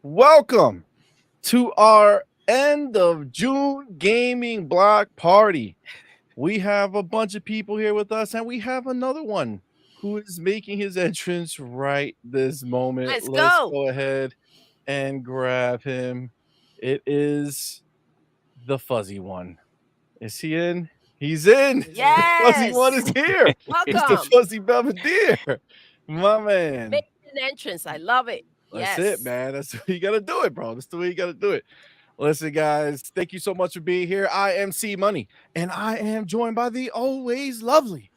Welcome to our end of June gaming block party. We have a bunch of people here with us, and we have another one who is making his entrance right this moment. Let's go ahead and grab him. It is the fuzzy one. Is he in? He's in. Yes. The fuzzy one is here. Welcome. It's the fuzzy Belvedere. My man. Make an entrance. I love it. That's it, man. That's the way you gotta do it, bro. That's the way you gotta do it. Listen, guys, thank you so much for being here. I am CMoney, and I am joined by the always lovely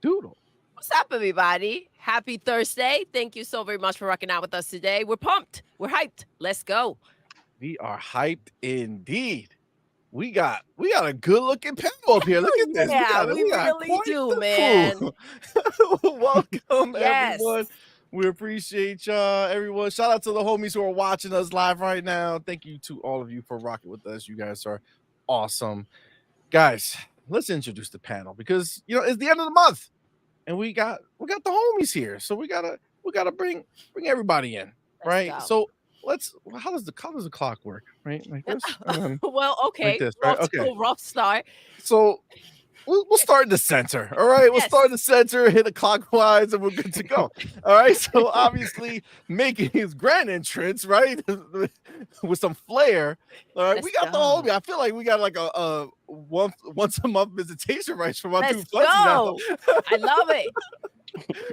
Doodle. What's up, everybody? Happy Thursday. Thank you so very much for rocking out with us today. We're pumped. We're hyped. Let's go. We are hyped indeed. We got a good looking panel up here. Look at this. Yeah, we really do, man. Welcome, everyone. We appreciate y'all, everyone. Shout out to the homies who are watching us live right now. Thank you to all of you for rocking with us. You guys are awesome. Guys, let's introduce the panel because it's the end of the month. And we got the homies here. So we gotta bring everybody in, right? So how does the clock work, right? Like this? Well, okay. Like this, right? Okay. Rough start. So we'll start in the center. All right. We'll start in the center, hit it clockwise, and we're good to go. All right. So obviously making his grand entrance, right? With some flair. All right. We got the homie. I feel like we got like a once a month visitation rights from our dude Fuzzy now. I love it.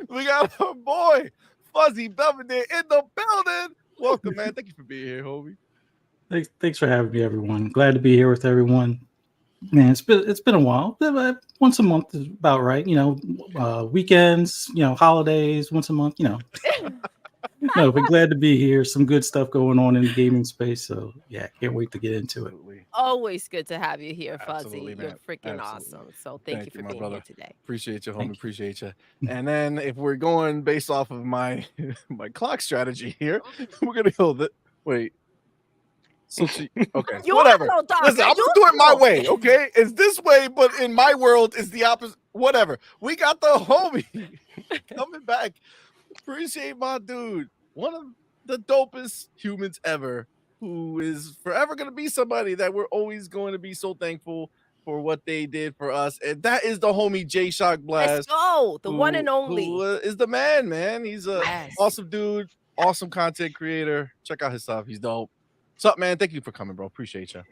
We got our boy Fuzzy Belvedere in the building. Welcome, man. Thank you for being here, homie. Thanks for having me, everyone. Glad to be here with everyone. Man, it's been a while. Once a month is about right. Weekends, holidays, once a month. No, but glad to be here. Some good stuff going on in the gaming space. So yeah, can't wait to get into it. Always good to have you here, Fuzzy. Absolutely, You're freaking awesome. So thank you for being here today. Appreciate you, homie. Appreciate you. And then if we're going based off of my clock strategy here, we're gonna hold it. Wait. So okay, whatever. Listen, I'm gonna do it my way. Okay, it's this way, but in my world, it's the opposite. Whatever. We got the homie coming back. Appreciate my dude, one of the dopest humans ever, who is forever gonna be somebody that we're always going to be so thankful for what they did for us, and that is the homie J Shock Blast. Let's go, the one and only. Who is the man. He's a awesome dude, awesome content creator. Check out his stuff. He's dope. What's up, man? Thank you for coming, bro. Appreciate you.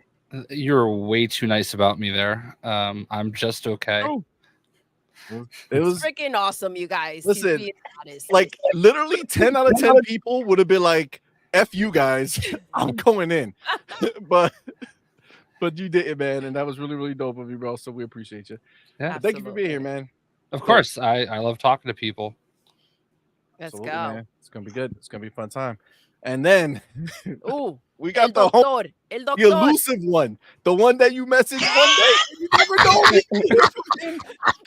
You're way too nice about me there. I'm just okay. It was freaking awesome, you guys. Listen, like literally 10 out of 10 people would have been like, F you guys, I'm going in. but you didn't, man. And that was really, really dope of you, bro. So we appreciate you. Yeah. Thank you for being here, man. Of course. I love talking to people. Let's go. Man. It's going to be good. It's going to be a fun time. And then we got the elusive one, the one that you messaged one day. You never know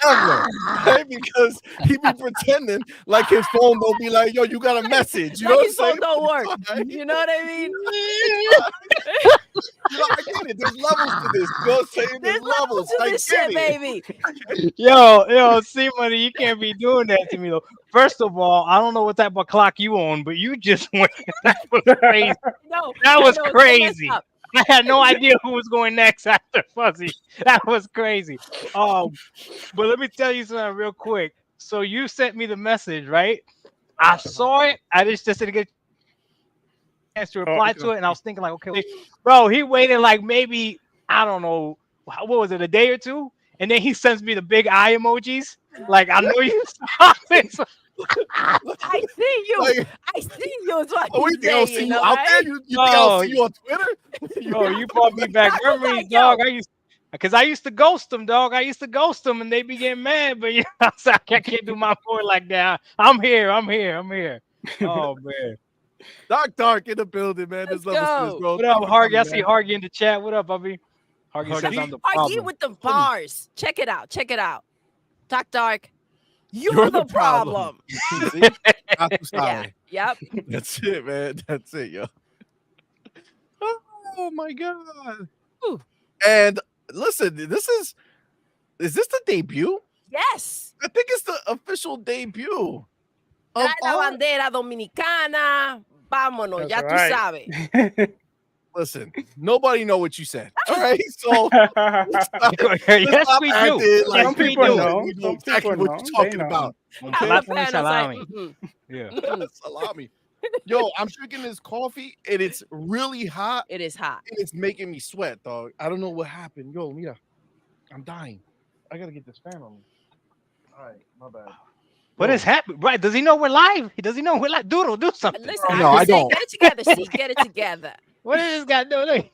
ever, right? Because he be pretending like his phone don't be like, yo, you got a message. You know what I'm saying? Don't work. You know what I mean? You know, I get it. There's levels to this. You know what I'm saying? There's levels to this shit, baby. Yo, CMoney, you can't be doing that to me though. First of all, I don't know what type of clock you own, but you just went. That was crazy. No, That was no, don't mess crazy. up. I had no idea who was going next after Fuzzy. That was crazy. But let me tell you something real quick. So you sent me the message, right? I saw it. I just didn't get a chance to reply to it, and I was thinking like, okay, bro, he waited like maybe I don't know what was it, a day or two, and then he sends me the big eye emojis. Like I know you saw this. I see you. Like, I see you. Is what oh, he's we I'll saying, see you you know, out right? there? You think I'll see you on Twitter? Oh, you brought me back memories, dog. I used to ghost them, dog. I used to ghost them, and they be getting mad. But you know, I can't do my boy like that. I'm here. Oh man, Dark in the building, man. There's levels to this, bro. what up, Hargy? I see Hargy in the chat. What up, Bubby? Hargy says I'm the Argy problem. with the bars. Check it out. Dark. You're the problem. Yeah. Yep. That's it, man. That's it, yo. Oh my god. Ooh. And listen, is this the debut? Yes. I think it's the official debut. Trae la bandera dominicana. Vámonos. That's Ya right. tú sabes. Listen, nobody know what you said. All right, so Yes, we do. like Some people we know. We know Some exactly people what know. you're They talking know. about. Jalapeno, salami. like, Yeah. Salami. Yo, I'm drinking this coffee and it's really hot. It is hot. And it's making me sweat, dog. I don't know what happened. Yo, Mira, I'm dying. I gotta get this fan on me. All right, my bad. What is happening? Right? Does he know we're live? Does he know we're live? Doodle, do something. Listen, No, I don't. Get it together. See, get it together. What did this guy do? Look,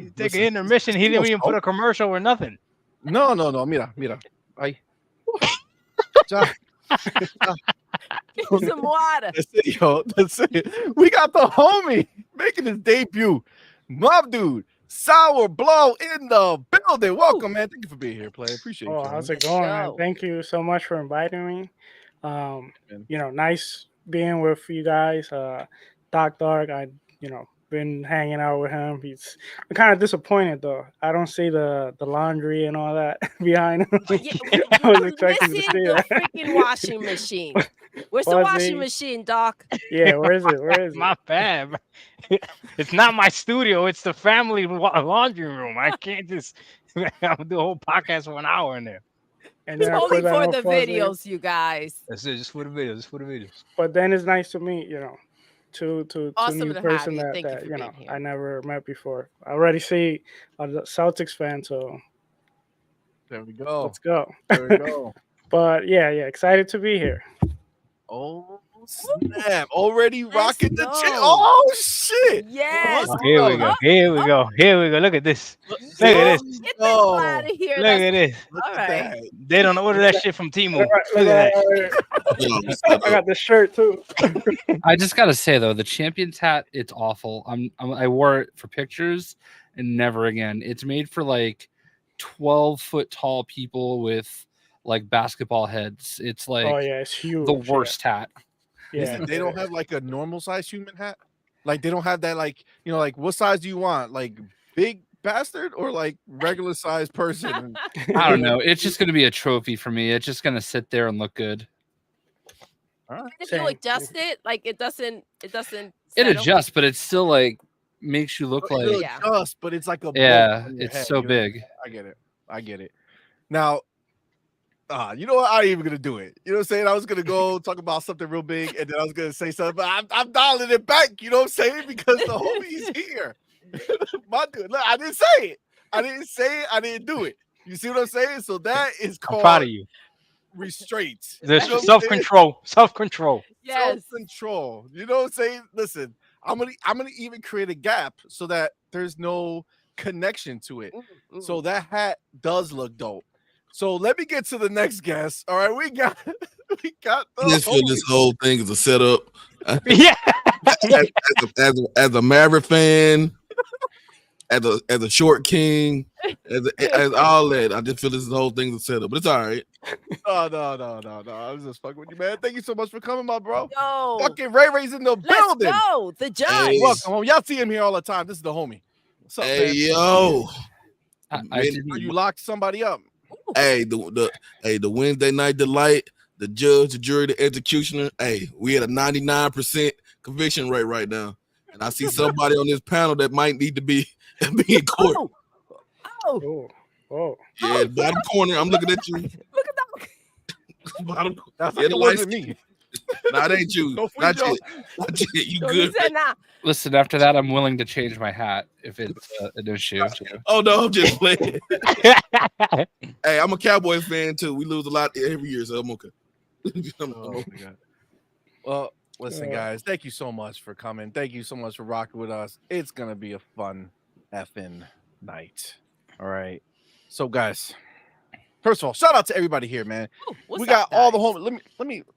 he take an intermission. He didn't even put a commercial or nothing. No. Mira. Ay. Ja. Get some water. That's it, yo. That's it. We got the homie making his debut. Mob dude, Sour Blow in the building. Welcome, man. Thank you for being here, player. Appreciate you. How's Man. it going, man? Yo. Thank you so much for inviting me. You know, nice being with you guys. Dark, I, been hanging out with him. I'm kind of disappointed though. I don't see the laundry and all that behind him. I was expecting to Missing see the that. freaking washing machine. Where's the Fuzzy. washing machine, Doc? Yeah, where is it? My bad. It's not my studio. It's the family laundry room. I can't just I'll do a whole podcast for an hour in there. And It's then I only put that for on the Fuzzy. videos, you guys. That's it. Just for the videos. But then it's nice to meet, two Awesome new to have person you. that, Thank you that for you know being here. I never met before. I already see a Celtics fan, so There we go. let's go. There we go. But yeah, excited to be here. Oh snap! Already rocking the go. chair. Oh shit! Yes. Oh, here we go. Look at this. Look at this. Get this out of here. Look at this. All right. They don't order that shit from Temu. Look at that. I got the shirt too. I just gotta say though, the Champions hat, it's awful. I wore it for pictures and never again. It's made for like 12-foot tall people with like basketball heads. It's like It's huge. the worst hat. Yeah, They don't have like a normal size human hat. Like they don't have that. Like like what size do you want? Like big bastard or like regular sized person? I don't know. It's just gonna be a trophy for me. It's just gonna sit there and look good. All right. If you Same. adjust it, like it doesn't. It settle. adjusts, but it's still like makes you look like Yeah. Just, but it's like a yeah, bolt on your it's head, so you know? big. I get it. Now, you know what? I ain't even gonna do it. You know what I'm saying? I was gonna go talk about something real big, and then I was gonna say something, but I'm dialing it back. You know what I'm saying? Because the homie's here. My dude, look, I didn't say it. I didn't do it. You see what I'm saying? So that is I'm called proud of you. restraint. There's You know what I'm saying? self-control. Yes. Self-control. You know what I'm saying? Listen, I'm gonna even create a gap so that there's no connection to it. So that hat does look dope. So let me get to the next guest. All right, we got the I just feel this whole thing is a setup. Yeah. As a Maverick fan, as a short king, as all that, I just feel this whole thing's a setup. But it's all right. Oh, no. I was just fucking with you, man. Thank you so much for coming, my bro. Yo. Fucking Ray Ray's in the Let's building. go. The judge. Hey. Welcome home. Y'all see him here all the time. This is the homie. What's up, Hey man? yo, I didn't. You locked somebody up. hey the Wednesday night delight, the judge, the jury, the executioner. Hey, we had a 99% conviction rate right now, and I see somebody on this panel that might need to be in court. Oh. Yeah, bottom corner. I'm looking at you. Look at that. Bottom. That's Yeah, like the it lights. wasn't me. Nah, it ain't you. Don't Not freak yet. Not yet. You So he good? said, nah. Listen, after that, I'm willing to change my hat if it's an issue. Oh no, I'm just playing. Hey, I'm a Cowboys fan too. We lose a lot every year, so I'm okay. I'm Oh, okay. my God. Well, listen, guys, thank you so much for coming. Thank you so much for rocking with us. It's gonna be a fun effing night. All right. So, guys, first of all, shout out to everybody here, man. Ooh, what's We got up, all the guys? home.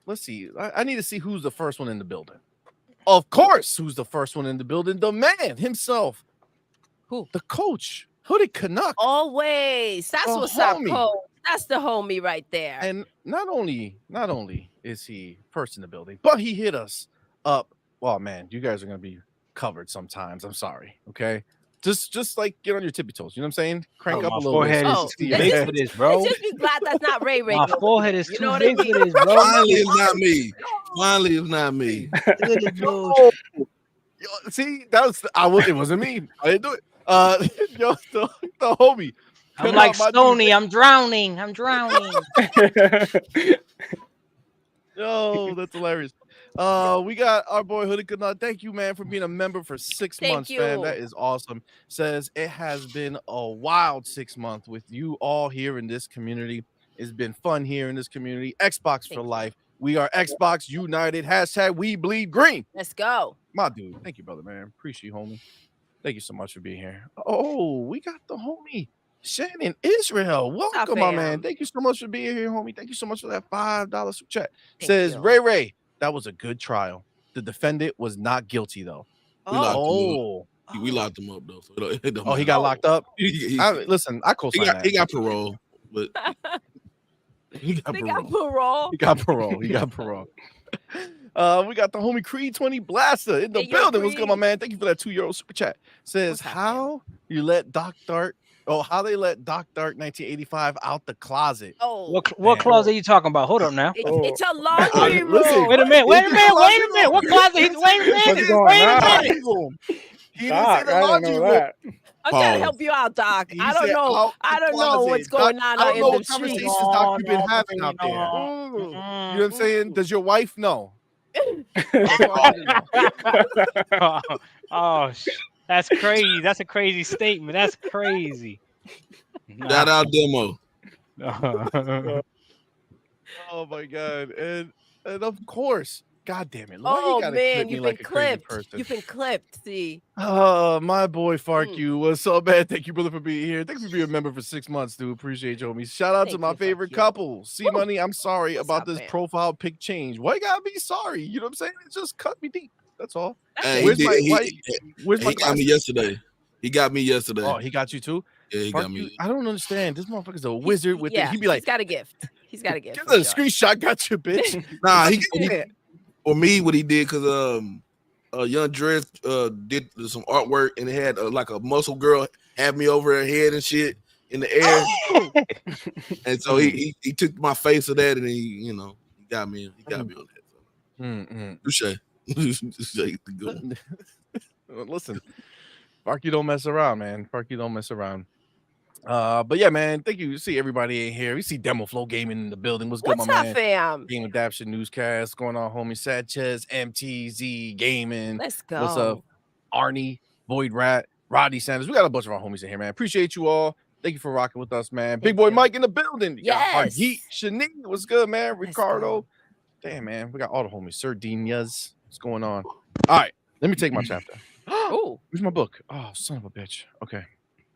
Let's see. I need to see who's the first one in the building. Of course, who's the first one in the building? The man himself. Who? The coach. Hooded Canuck. Always. That's The what's up, homie. Cole. That's the homie right there. And not only is he first in the building, but he hit us up. Well, man, you guys are gonna be covered sometimes. I'm sorry. Okay. Just like get on your tippy toes. You know what I'm saying? Crank up a My little forehead bit. is too Yeah. big for this, bro. Let's just be glad that's not Ray Ray. My over forehead here. is You too know what I big mean? for this, bro. Finally, it's not me. Finally, it's not me. Yo, see, it wasn't me. I didn't do it. Yo, the homie. I'm like Stoney. I'm drowning. Yo, that's hilarious. We got our boy Hooded Canuck. Thank you, man, for being a member for 6 Thank months, man. you. That is awesome. Says it has been a wild 6 months with you all here in this community. It's been fun here in this community. Xbox for Thank you. life. We are Xbox United. Hashtag we bleed green. Let's go. My dude. Thank you, brother, man. Appreciate you, homie. Thank you so much for being here. Oh, we got the homie Shannon Israel. Welcome, my man. fam? Thank you so much for being here, homie. Thank you so much for that $5 super chat. Thank Says you. Ray, that was a good trial. The defendant was not guilty, though. We locked him Oh, up. We locked him up though. So it don't oh, he matter. got locked up. He Listen, I co-sign that. got parole, but he got They parole. got parole. He got parole. He got parole. We got the homie Creed 20 Blaster in the Hey, yo, building. What's good, my Creed. man? Thank you for that €2 super chat. Says What's up, how you let Doc Dart. Oh, how they let Doc Dart 1985 out the closet. Oh, What Man. closet are you talking about? Hold up now. it's a laundry Listen, room. Wait a minute. What closet? Wait a What's minute. going Wait a on? minute. He didn't say Doc, the I don't laundry know room. that. I'm trying to Pause. help you out, Doc. He I don't said know. out the I don't know closet. what's going Doc, on I out don't in know the what conversations streets. Doc you've been having out there. No. You know what I'm saying? Does your wife know? That's crazy. That's a crazy statement. That's crazy. Shout out demo. Oh my god! And of course, god damn it! Why Oh you gotta man, clip me you've like been a crazy clipped. person? You've been clipped. See. My boy Fark, you what's up, man? Thank you, brother, for being here. Thanks for being a member for 6 months, dude. Appreciate you, homie. Shout out to Thank my you, favorite Fark, you. couple, CMoney. I'm sorry What's about up, this man? profile pic change. Why you gotta be sorry? You know what I'm saying? It just cut me deep. That's all. Hey, Where's he my did- he- why, Where's my He got me glasses? yesterday. He got me yesterday. Oh, he got you too. Yeah, he Fark, got me. I don't understand. This motherfucker's a wizard with it. Yeah, He'd be like, he's got a gift. He's got a gift. "Get for the sure. screenshot, got you, bitch." Nah, Yeah. for me, what he did, because Young Dress did some artwork and it had like a muscle girl have me over her head and shit in the air. And so he took my face of that and he got me on that. So. Touche. Good. Listen, Farky don't mess around, man. Farky don't mess around. But yeah, man, thank you. See everybody in here. We see Demo Flow Gaming in the building. What's good, What's my up, man? fam? Game Adaption Newscast going on, homie. Sanchez, MTZ Gaming. Let's go. What's up, Arnie, Void Rat, Rodney Sanders? We got a bunch of our homies in here, man. Appreciate you all. Thank you for rocking with us, man. Big Thank boy you. Mike in the building. Yes. Yeet, Shanique. What's good, man? Let's Ricardo. go. Damn, man. We got all the homies. Sardinias. What's going on? All right. Let me take my chapter. Oh, Where's my book? Oh, son of a bitch. Okay.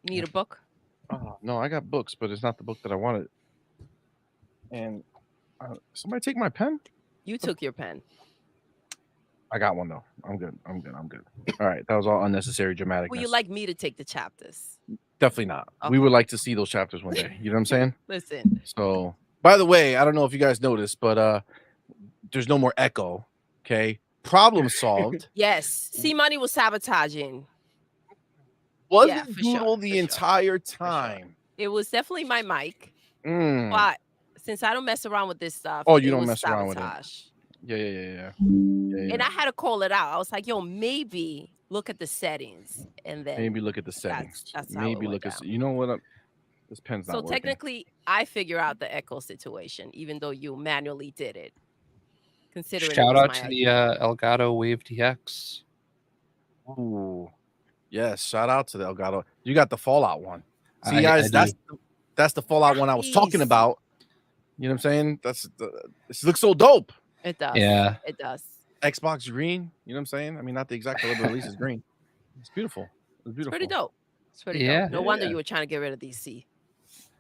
you need a book? Oh, no, I got books, but it's not the book that I wanted. And somebody take my pen? You took your pen. I got one, though. I'm good. All right. That was all unnecessary dramatic. Would you like me to take the chapters? Definitely not. Okay. We would like to see those chapters one day. You know what I'm saying? Listen. So, by the way, I don't know if you guys noticed, but there's no more echo. Okay. Problem solved. Yes. CMoney was sabotaging. Wasn't for Doodle sure, the for sure, entire for sure. time? It was definitely my mic, Mm. but since I don't mess around with this stuff, Oh, you it don't was mess around with it. sabotage. Yeah. And I had to call it out. I was like, yo, maybe look at the settings, and then Maybe look at the settings. that's how Maybe it look went at. down. You know what? This pen's not So working. technically, I figure out the echo situation, even though you manually did it. Considering it Shout was out my to idea. the Elgato Wave DX. Ooh, yes. Shout out to the Elgato. You got the Fallout one. See, I guys, do. that's the Fallout one I was talking Nice. about. You know what I'm saying? This looks so dope. It does. Yeah. It does. Xbox green. You know what I'm saying? I mean, not the exact color, but at least it's green. It's beautiful. It's beautiful. Pretty dope. It's pretty Yeah. dope. No wonder Yeah. you were trying to get rid of DC.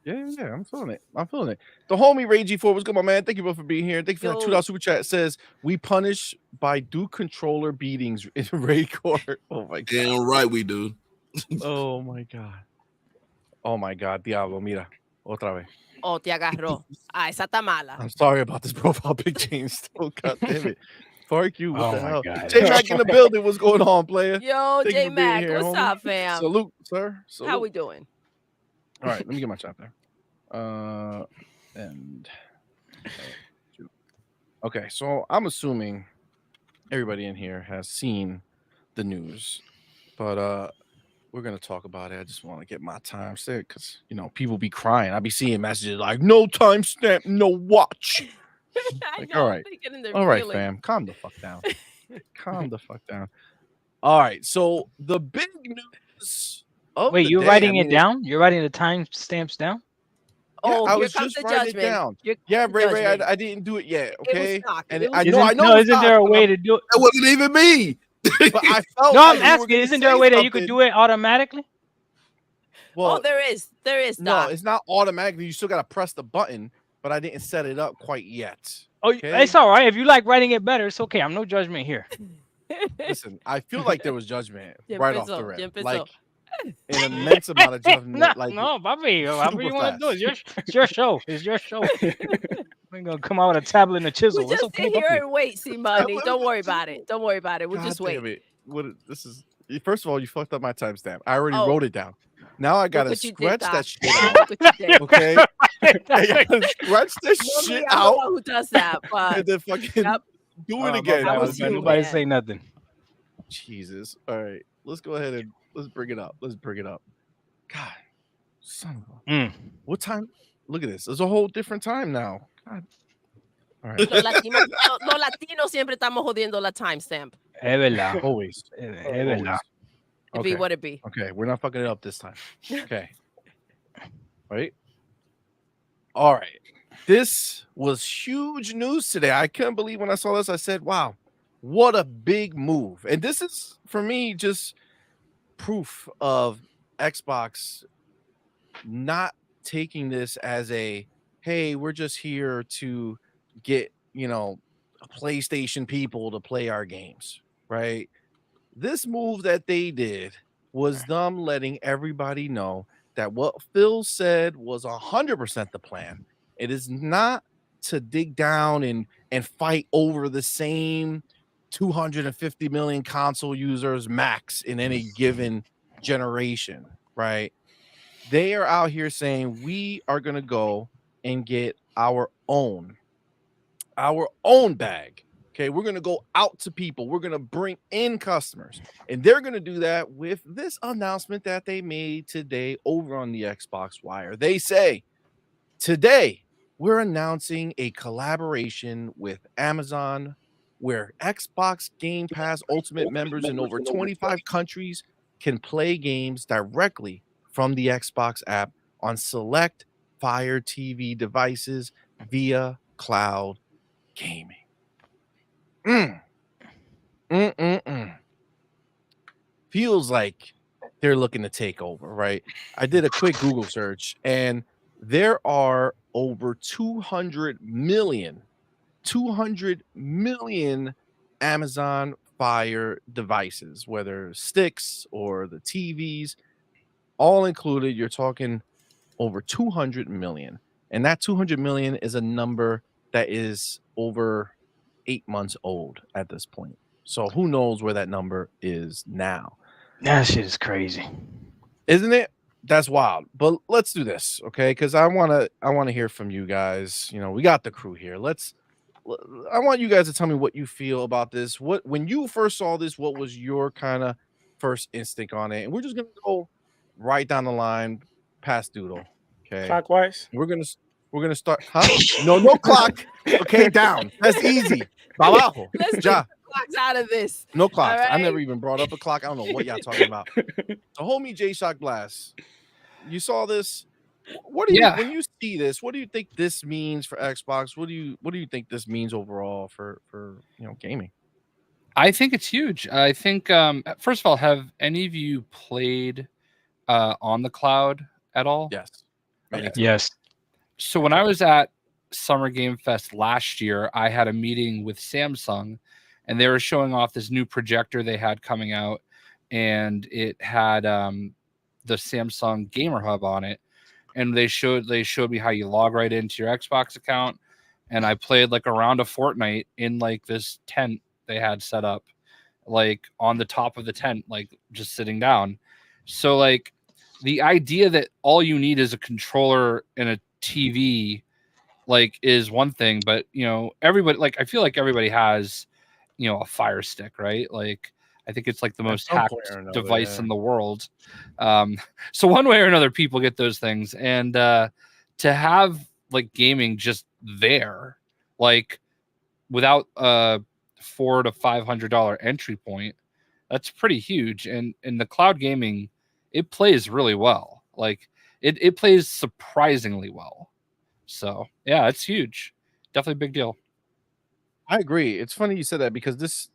Yeah. I'm feeling it. The homie Ray G4 was good, my man. Thank you both for being here. Thank you for that $2 super chat. It says we punish by do controller beatings in Ray Court. Oh my god. Damn right we do. Oh my god. Oh my god, Diablo, mira. Otra vez. Oh, te agarró. Ah, esa está mala. I'm sorry about this profile pic change still. God damn it. Fuck you. What Oh the my hell? God. J Mac in the building. What's going on, player? Yo, Thank you J for being Mac, here, what's homie. up, fam? Salute, sir. Salute. How we doing? All right, let me get my chapter. Okay, so I'm assuming everybody in here has seen the news, but we're gonna talk about it. I just want to get my time set because people be crying. I be seeing messages like no timestamp, no watch. Like, all right, fam, calm the fuck down. Calm the fuck down. All right, so the big news. Wait, you're writing it down? You're writing the timestamps down? Oh, I here was comes just the writing it judgment. down. Yeah, Ray, I didn't do it yet. Okay, and I know. No, isn't there a way to do it? That wasn't even me. But I felt. No, I'm like you were asking. gonna Isn't there a say way that you something. could do it automatically? Well, Oh, there is. There is. no, Doc. it's not automatically. You still got to press the button, but I didn't set it up quite yet. Oh, Okay? it's all right. If you like writing it better, it's okay. I'm no judgment here. Listen, I feel like there was judgment Ya right off the empezó, ya rip, empezó. like an immense amount of judgment. No, like no, papi, however super you want to do it. fast. It's your show. It's your show. We're gonna come out with a tablet and a chisel. We It's just okay, sit here papi. and wait, CMoney. Don't worry about it. Don't worry about it. We'll God just damn wait. it! This is first of all, you fucked up my timestamp. I already Oh. wrote it down. Now I gotta what you did, scratch Doc. that shit out. Look what you did. Okay, I gotta scratch this Normally, shit I'm the out one who does that, but and then fucking Yep. do it again. That was you, Nobody man. say nothing. Jesus. All right, let's go ahead and let's bring it up. God, son of a. What time? Look at this. There's a whole different time now. God. All right. Los Latinos siempre estamos jodiendo la timestamp. Es verdad. Always. Es Always. verdad. It be what it be. Okay, we're not fucking it up this time. Okay. Right? All right. This was huge news today. I couldn't believe when I saw this. I said, wow, what a big move. And this is, for me, just proof of Xbox not taking this as a, hey, we're just here to get, PlayStation people to play our games, right? This move that they did was them letting everybody know that what Phil said was 100% the plan. It is not to dig down and fight over the same 250 million console users max in any given generation, right? They are out here saying we are going to go and get our own bag. Okay, we're going to go out to people. We're going to bring in customers. And they're going to do that with this announcement that they made today over on the Xbox Wire. They say, today, we're announcing a collaboration with Amazon where Xbox Game Pass Ultimate members in over 25 countries can play games directly from the Xbox app on select Fire TV devices via cloud gaming. Feels like they're looking to take over, right? I did a quick Google search and there are over 200 million Amazon Fire devices, whether sticks or the TVs, all included. You're talking over 200 million. And that 200 million is a number that is over 8 months old at this point. So who knows where that number is now? That shit is crazy. Isn't it? That's wild. But let's do this, okay? Because I wanna hear from you guys. You know, we got the crew here. I want you guys to tell me what you feel about this. What when you first saw this, what was your kind of first instinct on it? And we're just gonna go right down the line past Doodle. Okay. Clockwise. We're gonna start. Huh? No clock. Okay, down. That's easy. Abajo. Let's Ja. get the clocks out of this. No clocks. All I never right? even brought up a clock. I don't know what y'all talking about. So, homie J Shock Blast, you saw this. What do you when you see this? What do you think this means for Xbox? What do you think this means overall for gaming? I think it's huge. I think first of all, have any of you played on the cloud at all? Yes. Yes. So when I was at Summer Game Fest last year, I had a meeting with Samsung, and they were showing off this new projector they had coming out, and it had the Samsung Gamer Hub on it, and they showed me how you log right into your Xbox account, and I played like a round of Fortnite in like this tent they had set up, like on the top of the tent, like just sitting down. So like the idea that all you need is a controller and a TV, like, is one thing, but everybody, like, I feel like everybody has a Fire Stick, right? Like, I think it's like the most hacked device in the world. So one way or another, people get those things, and to have like gaming just there, like without a $400 to $500 entry point, that's pretty huge. And in the cloud gaming, it plays really well. Like it plays surprisingly well. So yeah, it's huge. Definitely a big deal. I agree. It's funny you said that because this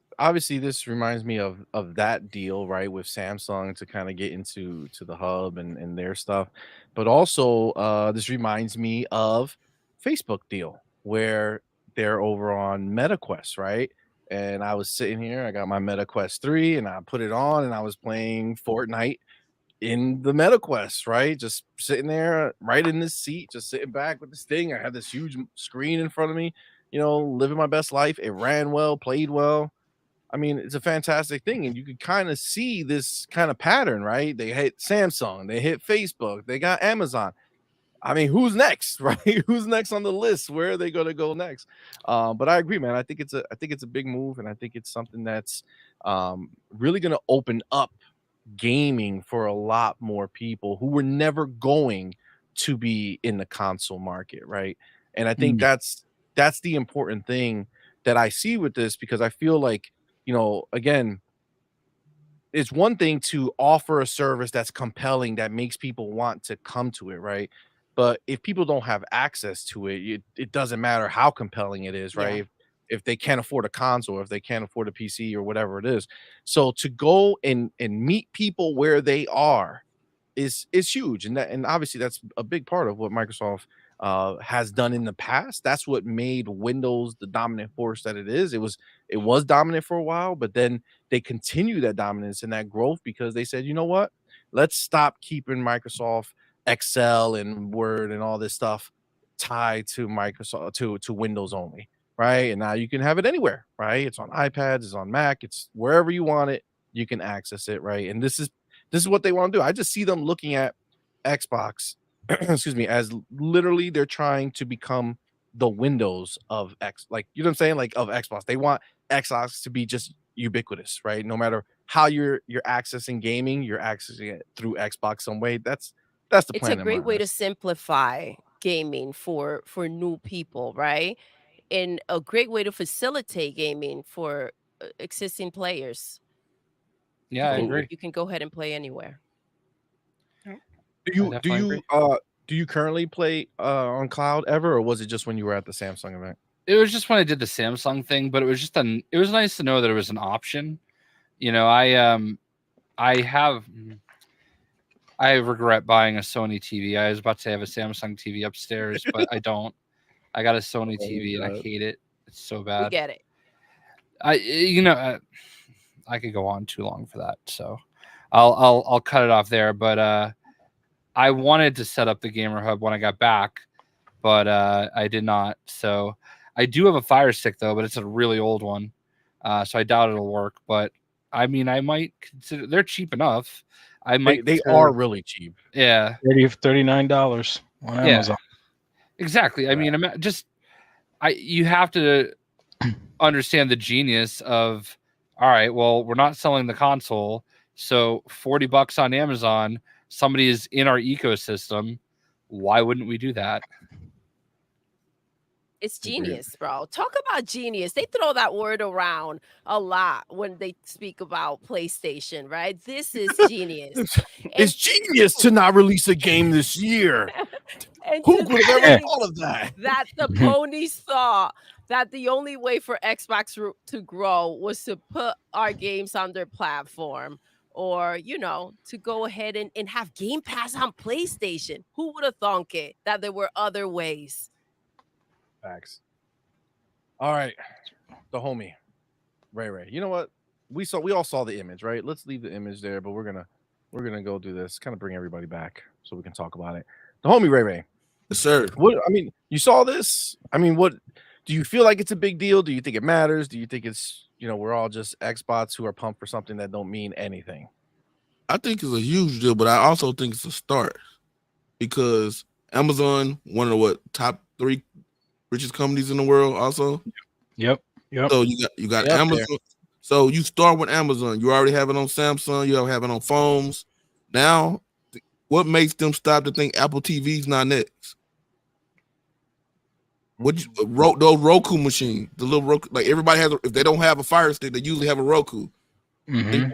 reminds me of that deal, right, with Samsung to kind of get into the hub and their stuff. But also this reminds me of Facebook deal where they're over on MetaQuest, right? And I was sitting here, I got my MetaQuest 3 and I put it on and I was playing Fortnite in the MetaQuest, right? Just sitting there right in this seat, just sitting back with this thing. I had this huge screen in front of me, living my best life. It ran well, played well. I mean, it's a fantastic thing. And you could kind of see this kind of pattern, right? They hit Samsung, they hit Facebook, they got Amazon. I mean, who's next, right? Who's next on the list? Where are they going to go next? But I agree, man. I think it's a big move, and I think it's something that's really going to open up gaming for a lot more people who were never going to be in the console market, right? And I think that's the important thing that I see with this, because I feel like, again, it's one thing to offer a service that's compelling, that makes people want to come to it, right? But if people don't have access to it, it doesn't matter how compelling it is, right? If they can't afford a console, if they can't afford a PC or whatever it is. So to go and meet people where they are is huge. And obviously that's a big part of what Microsoft has done in the past. That's what made Windows the dominant force that it is. It was dominant for a while, but then they continue that dominance and that growth because they said, you know what? Let's stop keeping Microsoft Excel and Word and all this stuff tied to Microsoft to Windows only, right? And now you can have it anywhere, right? It's on iPads, it's on Mac, it's wherever you want it, you can access it, right? And this is what they want to do. I just see them looking at Xbox, excuse me, as literally they're trying to become the Windows of like, you know what I'm saying? Like, of Xbox. They want Xbox to be just ubiquitous, right? No matter how you're accessing gaming, you're accessing it through Xbox some way. That's the plan. It's a great way to simplify gaming for new people, right? And a great way to facilitate gaming for existing players. Yeah, I agree. You can go ahead and play anywhere. Do you currently play on cloud ever, or was it just when you were at the Samsung event? It was just when I did the Samsung thing, but it was just it was nice to know that it was an option. I regret buying a Sony TV. I was about to say I have a Samsung TV upstairs, but I don't. I got a Sony TV and I hate it. It's so bad. We get it. I could go on too long for that, so I'll cut it off there. But I wanted to set up the Gamer Hub when I got back, but I did not. So I do have a Fire Stick though, but it's a really old one, so I doubt it'll work. But I mean, I might consider. They're cheap enough. I might. They are really cheap. Yeah, $39 on Amazon. Exactly. I mean, you have to understand the genius of. All right, well, we're not selling the console, so $40 on Amazon. Somebody is in our ecosystem. Why wouldn't we do that? It's genius, bro. Talk about genius. They throw that word around a lot when they speak about PlayStation, right? This is genius. It's genius to not release a game this year. And who would have ever thought of that? That the Ponies thought that the only way for Xbox to grow was to put our games on their platform, or, you know, to go ahead and have Game Pass on PlayStation. Who would have thunk it that there were other ways? Facts. All right, the homie, Ray. You know what? We all saw the image, right? Let's leave the image there, but we're gonna go do this, kind of bring everybody back so we can talk about it. The homie Ray. Yes, sir. What I mean, you saw this. I mean, what do you feel like it's a big deal? Do you think it matters? Do you think it's, you know, we're all just Xbots who are pumped for something that don't mean anything? I think it's a huge deal, but I also think it's a start because Amazon, one of the top 3 richest companies in the world, also. Yep. So you got Amazon. There. So you start with Amazon. You already have it on Samsung. You have it on phones. Now, what makes them stop to think Apple TV's not next? Those Roku machines, the little Roku, like everybody has. If they don't have a Fire Stick, they usually have a Roku. Mm-hmm.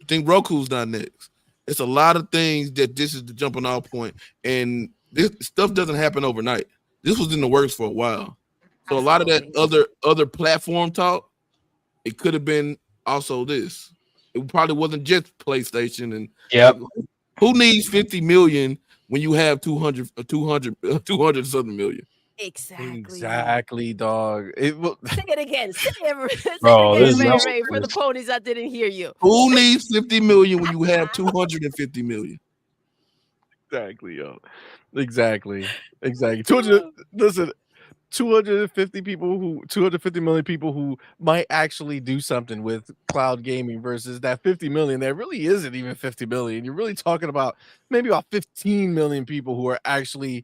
Think Roku's not next. It's a lot of things that this is the jumping off point, and this stuff doesn't happen overnight. This was in the works for a while, so a lot of that other platform talk, it could have been also this. It probably wasn't just PlayStation and who needs 50 million when you have 200 something million. Exactly, dog. Say it again. Say it Bro, again, Ray, for the Ponies. I didn't hear you. Who needs 50 million when you have 250 million? Exactly, yo. Exactly. 250 million people who might actually do something with cloud gaming versus that 50 million. That really isn't even 50 million. You're really talking about maybe about 15 million people who are actually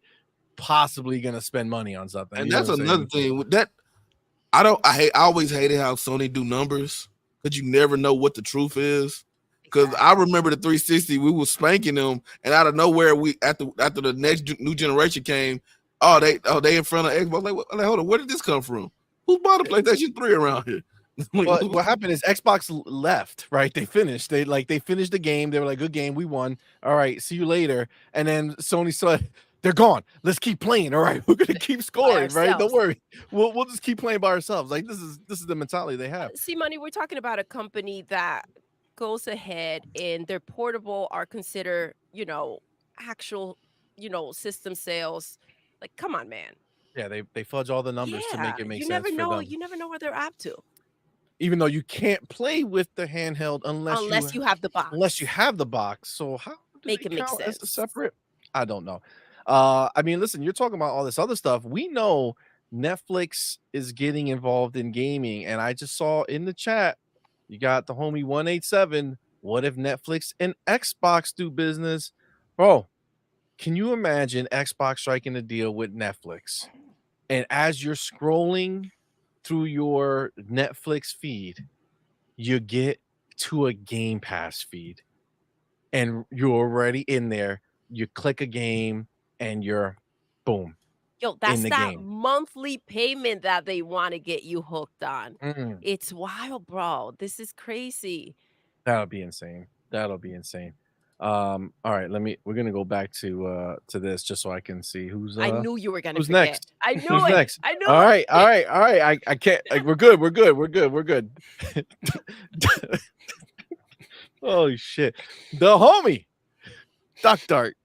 possibly going to spend money on something. And that's another thing with that. I always hated how Sony do numbers because you never know what the truth is. Because I remember the 360, we were spanking them, and out of nowhere, we after the next new generation came, they in front of Xbox. Like, hold on, where did this come from? Who bought a PlayStation 3 around here? Well, what happened is Xbox left, right? They finished. They finished the game. They were like, good game, we won. All right, see you later. And then Sony said, they're gone. Let's keep playing. All right, we're gonna keep scoring, right? Don't worry. We'll just keep playing by ourselves. Like this is the mentality they have. CMoney, we're talking about a company that goes ahead and their portable are considered, you know, actual, you know, system sales. Like, come on, man. Yeah, they fudge all the numbers to make it make sense for them. You never know where they're up to. Even though you can't play with the handheld unless you have the box. Unless you have the box. So how make it make sense? As a separate? I don't know. I mean, listen, you're talking about all this other stuff. We know Netflix is getting involved in gaming, and I just saw in the chat you got the homie 187. What if Netflix and Xbox do business? Bro, can you imagine Xbox striking a deal with Netflix? And as you're scrolling through your Netflix feed, you get to a Game Pass feed, and you're already in there. You click a game, and you're boom. Yo, that's that monthly payment that they want to get you hooked on. It's wild, bro. This is crazy. That'll be insane. All right, we're gonna go back to this just so I can see who's I knew you were gonna who's forget. next. I knew who's it. Next? I knew all it. right. I can't we're good. Holy shit. The homie Duck Dart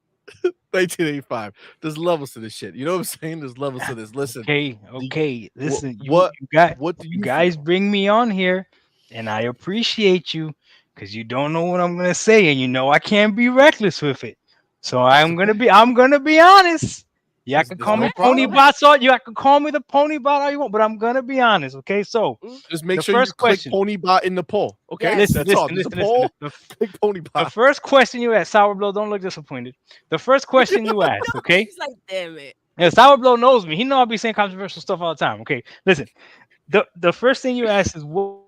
1985. There's levels to this shit. You know what I'm saying? There's levels to this. Listen. Okay. Listen, you guys bring me on here, and I appreciate you because you don't know what I'm gonna say, and you know I can't be reckless with it. So I'm gonna be honest. Yeah, I can call me Pony Bot. So you can call me the Pony Bot all you want, but I'm gonna be honest. Okay, so just make sure you click Pony Bot in the poll. Okay, listen, that's all. There's a poll. Click Pony Bot. The first question you asked, Sour Blow, don't look disappointed. The first question you asked, okay? He's like, damn it. Yeah, Sour Blow knows me. He know I'll be saying controversial stuff all the time. Okay, listen. The first thing you asked is what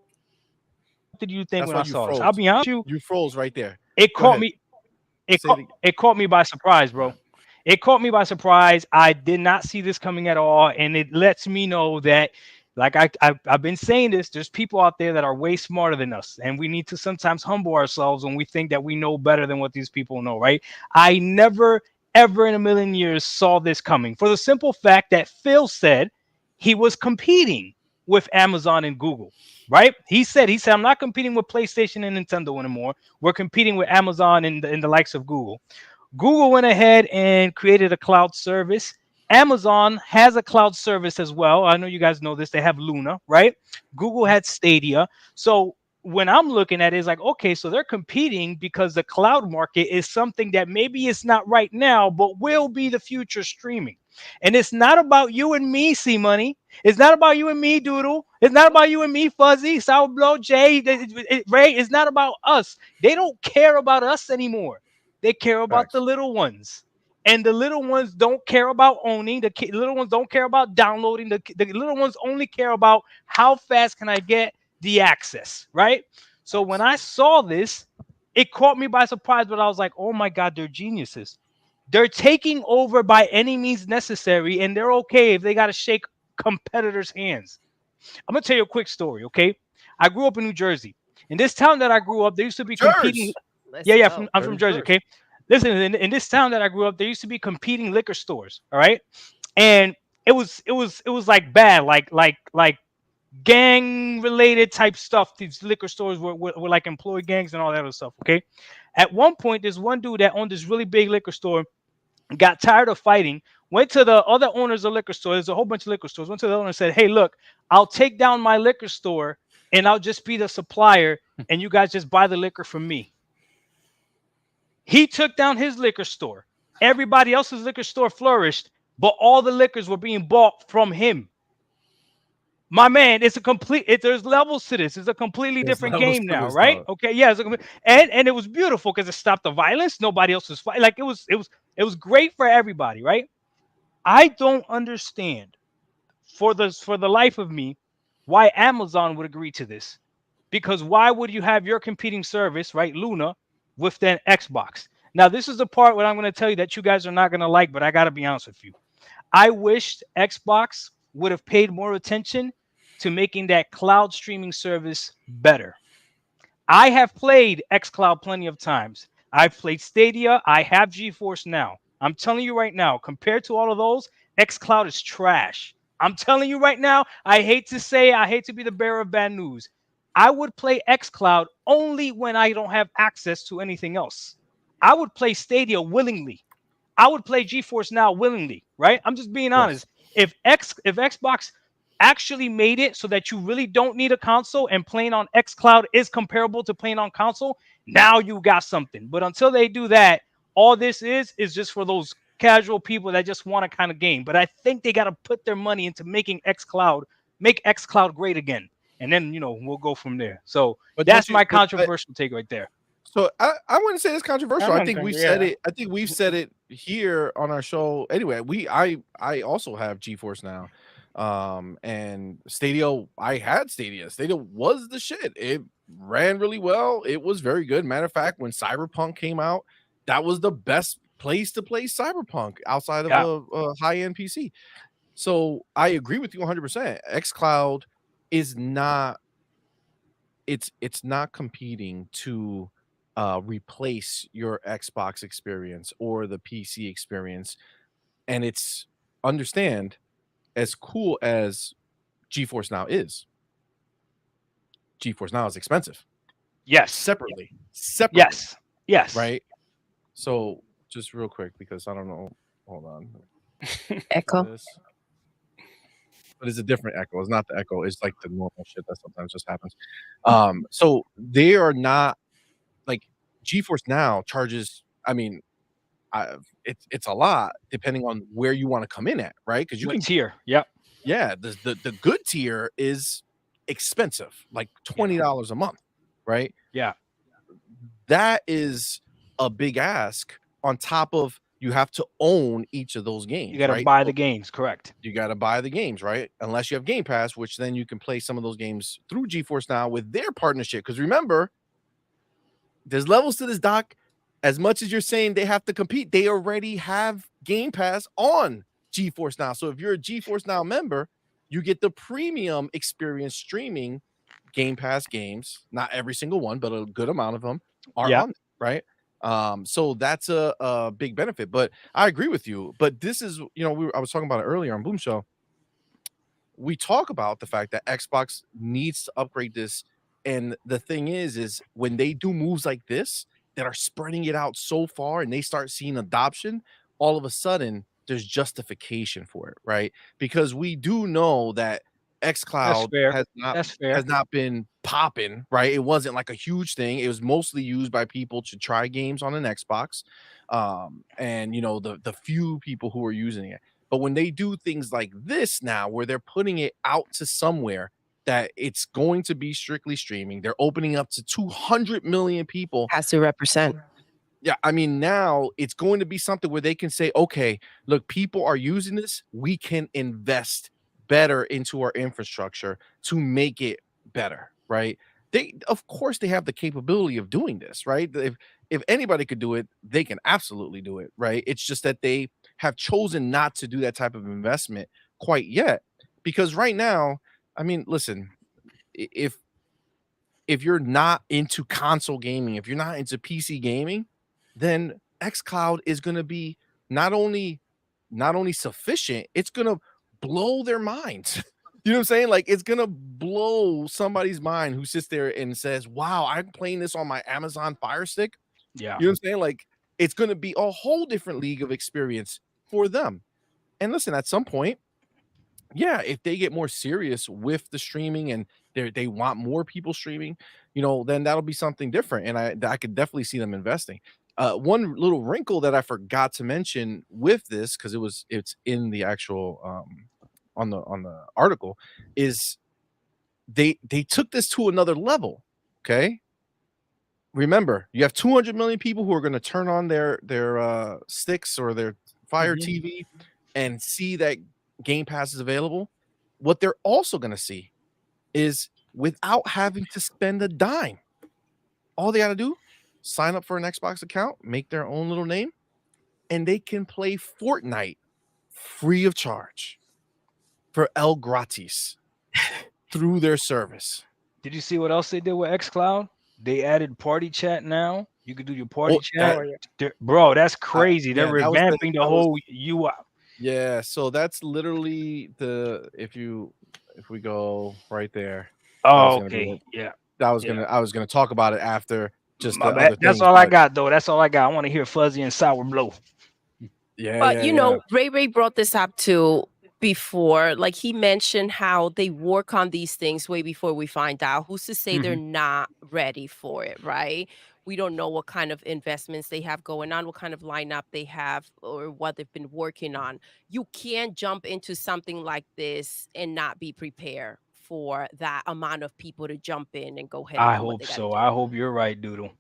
did you think when I saw this? I'll be honest with you. You froze right there. It caught me. It caught me by surprise, bro. It caught me by surprise. I did not see this coming at all, and it lets me know that, like I've been saying this, there's people out there that are way smarter than us, and we need to sometimes humble ourselves when we think that we know better than what these people know, right? I never, ever in a million years saw this coming, for the simple fact that Phil said he was competing with Amazon and Google, right? He said, I'm not competing with PlayStation and Nintendo anymore. We're competing with Amazon and the likes of Google. Google went ahead and created a cloud service. Amazon has a cloud service as well. I know you guys know this. They have Luna, right? Google had Stadia. So when I'm looking at it, it's like, okay, so they're competing because the cloud market is something that maybe it's not right now, but will be the future streaming. And it's not about you and me, CMoney. It's not about you and me, Doodle. It's not about you and me, Fuzzy, Sour Blow, Jay, Ray. It's not about us. They don't care about us anymore. They care about the little ones. And the little ones don't care about owning. The little ones don't care about downloading. The little ones only care about how fast can I get the access, right? So when I saw this, it caught me by surprise, but I was like, oh my God, they're geniuses. They're taking over by any means necessary, and they're okay if they got to shake competitors' hands. I'm going to tell you a quick story, okay? I grew up in New Jersey. In this town that I grew up, there used to be competing. I'm from Jersey, okay? Listen, in this town that I grew up, there used to be competing liquor stores, all right? And it was like bad, like gang related type stuff. These liquor stores were like employee gangs and all that other stuff, okay? At one point, there's one dude that owned this really big liquor store, got tired of fighting, went to the other owners of liquor stores. There's a whole bunch of liquor stores. Went to the owner and said, hey, look, I'll take down my liquor store and I'll just be the supplier and you guys just buy the liquor from me. He took down his liquor store. Everybody else's liquor store flourished, but all the liquors were being bought from him. My man, it's a complete. There's levels to this. It's a completely different game now, right? Okay, yeah, and it was beautiful because it stopped the violence. Nobody else was fighting. Like it was great for everybody, right? I don't understand for the life of me why Amazon would agree to this, because why would you have your competing service, right, Luna, with then Xbox? Now, this is the part where I'm going to tell you that you guys are not going to like, but I got to be honest with you. I wished Xbox would have paid more attention to making that cloud streaming service better. I have played xCloud plenty of times. I've played Stadia. I have GeForce Now. I'm telling you right now, compared to all of those, xCloud is trash. I'm telling you right now, I hate to be the bearer of bad news. I would play xCloud only when I don't have access to anything else. I would play Stadia willingly. I would play GeForce Now willingly, right? I'm just being honest. If Xbox actually made it so that you really don't need a console and playing on xCloud is comparable to playing on console, now you got something. But until they do that, all this is just for those casual people that just want a kind of game. But I think they got to put their money into making make xCloud great again. And then, we'll go from there. So that's my controversial take right there. So I wouldn't say it's controversial. I think we've said it. I think we've said it here on our show. Anyway, I also have GeForce Now. And Stadia, I had Stadia. Stadia was the shit. It ran really well. It was very good. Matter of fact, when Cyberpunk came out, that was the best place to play Cyberpunk outside of a high-end PC. So I agree with you 100%. xCloud is not. It's not competing to replace your Xbox experience or the PC experience, and it's understand. As cool as GeForce Now is, GeForce Now is expensive. Yes. Separately. Yes. Right? So, just real quick, because I don't know. Hold on. Echo. But it's a different Echo. It's not the Echo. It's like the normal shit that sometimes just happens. So, they are not, like, GeForce Now charges, it's a lot depending on where you want to come in at, right? Because you What can tier? Yep. yeah, the good tier is expensive, like $20 a month, right? Yeah. That is a big ask on top of you have to own each of those games. You got to right? buy the games, correct? You got to buy the games, right? Unless you have Game Pass, which then you can play some of those games through GeForce Now with their partnership. Because remember, there's levels to this, Doc. As much as you're saying they have to compete, they already have Game Pass on GeForce Now. So if you're a GeForce Now member, you get the premium experience streaming Game Pass games. Not every single one, but a good amount of them are on, right? So that's a big benefit. But I agree with you. But this is, I was talking about it earlier on Boom Show. We talk about the fact that Xbox needs to upgrade this. And the thing is when they do moves like this that are spreading it out so far and they start seeing adoption, all of a sudden there's justification for it, right? Because we do know that xCloud has not been popping, right? It wasn't like a huge thing. It was mostly used by people to try games on an Xbox. And the few people who are using it. But when they do things like this now, where they're putting it out to somewhere that it's going to be strictly streaming, they're opening up to 200 million people. Has to represent. Yeah, I mean, now it's going to be something where they can say, okay, look, people are using this. We can invest better into our infrastructure to make it better, right? Of course, they have the capability of doing this, right? If anybody could do it, they can absolutely do it, right? It's just that they have chosen not to do that type of investment quite yet, because right now, I mean, listen, if you're not into console gaming, if you're not into PC gaming, then xCloud is going to be not only sufficient, it's going to blow their minds. You know what I'm saying? Like, it's going to blow somebody's mind who sits there and says, wow, I'm playing this on my Amazon Fire Stick. Yeah. You know what I'm saying? Like, it's going to be a whole different league of experience for them. And listen, at some point, yeah, if they get more serious with the streaming and they want more people streaming, then that'll be something different. And I could definitely see them investing. One little wrinkle that I forgot to mention with this, because it's in the actual on the article, is they took this to another level. Okay. Remember, you have 200 million people who are going to turn on their sticks or their Fire TV and see that Game Pass is available. What they're also going to see is, without having to spend a dime, all they got to do, sign up for an Xbox account, make their own little name, and they can play Fortnite free of charge for El Gratis through their service. Did you see what else they did with xCloud? They added party chat now. You could do your party chat. Bro, that's crazy. They're revamping the whole UI. Yeah, so that's literally if we go right there. Oh, okay. Yeah. I was gonna talk about it after. Just that's all I got, though. That's all I got. I want to hear Fuzzy and Sour Blow. Yeah. But Ray brought this up too before. Like, he mentioned how they work on these things way before we find out. Who's to say they're not ready for it, right? We don't know what kind of investments they have going on, what kind of lineup they have, or what they've been working on. You can't jump into something like this and not be prepared for that amount of people to jump in and go ahead. I hope so. I hope you're right, Doodle.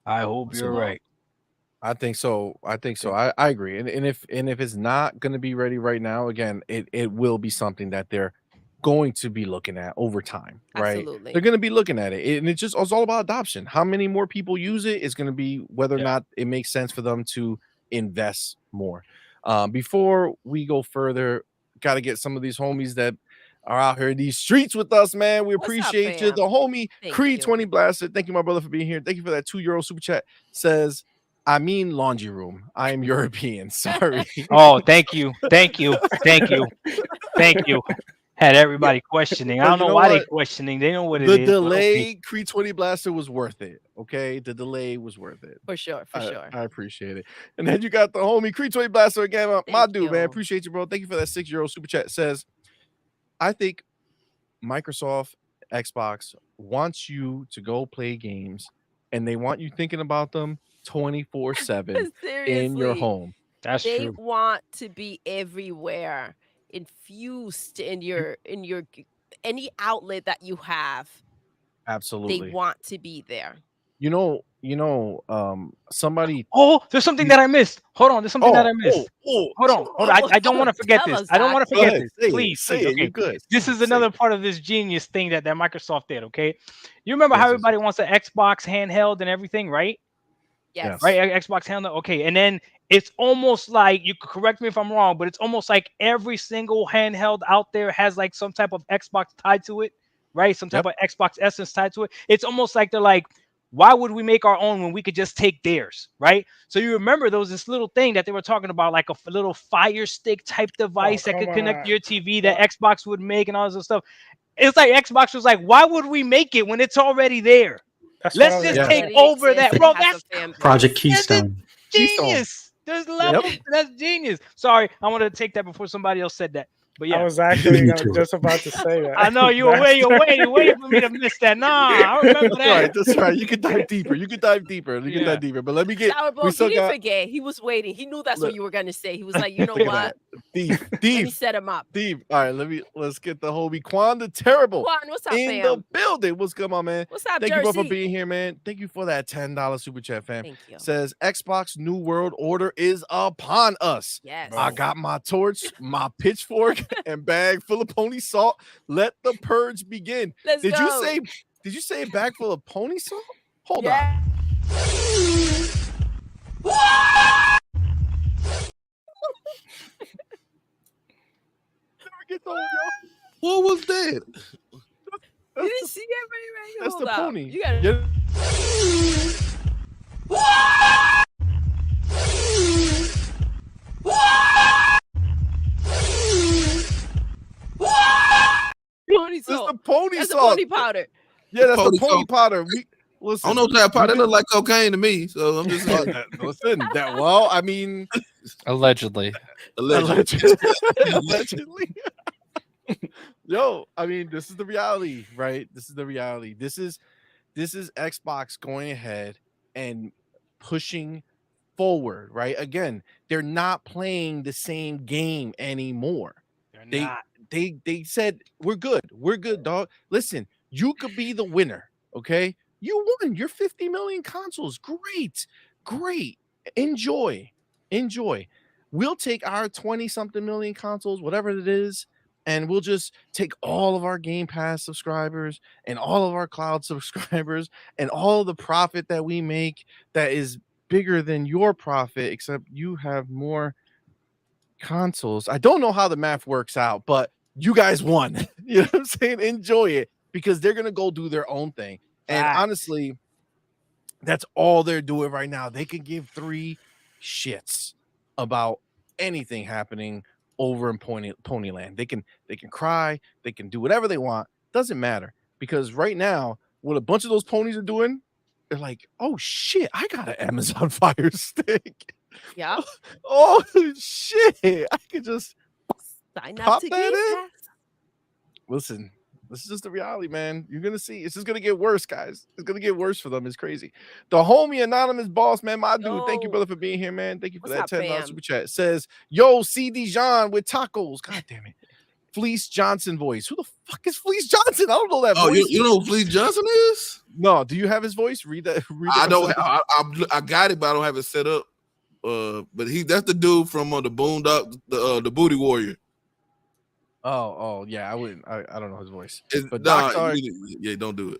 I hope you're right. I think so. I agree. And if it's not going to be ready right now, again, it will be something that they're going to be looking at over time, right? Absolutely. They're going to be looking at it, and it's all about adoption. How many more people use it is going to be whether or not it makes sense for them to invest more. Before we go further, got to get some of these homies that are out here in these streets with us, man. We appreciate you. The homie Creed 20 Blaster. Thank you, my brother, for being here. Thank you for that €2 super chat. Says, I mean laundry room. I am European. Sorry. Oh, thank you. Had everybody questioning. I don't know why they're questioning. They know what it is. The delay, Creed 20 Blaster, was worth it. Okay, the delay was worth it. For sure. I appreciate it. And then you got the homie Creed 20 Blaster again. My dude, man. Appreciate you, bro. Thank you for that €6 super chat. Says, I think Microsoft, Xbox wants you to go play games, and they want you thinking about them 24/7 in your Seriously. home. That's They true. want to be everywhere, infused in your any outlet that you have. They Absolutely. want to be there. Somebody. Oh, there's something that I missed. Hold on, there's something that I missed. Oh, Hold on. I don't want to forget Tell this. us, I don't Doc. want to Go forget ahead. this. Say it. Please, Say please. it. Okay. You're good. This is Say another it. part of this genius thing that Microsoft did. Okay, you remember how Yes, yes. everybody wants an Xbox handheld and everything, right? Yes. Right, Xbox handheld. Okay, and then it's almost like, you could correct me if I'm wrong, but it's almost like every single handheld out there has like some type of Xbox tied to it, right? Some type of Xbox essence tied to it. It's almost like they're like, why would we make our own when we could just take theirs, right? So you remember there was this little thing that they were talking about, like a little Fire Stick type device that could connect to your TV that Xbox would make and all this stuff. It's like Xbox was like, why would we make it when it's already there? Let's just take over that, bro. That's Project Keystone. genius. There's levels. That's genius. Sorry, I wanted to take that before somebody else said that. But yeah, I was actually just about to say that. I know you were waiting for me to miss that. Nah, I remember that. That's right. You can dive deeper. But let me get. He didn't forget. He was waiting. He knew that's what you were gonna say. He was like, you know what? Thief. Let me set him up. Thief. All right, let's get the homie Quan the Terrible Quan, what's up, in fam? the building. What's good, my man? What's up, Thank Jersey? you both for being here, man. Thank you for that $10 super chat, fam. Thank you. Says Xbox New World Order is upon us. Yes. I got my torch, my pitchfork, and bag full of pony salt. Let the purge begin. Did you say a bag full of pony salt? Hold on. What was that? You didn't see it, right? That's the pony. You gotta... Pony salt. That's the pony That's salt. the pony powder. Yeah, that's the pony salt. powder. I Listen, don't know if that powder look like cocaine to me, so I'm just saying. Listen, well, I mean, allegedly. Allegedly. Yo, I mean, this is the reality, right? This is the reality. This is Xbox going ahead and pushing forward, right? Again, they're not playing the same game anymore. They said, we're good, dog. Listen, you could be the winner, okay? You won your 50 million consoles. Great. Enjoy. We'll take our 20-something million consoles, whatever it is, and we'll just take all of our Game Pass subscribers and all of our cloud subscribers and all of the profit that we make that is bigger than your profit, except you have more consoles. I don't know how the math works out, but you guys won. You know what I'm saying? Enjoy it, because they're going to go do their own thing. And honestly, that's all they're doing right now. They can give three shits about anything happening over in Ponyland. They can cry, they can do whatever they want. Doesn't matter, because right now, what a bunch of those ponies are doing, they're like, oh shit, I got an Amazon Fire Stick. Yeah. Oh shit, I could just sign up pop to that Game in. Pass. Listen, this is just the reality, man. You're gonna see. It's just gonna get worse, guys. It's gonna get worse for them. It's crazy. The homie anonymous boss, man, my dude. Thank you, brother, for being here, man. Thank you for that $10 super chat. Says, yo, CD John with tacos. God damn it. Fleece Johnson voice. Who the fuck is Fleece Johnson? I don't know that voice. You know who Fleece Johnson is? No, do you have his voice? Read that. I don't. I got it, but I don't have it set up. But that's the dude from the Boondock, the Booty Warrior. Oh, yeah. I wouldn't. I don't know his voice. But yeah, don't do it.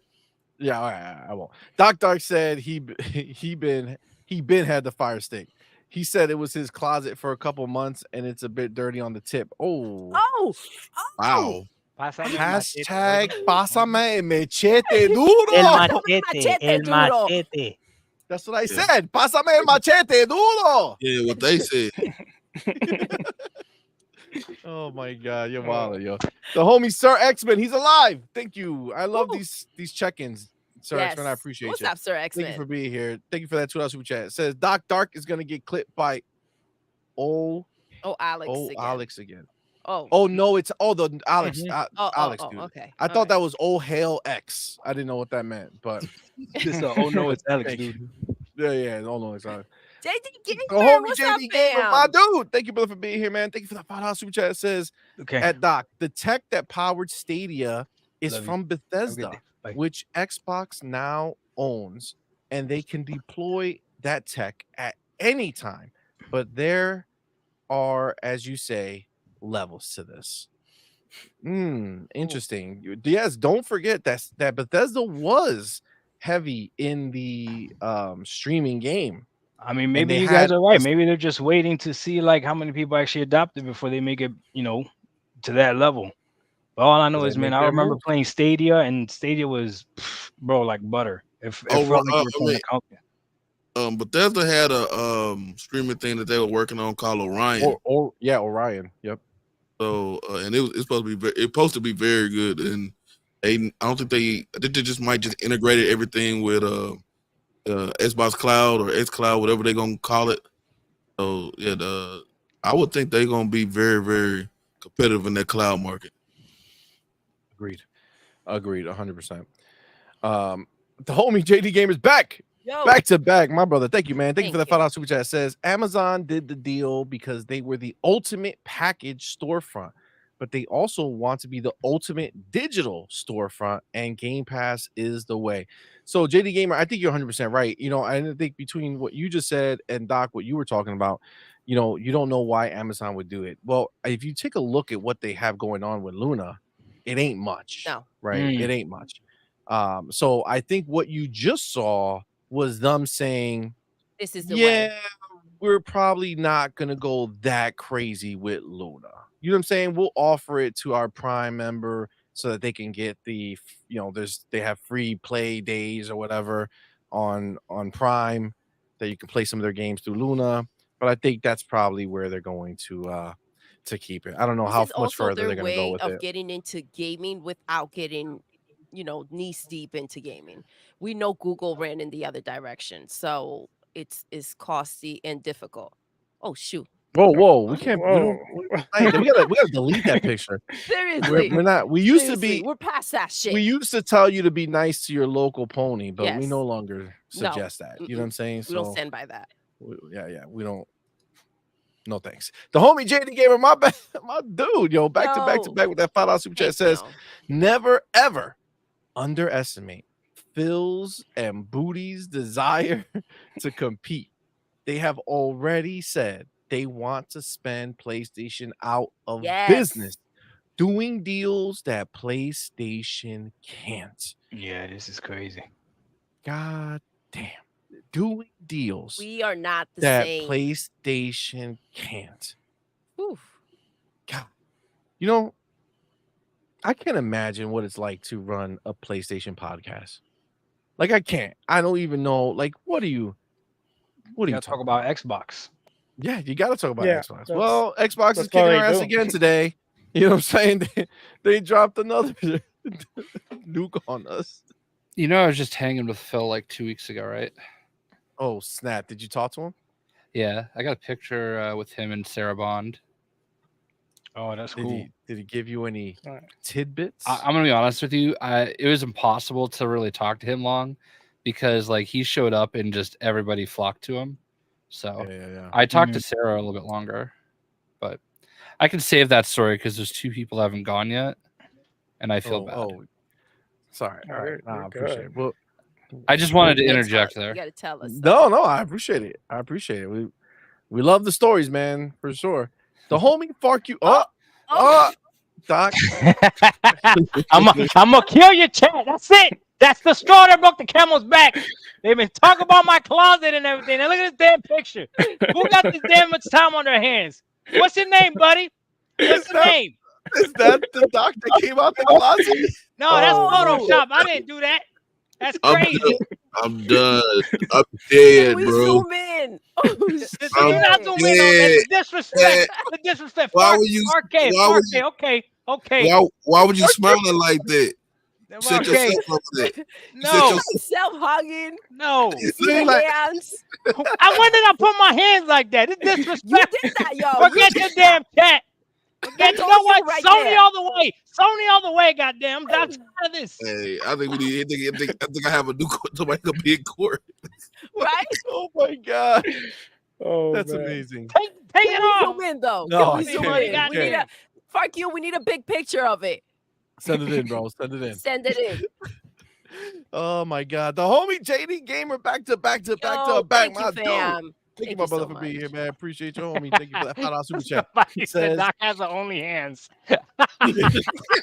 Yeah, all right, I won't. Doc Dark said he been had the Fire Stick. He said it was his closet for a couple months and it's a bit dirty on the tip. Oh. Wow. Hashtag pásame el machete duro. El machete. That's what I said. Pásame el machete duro. Yeah, what they said. Oh my god, you're wild, yo. The homie Sir X-Men, he's alive. Thank you. I love these check-ins, Sir X-Men. I appreciate What's you. up, Sir X-Men? Thank you for being here. Thank you for that $2 super chat. It says Doc Dark is gonna get clipped by Alex again. Oh no, it's the Alex. Alex, dude. Okay. I thought that was Oh Hail X. I didn't know what that meant, but Oh no, it's Alex, dude. Yeah. Hold on, sorry. JD Gamer, The homie what's JD up, Gamer, fam? my dude. Thank you, brother, for being here, man. Thank you for the $5 super chat. It says, at Doc, the tech that powered Stadia is Love you. from Have a good Bethesda, day. Bye. which Xbox now owns, and they can deploy that tech at any time. But there are, as you say, levels to this. Interesting. Yes, don't forget that Bethesda was heavy in the streaming game. I mean, maybe you guys are right. Maybe they're just waiting to see like how many people actually adopt it before they make it, to that level. But all I know is, man, I remember playing Stadia, and Stadia was, bro, like butter. It felt like you were playing a company. Bethesda had a streaming thing that they were working on called Orion. Orion. Yep. So and it's supposed to be very good, and I think they just might just integrated everything with Xbox Cloud or X Cloud, whatever they're gonna call it. So yeah, I would think they're gonna be very, very competitive in that cloud market. Agreed 100%. The homie JD Gamer's back. Back to back, my brother. Thank you, man. Thank you for that $5 super chat. It says Amazon did the deal because they were the ultimate package storefront, but they also want to be the ultimate digital storefront, and Game Pass is the way. So JD Gamer, I think you're 100% right. I think between what you just said and Doc, what you were talking about, you don't know why Amazon would do it. Well, if you take a look at what they have going on with Luna, it ain't much. No. Right? It ain't much. So I think what you just saw was them saying, this is the way. We're probably not gonna go that crazy with Luna. You know what I'm saying? We'll offer it to our Prime member so that they can get the, they have free play days or whatever on Prime that you can play some of their games through Luna. But I think that's probably where they're going to keep it. I don't know how much further they're going to go with it. Getting into gaming without getting, knee deep into gaming. We know Google ran in the other direction, so it's costly and difficult. Oh shoot! Whoa! We can't. We gotta delete that picture. Seriously, we're not. We used to be. We're past that shit. We used to tell you to be nice to your local pony, but we no longer suggest that. You know what I'm saying? We don't stand by that. We don't. No thanks. The homie JD Gamer, my dude, back to back with that $5 super chat says, never ever underestimate Phil's and Booty's desire to compete. They have already said they want to spend PlayStation out of business, doing deals that PlayStation can't. Yeah, this is crazy. God damn. Doing deals we are not the that same. PlayStation can't. Oof. God, I can't imagine what it's like to run a PlayStation podcast. Like, I can't. I don't even know. Like, what do you talk about Xbox? Yeah, you got to talk about Xbox. Well, Xbox is kicking our ass again today. You know what I'm saying? They dropped another nuke on us. I was just hanging with Phil like 2 weeks ago, right? Oh, snap. Did you talk to him? Yeah, I got a picture with him and Sarah Bond. Oh, that's cool. Did he give you any tidbits? I'm going to be honest with you. It was impossible to really talk to him long because he showed up and just everybody flocked to him. So I talked to Sarah a little bit longer, but I can save that story because there's 2 people that haven't gone yet, and I feel bad. Oh, sorry. All right. I appreciate it. Well, I just wanted to interject there. You got to tell us. No, I appreciate it. We love the stories, man, for sure. The homie fuck you. Doc. I'm gonna kill your chat. That's it. That's the straw that broke the camel's back. They've been talking about my closet and everything. Now look at this damn picture. Who got this damn much time on their hands? What's your name, buddy? What's your name? Is that the Doc that came out the closet? No, that's Photoshop. I didn't do that. That's crazy. I'm done. I'm dead, bro. Zoom in. You're not zooming in on that. The disrespect. The disrespect. Why would you? Okay. Why would you smiling like that? Set yourself up there. No. Self-hugging. No. Hands. When did I put my hands like that? This disrespect. You did that, yo. Forget your damn chat. You know what? Right Sony all the way. Sony all the way, goddamn. I'm tired of this. Hey, I think I think I have a new somebody gonna be in court. Right? Oh my god, Oh, that's man. amazing. Take Can it we off. zoom in though? No, Can I we zoom can't. in? I We need can't. fuck you. We need a big picture of it. Send it in, bro. Send it in. Send it in. Oh my god, the homie JD Gamer back to back. Thank My you, dude. fam. Thank you, Thank my you brother, so for being much. here, man. Appreciate you, homie. Thank you for that $5 super chat. Somebody Says- said Doc has the only hands. Oh,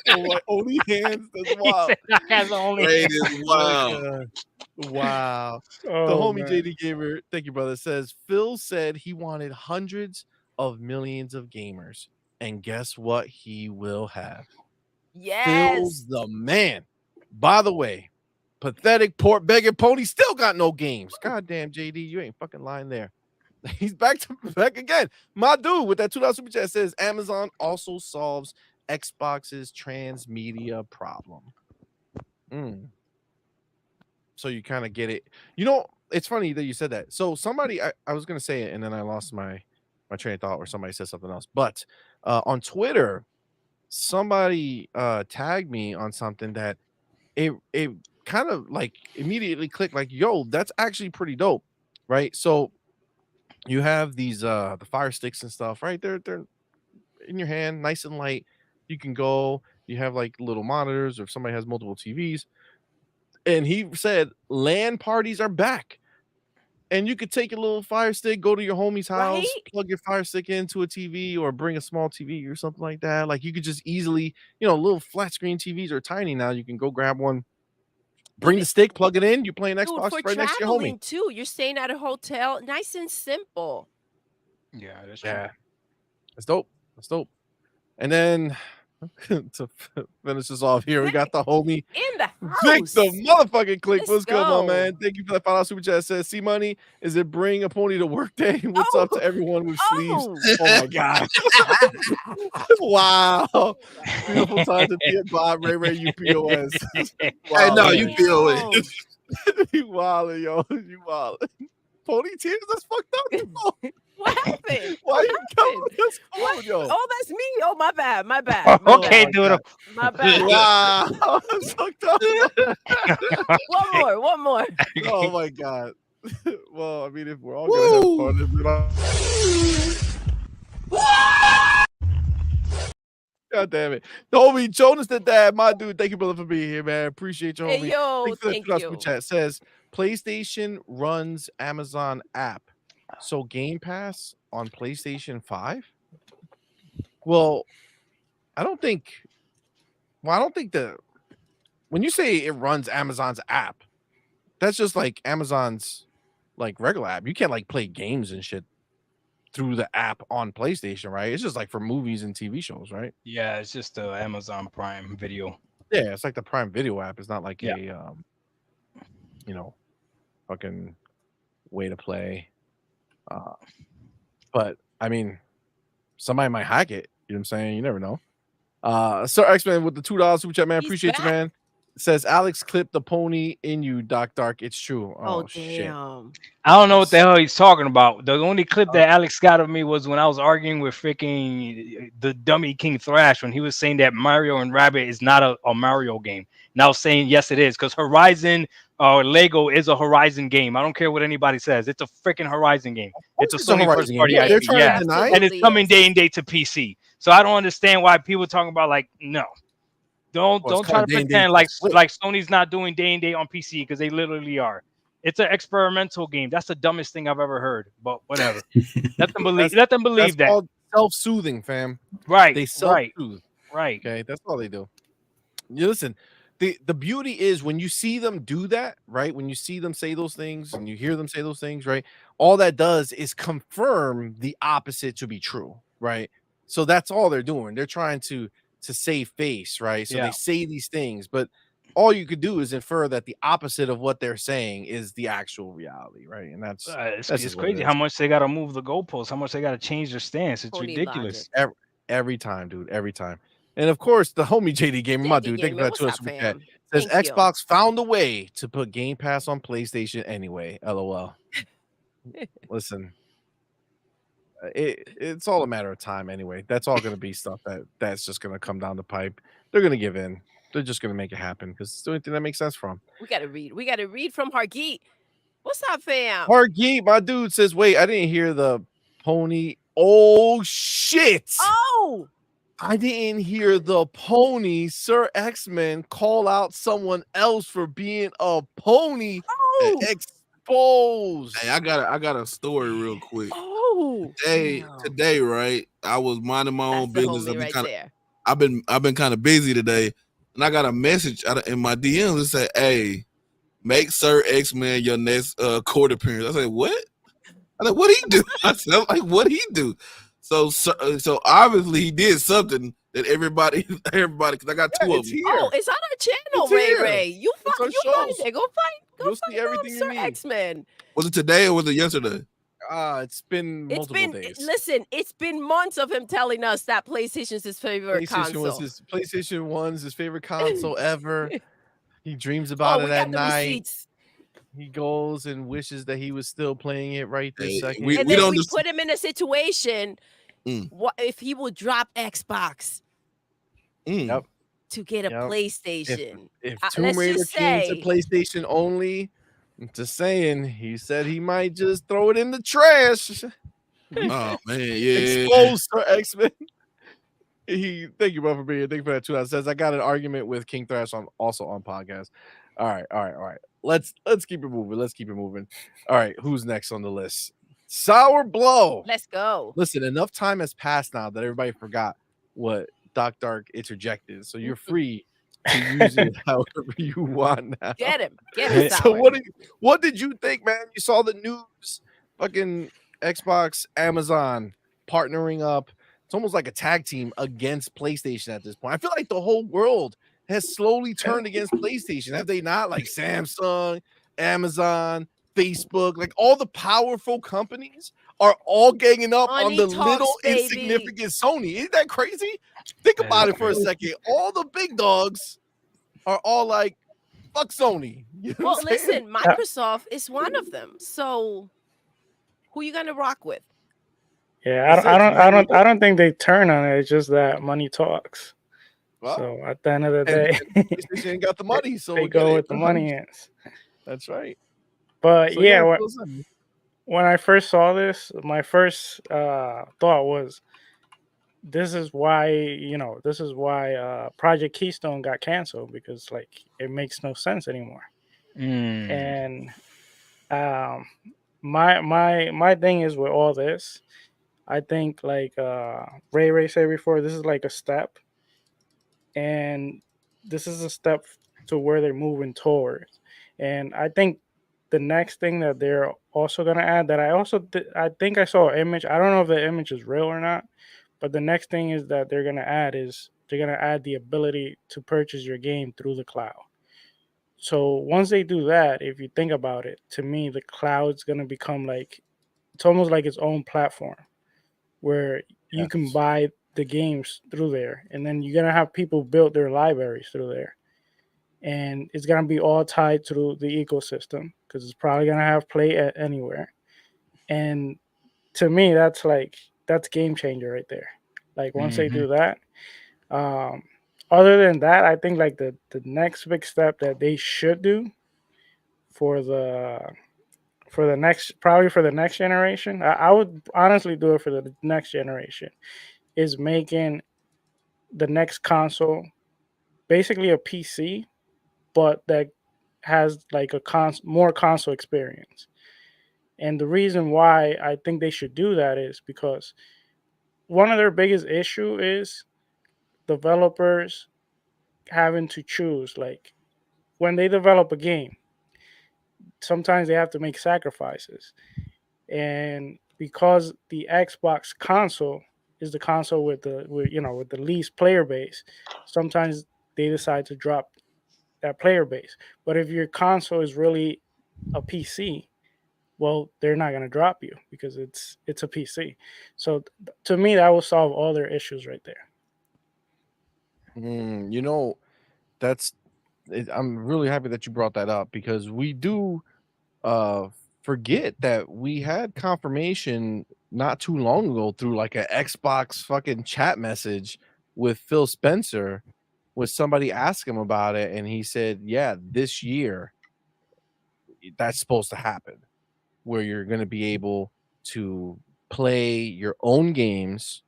my only hands. That's He wild. said Doc has the only Great hands. is Oh, wild. God. Wow. The Oh, homie man. JD Gamer, thank you, brother, says Phil said he wanted hundreds of millions of gamers. And guess what he will have? Yes. Phil's the man. By the way, pathetic port begging pony still got no games. Goddamn, JD, you ain't fucking lying there. He's back again. My dude with that $2 super chat says Amazon also solves Xbox's transmedia problem. So you kind of get it. You know, it's funny that you said that. So somebody, I was gonna say it and then I lost my train of thought, or somebody said something else. But on Twitter, somebody tagged me on something that it kind of like immediately clicked, like, yo, that's actually pretty dope, right? So you have these the fire sticks and stuff, right? They're in your hand, nice and light. You can go, you have like little monitors, or if somebody has multiple TVs. And he said LAN parties are back. And you could take a little fire stick, go to your homie's house, Right? plug your fire stick into a TV, or bring a small TV or something like that. Like you could just easily, little flat screen TVs are tiny now. You can go grab one, bring the stick, plug it in. You're playing Dude, Xbox for right next to your homie. traveling too. You're staying at a hotel, nice and simple. Yeah, that's true. Yeah, that's dope. That's dope. And then to finish this off here, we got the homie In the Vic, house. the motherfucking click. Let's What's good, my go. man? Thank you for that $5 super chat. Says CMoney, is it bring a pony to work day? What's up to everyone with sleeves? Oh my god! Wow, beautiful times to be at Bob Ray UPOS. Hey, no, you feel it. You wildin', yo. You wildin'. Pony tears? That's fucked up. What happened? Why you coming? That's What? cold, yo. Oh, that's me. Oh, my bad. My bad. Oh, My okay, bad. Doodle. My bad. Wow, that's fucked up. One more. Oh my god. Well, I mean, if we're all gonna have fun, god damn it. The homie Jonas the dad, my dude. Thank you, brother, for being here, man. Appreciate you, homie. Hey, yo, Thanks for that thank $2 you. super chat. Says PlayStation runs Amazon app, so Game Pass on PlayStation 5. Well, I don't think that when you say it runs Amazon's app, that's just like Amazon's like regular app. You can't like play games and shit through the app on PlayStation, right? It's just like for movies and TV shows, right? Yeah, it's just the Amazon Prime Video. Yeah, it's like the Prime Video app. It's not like Yeah. a fucking way to play. But I mean, somebody might hack it. You know what I'm saying? You never know. Sir X-Men with the $2 super chat, man. He's Appreciate you, back. man. Says Alex clipped the pony in you, Doc Dark. It's true. Oh, Shit. damn. I don't know what the hell he's talking about. The only clip that Alex got of me was when I was arguing with freaking the dummy King Thrash when he was saying that Mario and Rabbit is not a Mario game. And I was saying, yes, it is, because Horizon Lego is a Horizon game. I don't care what anybody says. It's a freaking Horizon game. It's a Sony first party Yeah, they're IP. trying Yeah. to deny it. And it's coming day and date to PC. So I don't understand why people talking about like, no. Don't try to pretend like Sony's not doing day and day on PC, because they literally are. It's an experimental game. That's the dumbest thing I've ever heard. But whatever. Let them believe. Let them believe that. Called self-soothing, fam. Right. They self-soothe. Right. Okay, that's all they do. You listen. The beauty is when you see them do that, right? When you see them say those things and you hear them say those things, right? All that does is confirm the opposite to be true, right? So that's all they're doing. They're trying to save face, right? So they say these things, but all you could do is infer that the opposite of what they're saying is the actual reality, right? And that's it's crazy how much they got to move the goalposts, how much they got to change their stance. It's ridiculous. Every time, dude. Every time. And of course, the homie JD Gamer, my dude, thank you for that Twitter super chat. Says Xbox found a way to put Game Pass on PlayStation anyway. LOL. Listen, it's all a matter of time anyway. That's all going to be stuff that's just going to come down the pipe. They're going to give in. They're just going to make it happen because it's the only thing that makes sense for them. We got to read. We got to read from Hargeet. What's up, fam? Hargeet, my dude says, wait, I didn't hear the pony. Oh shit. Oh, I didn't hear the pony, Sir X-Men, call out someone else for being a pony. oh, Exposed. Hey, I got a story real quick. oh. Today, right? I was minding my own That's the business. homie right there. I've been kind of busy today, and I got a message in my DMs that said, "Hey, make Sir X-Men your next court appearance." I said, "What?" I said, "What did he do?" I said, "What did he do?" So obviously he did something that everybody, because I got two of them. Oh, it's on our channel, Ray. You find it. Go You'll find see everything Sir you need. X-Men. Was it today or was it yesterday? It's been multiple days. Listen, it's been months of him telling us that PlayStation's his favorite console. PlayStation 1's his favorite console ever. He dreams about it at night. Receipts. He goes and wishes that he was still playing it right this second. And then we put him in a situation. What if he would drop Xbox to get a PlayStation? If Tomb Raider came to PlayStation only, I'm just saying, he said he might just throw it in the trash. Oh man, yeah. Exposed for X-Men. Thank you, bro, for being here. Thank you for that too. It says I got an argument with King Thrash also on podcast. All right. Let's keep it moving. All right, who's next on the list? Sour Blow. Let's go. Listen, enough time has passed now that everybody forgot what Dark interjected. So you're free to use it however you want now. Get him. So what did you think, man? You saw the news, fucking Xbox, Amazon partnering up. It's almost like a tag team against PlayStation at this point. I feel like the whole world has slowly turned against PlayStation. Have they not? Like Samsung, Amazon, Facebook, like all the powerful companies are all ganging up on the little insignificant Sony. Isn't that crazy? Think about it for a second. All the big dogs are all like, fuck Sony. You know listen, Microsoft is one of them. So who you gonna rock with? Yeah, I don't think they turn on it. It's just that money talks. Well, so at the end of the day, PlayStation ain't got the money, so they go with the money is. That's right. But so when I first saw this, my first thought was, this is why Project Keystone got canceled, because like it makes no sense anymore. And my thing is with all this, I think like Ray said before, this is like a step, and this is a step to where they're moving towards. And I think the next thing that they're also going to add, that I think I saw an image. I don't know if the image is real or not, but the next thing is that they're going to add the ability to purchase your game through the cloud. So once they do that, if you think about it, to me, the cloud's going to become like, it's almost like its own platform where you can buy the games through there, and then you're going to have people build their libraries through there. And it's going to be all tied to the ecosystem, because it's probably going to have play anywhere. And to me, that's game changer right there. Like once they do that, other than that, I think like the next big step that they should do for the next generation, I would honestly do it for the next generation, is making the next console basically a PC, but that has like more console experience. And the reason why I think they should do that is because one of their biggest issue is developers having to choose. Like when they develop a game, sometimes they have to make sacrifices. And because the Xbox console is the console with the least player base, sometimes they decide to drop that player base. But if your console is really a PC, well, they're not going to drop you because it's a PC. So to me, that will solve all their issues right there. I'm really happy that you brought that up, because we do forget that we had confirmation not too long ago through like an Xbox fucking chat message with Phil Spencer, with somebody asked him about it, and he said, yeah, this year that's supposed to happen, where you're going to be able to play your own games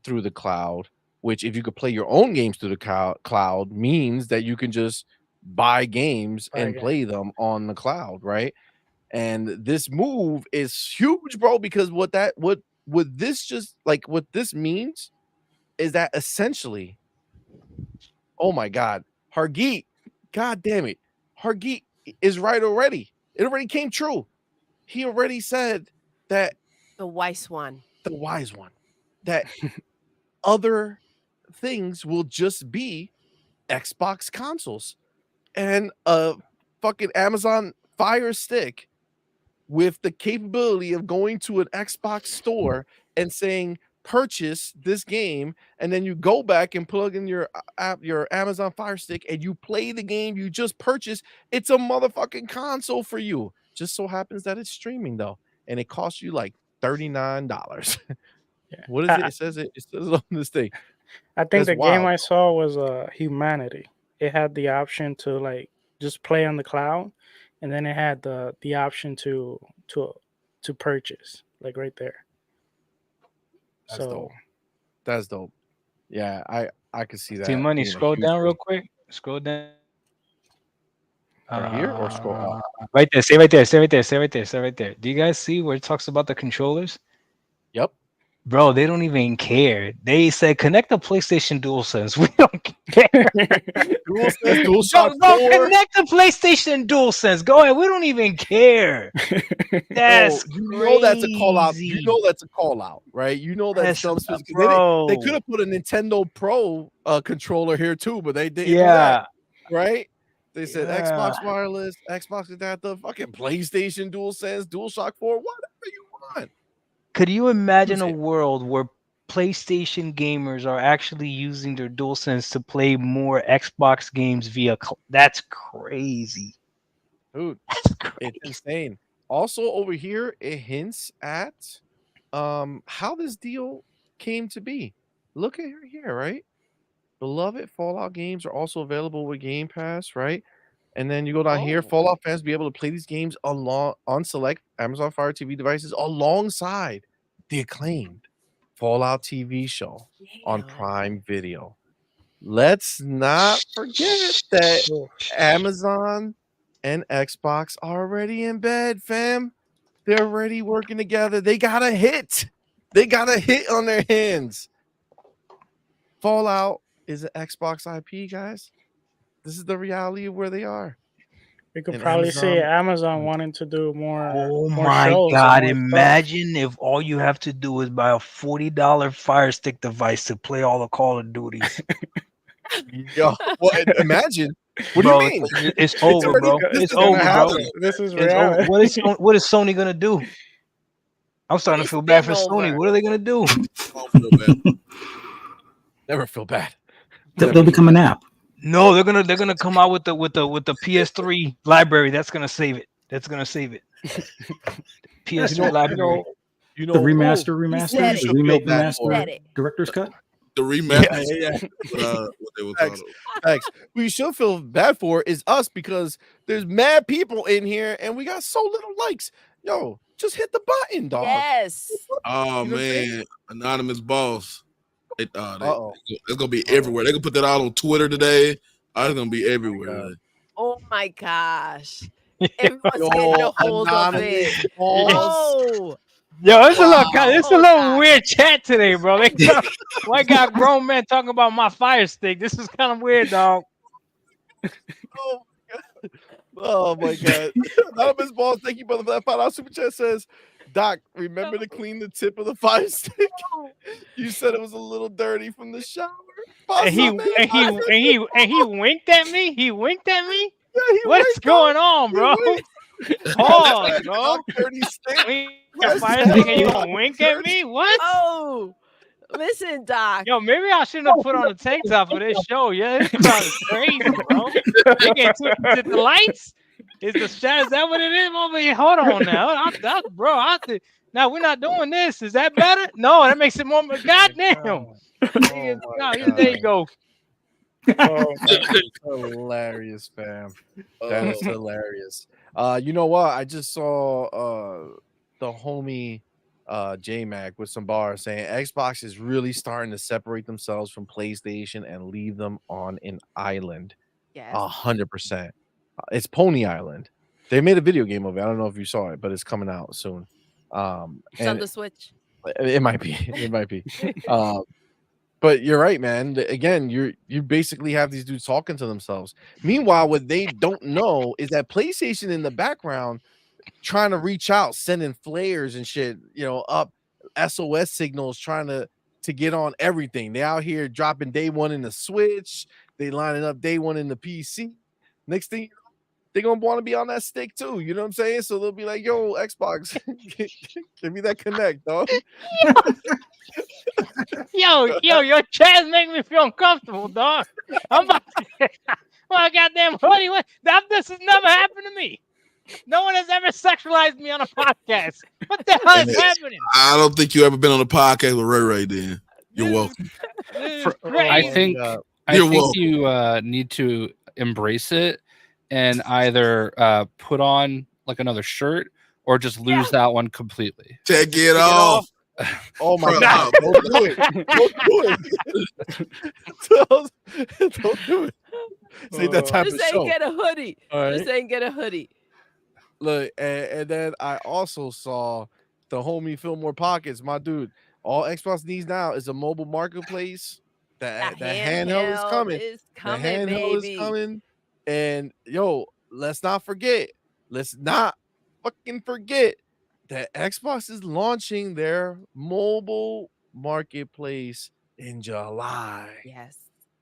through the cloud, which if you could play your own games through the cloud means that you can just buy games and play them on the cloud, right? And this move is huge, bro, because what this means is that essentially, oh my God, Hargeet, God damn it, Hargeet is right already. It already came true. He already said that the wise one, that other things will just be Xbox consoles, and a fucking Amazon Fire Stick with the capability of going to an Xbox store and saying purchase this game, and then you go back and plug in your app, your Amazon Fire Stick, and you play the game you just purchased. It's a motherfucking console for you. Just so happens that it's streaming though, and it costs you like $39. What is it? It says it on this thing. I think the game I saw was Humanity. It had the option to like just play on the cloud, and then it had the option to purchase, like right there. That's dope. That's dope. Yeah, I could see that. CMoney, scroll down real quick. Scroll down. Right here or scroll up? Right there. Stay right there. Stay right there. Stay right there. Stay right there. Do you guys see where it talks about the controllers? Yep. Bro, they don't even care. They said connect the PlayStation DualSense. We don't care. DualSense, DualShock 4. Connect the PlayStation DualSense. Go ahead. We don't even care. That's that's a call out. You know that's a call out, right? You know that's dumb. They could have put a Nintendo Pro controller here too, but they didn't. Yeah. Right? They said Xbox wireless, Xbox Adapter, fucking PlayStation DualSense, DualShock 4, whatever you want. Could you imagine a world where PlayStation gamers are actually using their DualSense to play more Xbox games via? That's crazy, dude. It's insane. Also, over here, it hints at how this deal came to be. Look at here, right? Beloved Fallout games are also available with Game Pass, right? And then you go down here, Fallout fans be able to play these games on select Amazon Fire TV devices alongside the acclaimed Fallout TV show on Prime Video. Let's not forget that Amazon and Xbox are already in bed, fam. They're already working together. They got a hit. They got a hit on their hands. Fallout is an Xbox IP, guys. This is the reality of where they are. We could probably see Amazon wanting to do more. Oh my God! Imagine if all you have to do is buy a $40 Fire Stick device to play all the Call of Duties. Yo, well, imagine. What do you mean? It's over, bro. It's over, bro. This is reality. What is Sony gonna do? I'm starting to feel bad for Sony. What are they gonna do? Never feel bad. They'll become an app. No, they're gonna come out with the PS3 library. That's gonna save it. That's gonna save it. PS3 library. You know the remake, director's cut. The remaster. What they were called. Thanks. We should feel bad for is us because there's mad people in here and we got so little likes. Yo, just hit the button, dog. Yes. Oh man, anonymous boss. It's gonna be everywhere. They can put that out on Twitter today. It's gonna be everywhere. Oh my gosh. Everyone's getting a hold of it. Oh. Yo, it's a little weird chat today, bro. Why got grown men talking about my Fire Stick? This is kind of weird, dog. Oh my God. Anonymous Balls, thank you, brother, for that $5 super chat. Says, Doc, remember to clean the tip of the Fire Stick? You said it was a little dirty from the shower. And he winked at me. He winked at me. Yeah, what's going on, bro? Pause, bro. Fire Stick and you gonna wink at me? What? Oh, listen, Doc. Yo, maybe I shouldn't have put on the tank top for this show. Yeah, this crowd is crazy, bro. Is it the lights? Is that what it is over here? Hold on now, now we're not doing this. Is that better? No, that makes it more. Goddamn. There you go. Oh, that's hilarious, fam. That is hilarious. You know what? I just saw the homie J-Mac with some bars saying Xbox is really starting to separate themselves from PlayStation and leave them on an island. Yes. 100%. It's Pony Island. They made a video game of it. I don't know if you saw it, but it's coming out soon. It's on And the Switch. it might be. It might be. But you're right, man. Again, you basically have these dudes talking to themselves. Meanwhile, what they don't know is that PlayStation in the background trying to reach out, sending flares and shit, up SOS signals, trying to get on everything. They out here dropping day one in the Switch. They lining up day one in the PC. Next thing you know, they're gonna want to be on that stick too. You know what I'm saying? So they'll be like, "Yo, Xbox, give me that Connect, dog." Your chairs make me feel uncomfortable, dog. I'm about to get my goddamn hoodie. This has never happened to me. No one has ever sexualized me on a podcast. What the hell is happening? I don't think you ever been on a podcast with Ray then. You're welcome. I think you need to embrace it and either put on like another shirt or just lose that one completely. Take it off. Oh my God! Don't do it! Don't do it! Don't do it! Say that type of show. Just ain't get a hoodie. All right. Just ain't get a hoodie. Look, and then I also saw the homie Fillmore Pockets, my dude. All Xbox needs now is a mobile marketplace. The handheld is coming. The handheld is coming. And let's not forget. Let's not fucking forget that Xbox is launching their mobile marketplace in July. Yes.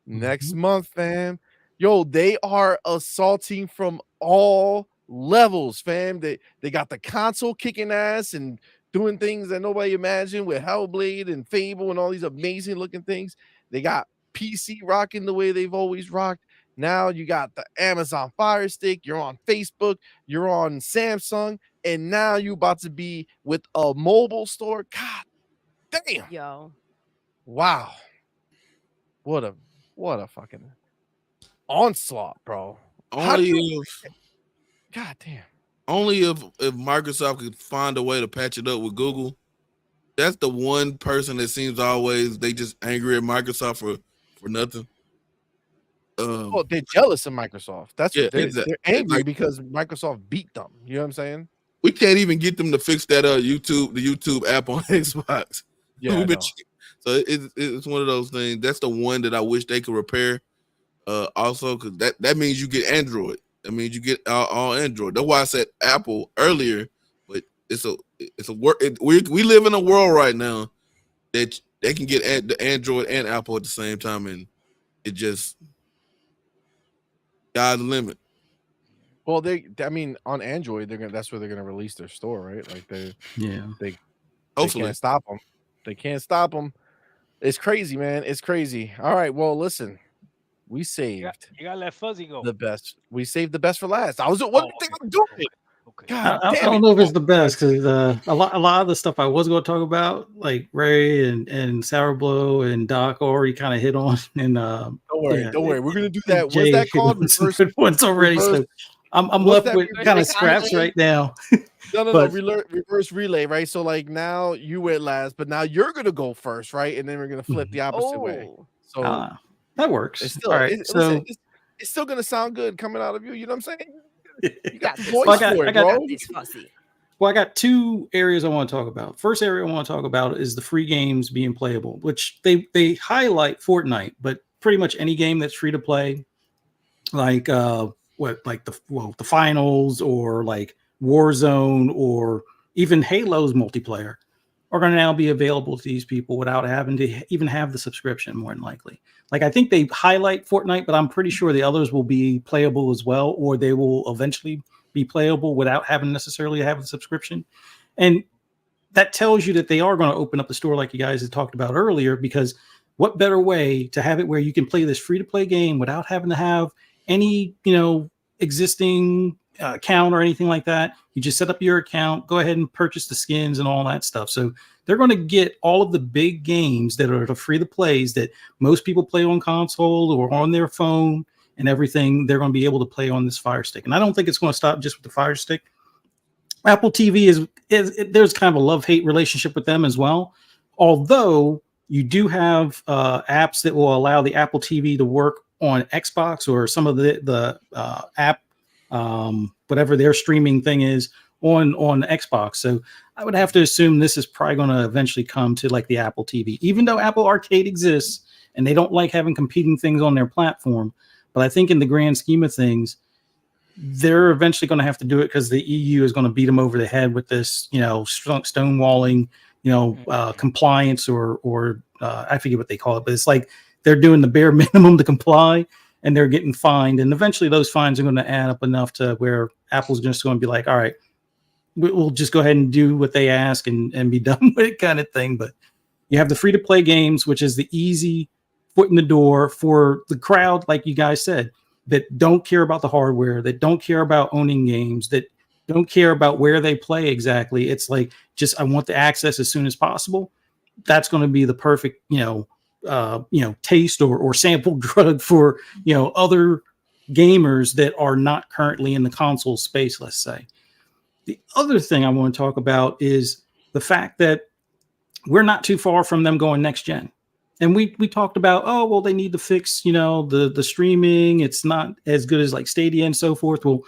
Next month, fam. They are assaulting from all levels, fam. They got the console kicking ass and doing things that nobody imagined with Hellblade and Fable and all these amazing looking things. They got PC rocking the way they've always rocked. Now you got the Amazon Fire Stick. You're on Facebook. You're on Samsung. And now you about to be with a mobile store. God damn. Yo. Wow. What a fucking onslaught, bro. God damn. Only if Microsoft could find a way to patch it up with Google. That's the one person that seems always they just angry at Microsoft for nothing. They're jealous of Microsoft. That's what they're angry like, because Microsoft beat them. You know what I'm saying? We can't even get them to fix that the YouTube app on Xbox. Yeah. So it's one of those things. That's the one that I wish they could repair. Also, because that means you get Android. That means you get all Android. That's why I said Apple earlier. But it's a work. We live in a world right now that they can get the Android and Apple at the same time, and it just sky's the limit. Well, on Android, that's where they're gonna release their store, right? Like they can't stop them. They can't stop them. It's crazy, man. It's crazy. All right. Well, listen, we saved. You gotta let Fuzzy go. The best. We saved the best for last. What do you think I'm doing? Okay. I don't know if it's the best because a lot of the stuff I was going to talk about, like Ray and Sour Blow and Doc, already kind of hit on. And don't worry. We're gonna do that. What's that called? Once already. So I'm left with kind of scraps right now. No. Reverse relay, right? So like now you went last, but now you're gonna go first, right? And then we're gonna flip the opposite way. So that works. It's still, all right. it's still gonna sound good coming out of you. You know what I'm saying? You got voice for it, bro. I got two areas I want to talk about. First area I want to talk about is the free games being playable, which they highlight Fortnite, but pretty much any game that's free to play, like the finals or like Warzone or even Halo's multiplayer are going to now be available to these people without having to even have the subscription, more than likely. Like, I think they highlight Fortnite, but I'm pretty sure the others will be playable as well, or they will eventually be playable without having necessarily have the subscription. And that tells you that they are going to open up the store like you guys had talked about earlier, because what better way to have it where you can play this free-to-play game without having to have any, existing account or anything like that. You just set up your account, go ahead and purchase the skins and all that stuff. So they're going to get all of the big games that are the free to plays that most people play on console or on their phone, and everything, they're going to be able to play on this Fire Stick. And I don't think it's going to stop just with the Fire Stick. Apple TV there's kind of a love-hate relationship with them as well. Although you do have apps that will allow the Apple TV to work on Xbox or some of the app, whatever their streaming thing is on Xbox. So I would have to assume this is probably going to eventually come to like the Apple TV, even though Apple Arcade exists and they don't like having competing things on their platform. But I think in the grand scheme of things, they're eventually going to have to do it because the EU is going to beat them over the head with this, stonewalling, compliance or I forget what they call it, but it's like they're doing the bare minimum to comply and they're getting fined. And eventually those fines are going to add up enough to where Apple's just going to be like, all right, we'll just go ahead and do what they ask and be done with it kind of thing. But you have the free to play games, which is the easy foot in the door for the crowd, like you guys said, that don't care about the hardware, that don't care about owning games, that don't care about where they play exactly. It's like, just, I want the access as soon as possible. That's going to be the perfect, taste or sample drug for, other gamers that are not currently in the console space, let's say. The other thing I want to talk about is the fact that we're not too far from them going next gen. And we talked about, they need to fix, the streaming. It's not as good as like Stadia and so forth. Well,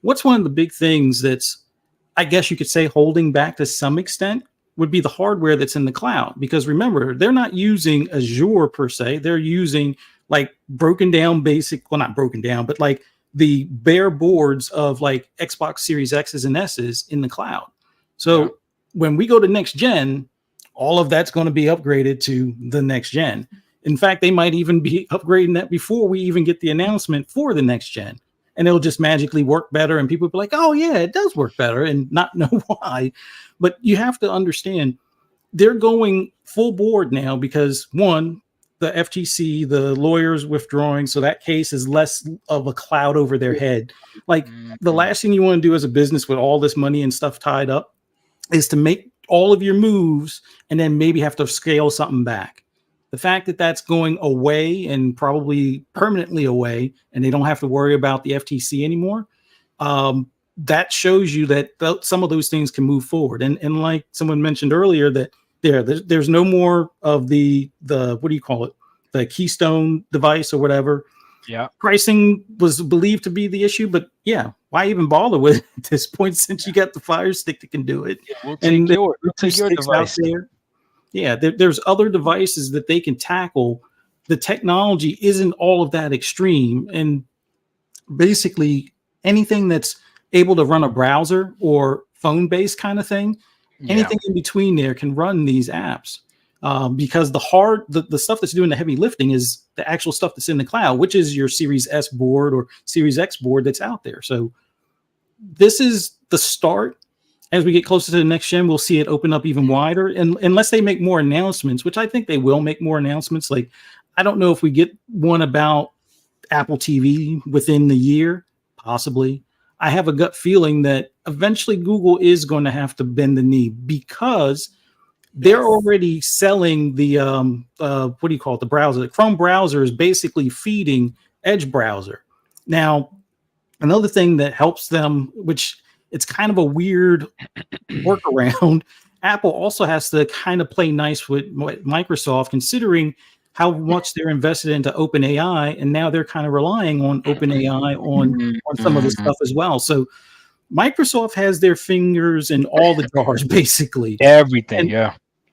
what's one of the big things that's, I guess you could say, holding back to some extent would be the hardware that's in the cloud. Because remember, they're not using Azure per se. They're using like broken down not broken down, but like the bare boards of like Xbox Series X's and S's in the cloud. So when we go to next gen, all of that's going to be upgraded to the next gen. In fact, they might even be upgrading that before we even get the announcement for the next gen. And it'll just magically work better. And people will be like, oh, yeah, it does work better, and not know why. But you have to understand, they're going full board now because, one, the FTC, the lawyers withdrawing. So that case is less of a cloud over their head. Like the last thing you want to do as a business with all this money and stuff tied up is to make all of your moves and then maybe have to scale something back. The fact that that's going away and probably permanently away, and they don't have to worry about the FTC anymore, that shows you that some of those things can move forward. And like someone mentioned earlier, that there's no more of the what do you call it? The Keystone device or whatever. Yeah. Pricing was believed to be the issue, but why even bother with it at this point since you got the Fire Stick that can do it? Yeah, we'll take your device. Yeah, there's other devices that they can tackle. The technology isn't all of that extreme. And basically anything that's able to run a browser or phone-based kind of thing, anything in between there can run these apps. Because the stuff that's doing the heavy lifting is the actual stuff that's in the cloud, which is your Series S board or Series X board that's out there. So this is the start. As we get closer to the next gen, we'll see it open up even wider. And unless they make more announcements, which I think they will make more announcements. Like, I don't know if we get one about Apple TV within the year, possibly. I have a gut feeling that eventually Google is going to have to bend the knee because they're already selling the what do you call it? The browser. The Chrome browser is basically feeding Edge browser. Now, another thing that helps them, which it's kind of a weird workaround, Apple also has to kind of play nice with Microsoft, considering how much they're invested into OpenAI, and now they're kind of relying on OpenAI on some of the stuff as well. So Microsoft has their fingers in all the jars, basically. Everything,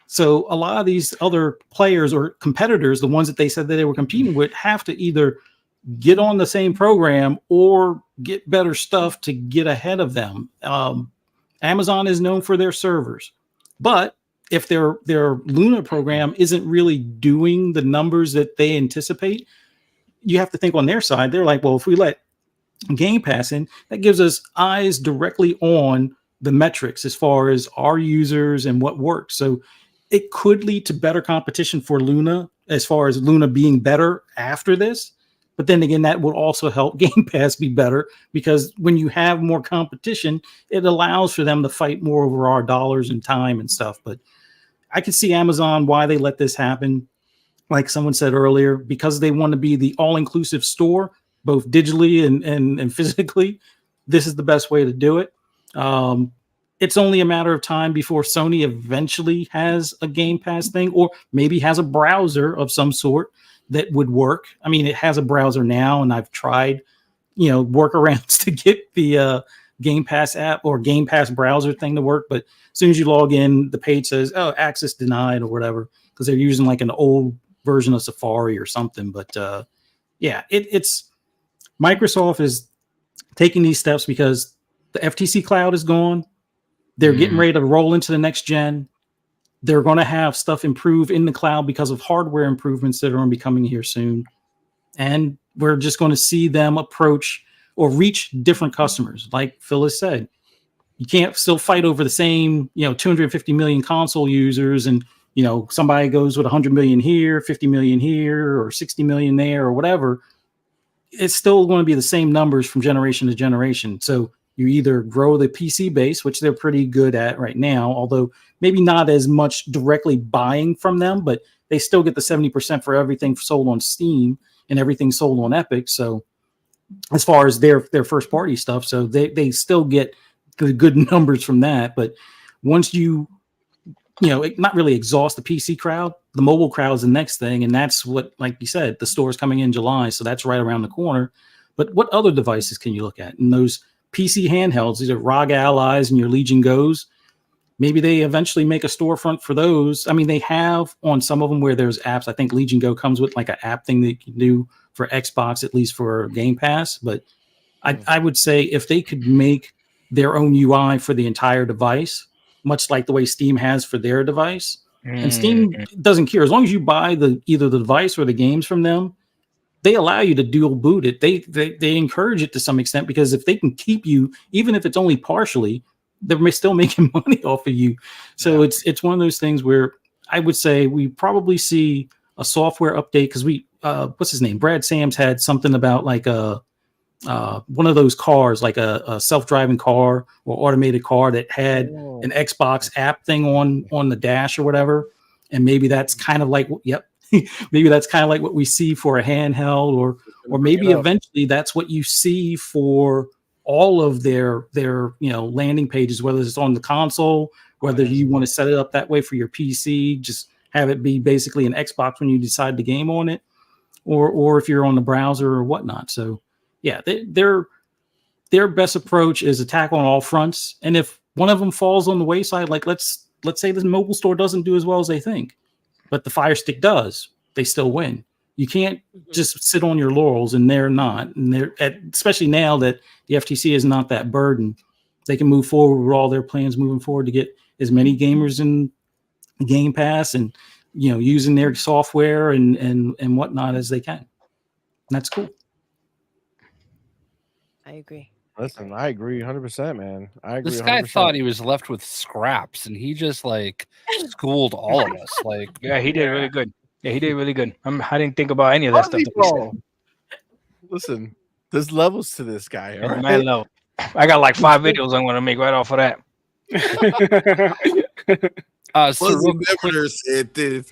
So a lot of these other players or competitors, the ones that they said that they were competing with, have to either get on the same program or get better stuff to get ahead of them. Amazon is known for their servers, but if their Luna program isn't really doing the numbers that they anticipate, you have to think on their side. They're like, well, if we let Game Pass in, that gives us eyes directly on the metrics as far as our users and what works. So it could lead to better competition for Luna as far as Luna being better after this. But then again, that will also help Game Pass be better, because when you have more competition, it allows for them to fight more over our dollars and time and stuff. But I can see Amazon, why they let this happen. Like someone said earlier, because they want to be the all-inclusive store, both digitally and physically, this is the best way to do it. It's only a matter of time before Sony eventually has a Game Pass thing, or maybe has a browser of some sort that would work. I mean, it has a browser now, and I've tried, workarounds to get the Game Pass app or Game Pass browser thing to work. But as soon as you log in, the page says, "Oh, access denied" or whatever, because they're using like an old version of Safari or something. But it's Microsoft is taking these steps because the FTC cloud is gone. They're getting ready to roll into the next gen. They're going to have stuff improve in the cloud because of hardware improvements that are going to be coming here soon. And we're just going to see them approach or reach different customers. Like Phyllis said, you can't still fight over the same, 250 million console users, and, somebody goes with 100 million here, 50 million here, or 60 million there, or whatever. It's still going to be the same numbers from generation to generation. So you either grow the PC base, which they're pretty good at right now, although maybe not as much directly buying from them, but they still get the 70% for everything sold on Steam and everything sold on Epic. So as far as their first party stuff, so they still get the good numbers from that. But once you not really exhaust the PC crowd, the mobile crowd is the next thing. And that's what, like you said, the store is coming in July. So that's right around the corner. But what other devices can you look at? And those PC handhelds, these are ROG Allies and your Legion Goes. Maybe they eventually make a storefront for those. I mean, they have on some of them where there's apps. I think Legion Go comes with like an app thing that you can do for Xbox, at least for Game Pass. But I would say if they could make their own UI for the entire device, much like the way Steam has for their device, and Steam doesn't care. As long as you buy either the device or the games from them, they allow you to dual boot it. They encourage it to some extent, because if they can keep you, even if it's only partially, they're still making money off of you. So it's one of those things where I would say we probably see a software update, because what's his name? Brad Sams had something about like one of those cars, like a self-driving car or automated car that had an Xbox app thing on the dash or whatever. And maybe that's kind of like, maybe that's kind of like what we see for a handheld, or maybe eventually that's what you see for all of their landing pages, whether it's on the console, whether you want to set it up that way for your PC, just have it be basically an Xbox when you decide to game on it, or if you're on the browser or whatnot. So yeah, their best approach is attack on all fronts. And if one of them falls on the wayside, like let's say this mobile store doesn't do as well as they think, but the Fire Stick does, they still win. You can't just sit on your laurels, and they're not. And especially now that the FTC is not that burden, they can move forward with all their plans moving forward to get as many gamers in Game Pass and using their software and whatnot as they can. And that's cool. I agree. Listen, I agree 100%, man. I agree. This guy 100%. thought he was left with scraps, and he just schooled all of us. Yeah, he did really good. Yeah, he did really good. I didn't think about any of that stuff. Listen, there's levels to this guy. All right? Man, level. I got like 5 videos I'm going to make right off of that. Said this.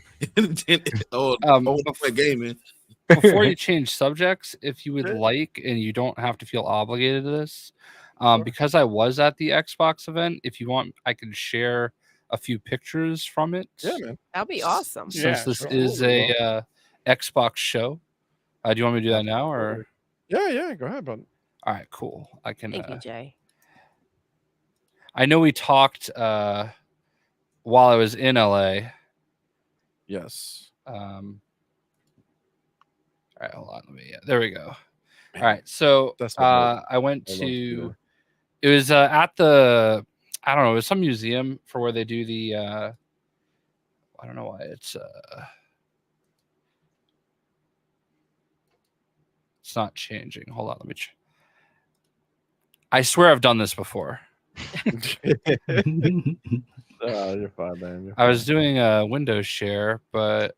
Gaming. Before you change subjects, if you would like, and you don't have to feel obligated to this, because I was at the Xbox event, if you want, I can share a few pictures from it. Yeah, man. That'd be awesome. Since this is a Xbox show. Do you want me to do that now, or? Yeah, go ahead, bud. All right, cool. I can. Thank you, Jay. I know we talked while I was in LA. Yes. All right, hold on. There we go. All right, so I went to. It was at the. I don't know. It was some museum for where they do the. I don't know why it's not changing. Hold on, let me. I swear I've done this before. You're fine, man. I was doing a Windows share, but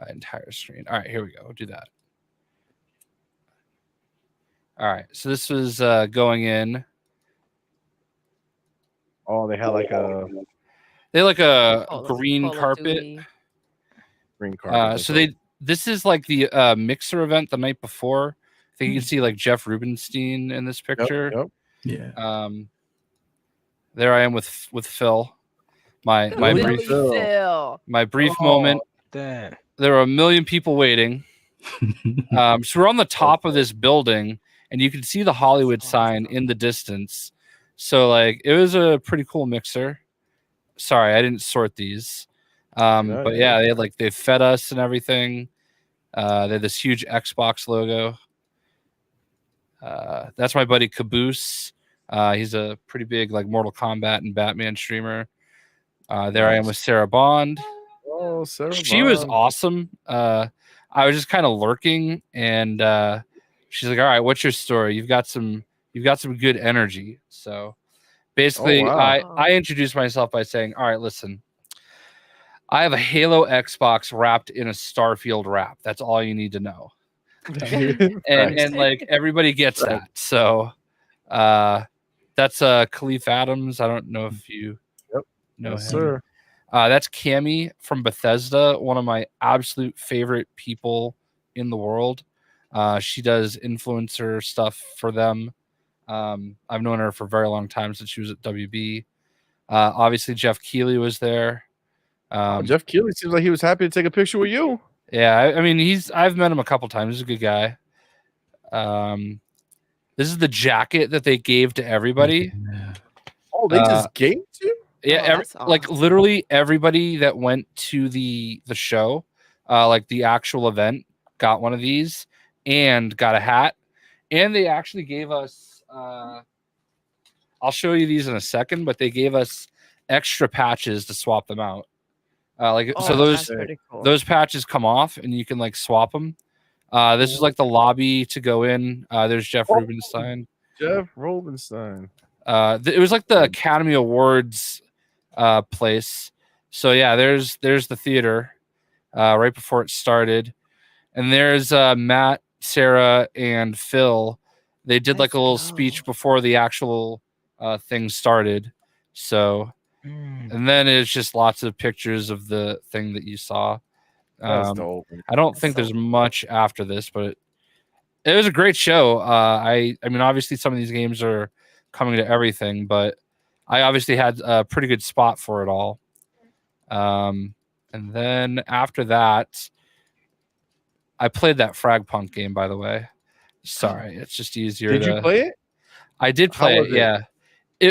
entire screen. All right, here we go. We'll do that. All right, so this was going in. Oh, they had like a. They had like a green carpet. Green carpet. So they this is like the mixer event the night before. I think you can see like Jeff Rubenstein in this picture. Yep. Yeah. There I am with Phil. My brief Phil. my brief moment. Damn. There were 1 million people waiting. So we're on the top of this building, and you can see the Hollywood sign in the distance. So like it was a pretty cool mixer. Sorry, I didn't sort these. But yeah, they fed us and everything. They had this huge Xbox logo. That's my buddy Caboose. He's a pretty big like Mortal Kombat and Batman streamer. There I am with Sarah Bond. Oh, Sarah She was awesome. I was just kind of lurking, and she's like, "All right, what's your story? You've got some good energy." So basically, I introduced myself by saying, "All right, listen, I have a Halo Xbox wrapped in a Starfield wrap. That's all you need to know." and like everybody gets that. So that's Khalif Adams. I don't know if you know him. Sir. That's Cammy from Bethesda, one of my absolute favorite people in the world. She does influencer stuff for them. I've known her for a very long time, since she was at WB. Obviously, Jeff Keighley was there. Jeff Keighley seems like he was happy to take a picture with you. Yeah, I mean, I've met him a couple times. He's a good guy. This is the jacket that they gave to everybody. Oh, they just gave to you? Yeah, like literally everybody that went to the show, like the actual event, got one of these and got a hat. And they actually gave us I'll show you these in a second, but they gave us extra patches to swap them out. So those patches come off and you can like swap them. This is like the lobby to go in. There's Jeff Rubenstein. Jeff Rubenstein. It was like the Academy Awards place. So yeah, there's the theater right before it started, and there's Matt, Sarah, and Phil. They did like a little speech before the actual thing started. So, and then it's just lots of pictures of the thing that you saw. I don't think there's much after this, but it was a great show. I mean, obviously some of these games are coming to everything, but I obviously had a pretty good spot for it all. And then after that, I played that Fragpunk game, by the way. Sorry, it's just easier. Did you play it? I did play it, yeah.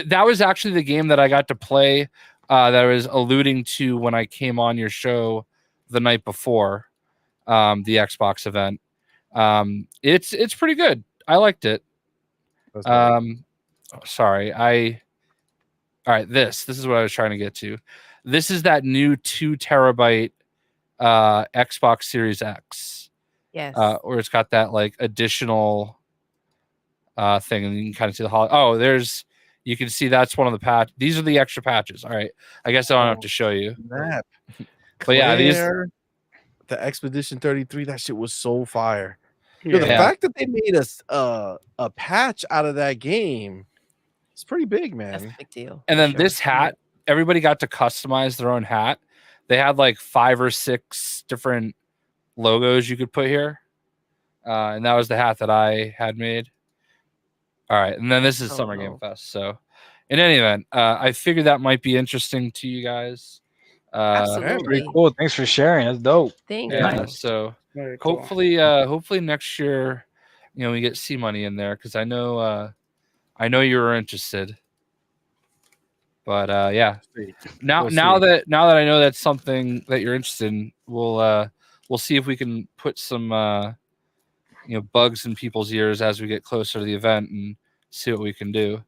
That was actually the game that I got to play that I was alluding to when I came on your show the night before the Xbox event. It's pretty good. I liked it. Sorry, all right, this is what I was trying to get to. This is that new 2 terabyte Xbox Series X. Yes. Where it's got that like additional thing, and you can kind of see the you can see that's one of the patch. These are the extra patches. All right, I guess I don't have to show you. That. But yeah, the Expedition 33, that shit was so fire. Yeah. The fact that they made us a patch out of that game, it's pretty big, man. That's a big deal. And then this hat, everybody got to customize their own hat. They had like 5 or 6 different logos you could put here. And that was the hat that I had made. All right. And then this is Summer Game Fest. So in any event, I figured that might be interesting to you guys. Absolutely. Pretty cool. Thanks for sharing. That's dope. Thank you. Yeah, so cool. hopefully next year, we get CMoney in there, because I know you were interested. But yeah, now that I know that's something that you're interested in, we'll see if we can put some bugs in people's ears as we get closer to the event and see what we can do.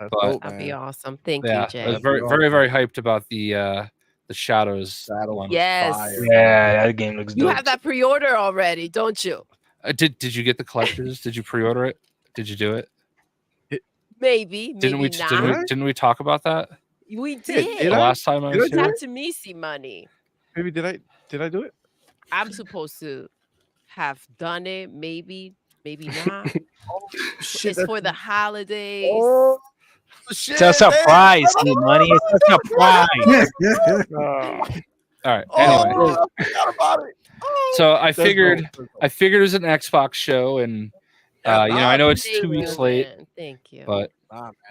That'd be awesome. Thank you, Jay. I was very, very, very hyped about the Shadows one. Yes. Yeah, that game looks dope. You have that pre-order already, don't you? Did you get the collectors? Did you pre-order it? Did you do it? Maybe not. Didn't we talk about that? We did. The last time I was here? Talk to me, CMoney. Maybe did I do it? I'm supposed to have done it. Maybe not. Shit, it's for the holidays. Oh, shit, it's a surprise, CMoney. It's a surprise. All right. Anyway, I forgot about it. So I figured it was an Xbox show, and I know it's 2 weeks late. Thank you. But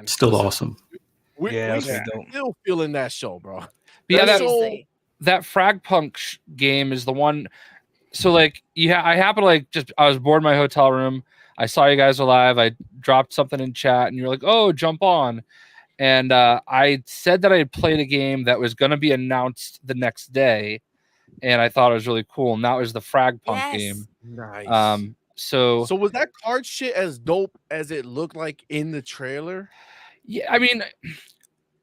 still awesome. We're still feeling that show, bro. But yeah, that Seriously. game is the one. So like, I happened to I was bored in my hotel room. I saw you guys were live. I dropped something in chat, and you're like, "Oh, jump on!" And I said that I had played a game that was going to be announced the next day, and I thought it was really cool. And that was the Fragpunk game. Nice. So was that card shit as dope as it looked like in the trailer? Yeah, I mean,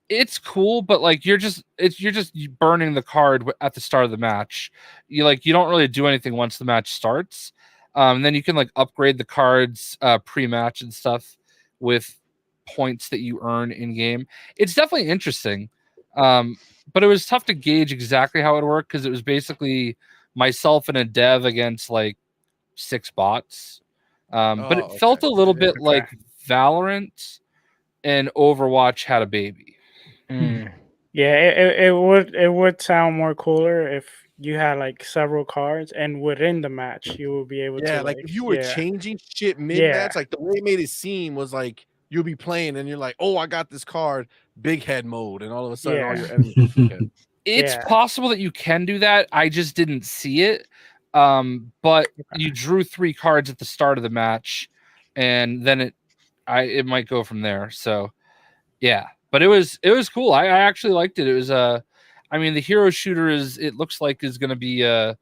it's cool, but like you're just burning the card at the start of the match. You don't really do anything once the match starts. Then you can like upgrade the cards pre-match and stuff with points that you earn in game. It's definitely interesting, but it was tough to gauge exactly how it worked because it was basically myself and a dev against like 6 bots. But it felt a little bit like Valorant and Overwatch had a baby. Yeah, it would sound more cooler if you had like several cards, and within the match you will be able to like if you were changing shit mid-match, like the way it made it seem was like you'll be playing and you're like, oh, I got this card, big head mode, and all of a sudden all your enemies It's possible that you can do that. I just didn't see it. But you drew 3 cards at the start of the match, and then it might go from there. So yeah, but it was cool. I actually liked it. It was I mean, the hero shooter is going to be a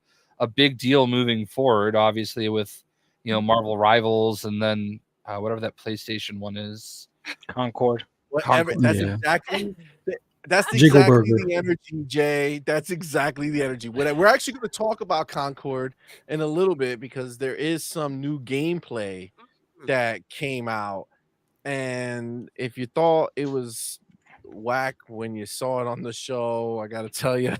big deal moving forward, obviously with Marvel Rivals, and then whatever that PlayStation one is, Concord. That's exactly the energy, Jay. That's exactly the energy. We're actually going to talk about Concord in a little bit because there is some new gameplay that came out. And if you thought it was whack when you saw it on the show, I got to tell you,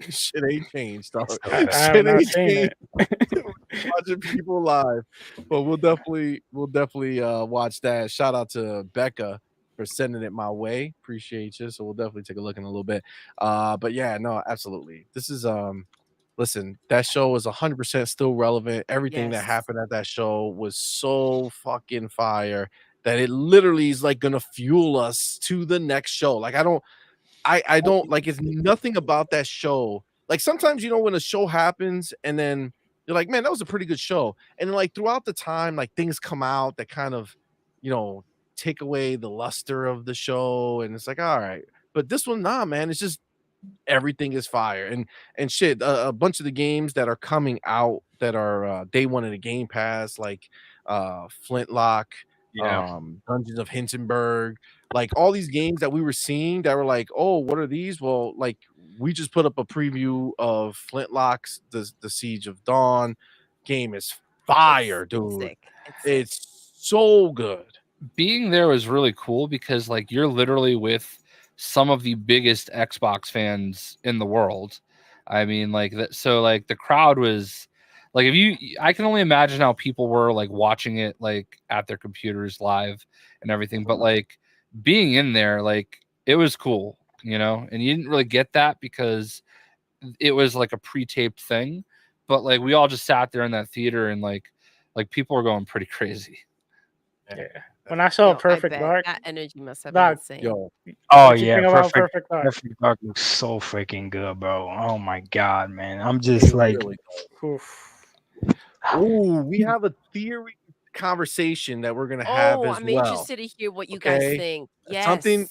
shit ain't changed, dog. Shit ain't changed. Watching people live. But we'll definitely watch that. Shout out to Becca for sending it my way. Appreciate you. So we'll definitely take a look in a little bit. But yeah, no, absolutely. This is listen, that show is 100% still relevant. Everything that happened at that show was so fucking fire that it literally is like gonna fuel us to the next show. Like I don't like, it's nothing about that show. Like sometimes when a show happens and then you're like, man, that was a pretty good show, and then like throughout the time, like things come out that kind of take away the luster of the show, and it's like, all right. But this one, nah, man, it's just everything is fire and shit. A bunch of the games that are coming out that are day one of the Game Pass, like Flintlock, Dungeons of Hindenburg, like all these games that we were seeing that were like, oh, what are these? Well, like we just put up a preview of Flintlock's the Siege of Dawn. Game is fire, dude. It's so good. Being there was really cool because like you're literally with some of the biggest Xbox fans in the world. I mean, like that. So like the crowd was like, I can only imagine how people were like watching it like at their computers live and everything. But like being in there, like it was cool, and you didn't really get that because it was like a pre-taped thing. But like we all just sat there in that theater and like people were going pretty crazy. Yeah. When I saw Perfect Dark, that energy must have been insane. Oh yeah, Perfect Dark looks so freaking good, bro. Oh my god, man. I'm just like, oh, we have a theory conversation that we're gonna have as well. I'm interested to hear what you guys think. Yes. Something.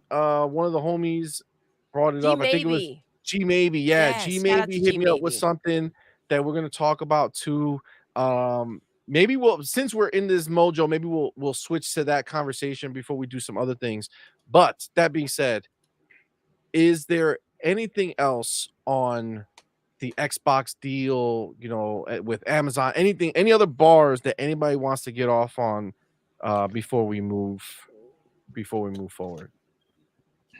One of the homies brought it up. I think it was G Maybe. Yeah, G Maybe hit me up with something that we're gonna talk about too. Maybe since we're in this mojo, maybe we'll switch to that conversation before we do some other things. But that being said, is there anything else on the Xbox deal, with Amazon, any other bars that anybody wants to get off on before we move forward?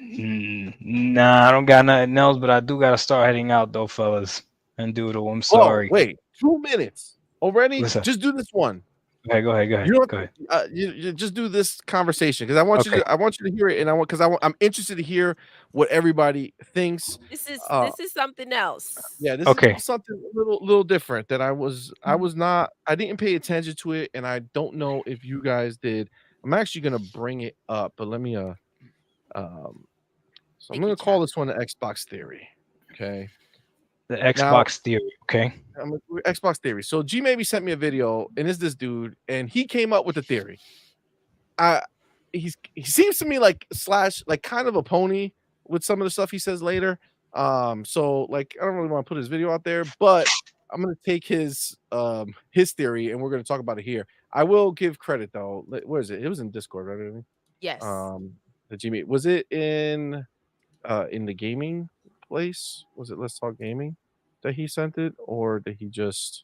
Nah, I don't got nothing else, but I do gotta start heading out though, fellas and Doodle. I'm sorry. Wait, 2 minutes already. Listen. Just do this one. Go ahead. You don't Go ahead. you just do this conversation because I want you Okay. to hear it, and I'm interested to hear what everybody thinks. This is something else. Yeah, this Okay. is something a little different that I didn't pay attention to it, and I don't know if you guys did. I'm actually gonna bring it up, but let me so I'm gonna call this one the Xbox theory. Okay. The Xbox theory. Okay. Xbox theory. So G maybe sent me a video, and it's this dude, and he came up with the theory. He seems to me like kind of a pony with some of the stuff he says later. So like I don't really want to put his video out there, but I'm gonna take his theory and we're gonna talk about it here. I will give credit though. Where is it? It was in Discord, right? Yes. The G was it in the gaming place? Was it Let's Talk Gaming that he sent it, or did he just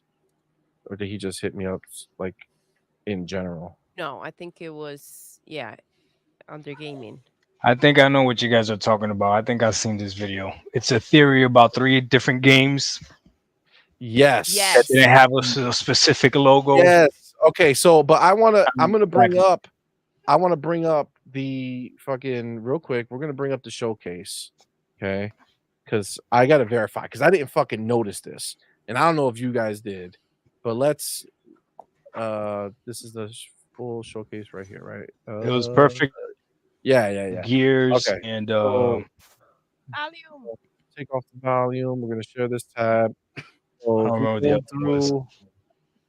hit me up like in general? No, I think it was under gaming. I think I know what you guys are talking about. I think I've seen this video. It's a theory about 3 different games. Yes. Yes. They have a specific logo. Yes. Okay. So, but I want to bring up the fucking real quick. We're gonna bring up the showcase. Okay. Because I gotta verify because I didn't fucking notice this, and I don't know if you guys did, but let's. This is the full showcase right here, right? It was perfect. Yeah. Gears Okay. and Volume. Take off the volume. We're gonna share this tab. So I don't remember the other was.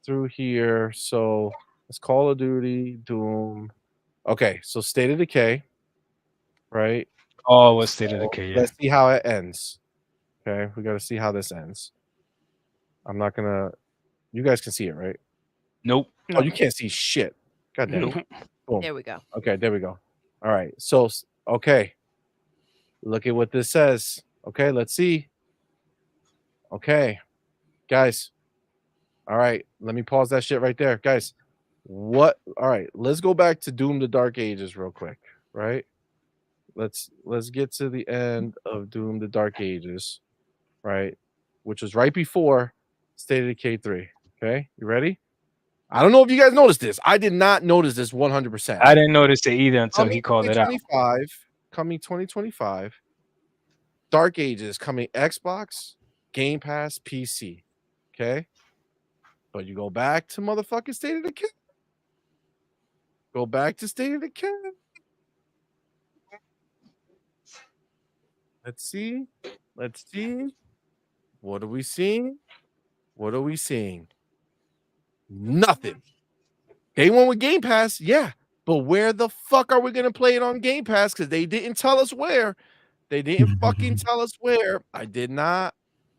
through here. So it's Call of Duty, Doom. Okay, so State of Decay, right? Oh, what's State of Decay? Yeah. Let's see how it ends. Okay, we got to see how this ends. I'm not gonna. You guys can see it, right? Nope. Oh, you can't see shit. God damn. Nope. Boom. There we go. Okay, there we go. All right. So, okay. Look at what this says. Okay, let's see. Okay, guys. All right, let me pause that shit right there, guys. What? All right, let's go back to Doom: The Dark Ages real quick. Right. Let's get to the end of Doom: The Dark Ages. Right, which was right before State of Decay 3. Okay, you ready? I don't know if you guys noticed this. I did not notice this 100%. I didn't notice it either until he called it out. Coming 2025. Dark Ages coming Xbox, Game Pass, PC. Okay. But you go back to motherfucking State of Decay. Go back to State of Decay. Let's see. What are we seeing? Nothing. Day one with Game Pass, yeah. But where the fuck are we gonna play it on Game Pass? Because they didn't tell us where. They didn't fucking tell us where. I did not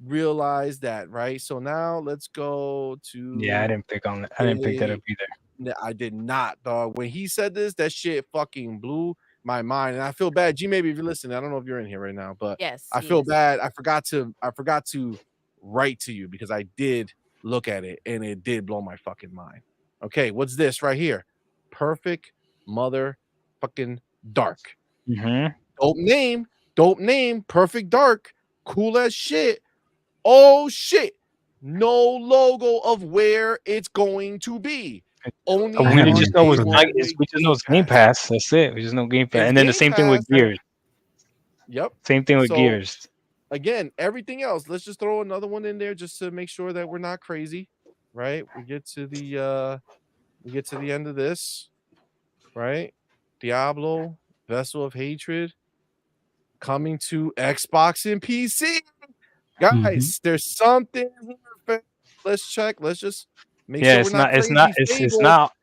realize that, right? So now let's go to. Yeah, I didn't pick on that. I didn't pick that up either. I did not, dog. When he said this, that shit fucking blew my mind, and I feel bad. G, maybe if you're listening, I don't know if you're in here right now, but yes, I feel bad. I forgot to write to you because I did look at it and it did blow my fucking mind. Okay, what's this right here? Perfect motherfucking dark. Mm-hmm. Dope name. Perfect Dark. Cool as shit. Oh shit. No logo of where it's going to be. Only we just know it's Game Pass. That's it. We just know Game Pass. And then the same thing with Gears. Yep. Same thing with Gears. Again, everything else. Let's just throw another one in there just to make sure that we're not crazy. Right? We get to the end of this. Right? Diablo, Vessel of Hatred, coming to Xbox and PC. Guys, there's something here. Let's check. Let's just make sure we're not crazy. It's not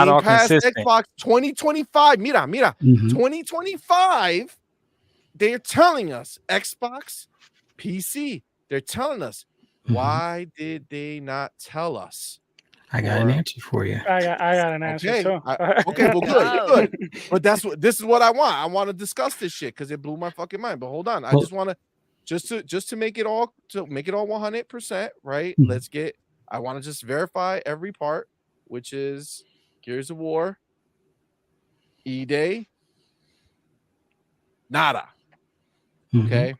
all consistent. Xbox 2025. Mira. 2025. They're telling us Xbox, PC. They're telling us. Why did they not tell us? I got an answer for you. I got an answer too. Okay, well, good. But this is what I want. I want to discuss this shit because it blew my fucking mind. But hold on, I just want to just to make it all 100%, right? I want to just verify every part, which is Gears of War, E-Day, nada. Okay.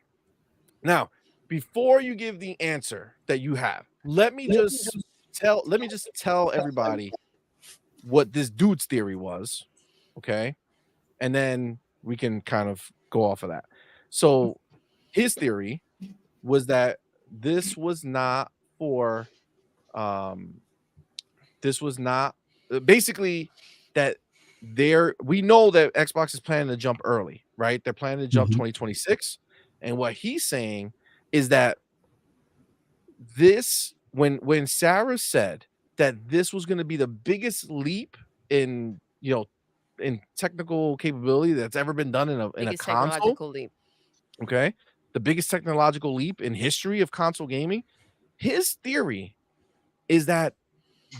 Now, before you give the answer that you have, let me just tell everybody what this dude's theory was, okay, and then we can kind of go off of that. So his theory was that this was not for this was not basically that we know that Xbox is planning to jump early, right? They're planning to jump 2026, and what he's saying is that this when Sarah said that this was going to be the biggest leap in in technical capability that's ever been done in a console, leap. okay, the biggest technological leap in history of console gaming. His theory is that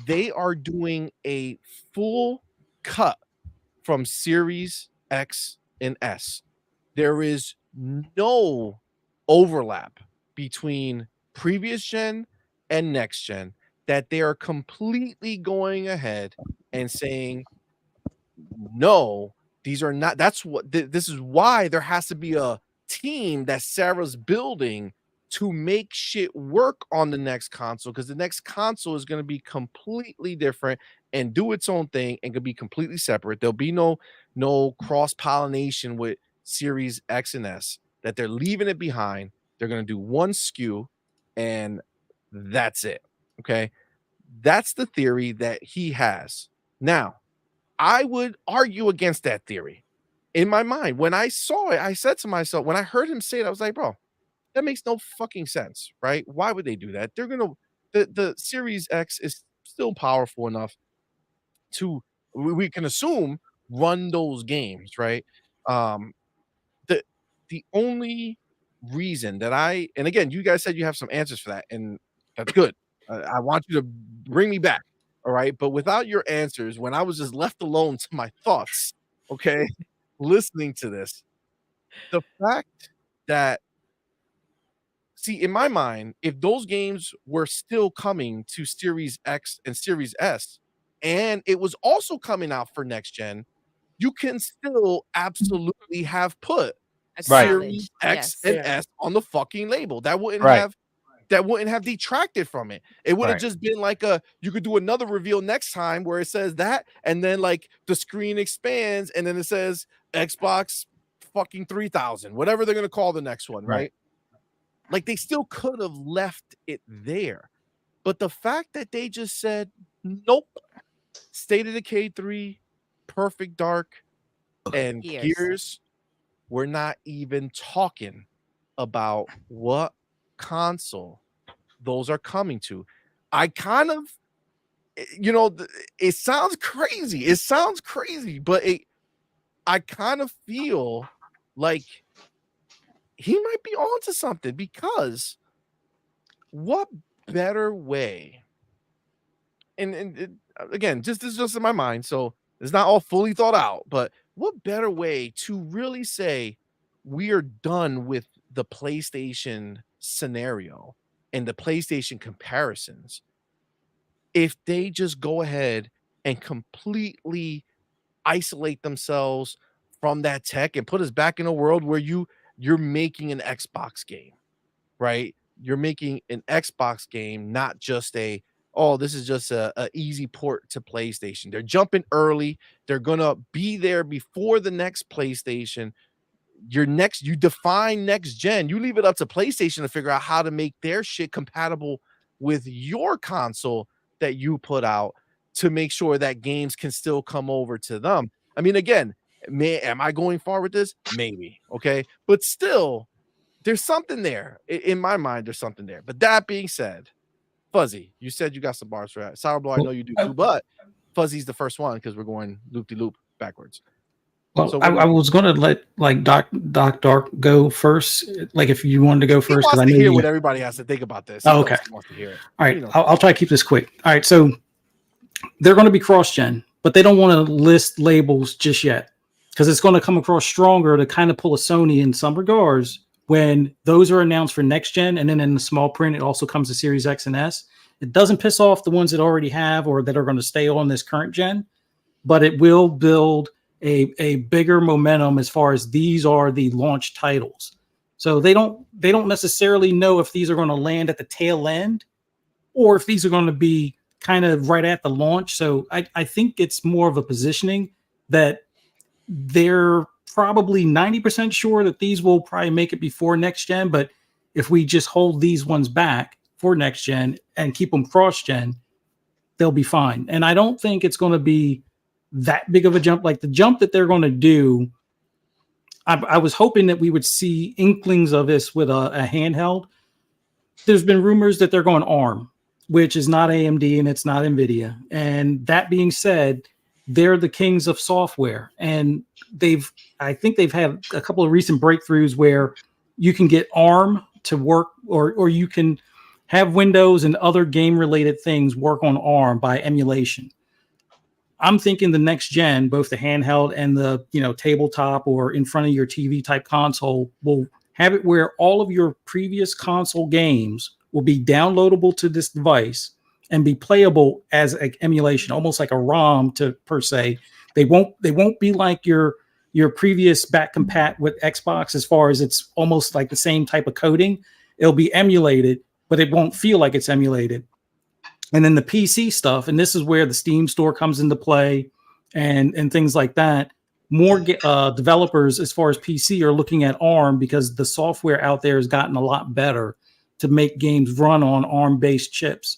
they are doing a full cut from Series X and S. There is no overlap between previous gen and next gen, that they are completely going ahead and saying, no, these are not. That's what this is why there has to be a team that Sarah's building to make shit work on the next console, because the next console is going to be completely different and do its own thing and could be completely separate. There'll be no cross pollination with Series X and S, that they're leaving it behind. They're going to do one SKU and that's it. Okay. That's the theory that he has. Now, I would argue against that theory. In my mind, when I saw it, I said to myself, when I heard him say it, I was like, bro, that makes no fucking sense, right? Why would they do that? They're gonna the Series X is still powerful enough to, we can assume, run those games, right? The only reason that and again, you guys said you have some answers for that, and that's good. I want you to bring me back, all right? But without your answers, when I was just left alone to my thoughts, okay, listening to this, the fact that, see, in my mind, if those games were still coming to Series X and Series S, and it was also coming out for next gen, you can still absolutely have put Series X and S on the fucking label. That wouldn't have detracted from it. It would have just been like you could do another reveal next time where it says that, and then like the screen expands and then it says Xbox fucking 3000, whatever they're gonna call the next one, right? Like they still could have left it there. But the fact that they just said, nope, State of Decay 3, Perfect Dark, and Gears, we're not even talking about what console those are coming to. I kind of, it sounds crazy, but I kind of feel like he might be onto something, because what better way, and again, this is just in my mind, so it's not all fully thought out, but what better way to really say we are done with the PlayStation scenario and the PlayStation comparisons if they just go ahead and completely isolate themselves from that tech and put us back in a world where you're making an Xbox game, right? You're making an Xbox game, not just this is just a easy port to PlayStation. They're jumping early. They're gonna be there before the next PlayStation. You define next gen. You leave it up to PlayStation to figure out how to make their shit compatible with your console that you put out to make sure that games can still come over to them. I mean, again, am I going far with this? Maybe. Okay. But still, there's something there. In my mind, there's something there. But that being said, Fuzzy, you said you got some bars for that. Sourblue, I know you do too, but Fuzzy's the first one because we're going loop-de-loop backwards. Well, so I was going to let like Doc Dark go first. Like if you wanted to go first, because I know what everybody has to think about this. Oh, okay. He wants to hear it. All right. I'll try to keep this quick. All right. So they're going to be cross-gen, but they don't want to list labels just yet because it's going to come across stronger to kind of pull a Sony in some regards when those are announced for next gen. And then in the small print, it also comes to Series X and S. It doesn't piss off the ones that already have or that are going to stay on this current gen, but it will build a bigger momentum as far as these are the launch titles. So they don't necessarily know if these are going to land at the tail end or if these are going to be kind of right at the launch. So I think it's more of a positioning that they're probably 90% sure that these will probably make it before next gen. But if we just hold these ones back for next gen and keep them cross gen, they'll be fine. And I don't think it's going to be that big of a jump. Like the jump that they're going to do, I was hoping that we would see inklings of this with a handheld. There's been rumors that they're going ARM, which is not AMD and it's not NVIDIA. And that being said, they're the kings of software. And I think they've had a couple of recent breakthroughs where you can get ARM to work, or you can have Windows and other game-related things work on ARM by emulation. I'm thinking the next gen, both the handheld and the tabletop or in front of your TV type console, will have it where all of your previous console games will be downloadable to this device and be playable as an emulation, almost like a ROM per se. They won't be like your previous back compat with Xbox, as far as it's almost like the same type of coding. It'll be emulated, but it won't feel like it's emulated. And then the PC stuff, and this is where the Steam store comes into play and things like that. More developers as far as PC are looking at ARM because the software out there has gotten a lot better to make games run on ARM-based chips.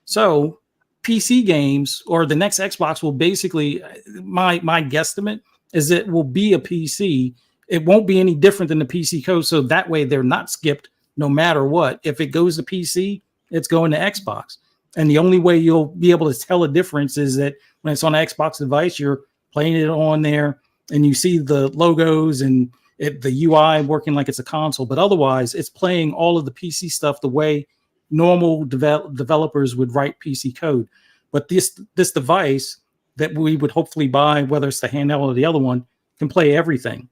So PC games or the next Xbox will basically, my guesstimate is it will be a PC. It won't be any different than the PC code. So that way they're not skipped no matter what. If it goes to PC, it's going to Xbox. And the only way you'll be able to tell a difference is that when it's on an Xbox device, you're playing it on there and you see the logos and the UI working like it's a console. But otherwise, it's playing all of the PC stuff the way normal developers would write PC code. But this device that we would hopefully buy, whether it's the handheld or the other one, can play everything.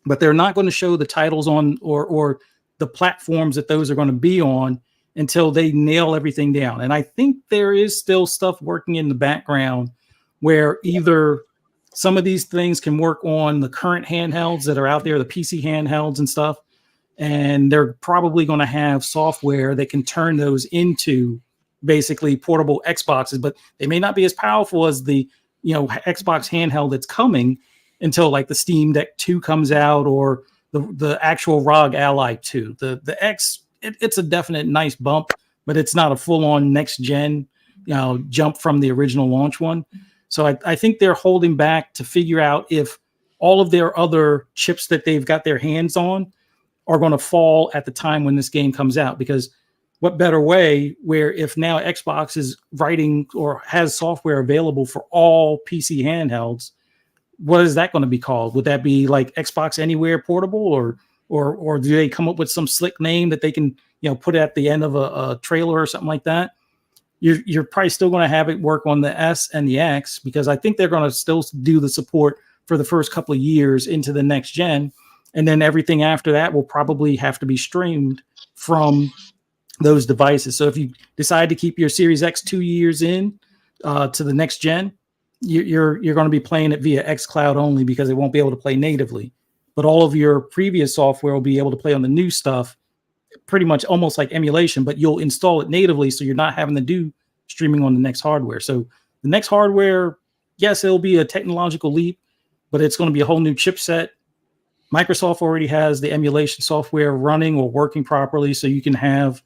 But they're not going to show the titles on or the platforms that those are going to be on until they nail everything down. And I think there is still stuff working in the background where either some of these things can work on the current handhelds that are out there, the PC handhelds and stuff, and they're probably going to have software that can turn those into basically portable Xboxes, but they may not be as powerful as the Xbox handheld that's coming until like the Steam Deck 2 comes out or the actual ROG Ally 2. The X, it's a definite nice bump, but it's not a full-on next gen jump from the original launch one. So I think they're holding back to figure out if all of their other chips that they've got their hands on are going to fall at the time when this game comes out. Because what better way where if now Xbox is writing or has software available for all PC handhelds, what is that going to be called? Would that be like Xbox Anywhere Portable, or do they come up with some slick name that they can put at the end of a trailer or something like that? You're probably still going to have it work on the S and the X, because I think they're going to still do the support for the first couple of years into the next gen. And then everything after that will probably have to be streamed from those devices. So if you decide to keep your Series X 2 years in to the next gen, you're going to be playing it via xCloud only, because it won't be able to play natively. But all of your previous software will be able to play on the new stuff, pretty much almost like emulation, but you'll install it natively, so you're not having to do streaming on the next hardware. So the next hardware, yes, it'll be a technological leap, but it's going to be a whole new chipset. Microsoft already has the emulation software running or working properly, so you can have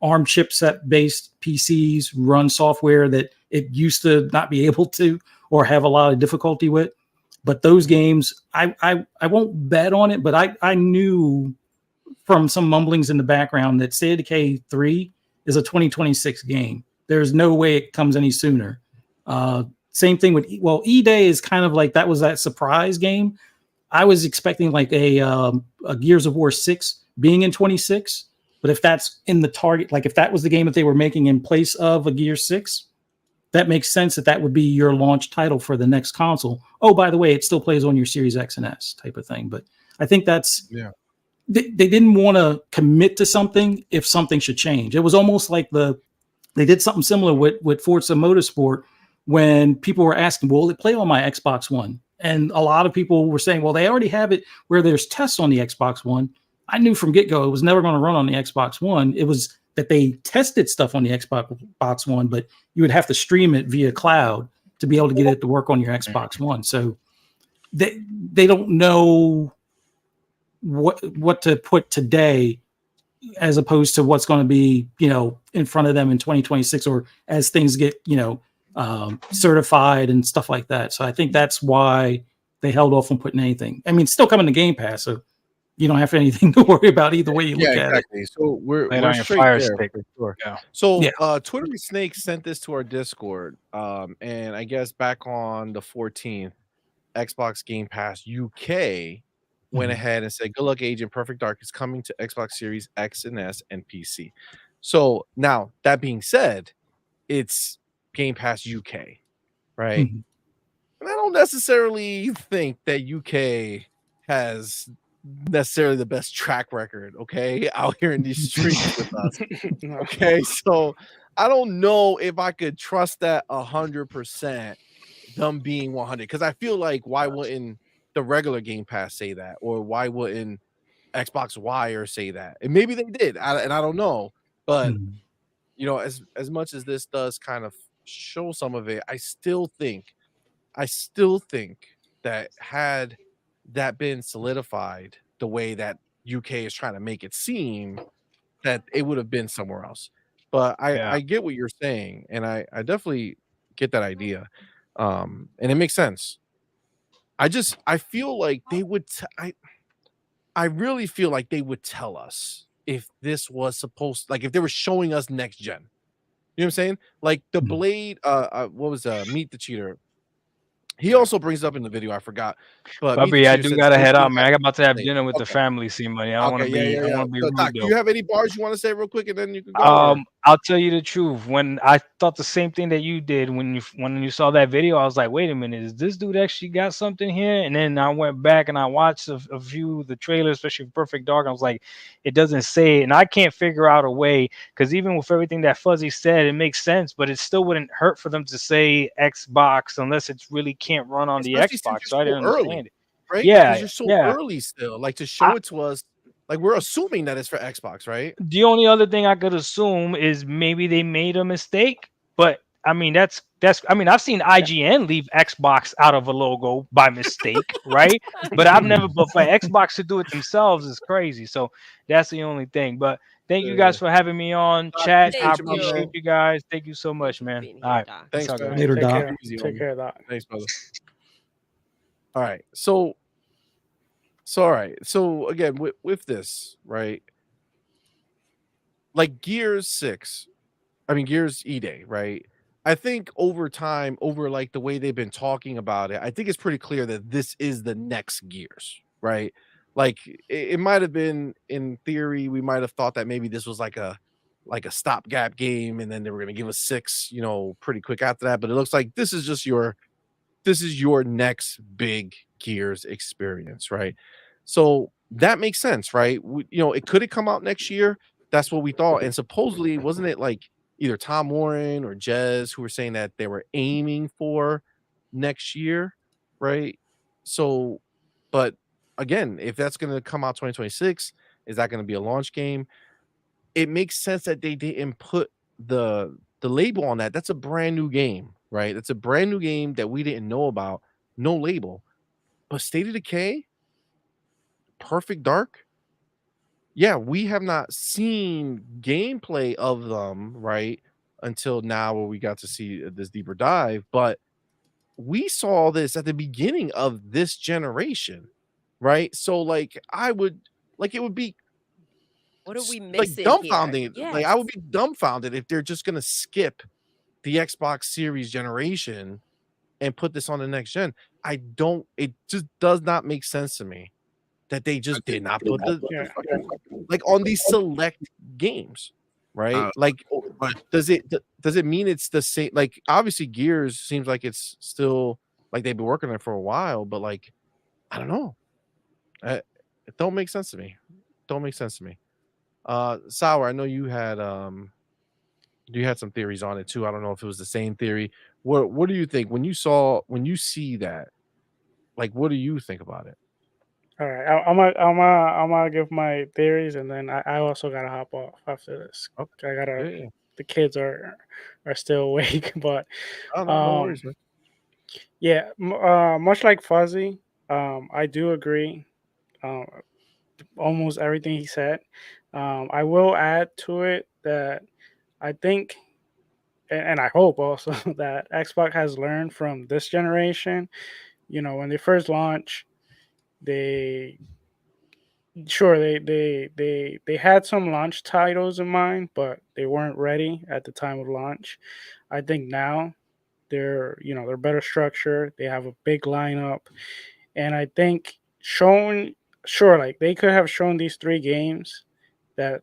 ARM chipset-based PCs run software that it used to not be able to or have a lot of difficulty with. But those games, I won't bet on it, but I knew from some mumblings in the background that State of Decay 3 is a 2026 game. There's no way it comes any sooner. Same thing with, E-Day is kind of like, that was that surprise game. I was expecting like a Gears of War 6 being in 26, but if that's in the target, like if that was the game that they were making in place of a Gears 6, that makes sense that would be your launch title for the next console. Oh, by the way, it still plays on your Series X and S type of thing. But I think that's, they didn't want to commit to something if something should change. It was almost like they did something similar with Forza Motorsport when people were asking, will it play on my Xbox One? And a lot of people were saying, well, they already have it where there's tests on the Xbox One. I knew from get-go it was never going to run on the Xbox One. It was that they tested stuff on the Xbox One, but you would have to stream it via cloud to be able to get it to work on your Xbox One. So they don't know what to put today as opposed to what's going to be, in front of them in 2026 or as things get, certified and stuff like that. So I think that's why they held off on putting anything. I mean, it's still coming to Game Pass, so you don't have anything to worry about either way you look at it. So we're on your straight fire there stick. for sure. Yeah. So Twittery Snake sent this to our Discord, and I guess back on the 14th, Xbox Game Pass UK went ahead and said, "Good luck, Agent. Perfect Dark is coming to Xbox Series X and S and PC." So now that being said, it's Game Pass UK, right? And I don't necessarily think that UK has necessarily the best track record, okay, out here in these streets with us. Okay, so I don't know if I could trust that 100%, them being 100, because I feel like why wouldn't the regular Game Pass say that, or why wouldn't Xbox Wire say that? And maybe they did, and I don't know, but as much as this does kind of show some of it, I still think that had that been solidified the way that UK is trying to make it seem, that it would have been somewhere else. But I get what you're saying, and I definitely get that idea, and it makes sense. I feel like they would I really feel like they would tell us if this was supposed, like if they were showing us next gen. You know what I'm saying? Like the Blade, what was Meet the Cheater? He also brings up in the video, I forgot. But Bubby, I do gotta head out, man. I got about to have dinner with the family, CMoney. I don't want to be. I want to be So, rude. Doc, do you have any bars you want to say real quick, and then you can go? I'll tell you the truth. When I thought the same thing that you did when you saw that video, I was like, wait a minute, is this dude actually got something here? And then I went back and I watched a few of the trailers, especially Perfect Dark. I was like, it doesn't say it, and I can't figure out a way, because even with everything that Fuzzy said, it makes sense, but it still wouldn't hurt for them to say Xbox unless it really can't run on the Xbox. So I didn't understand it. Right? Yeah, because you're so early still. Like, to show it to us, like we're assuming that it's for Xbox, right? The only other thing I could assume is maybe they made a mistake, but I mean that's I mean, I've seen IGN leave Xbox out of a logo by mistake, right? But I've never, but for Xbox to do it themselves is crazy. So that's the only thing. But thank you guys for having me on chat. I appreciate you guys. Thank you so much, man. All right, thanks, man. Later, Doc. Take care, Doc. Thanks, brother. All right, so all right, so again with this, right? Like Gears E-Day, right? I think over time, over like the way they've been talking about it, I think it's pretty clear that this is the next Gears, right? Like it might have been, in theory, we might have thought that maybe this was like a stopgap game, and then they were going to give us 6, pretty quick after that. But it looks like this is your next big Gears experience, right? So that makes sense, right? It could have come out next year. That's what we thought. And supposedly, wasn't it like either Tom Warren or Jez who were saying that they were aiming for next year, right? So, but again, if that's going to come out 2026, is that going to be a launch game? It makes sense that they didn't put the label on that. That's a brand new game, right? That's a brand new game that we didn't know about. No label. But State of Decay, Perfect Dark, yeah, we have not seen gameplay of them, right, until now, where we got to see this deeper dive. But we saw this at the beginning of this generation, right? So like it would be, what are we like, missing dumbfounding. here? Like, I would be dumbfounded if they're just gonna skip the Xbox Series generation and put this on the next gen. It just does not make sense to me that they just did not put like on these select games, right? Does it mean it's the same? Like, obviously Gears seems like it's still, like, they've been working on it for a while, but like, I don't know. It don't make sense to me. Sour, I know you had some theories on it too. I don't know if it was the same theory. What do you think when you see that? Like, what do you think about it? All right, I'm gonna give my theories, and then I also gotta hop off after this. Oh, I gotta. yeah. The kids are still awake, but Oh, no worries, man. yeah, much like Fuzzy, I do agree. Um, almost everything he said. I will add to it that I think, and I hope also that Xbox has learned from this generation. You know, when they first launched, they sure they had some launch titles in mind, but they weren't ready at the time of launch. I think now they're better structured. They have a big lineup, and I think showing sure like they could have shown these three games that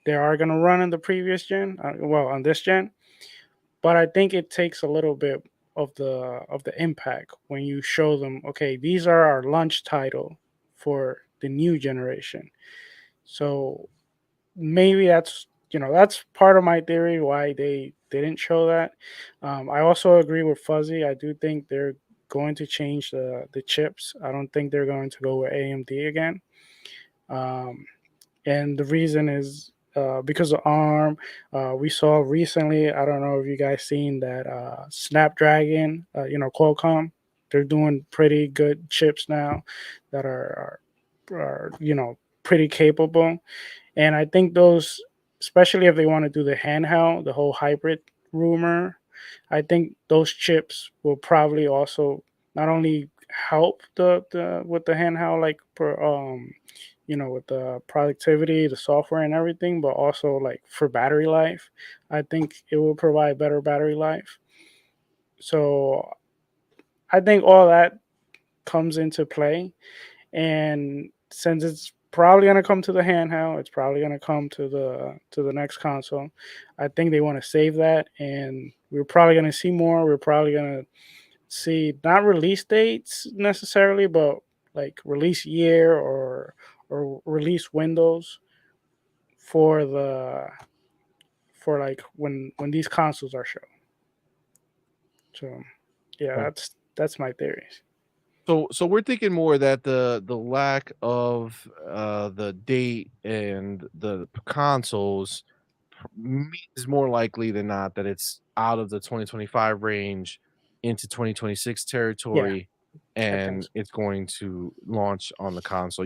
they are going to run in the previous gen, well on this gen, but I think it takes a little bit of the impact when you show them, okay, these are our launch title for the new generation. So maybe that's part of my theory why they didn't show that. I also agree with Fuzzy. I do think they're going to change the chips. I don't think they're going to go with AMD again. Um, and the reason is because of ARM. We saw recently. I don't know if you guys seen that Snapdragon. Qualcomm. They're doing pretty good chips now that are pretty capable. And I think those, especially if they want to do the handheld, the whole hybrid rumor, I think those chips will probably also not only help the with the handheld, like with the productivity, the software and everything, but also like for battery life. I think it will provide better battery life. So I think all that comes into play. And since it's probably going to come to the handheld, it's probably going to come to the next console. I think they want to save that, and we're probably going to see more. We're probably going to see not release dates necessarily, but like release year or release windows for like when these consoles are shown. So yeah, Right. that's my theories. So we're thinking more that the lack of the date and the consoles is more likely than not that it's out of the 2025 range into 2026 Yeah, territory, I think and so. it's going to launch on the console.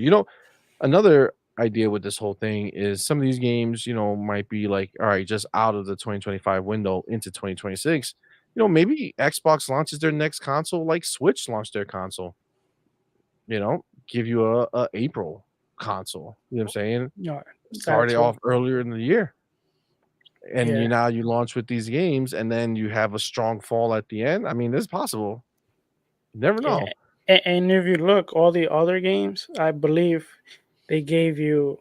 Another idea with this whole thing is some of these games, might be like, all right, just out of the 2025 window into 2026. Maybe Xbox launches their next console like Switch launched their console. Give you a April console. You know what I'm saying? No, Started that's off earlier in the year. And yeah. you launch with these games and then you have a strong fall at the end. I mean, this is possible. You never Yeah, know. and if you look, all the other games, I believe they gave you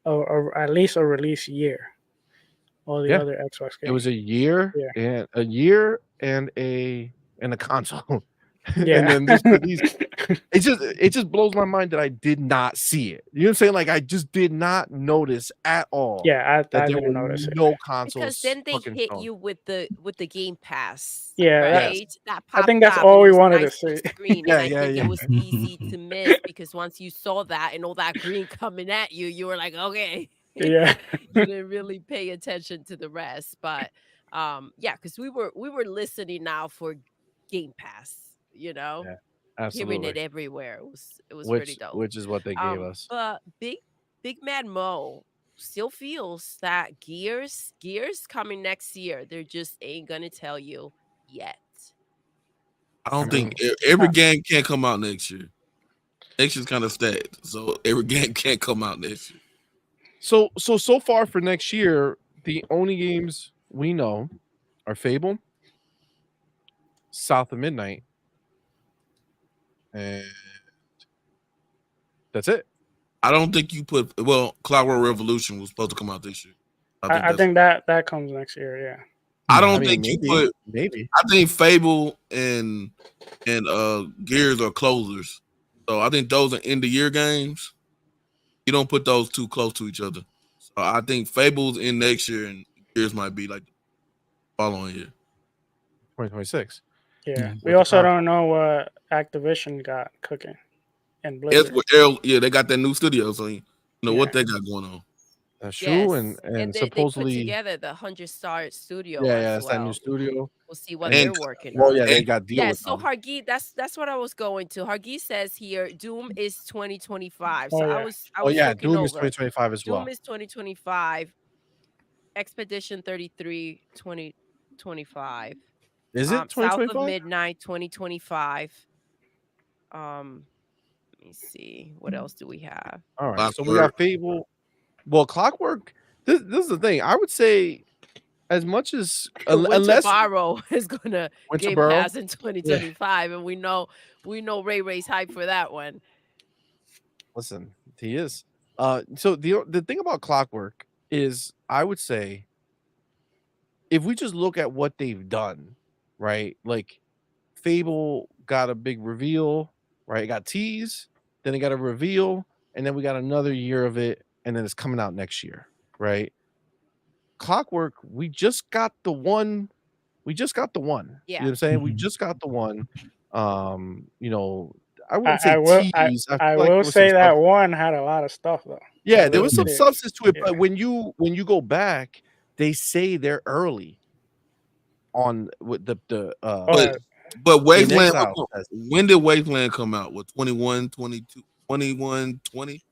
at least a release year. All the Yeah. other Xbox It was games. a year Yeah, and a console. And yeah, then just for these, it just blows my mind that I did not see it. You know what I'm saying? Like I just did not notice at all yeah. that I there were didn't notice it. no Because consoles then they fucking hit shown. you with the Game Pass, Yeah, Yes. right? That I think popped that's up and all it we was a wanted to nice little see. screen. And Yeah, I yeah, think it yeah. was easy to miss because once you saw that and all that green coming at you, you were like, okay. Yeah, You didn't really pay attention to the rest. But yeah, because we were listening now for Game Pass, Yeah. hearing it Absolutely. everywhere. It was pretty dope. Which is what they gave us. But Big Mad Mo still feels that Gears coming next year. They're just ain't gonna tell you yet. I I don't think mean, every uh, game can't come out next year. Next year's kind of stacked, so every game can't come out next year. So far for next year, the only games we know are Fable, South of Midnight, and that's it. I don't think you put Clockwork Revolution was supposed to come out this year. I think that comes next year. Yeah, I I don't mean, think you put. maybe. I think Fable and Gears are closers. So I think those are end of year games. You don't put those too close to each other. So I think Fable's in next year and Gears might be like the following year. 2026. yeah. We With the also console. don't know what Activision got cooking. and That's Blizzard. what they got that new studio, so you know what Yeah. they got going on. That's true, Yes, and they put supposedly, together the 100-star studio yeah, as it's that new well. studio. We'll see what And they're working Well, on. yeah, they and got deal Yeah, with so them. Hargi, that's what I was going to. Hargi says here, Doom is 2025. So Oh I yeah. was Oh yeah, looking Doom is over. 2025 as well. Doom is 2025. Expedition 33 2025. Is it South of 2025? Midnight 2025. Let me see. What else do we have? All right, so we Clockwork. got Fable. Well, Clockwork. This is the thing. I would say, as much as Winter unless Borrow is gonna Game Winterboro, Pass in 2025, and we know Ray Ray's hype for that one. listen, he is. So the thing about Clockwork is, I would say, if we just look at what they've done, right? Like, Fable got a big reveal, right? It got teased, then it got a reveal, and then we got another year of it, and then it's coming out next year, right? Clockwork, we just got the one. We just got the one. You know Yeah. what I'm saying? We Mhm. just got the one. You know, I I, wouldn't say I will tease. I I feel like will there was some say that stuff. one had a lot of stuff though. Yeah, That there little was some bit. substance to it, Yeah. but when you go back, they say they're early on with the Oh, But in Wasteland, Exile. when did Wasteland come out? With 21, 22, 21, 20?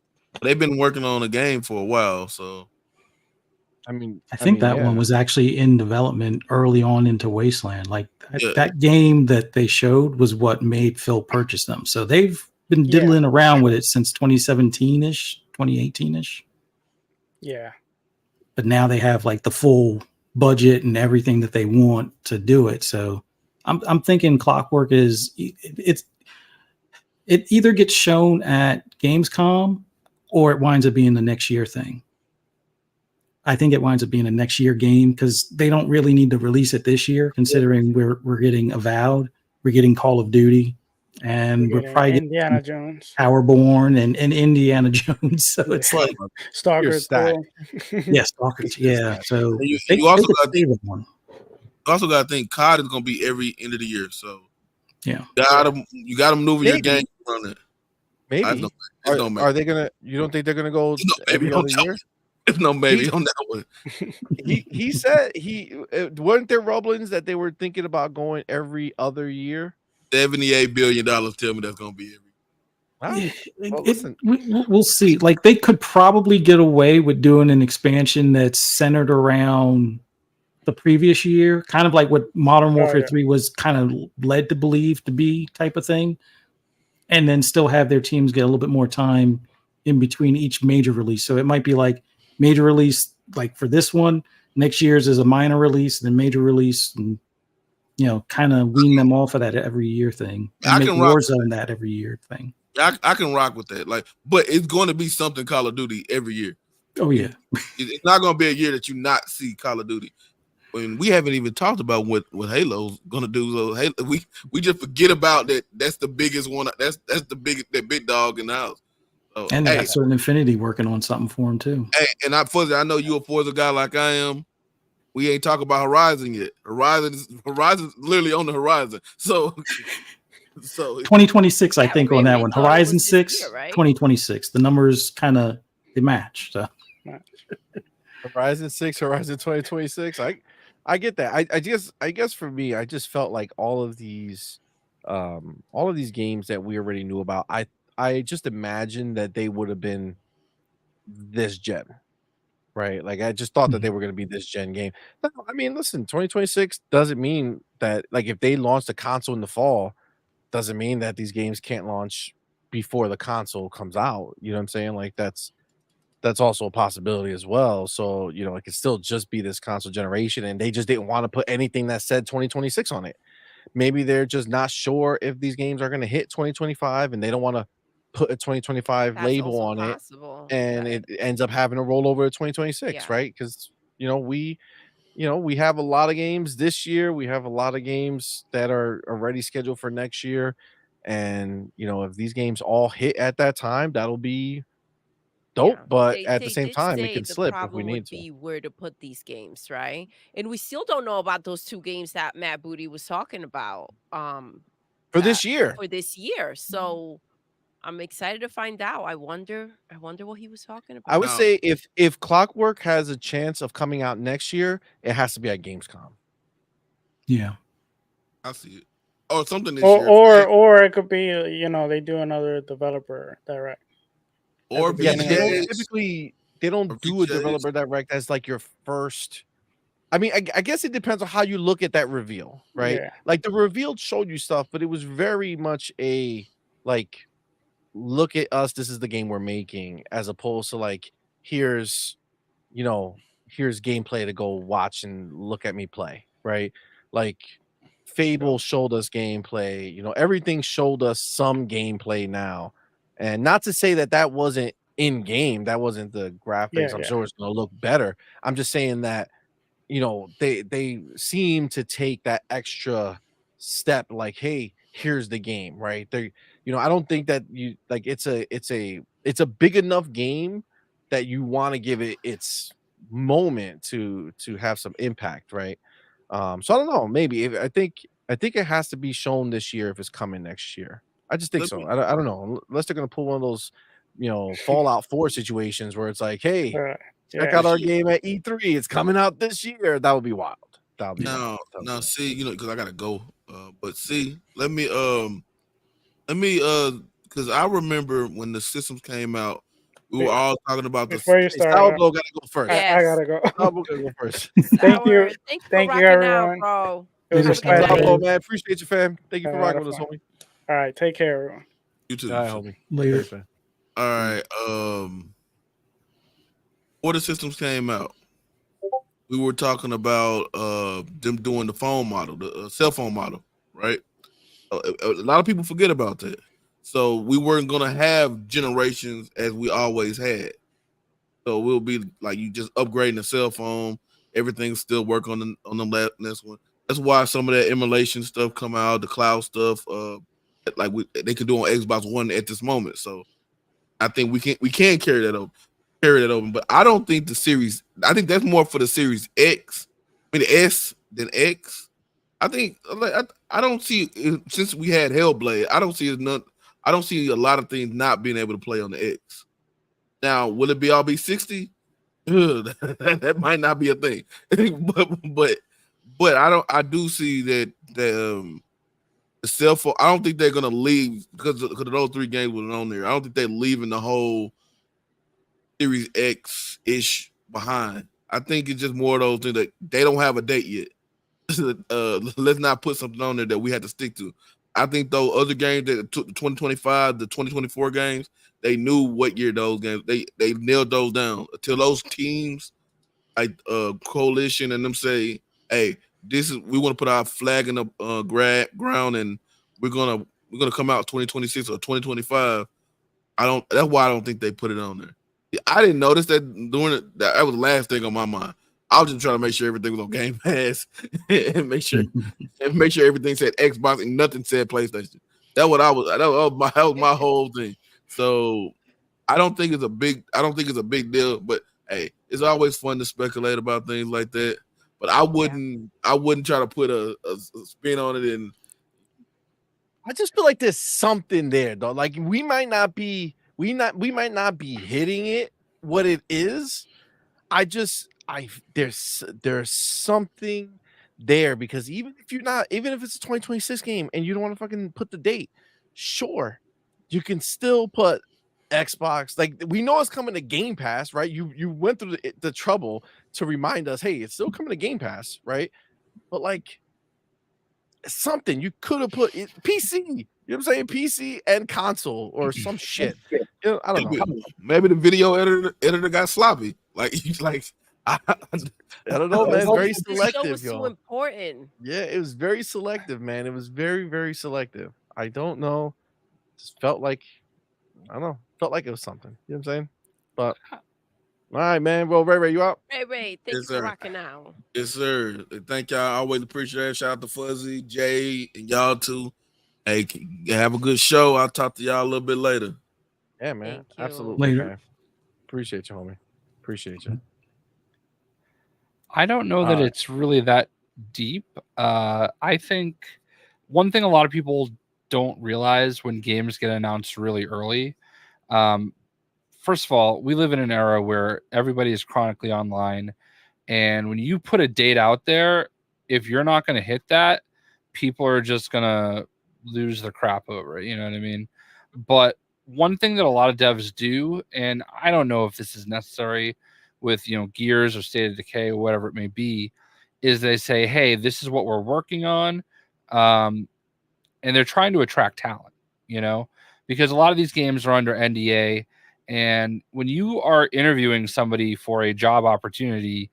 They've been working on a game for a while, so I mean, I think that yeah. one was actually in development early on into Wasteland. Like Yeah. that game that they showed was what made Phil purchase them. So they've been Yeah. diddling around with it since 2017-ish, 2018-ish. yeah. But now they have like the full budget and everything that they want to do it. So I'm thinking Clockwork is it either gets shown at Gamescom or it winds up being the next year thing. I think it winds up being a next year game because they don't really need to release it this year, considering we're getting Avowed, we're getting Call of Duty, and we're probably getting Indiana Jones. Powerborn and Indiana Jones. So it's like Stalker You're stacked. 2. yeah, Stalker. Yeah. So And you they also could got save it one. to think COD is gonna be every end of the year. So Yeah. you gotta maneuver your Maybe. game around it. Maybe. No Are they gonna? You don't think they're gonna go every other year? There's no maybe on that one. He said weren't there rumblings that they were thinking about going every other year? $78 billion tell me that's gonna be every. Wow. Well, listen. We'll see. Like they could probably get away with doing an expansion that's centered around the previous year, kind of like what Modern Warfare 3 was kind of led to believe to be type of thing, and then still have their teams get a little bit more time in between each major release. So it might be like major release, like for this one, next year's is a minor release, and then major release, and kind of wean them off of that every year thing, and make Warzone that every year thing. I can rock with that. But it's going to be something Call of Duty every year. Oh yeah, it's not going to be a year that you not see Call of Duty. When we haven't even talked about what Halo's going to do. So Halo, we just forget about that. That's the biggest one. That's the big dog in the house. So, and they got Certain Infinity working on something for him too. Hey, and I know you a Forza guy like I am. We ain't talking about Horizon yet. Horizon's literally on the horizon. So 2026, I think, on that one. Horizon 6, year, right? 2026. The numbers kind of they match. So Horizon 6, Horizon 2026. I get that. I guess for me, I just felt like all of these games that we already knew about, I just imagined that they would have been this gen, right? Like I just thought that they were going to be this gen game. No, I mean, listen, 2026 doesn't mean that, like, if they launched a console in the fall, doesn't mean that these games can't launch before the console comes out. You know what I'm saying? Like that's also a possibility as well. So, it could still just be this console generation, and they just didn't want to put anything that said 2026 on it. Maybe they're just not sure if these games are going to hit 2025, and they don't want to put a 2025 label on it, and it ends up having to roll over to 2026, right? Because we have a lot of games this year. We have a lot of games that are already scheduled for next year, and if these games all hit at that time, that'll be dope. But at the same time, it can slip if we need to. Be where to put these games, right? And we still don't know about those 2 games that Matt Booty was talking about for this year. So I'm excited to find out. I wonder what he was talking about. I would say if Clockwork has a chance of coming out next year, it has to be at Gamescom. Yeah, I see it. Or something this year. Or it could be, you know, they do another developer direct. Or Yeah, but they don't VGAs. typically do a VGAs. developer direct as like your first. I mean, I guess it depends on how you look at that reveal, right? Yeah. Like the reveal showed you stuff, but it was very much a like, look at us, this is the game we're making, as opposed to like, here's gameplay to go watch and look at me play, right? Like Fable showed us gameplay, everything showed us some gameplay now. And not to say that wasn't in game, that wasn't the graphics. I'm sure it's going to look better. I'm just saying that they seem to take that extra step, like, hey, here's the game, right? They I don't think that you like it's a big enough game that you want to give it its moment to have some impact, right? So I don't know, maybe I think it has to be shown this year if it's coming next year. I just think so. I don't know, unless they're gonna pull one of those Fallout 4 situations where it's like, hey, check out our game at E3. It's coming out this year. That would be wild. That would be wild. Now, see, because I gotta go. But see, let me, because I remember when the systems came out, we were all talking about before you start. Salvo gotta go first. I gotta go. Salvo gotta go first. Thank you, thank you, everyone. Bro. It was a pleasure. Salvo, man, appreciate you, fam. Thank you for rocking with us, homie. All right, take care, everyone. You too. All right, homie. Later. All right. Before the systems came out, we were talking about them doing the phone model, the cell phone model, right? A lot of people forget about that. So we weren't gonna have generations as we always had. So we'll be like, you just upgrading the cell phone, everything still work on the next one. That's why some of that emulation stuff come out, the cloud stuff, like they can do on Xbox One at this moment. So I think we can carry that over. But I don't think I think that's more for the Series X, I mean the S than X. I think I don't see, since we had Hellblade, I don't see a lot of things not being able to play on the X. Now, will it all be 60? That might not be a thing. but I do see that the cell phone, I don't think they're gonna leave because of those 3 games were on there. I don't think they're leaving the whole Series X ish behind. I think it's just more of those things that they don't have a date yet. Let's not put something on there that we had to stick to. I think those other games, that 2025, the 2024 games, they knew what year those games, they nailed those down. Until those teams like Coalition and them say, hey, we want to put our flag in the ground and we're gonna come out 2026 or 2025. That's why I don't think they put it on there. I didn't notice that doing it. That was the last thing on my mind. I was just trying to make sure everything was on Game Pass and make sure everything said Xbox and nothing said PlayStation. That was my whole thing. So I don't think it's a big deal. But hey, it's always fun to speculate about things like that. But I wouldn't try to put a spin on it. And I just feel like there's something there, though. Like we might not be hitting it what it is. There's something there, because even if it's a 2026 game and you don't want to fucking put the date, sure, you can still put Xbox. Like, we know it's coming to Game Pass, right? You went through the trouble to remind us, hey, it's still coming to Game Pass, right? But like, something you could have put PC. You know what I'm saying? PC and console or some shit. I don't know. Maybe the video editor got sloppy. I don't know, man. It's very selective, was so important. Yeah, it was very selective, man. It was very, very selective. I don't know. Just felt like, I don't know. Felt like it was something. You know what I'm saying? But all right, man. Well, Ray, you out? Ray, thank you for rocking out. Yes, sir. Thank y'all. I always appreciate it. Shout out to Fuzzy, Jay, and y'all too. Hey, have a good show. I'll talk to y'all a little bit later. Yeah, man. Absolutely. Later. Man. Appreciate you, homie. Appreciate you. I don't know that it's really that deep. I think one thing a lot of people don't realize when games get announced really early. First of all, we live in an era where everybody is chronically online, and when you put a date out there, if you're not going to hit that, people are just going to lose their crap over it. You know what I mean? But one thing that a lot of devs do, and I don't know if this is necessary with, Gears or State of Decay or whatever it may be, is they say, hey, this is what we're working on. And they're trying to attract talent, because a lot of these games are under NDA. And when you are interviewing somebody for a job opportunity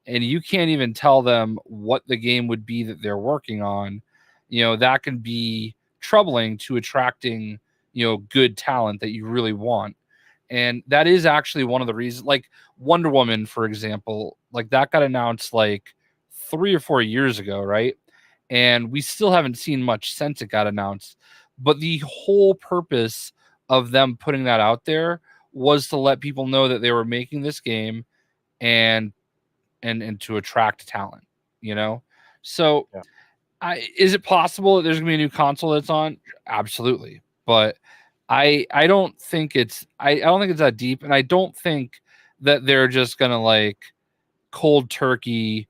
and you can't even tell them what the game would be that they're working on, that can be troubling to attracting, good talent that you really want. And that is actually one of the reasons, like Wonder Woman, for example, like that got announced like 3 or 4 years ago, right? And we still haven't seen much since it got announced. But the whole purpose of them putting that out there was to let people know that they were making this game and to attract talent, So is it possible that there's gonna be a new console that's on? Absolutely. But I don't think it's I don't think it's that deep, and I don't think that they're just gonna like cold turkey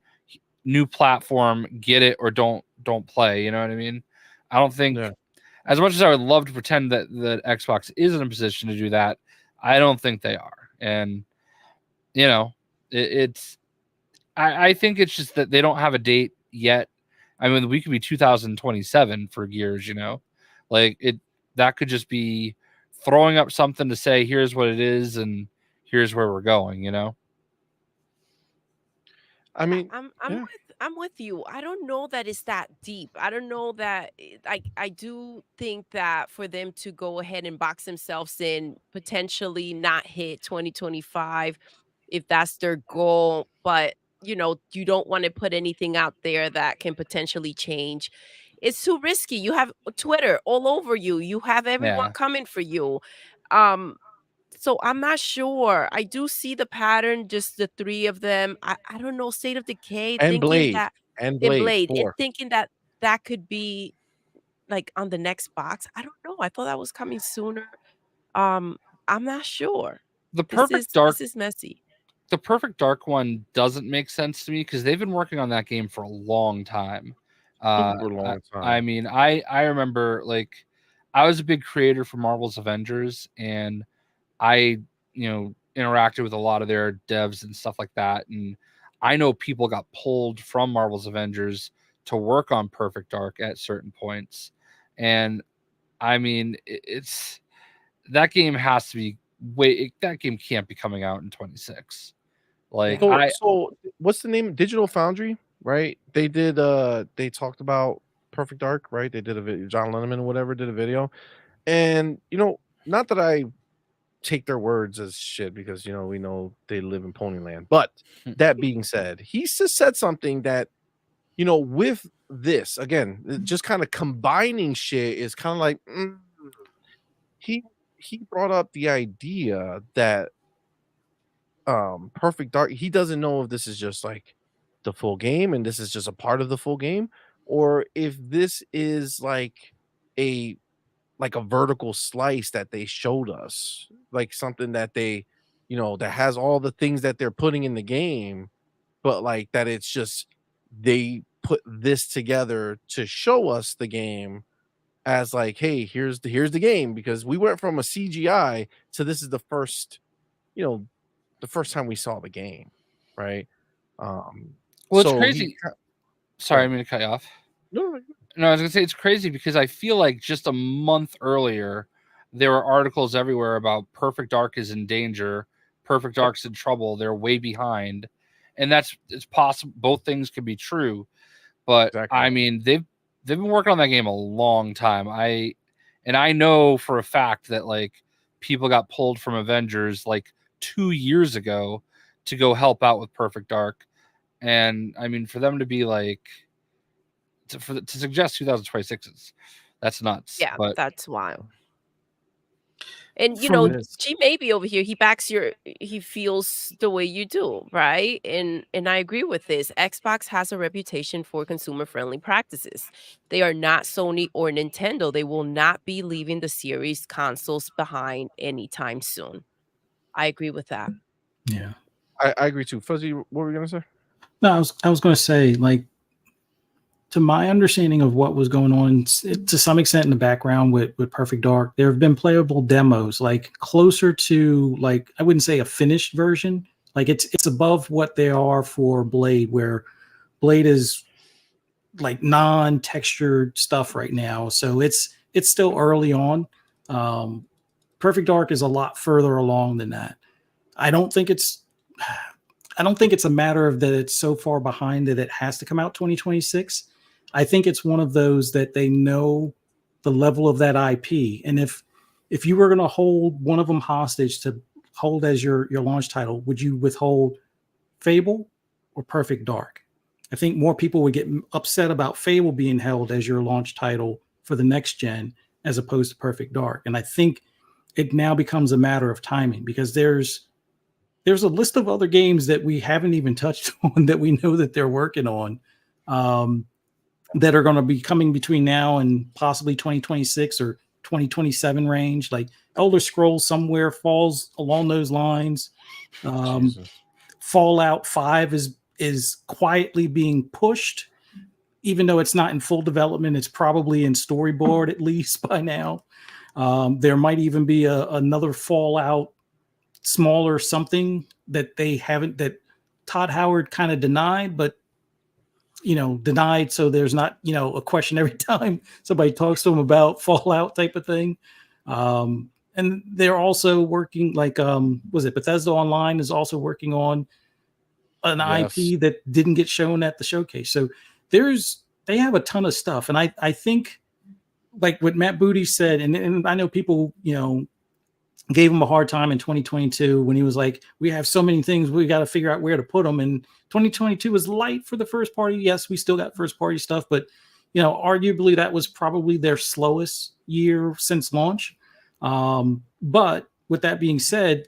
new platform, get it or don't play. You know what I mean? I don't think as much as I would love to pretend that Xbox is in a position to do that, I don't think they are. And I think it's just that they don't have a date yet. I mean, we could be 2027 for Gears, like that could just be throwing up something to say, here's what it is and here's where we're going, I mean, I'm with you. I don't know that it's that deep. I don't know that I do think that for them to go ahead and box themselves in, potentially not hit 2025 if that's their goal, but you don't want to put anything out there that can potentially change. It's too risky. You have Twitter all over you. You have everyone coming for you. So I'm not sure. I do see the pattern, just the 3 of them. I don't know, State of Decay, and thinking Blade that and and Blade Blade, and 4. thinking that that could be like on the next box. I don't know. I thought that was coming sooner. I'm not sure. The This Perfect Dark is messy. The Perfect Dark one doesn't make sense to me because they've been working on that game for a long time. Super long time. I mean, I remember like I was a big creator for Marvel's Avengers, and I interacted with a lot of their devs and stuff like that, and I know people got pulled from Marvel's Avengers to work on Perfect Dark at certain points. And I mean, it's that game has to be that game can't be coming out in 26. Like so what's the name? Digital Foundry, right? They did they talked about Perfect Dark, right? They did a video, John Lennon or whatever did a video. And not that I take their words as shit because we know they live in Ponyland. But that being said, he just said something that with this again, just kind of combining shit is kind of like he brought up the idea that Perfect Dark, he doesn't know if this is just like the full game and this is just a part of the full game, or if this is like a vertical slice that they showed us, like something that they that has all the things that they're putting in the game, but like that it's just they put this together to show us the game as like, hey, here's the game, because we went from a CGI to this is the first the first time we saw the game, right? Well, it's So crazy. Sorry, I'm going to cut you off. No, I was going to say it's crazy because I feel like just a month earlier, there were articles everywhere about Perfect Dark is in danger, Perfect Dark's in trouble, they're way behind, and it's possible both things could be true. But exactly. I mean, they've been working on that game a long time. I know for a fact that like people got pulled from Avengers like 2 years ago to go help out with Perfect Dark. And I mean, for them to be like to suggest 2026 that's nuts. Yeah, but that's wild. And you know, G Maybe over here, he feels the way you do, right? And I agree with this. Xbox has a reputation for consumer-friendly practices. They are not Sony or Nintendo. They will not be leaving the series consoles behind anytime soon. I agree with that. Yeah. I agree too. Fuzzy, what were you gonna say? No, I was gonna say, like, to my understanding of what was going on, to some extent in the background with Perfect Dark, there have been playable demos, like closer to, like, I wouldn't say a finished version. Like it's above what they are for Blade, where Blade is like non-textured stuff right now. So it's still early on. Perfect Dark is a lot further along than that. I don't think it's a matter of that it's so far behind that it has to come out 2026. I think it's one of those that they know the level of that IP. And if you were going to hold one of them hostage to hold as your launch title, would you withhold Fable or Perfect Dark? I think more people would get upset about Fable being held as your launch title for the next gen as opposed to Perfect Dark. And I think it now becomes a matter of timing, because there's a list of other games that we haven't even touched on that we know that they're working on, that are going to be coming between now and possibly 2026 or 2027 range. Like Elder Scrolls somewhere falls along those lines. Fallout 5 is quietly being pushed, even though it's not in full development. It's probably in storyboard at least by now. There might even be another Fallout smaller something that they haven't, that Todd Howard kind of denied, but denied, so there's not a question every time somebody talks to him about Fallout type of thing. And they're also working, like, was it Bethesda Online is also working on an IP that didn't get shown at the showcase. So they have a ton of stuff. And I think, like what Matt Booty said, and I know people gave him a hard time in 2022 when he was like, we have so many things, we got to figure out where to put them. And 2022 was light for the first party. Yes, we still got first party stuff, but arguably that was probably their slowest year since launch. But with that being said,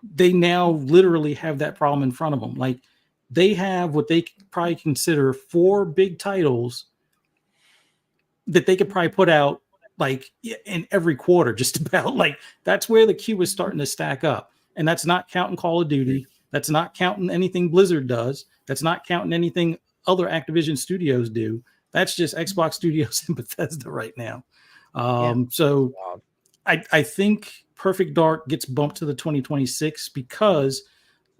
they now literally have that problem in front of them. Like, they have what they probably consider 4 big titles that they could probably put out like in every quarter, just about. Like, that's where the queue is starting to stack up. And that's not counting Call of Duty. That's not counting anything Blizzard does. That's not counting anything other Activision studios do. That's just Xbox Studios and Bethesda right now. So I think Perfect Dark gets bumped to the 2026 because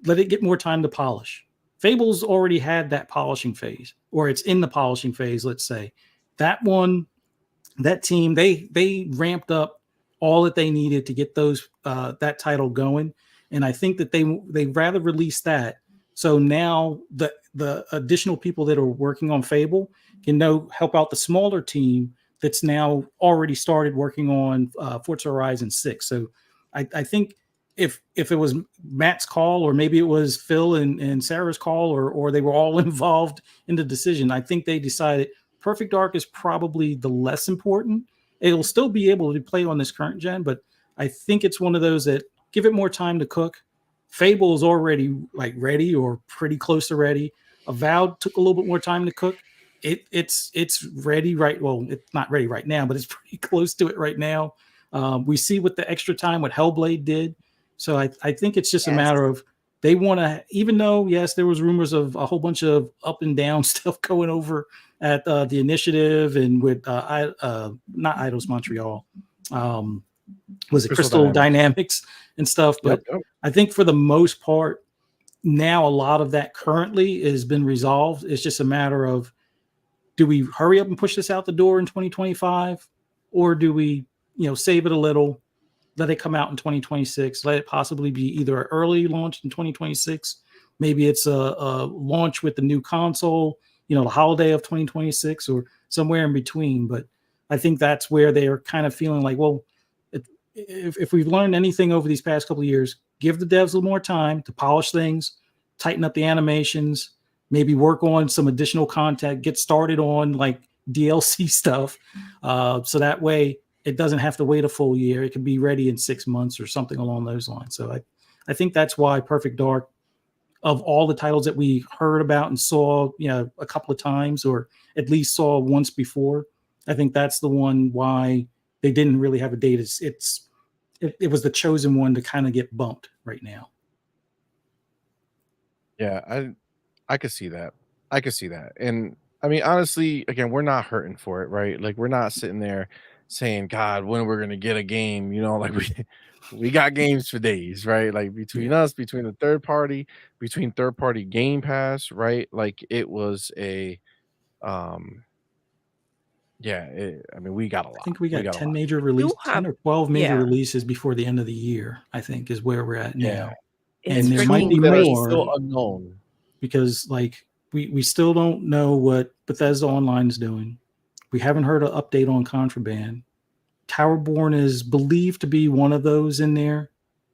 let it get more time to polish. Fable's already had that polishing phase, or it's in the polishing phase, let's say. That team, they ramped up all that they needed to get those that title going, and I think that they rather release that. So now the additional people that are working on Fable can now help out the smaller team that's now already started working on Forza Horizon 6. So I think if it was Matt's call, or maybe it was Phil and Sarah's call, or they were all involved in the decision, I think they decided Perfect Dark is probably the less important. It'll still be able to play on this current gen, but I think it's one of those that give it more time to cook. Fable is already like ready or pretty close to ready. Avowed took a little bit more time to cook. It's ready right. Well, it's not ready right now, but it's pretty close to it right now. We see what the extra time what Hellblade did. So I think it's just a matter of they want to, even though, yes, there was rumors of a whole bunch of up and down stuff going over at the Initiative and with not Idols Montreal, was it Crystal Dynamics and stuff. But I think for the most part, now a lot of that currently has been resolved. It's just a matter of, do we hurry up and push this out the door in 2025, or do we, save it a little, let it come out in 2026, let it possibly be either an early launch in 2026, maybe it's a launch with the new console, the holiday of 2026, or somewhere in between. But I think that's where they are kind of feeling like, well, if we've learned anything over these past couple of years, give the devs a little more time to polish things, tighten up the animations, maybe work on some additional content, get started on like DLC stuff. So that way it doesn't have to wait a full year. It can be ready in 6 months or something along those lines. So I think that's why Perfect Dark, of all the titles that we heard about and saw, a couple of times, or at least saw once before, I think that's the one why they didn't really have a date. It was the chosen one to kind of get bumped right now. Yeah, I could see that. I could see that. And I mean, honestly, again, we're not hurting for it, right? Like, we're not sitting there saying, God, when we're gonna get a game, like we got games for days, right? Like between us, between the third party, between third party Game Pass, right? Like it was a I mean, we got a lot. I think we got 10 You major releases, have- 10 or 12 major yeah. releases before the end of the year, I think, is where we're at now. It's And there might be freaking that are more still unknown. because like we still don't know what Bethesda Online is doing. We haven't heard an update on Contraband. Towerborn is believed to be one of those in there.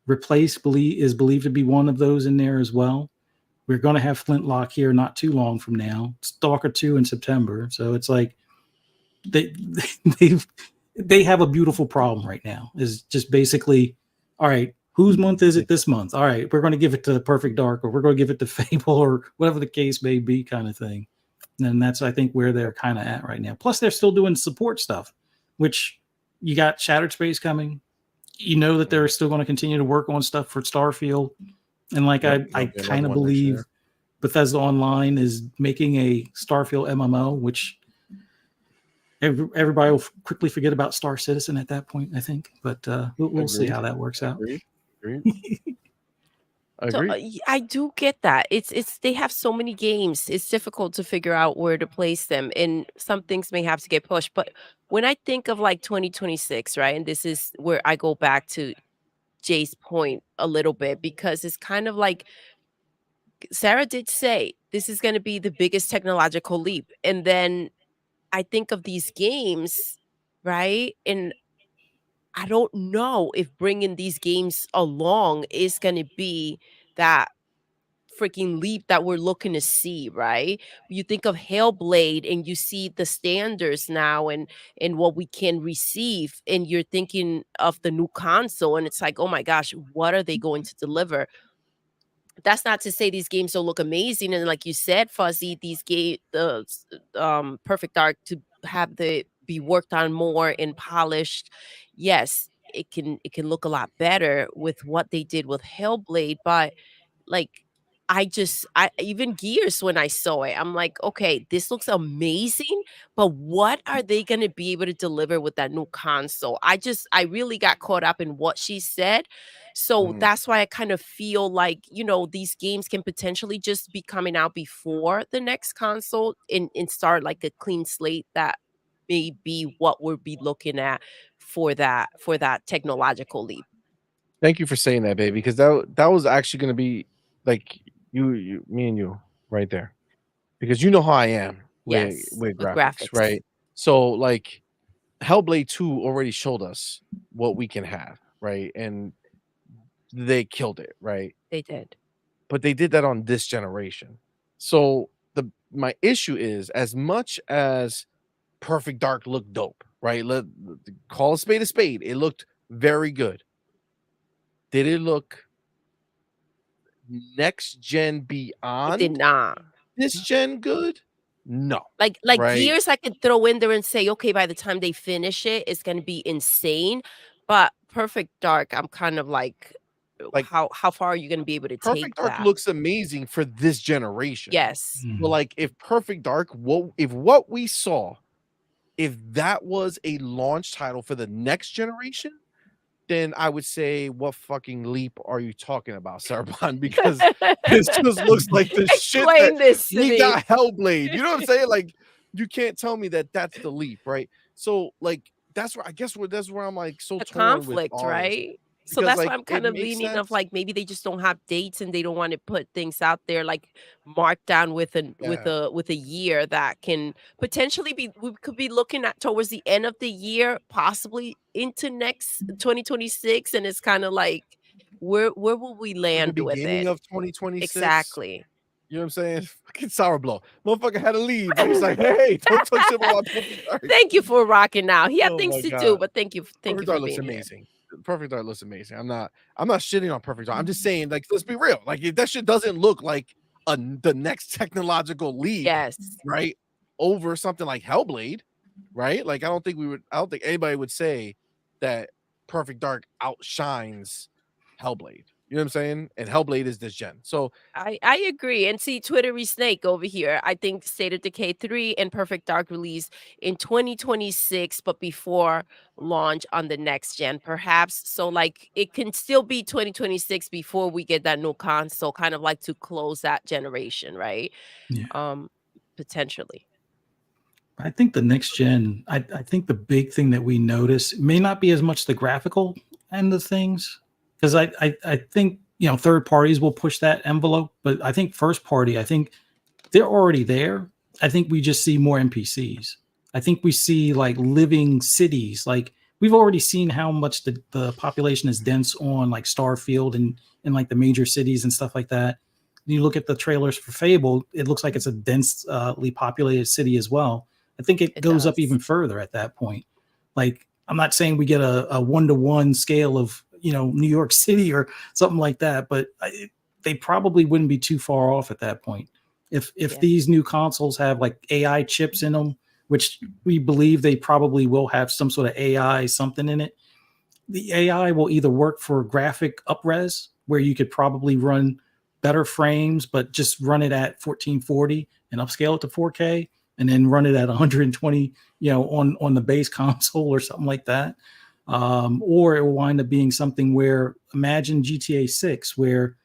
Replace is believed to be one of those in there as well. We're going to have Flintlock here not too long from now. Stalker 2 in September. So it's like they have a beautiful problem right now. Is just basically, all right, whose month is it this month? All right, we're going to give it to Perfect Dark, or we're going to give it to Fable, or whatever the case may be, kind of thing. And that's, I think, where they're kind of at right now. Plus, they're still doing support stuff, which you got Shattered Space coming. You know that they're still going to continue to work on stuff for Starfield. And like I kind of believe Bethesda Online is making a Starfield MMO, which everybody will quickly forget about Star Citizen at that point, I think. But we'll see how that works out. I do get that. It's they have so many games. It's difficult to figure out where to place them, and some things may have to get pushed. But when I think of like 2026, right, and this is where I go back to Jay's point a little bit, because it's kind of like Sarah did say this is going to be the biggest technological leap, and then I think of these games, right, and I don't know if bringing these games along is going to be that freaking leap that we're looking to see, right? You think of Hellblade and you see the standards now and what we can receive, and you're thinking of the new console, and it's like, oh my gosh, what are they going to deliver? That's not to say these games don't look amazing, and like you said, Fuzzy, these Perfect Dark to have the be worked on more and polished. Yes, it can look a lot better with what they did with Hellblade, but like I even Gears, when I saw it, I'm like, okay, this looks amazing, but what are they going to be able to deliver with that new console? I really got caught up in what she said. So that's why I kind of feel like, these games can potentially just be coming out before the next console and start like a clean slate. That may be what we'll be looking at for that technological leap. Thank you for saying that, baby, because that was actually going to be like me and you right there, because you know how I am with graphics, right? So like Hellblade 2 already showed us what we can have, right? And they killed it, right? They did. But they did that on this generation. So my issue is, as much as Perfect Dark looked dope, right? Call a spade. It looked very good. Did it look next gen beyond? It did not. This gen good? No. Like right? Gears I could throw in there and say, okay, by the time they finish it, it's going to be insane. But Perfect Dark, I'm kind of like how far are you going to be able to take that? Perfect Dark looks amazing for this generation. Yes. But like, if Perfect Dark, if what we saw, if that was a launch title for the next generation, then I would say, what fucking leap are you talking about, Sarban? Because this just looks like the shit that we got Hellblade. You know what I'm saying? Like, you can't tell me that that's the leap, right? So, like, that's where that's where I'm like so torn conflict, with right? So that's why I'm kind of leaning of like maybe they just don't have dates and they don't want to put things out there like marked down with a year that can potentially be, we could be looking at towards the end of the year, possibly into next 2026, and it's kind of like where will we land with it? Beginning of 2026. Exactly. You know what I'm saying? Fucking sour blow. Motherfucker had to leave. But he's like, hey, don't touch him while Perfect Dark. Thank you for rocking out. He had Oh things my to God. do, but thank you Perfect for Dark looks being here. amazing. Perfect Dark looks amazing. I'm not shitting on Perfect Dark. I'm just saying, like, let's be real. Like, if that shit doesn't look like the next technological leap, Yes. right? Over something like Hellblade, right? Like, I don't think anybody would say that Perfect Dark outshines Hellblade. You know what I'm saying? And Hellblade is this gen. So I agree. And see, Twittery Snake over here, I think State of Decay 3 and Perfect Dark release in 2026, but before launch on the next gen, perhaps. So, like, it can still be 2026 before we get that new console, kind of like to close that generation, right? Yeah. Potentially. I think the next gen, I think the big thing that we notice may not be as much the graphical end of things, because I think, you know, third parties will push that envelope, but I think first party, I think they're already there. I think we just see more NPCs. I think we see like living cities. Like we've already seen how much the population is dense on like Starfield and like the major cities and stuff like that. You look at the trailers for Fable, it looks like it's a densely populated city as well. I think it goes up even further at that point. Like, I'm not saying we get a 1-to-1 scale of, you know, New York City or something like that, but they probably wouldn't be too far off at that point. If these new consoles have like AI chips in them, which we believe they probably will have some sort of AI something in it, the AI will either work for graphic upres, where you could probably run better frames, but just run it at 1440 and upscale it to 4K, and then run it at 120, you know, on the base console or something like that. Or it will wind up being something where, imagine GTA 6, where,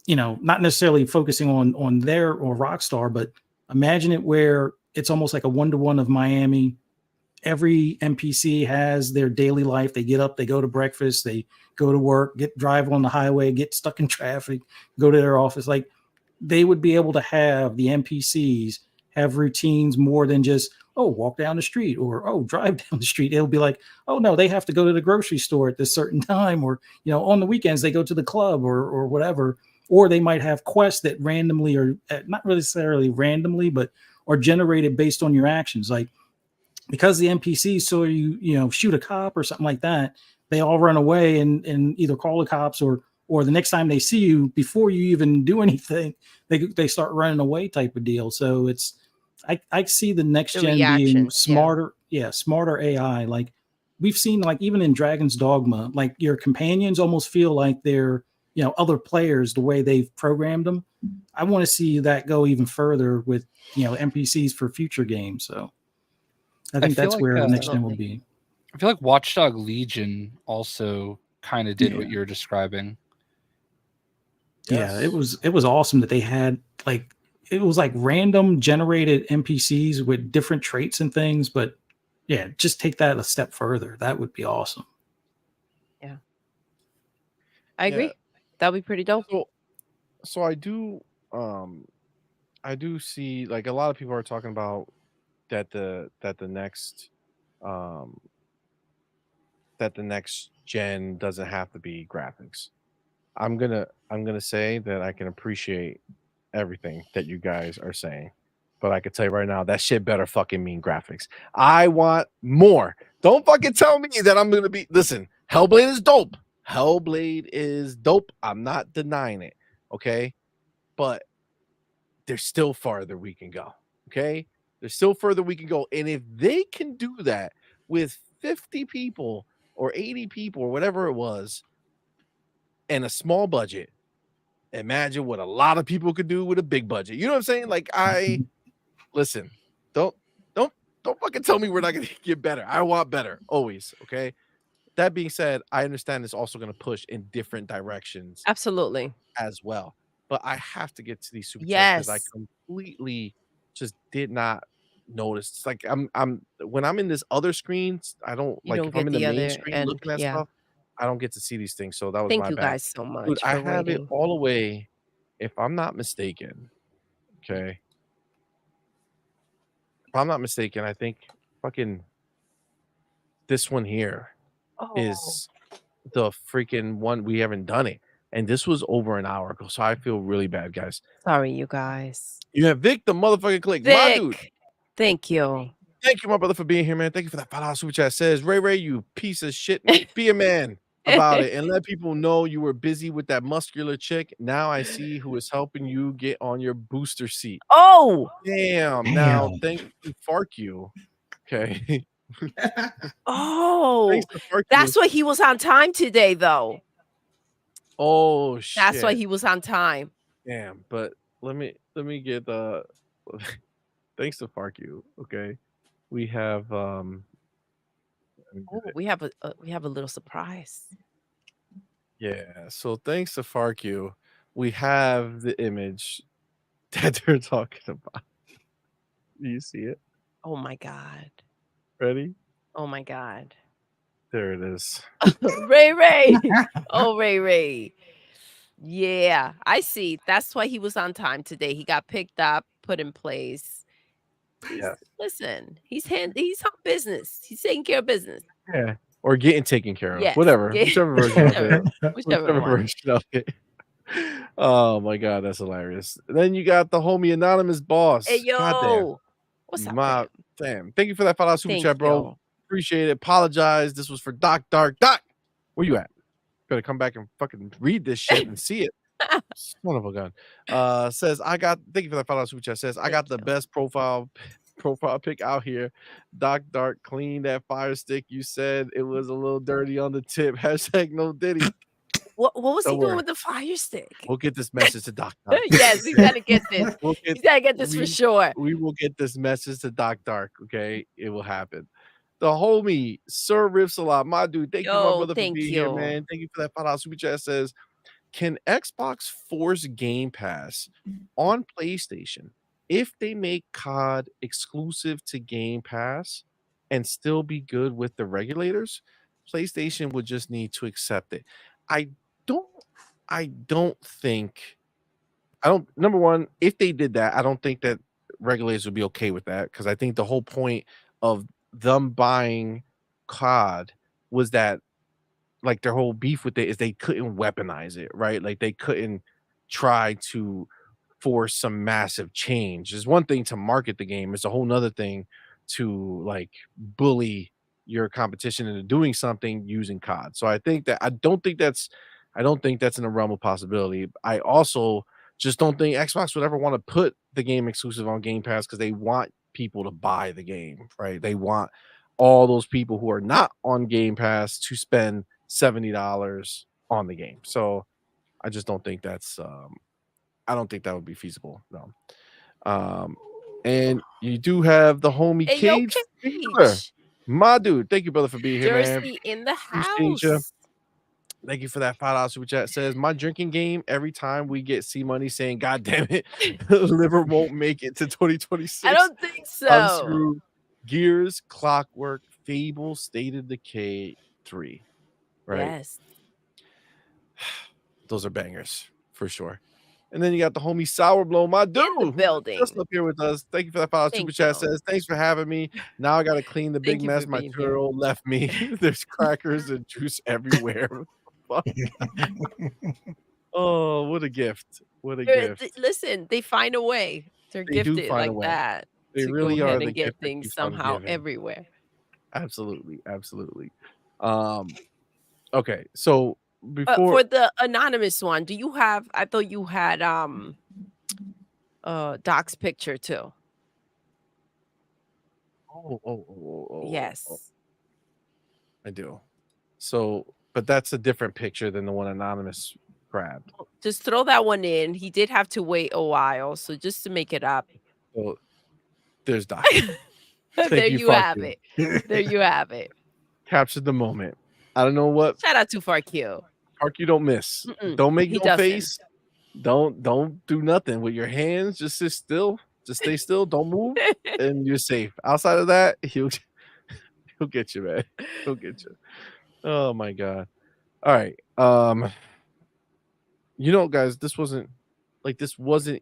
you know, not necessarily focusing on their or Rockstar, but imagine it where it's almost like a 1-to-1 of Miami. Every NPC has their daily life. They get up, they go to breakfast, they go to work, drive on the highway, get stuck in traffic, go to their office. Like, they would be able to have the NPCs have routines more than just, oh, walk down the street, or, oh, drive down the street. It'll be like, oh no, they have to go to the grocery store at this certain time, or, you know, on the weekends they go to the club or whatever. Or they might have quests that randomly, or not necessarily randomly, but are generated based on your actions. Like, because the NPCs saw you know, shoot a cop or something like that, they all run away and either call the cops, or the next time they see you, before you even do anything, they start running away type of deal. So it's, I see the next gen being smarter, smarter AI. Like we've seen, like even in Dragon's Dogma, like your companions almost feel like they're, you know, other players, the way they've programmed them. I want to see that go even further with, you know, NPCs for future games. So I think that's where the next gen will be. I feel like Watchdog Legion also kind of did what you're describing. Yeah, it was awesome that they had like, it was like random generated NPCs with different traits and things, but yeah, just take that a step further. That would be awesome. Yeah, I agree. That would be pretty dope. So I do see, like, a lot of people are talking about that the next gen doesn't have to be graphics. I'm gonna say that I can appreciate everything that you guys are saying, but I can tell you right now, that shit better fucking mean graphics. I want more. Don't fucking tell me that I'm gonna be. Listen, Hellblade is dope. Hellblade is dope. I'm not denying it. Okay, but there's still farther we can go. Okay, there's still further we can go, and if they can do that with 50 people or 80 people or whatever it was, and a small budget, imagine what a lot of people could do with a big budget. You know what I'm saying? Like, listen, don't fucking tell me we're not gonna get better. I want better always. Okay. That being said, I understand it's also gonna push in different directions. Absolutely. As well. But I have to get to these super chats because I completely just did not notice. It's like I'm when I'm in this other screens, I don't like, if I'm in the main screen looking at stuff, I don't get to see these things. So that was my bad. Thank you guys so much. Dude, I have it all the way, if I'm not mistaken. Okay. If I'm not mistaken, I think fucking this one here is the freaking one. We haven't done it. and this was over an hour ago. So I feel really bad, guys. Sorry, you guys. You have Vic the motherfucking click, my dude. Vic, thank you. Thank you, my brother, for being here, man. Thank you for that $5 super chat. Says Ray, you piece of shit. Be a man about it and let people know you were busy with that muscular chick. Now I see who is helping you get on your booster seat. Oh, damn. Now thank you, Fark you. Okay. oh, Thanks to Fark that's you. why he was on time today, though. Oh shit. That's why he was on time. Damn, but let me get the thanks to Fark you. Okay. We have Oh, we have a little surprise. yeah, so thanks to Fark you, we have the image that they're talking about. Do you see it? Oh my god. Ready? Oh my god. There it is. Ray. Oh, Ray. Yeah, I see. That's why he was on time today. He got picked up, put in place. Listen, he's on business. He's taking care of business. Yeah. Or getting taken care of. Yes. Whatever. Whichever version of it. Whichever one. Version of it. Oh my god, that's hilarious. Then you got the homie anonymous boss. Hey, yo. Goddamn. What's up, Damn. Thank you for that $5 super Thank chat, bro. you. Appreciate it. Apologize. This was for Doc. Where you at? Better come back and fucking read this shit and see it. Son of a gun. Says thank you for that $5 super chat. Says I got the best profile pic out here. Doc Dark, clean that fire stick. You said it was a little dirty on the tip. # no Diddy. What was Don't he doing worry. with the fire stick? We'll get this message to Doc Dark. Yes, he's gotta get this. He's gotta get this for sure. We will get this message to Doc Dark. Okay, it will happen. The homie Sir Riffs a lot, my dude. Thank you, my brother, for being here, man. Thank you for that $5 super chat. Says, can Xbox force Game Pass on PlayStation if they make COD exclusive to Game Pass and still be good with the regulators? PlayStation would just need to accept it. Number one, if they did that, I don't think that regulators would be okay with that, because I think the whole point of them buying COD was that, like, their whole beef with it is they couldn't weaponize it, right? Like, they couldn't try to force some massive change. It's one thing to market the game, it's a whole nother thing to, like, bully your competition into doing something using COD. So I don't think that's in the realm of possibility. I also just don't think Xbox would ever want to put the game exclusive on Game Pass, because they want people to buy the game, right? They want all those people who are not on Game Pass to spend $70 on the game. So I just don't think that's I don't think that would be feasible. No. And you do have the homie Cage. My dude, thank you, brother, for being here, man. Jersey in the Appreciate ya. house. Thank you for that $5 super chat. Says my drinking game, every time we get CMoney saying, God damn it, liver won't make it to 2026. I don't think so. Unscrew, Gears, Clockwork, Fable, State of Decay 3. Right? Yes. Those are bangers for sure. And then you got the homie Sourblow, my dude, building. just up here with us. Thank you for that $5 super chat. Says, thanks for having me. Now I got to clean the big mess my 2-year-old left me. There's crackers and juice everywhere. Oh, what a gift. What a gift. Listen, they find a way. They're gifted like that. They really are. And get things somehow everywhere. Absolutely. Okay, so before for the anonymous one, do you have? I thought you had Doc's picture too. Oh. Yes, I do. So, but that's a different picture than the one anonymous grabbed. Just throw that one in. He did have to wait a while, so just to make it up. Well, there's Doc. There you have it. There you have it. Captured the moment. I don't know what. Shout out to FarQ. FarQ don't miss. Don't make no face. Don't do nothing with your hands. Just sit still. Just stay still. Don't move, and you're safe. Outside of that, he'll get you, man. He'll get you. Oh my god. All right. Guys, this wasn't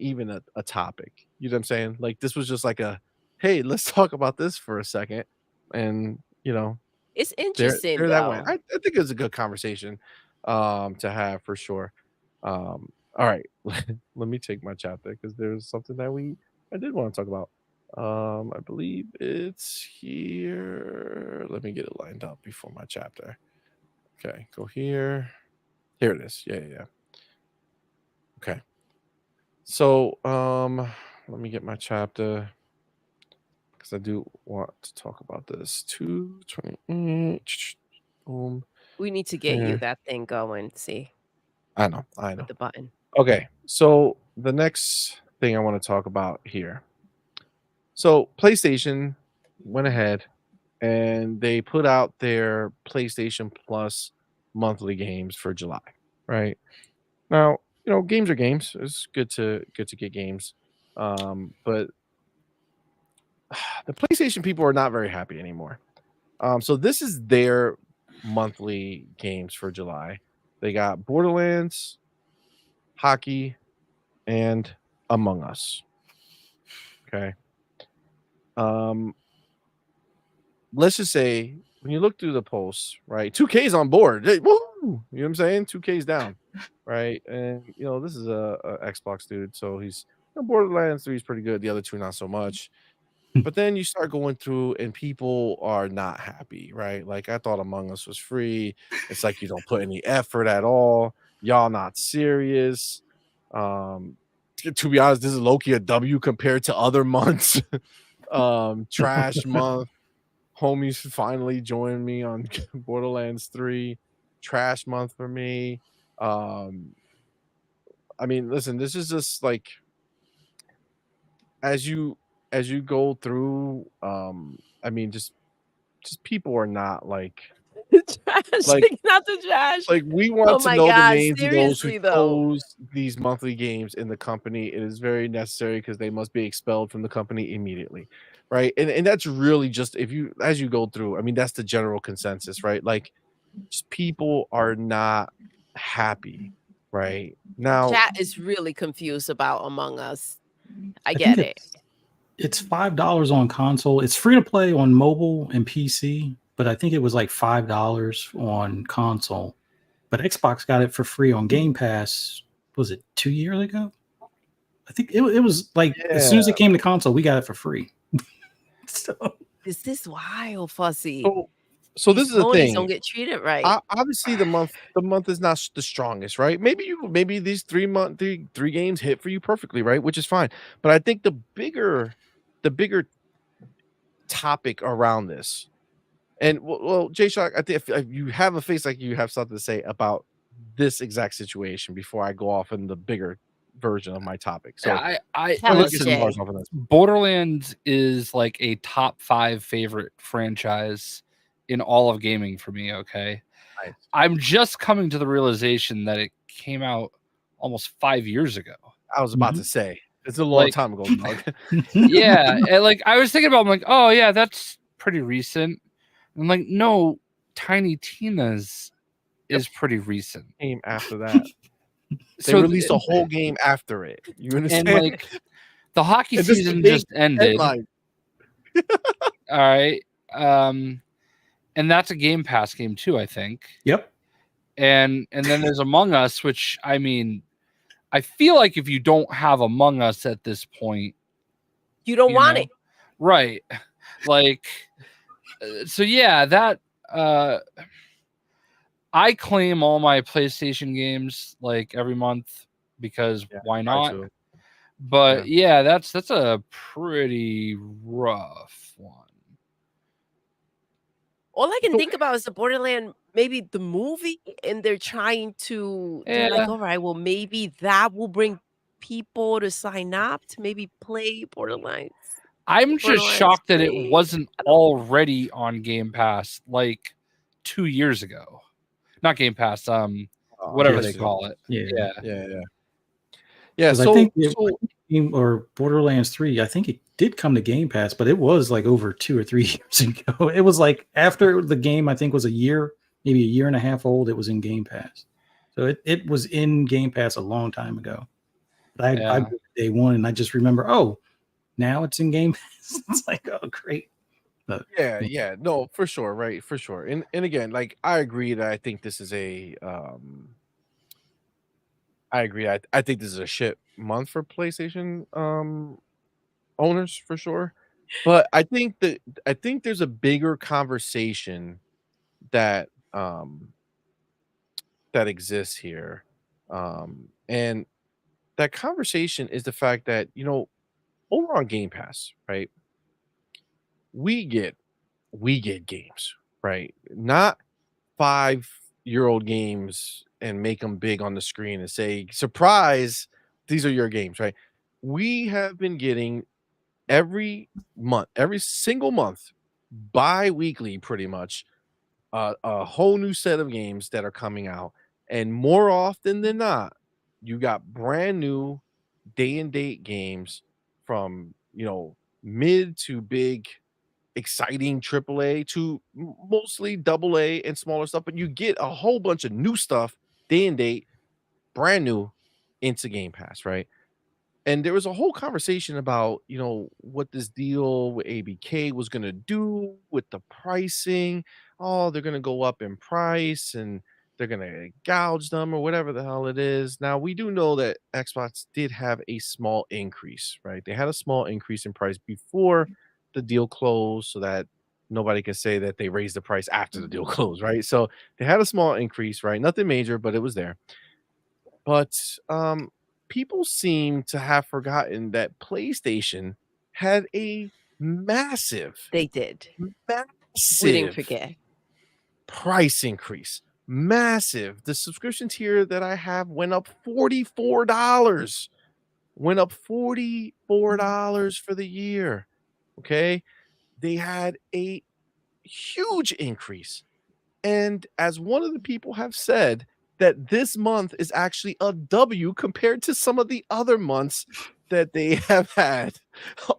even a topic. You know what I'm saying? Like, this was just like a, hey, let's talk about this for a second. And it's interesting. that way. I think it was a good conversation to have for sure. All right, let me take my chapter because there's something that I did want to talk about. I believe it's here. Let me get it lined up before my chapter. Okay, go here. Here it is. Yeah. Okay. So, let me get my chapter because I do want to talk about this. 220. Boom. We need to get you that thing going. See, I know. with the button. Okay, so the next thing I want to talk about here. So PlayStation went ahead and they put out their PlayStation Plus monthly games for July, right? Now, games are games. It's good to get games. But the PlayStation people are not very happy anymore. So this is their monthly games for July. They got Borderlands, Hockey, and Among Us. Okay. Let's just say when you look through the posts, right? 2K's on board. Hey, woo! You know what I'm saying? 2K's down, right? And this is a Xbox dude, so he's Borderlands 3 is pretty good. The other two not so much. But then you start going through, and people are not happy, right? Like I thought Among Us was free. It's like you don't put any effort at all. Y'all not serious. To be honest, this is low-key a W compared to other months. Trash month. Homies finally joined me on Borderlands 3. Trash month for me. I mean, listen, this is just like as you go through, I mean, just people are not like Trash, not the trash. like we want to know the names of those who though. chose these monthly games in the company. It is very necessary because they must be expelled from the company immediately, right? And that's really just as you go through. I mean, that's the general consensus, right? Like, just people are not happy, right? Now, Chat is really confused about Among Us. I get it. It's $5 on console. It's free to play on mobile and PC, but I think it was like $5 on console. But Xbox got it for free on Game Pass. Was it 2 years ago? I think it was like as soon as it came to console, we got it for free. So this is wild, Fuzzy. So this is the thing. Don't get treated right. Obviously, the month is not the strongest, right? Maybe these three games hit for you perfectly, right? Which is fine. But I think the bigger topic around this, and well, J Shock, I think if you have a face like you have something to say about this exact situation before I go off in the bigger version of my topic. So yeah, I listen, Borderlands is like a top 5 favorite franchise in all of gaming for me. Okay. Nice. I'm just coming to the realization that it came out almost 5 years ago. I was about to say it's a long time ago. Yeah. And like I was thinking about, I'm like, oh yeah, that's pretty recent. I'm like, no, Tiny Tina's is pretty recent. Came after that. They released a whole game after it. You understand? And like the hockey season just ended. All right. And that's a Game Pass game too, I think. Yep. And then there's Among Us, which I mean, I feel like if you don't have Among Us at this point, you don't want it. Right. Like so yeah, that I claim all my PlayStation games like every month because why not? But yeah, that's a pretty rough one. All I can think about is the Borderland, maybe the movie, and they're trying to they're like, all right, well, maybe that will bring people to sign up to maybe play Borderlands. I'm just shocked that it wasn't already on Game Pass like 2 years ago. Not Game Pass, whatever they call it. Yeah. So I think or Borderlands 3, I think it did come to Game Pass, but it was like over 2 or 3 years ago. It was like after the game, I think was a year, maybe a year and a half old. It was in Game Pass, so it was in Game Pass a long time ago. But I day one, and I just remember, oh, now it's in Game Pass. It's like, oh, great. But, no, for sure, right, for sure. And again, like I agree that I think this is a I agree. I think this is a shit month for PlayStation owners for sure. But I think there's a bigger conversation that that exists here. And that conversation is the fact that, over on Game Pass, right? We get games, right? Not 5-year-old games and make them big on the screen and say, surprise, these are your games, right? We have been getting every month, every single month, bi-weekly pretty much, a whole new set of games that are coming out. And more often than not, you got brand new day and date games from, mid to big exciting AAA to mostly AA and smaller stuff, but you get a whole bunch of new stuff, day and date, brand new into Game Pass, right? And there was a whole conversation about, what this deal with ABK was going to do with the pricing. Oh, they're going to go up in price and they're going to gouge them or whatever the hell it is. Now, we do know that Xbox did have a small increase, right? They had a small increase in price before the deal closed so that nobody can say that they raised the price after the deal closed, right? So they had a small increase, right? Nothing major, but it was there. But people seem to have forgotten that PlayStation had a massive, They did. We didn't massive forget. price increase. Massive. The subscription tier that I have went up $44. Went up $44 for the year. Okay. They had a huge increase. And as one of the people have said, that this month is actually a W compared to some of the other months that they have had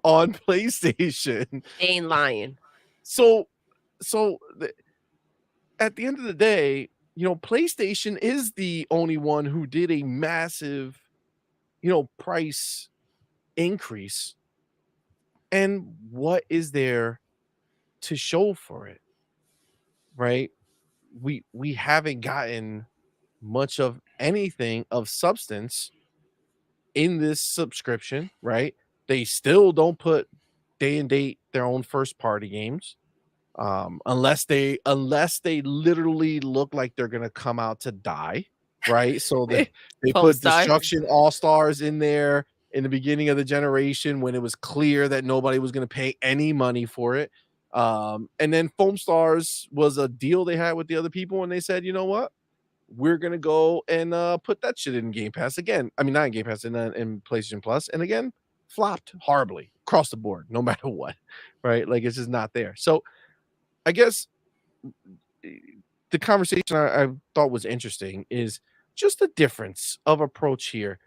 on PlayStation. They ain't lying. So at the end of the day, PlayStation is the only one who did a massive, price increase. And what is there to show for it? Right? We haven't gotten much of anything of substance in this subscription, right? They still don't put day and date their own first party games, unless they literally look like they're gonna come out to die, right? So they put Destruction All Stars in there in the beginning of the generation when it was clear that nobody was gonna pay any money for it. And then Foam Stars was a deal they had with the other people, and they said, you know what? We're gonna go and put that shit in Game Pass again. I mean, not in Game Pass, in PlayStation Plus, and again, flopped horribly across the board, no matter what, right? Like it's just not there. So, I guess the conversation I thought was interesting is just the difference of approach here.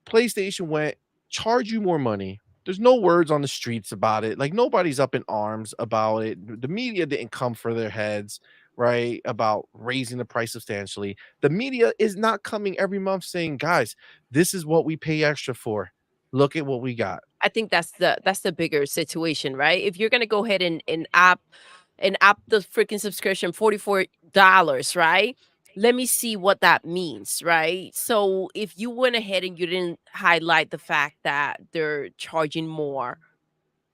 PlayStation went charge you more money. There's no words on the streets about it. Like nobody's up in arms about it. The media didn't come for their heads, right? About raising the price substantially. The media is not coming every month saying, guys, this is what we pay extra for. Look at what we got. I think that's the bigger situation, right? If you're gonna go ahead and up the freaking subscription $44, right? Let me see what that means, right? So if you went ahead and you didn't highlight the fact that they're charging more,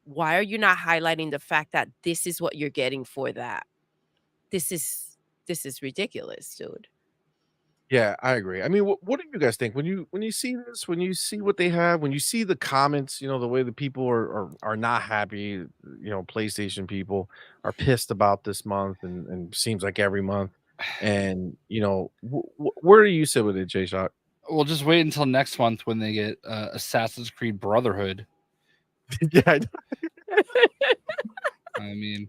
why are you not highlighting the fact that this is what you're getting for that? This is ridiculous, dude. Yeah, I agree. I mean, what do you guys think when you see this, when you see what they have, when you see the comments, the way the people are not happy, PlayStation people are pissed about this month and seems like every month. And where do you sit with it, J Shock? We'll just wait until next month when they get Assassin's Creed Brotherhood. Yeah. I mean,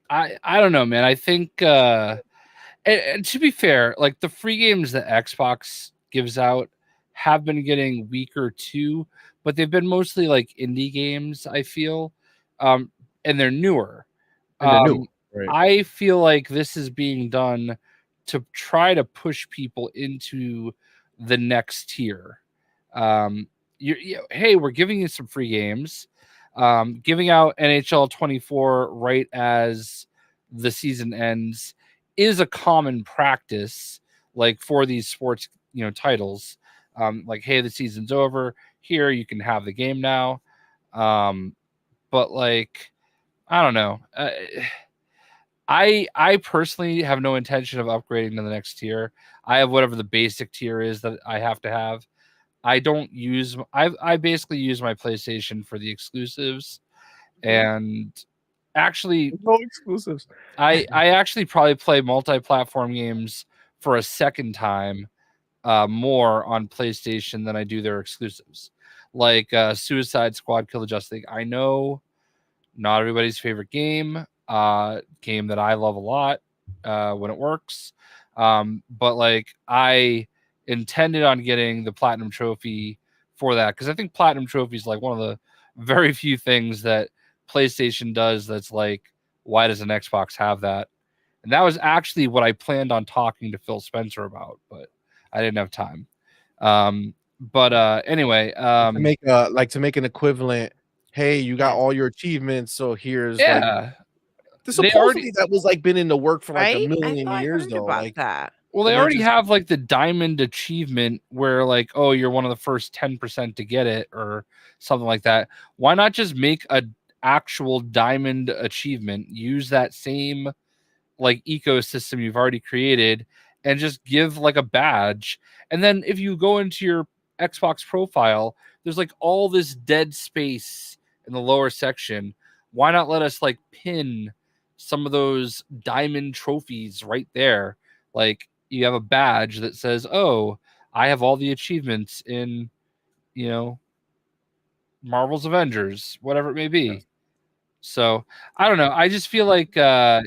I don't know, man. I think and to be fair, like the free games that Xbox gives out have been getting weaker too, but they've been mostly like indie games, I feel. And they're newer. Right. I feel like this is being done to try to push people into the next tier. Hey, we're giving you some free games. Giving out NHL 24 right as the season ends is a common practice, like for these sports titles. Like, hey, the season's over. Here, you can have the game now. But like, I don't know. I personally have no intention of upgrading to the next tier. I have whatever the basic tier is that I have to have. I don't use. I basically use my PlayStation for the exclusives, and actually, no exclusives. I actually probably play multi-platform games for a second time more on PlayStation than I do their exclusives, like Suicide Squad: Kill the Justice League. I know not everybody's favorite game that I love a lot when it works, but like I intended on getting the platinum trophy for that, because I think platinum trophy is like one of the very few things that PlayStation does that's like, why does an Xbox have that? And that was actually what I planned on talking to Phil Spencer about, but I didn't have time. Anyway, to make an equivalent. Hey, you got all your achievements, so here's like. Supposedly that was like been in the work for like a million years though. Like that. Well, they already have like the diamond achievement where like, oh, you're one of the first 10% to get it or something like that. Why not just make a actual diamond achievement, use that same like ecosystem you've already created, and just give like a badge? And then if you go into your Xbox profile, there's like all this dead space in the lower section. Why not let us like pin some of those diamond trophies right there? Like, you have a badge that says, oh, I have all the achievements in, Marvel's Avengers, whatever it may be. Yes. So I don't know. I just feel like I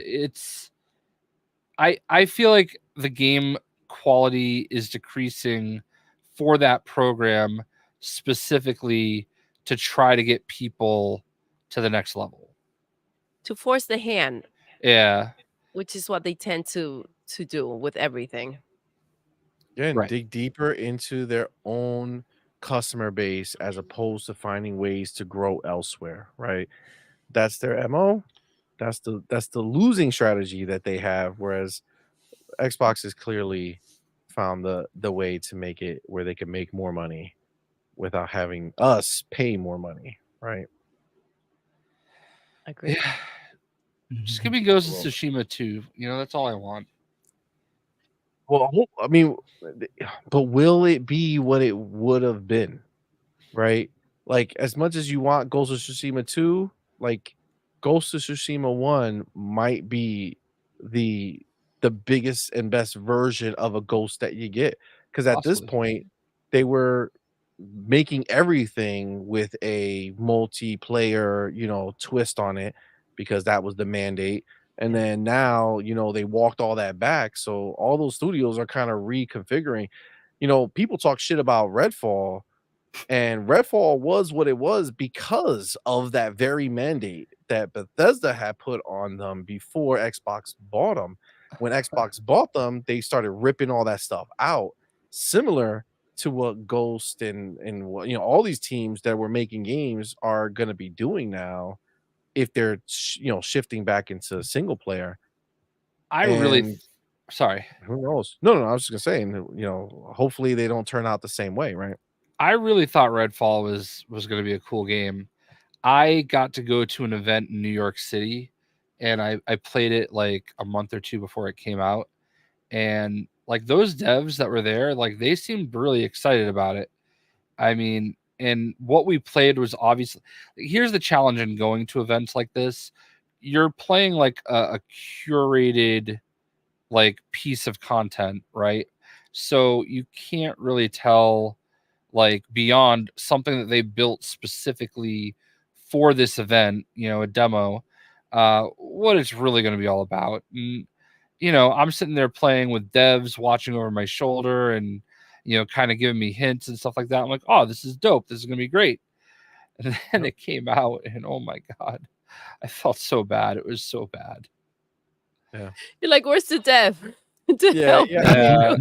feel like the game quality is decreasing for that program specifically to try to get people to the next level. To force the hand. Yeah. Which is what they tend to do with everything. Yeah, and dig deeper into their own customer base as opposed to finding ways to grow elsewhere, right? That's their MO. That's the losing strategy that they have, whereas Xbox has clearly found the way to make it where they can make more money without having us pay more money, right? Agree. Yeah. Just give me Ghost of Tsushima 2. That's all I want. Well, I mean, but will it be what it would have been, right? Like, as much as you want Ghost of Tsushima 2, like Ghost of Tsushima 1 might be the biggest and best version of a Ghost that you get, because at this point they were making everything with a multiplayer, twist on it, because that was the mandate. And then now, they walked all that back. So all those studios are kind of reconfiguring. People talk shit about Redfall, and Redfall was what it was because of that very mandate that Bethesda had put on them before Xbox bought them. When Xbox bought them, they started ripping all that stuff out, similar to what Ghost and what all these teams that were making games are going to be doing now, if they're shifting back into single player. Sorry, who knows? No, I was just gonna say, and hopefully they don't turn out the same way, right? I really thought Redfall was going to be a cool game. I got to go to an event in New York City, and I played it like a month or two before it came out, and like those devs that were there, like they seemed really excited about it. I mean, and what we played was obviously, here's the challenge in going to events like this. You're playing like a curated like piece of content, right? So you can't really tell like beyond something that they built specifically for this event, a demo, what it's really going to be all about. And, I'm sitting there playing with devs watching over my shoulder and, kind of giving me hints and stuff like that. I'm like, oh, this is dope. This is going to be great. And then it came out and oh my God, I felt so bad. It was so bad. Yeah. You're like, where's the dev? I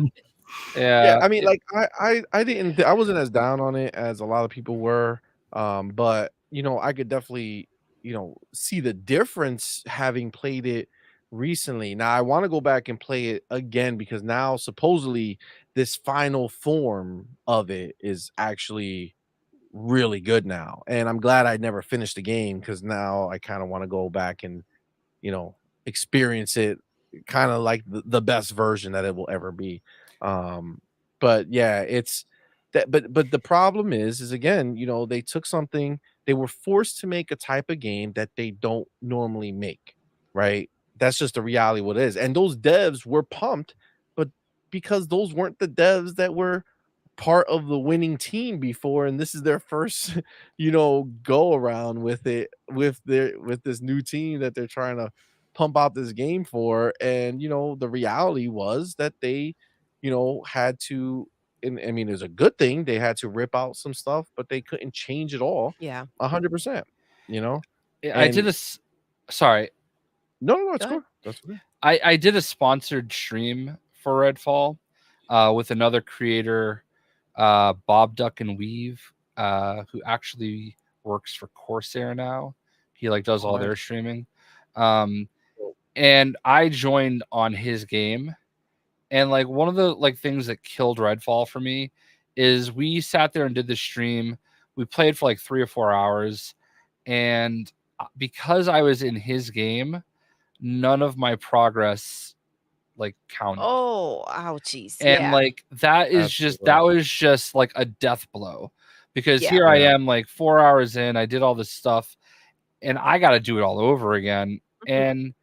mean, like I wasn't as down on it as a lot of people were. But I could definitely, see the difference having played it recently. Now I want to go back and play it again because now supposedly this final form of it is actually really good now. And I'm glad I never finished the game because now I kind of want to go back and, experience it kind of like the best version that it will ever be. But yeah, it's that but the problem is again, they took something, they were forced to make a type of game that they don't normally make, right? That's just the reality what it is. And those devs were pumped, but because those weren't the devs that were part of the winning team before, and this is their first go around with it with this new team that they're trying to pump out this game for. And the reality was that they had to, and I mean it's a good thing, they had to rip out some stuff, but they couldn't change it all Yeah. 100%. I did And sorry. no, it's cool. That's okay. I did a sponsored stream for Redfall with another creator, Bob Duck and Weave, who actually works for Corsair now. He does all their streaming. And I joined on his game. And one of the things that killed Redfall for me is we sat there and did the stream. We played for 3 or 4 hours. And because I was in his game, none of my progress counted. Oh, ouchies. And that was just a death blow, because here I am 4 hours in, I did all this stuff and I got to do it all over again. And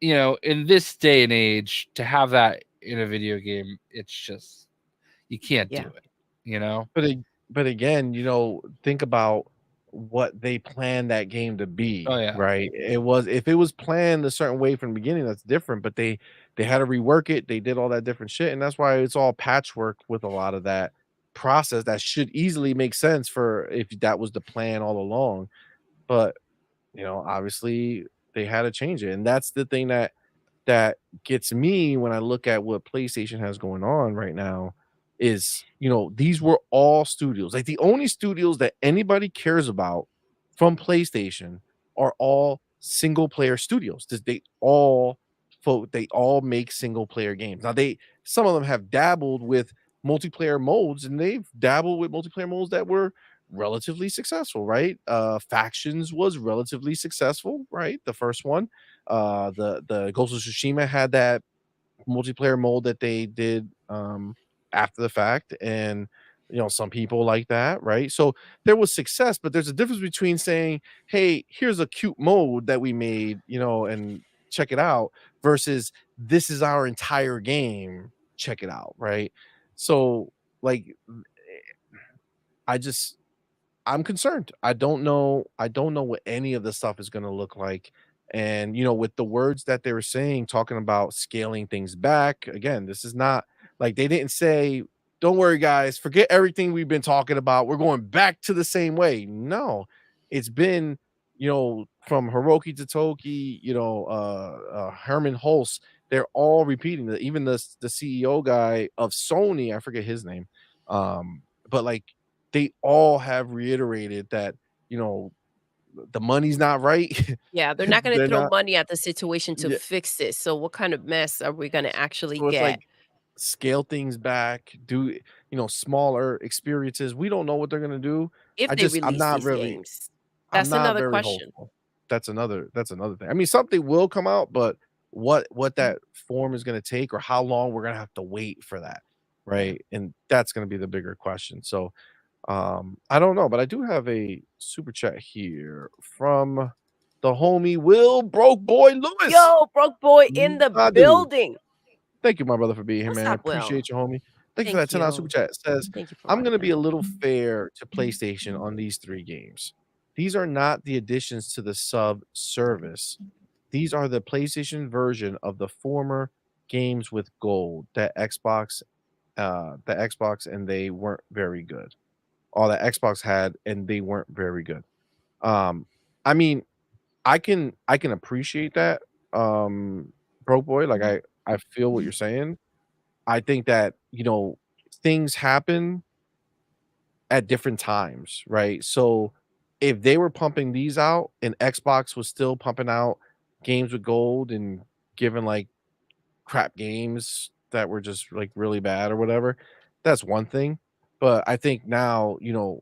in this day and age, to have that in a video game, it's just, you can't do it, but again, think about what they planned that game to be. Oh, yeah. Right. If it was planned a certain way from the beginning, that's different, but they had to rework it. They did all that different shit, and that's why it's all patchwork with a lot of that process that should easily make sense for if that was the plan all along. But obviously they had to change it, and that's the thing that gets me when I look at what PlayStation has going on right now. Is these were all studios, the only studios that anybody cares about from PlayStation are all single player studios. They all make single player games. Now some of them have dabbled with multiplayer modes, and they've dabbled with multiplayer modes that were relatively successful, right? Factions was relatively successful, right? The first one, the Ghost of Tsushima had that multiplayer mode that they did after the fact, and some people like that, right? So there was success, but there's a difference between saying, hey, here's a cute mode that we made, and check it out, versus this is our entire game, check it out, right? So I'm concerned. I don't know what any of this stuff is going to look like. And with the words that they were saying, talking about scaling things back, again, this is not they didn't say, don't worry guys, forget everything we've been talking about, we're going back to the same way. No, it's been from Hiroki to Toki, Herman Hulse, they're all repeating that. Even the CEO guy of Sony, I forget his name, but they all have reiterated that the money's not right. Yeah, they're not going to They're throw not. money at the situation to Yeah. fix it. So what kind of mess are we going to actually So it's get? scale things back, do smaller experiences. We don't know what they're gonna do. If I'm they release not these really games. I'm That's not another very question. hopeful. That's another thing. I mean, something will come out, but what that form is gonna take, or how long we're gonna have to wait for that, right? And that's gonna be the bigger question. So I don't know, but I do have a super chat here from the homie Will Broke Boy Lewis. Yo, Broke Boy in the My dude. building. Thank you, my brother, for being here, What's man. I up, Will? appreciate you, homie. Thank you for Thank that $10 you. super chat. It says, Thank you for I'm going to rocking be a out. little fair to PlayStation on these 3 games. These are not the additions to the sub service. These are the PlayStation version of the former games with gold that Xbox, and they weren't very good. All that Xbox had, and they weren't very good. I mean, I can appreciate that, Broke Boy. I feel what you're saying. I think that, things happen at different times, right? So if they were pumping these out and Xbox was still pumping out games with gold and given like crap games that were just like really bad or whatever, that's one thing. But I think now, you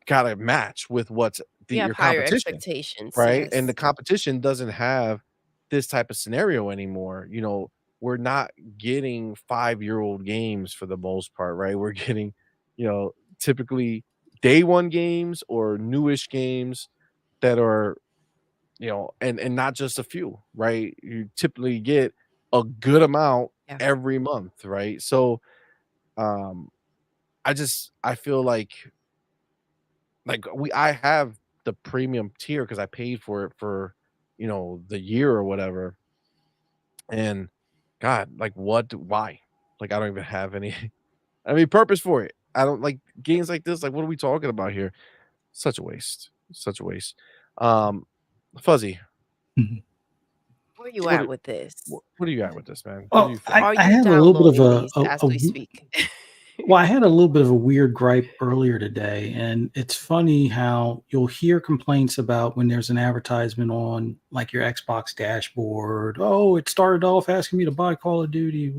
gotta match with what's You have your higher competition, expectations, right? And yes. the competition doesn't have this type of scenario anymore. We're not getting 5-year-old games for the most part, right? We're getting, typically day one games or newish games that are, and not just a few, right? You typically get a good amount Yeah. every month, right? So um I feel like I have the premium tier because I paid for it for the year or whatever. And God, like why? Like I don't even have any purpose for it. I don't like games like this. Like, what are we talking about here? Such a waste. Such a waste. Fuzzy, Mhm. Where you what at are- with this? what are you at with this, man? What do Well, you I, think? Are I you had a little bit of downloading these as we speak? well, I had a little bit of a weird gripe earlier today, and it's funny how you'll hear complaints about when there's an advertisement on like your Xbox dashboard. Oh, it started off asking me to buy Call of Duty,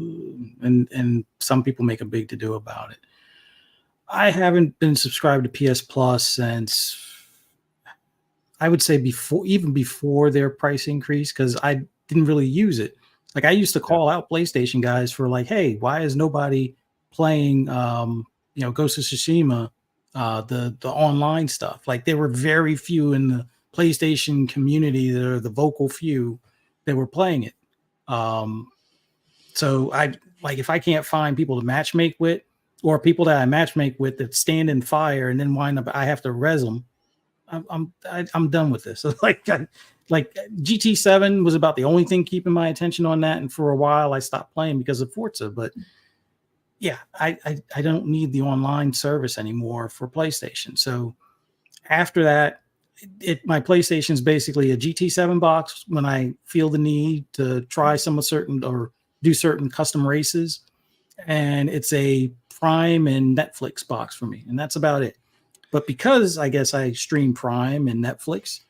and some people make a big to do about it. I haven't been subscribed to PS Plus since I would say before their price increase because I didn't really use it. Like I used to call out PlayStation guys for like, hey, why is nobody playing Ghost of Tsushima, the online stuff? Like there were very few in the PlayStation community that are the vocal few that were playing it. So I like if I can't find people to matchmake with or people that I matchmake with that stand in fire and then wind up I have to res them. I'm done with this. like GT7 was about the only thing keeping my attention on that, and for a while I stopped playing because of Forza. But yeah, I don't need the online service anymore for PlayStation. So after that, my PlayStation is basically a GT7 box when I feel the need to try some of certain or do certain custom races, and it's a Prime and Netflix box for me, and that's about it. But because I guess I stream Prime and Netflix,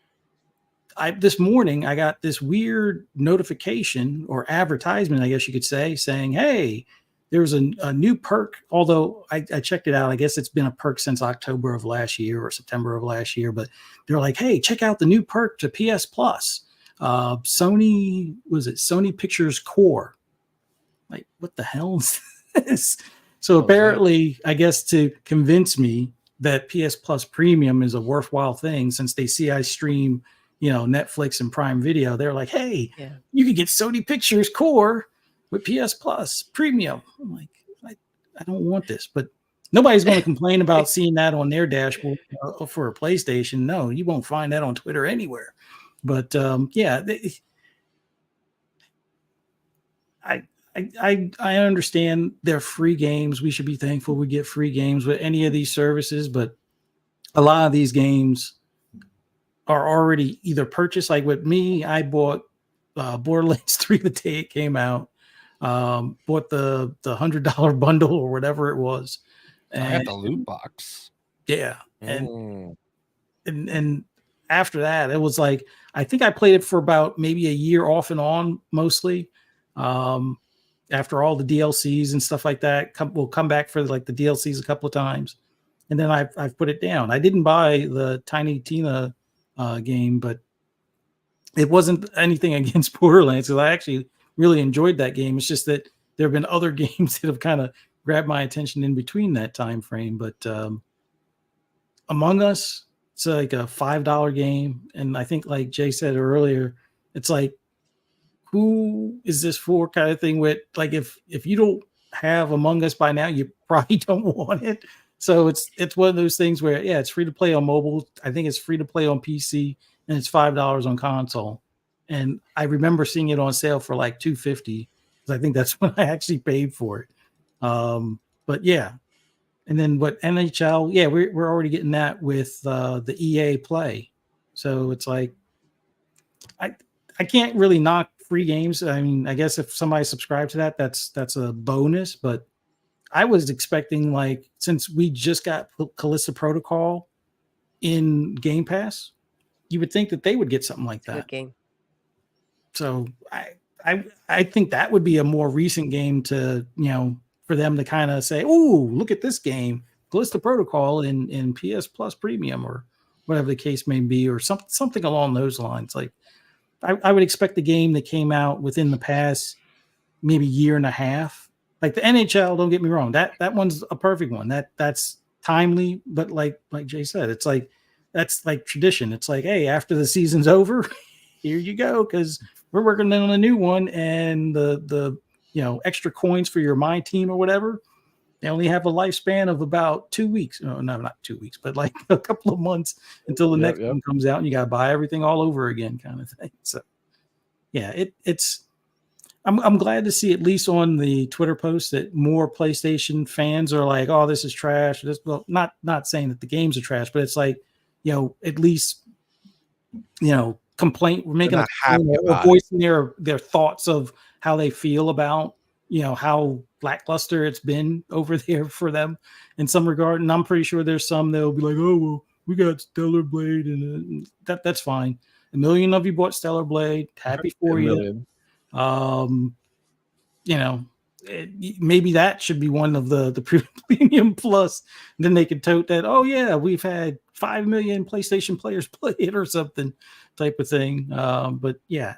this morning I got this weird notification or advertisement, I guess you could say, saying, hey, there's a new perk. Although I checked it out. I guess it's been a perk since October of last year or September of last year. But they're like, hey, check out the new perk to PS Plus. Sony Pictures Core. Like, what the hell is this? So apparently, I guess to convince me that PS Plus Premium is a worthwhile thing, since they see I stream, Netflix and Prime Video, they're like, hey, you can get Sony Pictures Core with PS Plus Premium. I'm like, I don't want this, but nobody's going to complain about seeing that on their dashboard for a PlayStation. No, you won't find that on Twitter anywhere. But I understand they're free games. We should be thankful we get free games with any of these services, but a lot of these games are already either purchased. Like with me, I bought Borderlands 3 the day it came out. Bought the $100 bundle or whatever it was. And I got the loot box. Yeah. And after that, it was like, I think I played it for about maybe a year off and on mostly. After all the DLCs and stuff like that, we'll come back for like the DLCs a couple of times. And then I've put it down. I didn't buy the Tiny Tina game, but it wasn't anything against Borderlands because I actually really enjoyed that game. It's just that there have been other games that have kind of grabbed my attention in between that time frame. But Among Us, it's like a $5 game. And I think like Jay said earlier, it's like, who is this for kind of thing with like, if you don't have Among Us by now, you probably don't want it. So it's one of those things where, yeah, it's free to play on mobile. I think it's free to play on PC and it's $5 on console. And I remember seeing it on sale for like $250 because I think that's when I actually paid for it. But yeah. And then what NHL, yeah, we're already getting that with the EA Play. So it's like, I can't really knock free games. I mean, I guess if somebody subscribed to that, that's a bonus. But I was expecting, like, since we just got Callisto Protocol in Game Pass, you would think that they would get something like that. Good game. So I think that would be a more recent game to, for them to kind of say, oh, look at this game, Callisto Protocol in PS Plus Premium or whatever the case may be, or something along those lines. Like I would expect the game that came out within the past maybe year and a half, like the NHL. Don't get me wrong, that one's a perfect one. That's timely, but like Jay said, it's like that's like tradition. It's like, hey, after the season's over, here you go, because we're working on a new one, and the extra coins for your My Team or whatever, they only have a lifespan of about 2 weeks. No, not 2 weeks, but like a couple of months until the next one comes out, and you got to buy everything all over again, kind of thing. So, yeah, it's. I'm glad to see, at least on the Twitter post, that more PlayStation fans are like, "Oh, this is trash." Well, not saying that the games are trash, but it's like, at least, complaint. We're making or voicing their thoughts of how they feel about how lackluster it's been over there for them in some regard. And I'm pretty sure there's some that'll be like, "Oh, well, we got Stellar Blade," and that's fine. 1 million of you bought Stellar Blade. Happy for you. Maybe that should be one of the Premium Plus. And then they could tote that, oh yeah, we've had 5 million PlayStation players play it or something type of thing. But yeah,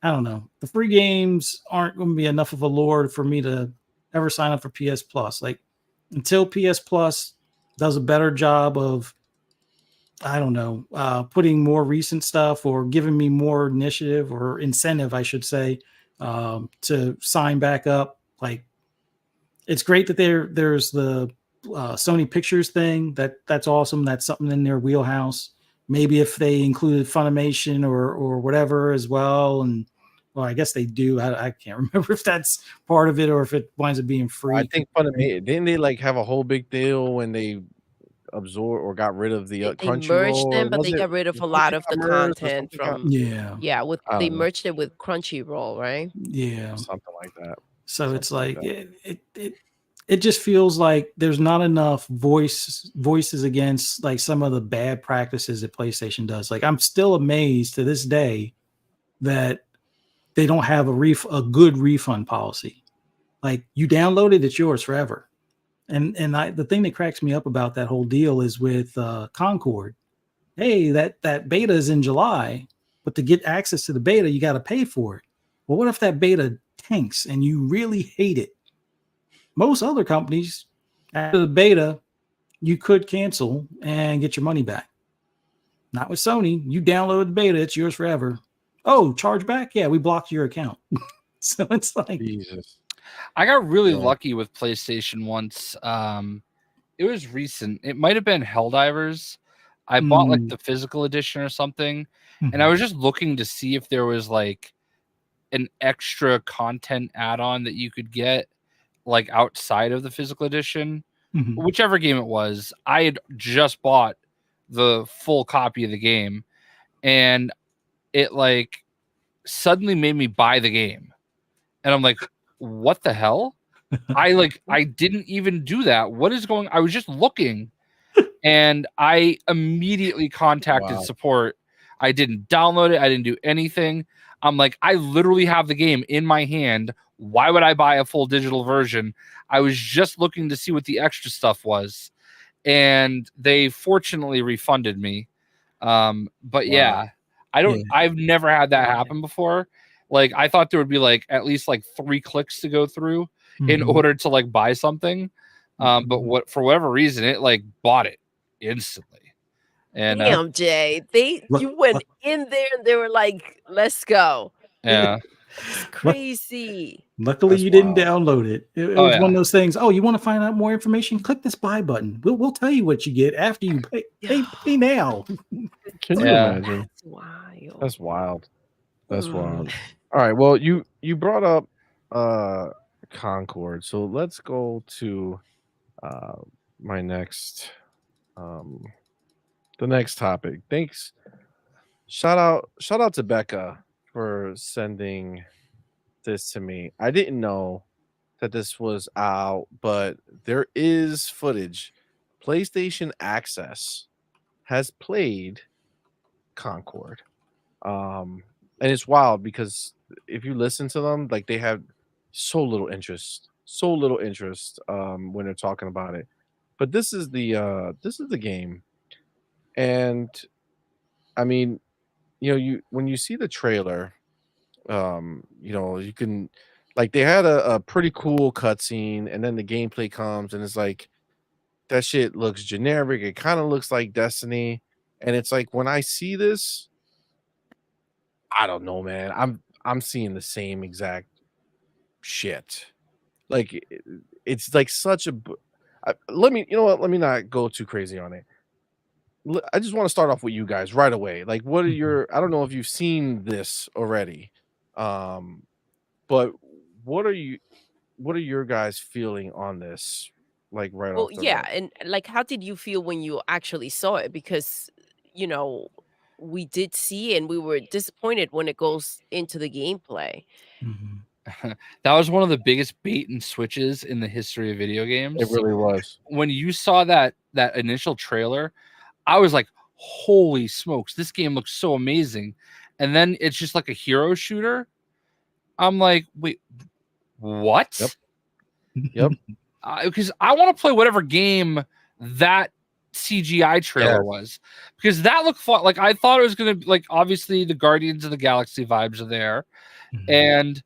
I don't know. The free games aren't going to be enough of a lure for me to ever sign up for PS Plus. Like, until PS Plus does a better job of, I don't know, putting more recent stuff or giving me more initiative or incentive, I should say, to sign back up. Like, it's great that there's the Sony Pictures thing. That's awesome. That's something in their wheelhouse. Maybe if they included Funimation or whatever as well, and well, I guess they do. I can't remember if that's part of it or if it winds up being free. I think Funimation, didn't they like have a whole big deal when they absorb or got rid of the they merged them, but they got rid of a lot of the content from they merged it with Crunchyroll, right? Yeah, something like that. So it's like it just feels like there's not enough voices against like some of the bad practices that PlayStation does. Like, I'm still amazed to this day that they don't have a good refund policy. Like, you download it, it's yours forever. And the thing that cracks me up about that whole deal is with Concord. Hey, that beta is in July, but to get access to the beta, you got to pay for it. Well, what if that beta tanks and you really hate it? Most other companies, after the beta, you could cancel and get your money back. Not with Sony. You download the beta, it's yours forever. Oh, charge back? Yeah, we blocked your account. So it's like, Jesus. I got really lucky with PlayStation once. It was recent. It might have been Helldivers. I bought like the physical edition or something, and I was just looking to see if there was like an extra content add-on that you could get like outside of the physical edition. Whichever game it was, I had just bought the full copy of the game, and it like suddenly made me buy the game, and I'm like, what the hell? I didn't even do that. What is going? I was just looking, and I immediately contacted support. I didn't download it. I didn't do anything. I'm like, I literally have the game in my hand. Why would I buy a full digital version? I was just looking to see what the extra stuff was, and they fortunately refunded me. But yeah, I've never had that happen before. Like, I thought there would be like at least like 3 clicks to go through in order to like buy something. But for whatever reason, it like bought it instantly. And damn, Jay, you went in there and they were like, "Let's go." Yeah, it's crazy. Luckily, you didn't download it. It was one of those things. Oh, you want to find out more information? Click this buy button. We'll tell you what you get after you pay now. Can you imagine? That's wild. That's wild. All right. Well, you brought up Concord, so let's go to my next the next topic. Thanks. Shout out to Becca for sending this to me. I didn't know that this was out, but there is footage. PlayStation Access has played Concord. And it's wild because if you listen to them, like they have so little interest when they're talking about it. But this is the game. And I mean, you when you see the trailer, you can like they had a pretty cool cutscene, and then the gameplay comes, and it's like that shit looks generic. It kind of looks like Destiny, and it's like when I see this, I don't know, man. I'm seeing the same exact shit. Like it's like such a. Let me, you know what? Let me not go too crazy on it. I just want to start off with you guys right away. Like, what are your? I don't know if you've seen this already, but what are you? What are your guys feeling on this? Like right Well, off the yeah, rip. and like, how did you feel when you actually saw it? Because you know, we did see, and we were disappointed when it goes into the gameplay. Mhm. That was one of the biggest bait and switches in the history of video games. It really was. When you saw that initial trailer, I was like, holy smokes, this game looks so amazing. And then it's just like a hero shooter. I'm like, wait, what? Yep. Because I want to play whatever game that CGI trailer was, because that looked fun. Like I thought it was gonna be like, obviously the Guardians of the Galaxy vibes are there, and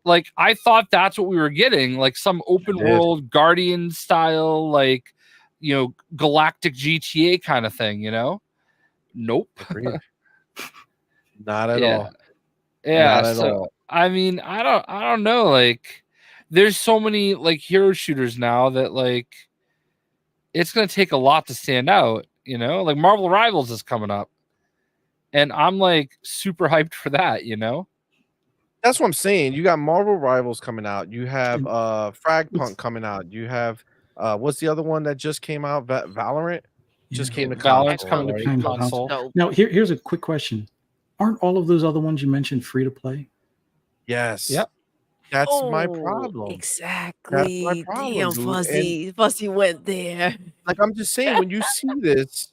like I thought that's what we were getting, like some open world Guardian style, like galactic GTA kind of thing, Nope. Not at all. Yeah. Not at all. I mean, I don't know. Like, there's so many like hero shooters now that like it's gonna take a lot to stand out. Like Marvel Rivals is coming up, and I'm like super hyped for that. That's what I'm saying. You got Marvel Rivals coming out. You have Fragpunk coming out. You have what's the other one that just came out? Valorant just came to Valorant's console, coming to console. Now, here's a quick question: aren't all of those other ones you mentioned free to play? Yes. Yep. That's my problem. Exactly. That's my problem, Damn, dude. Fuzzy. Fuzzy went there. Like I'm just saying, when you see this,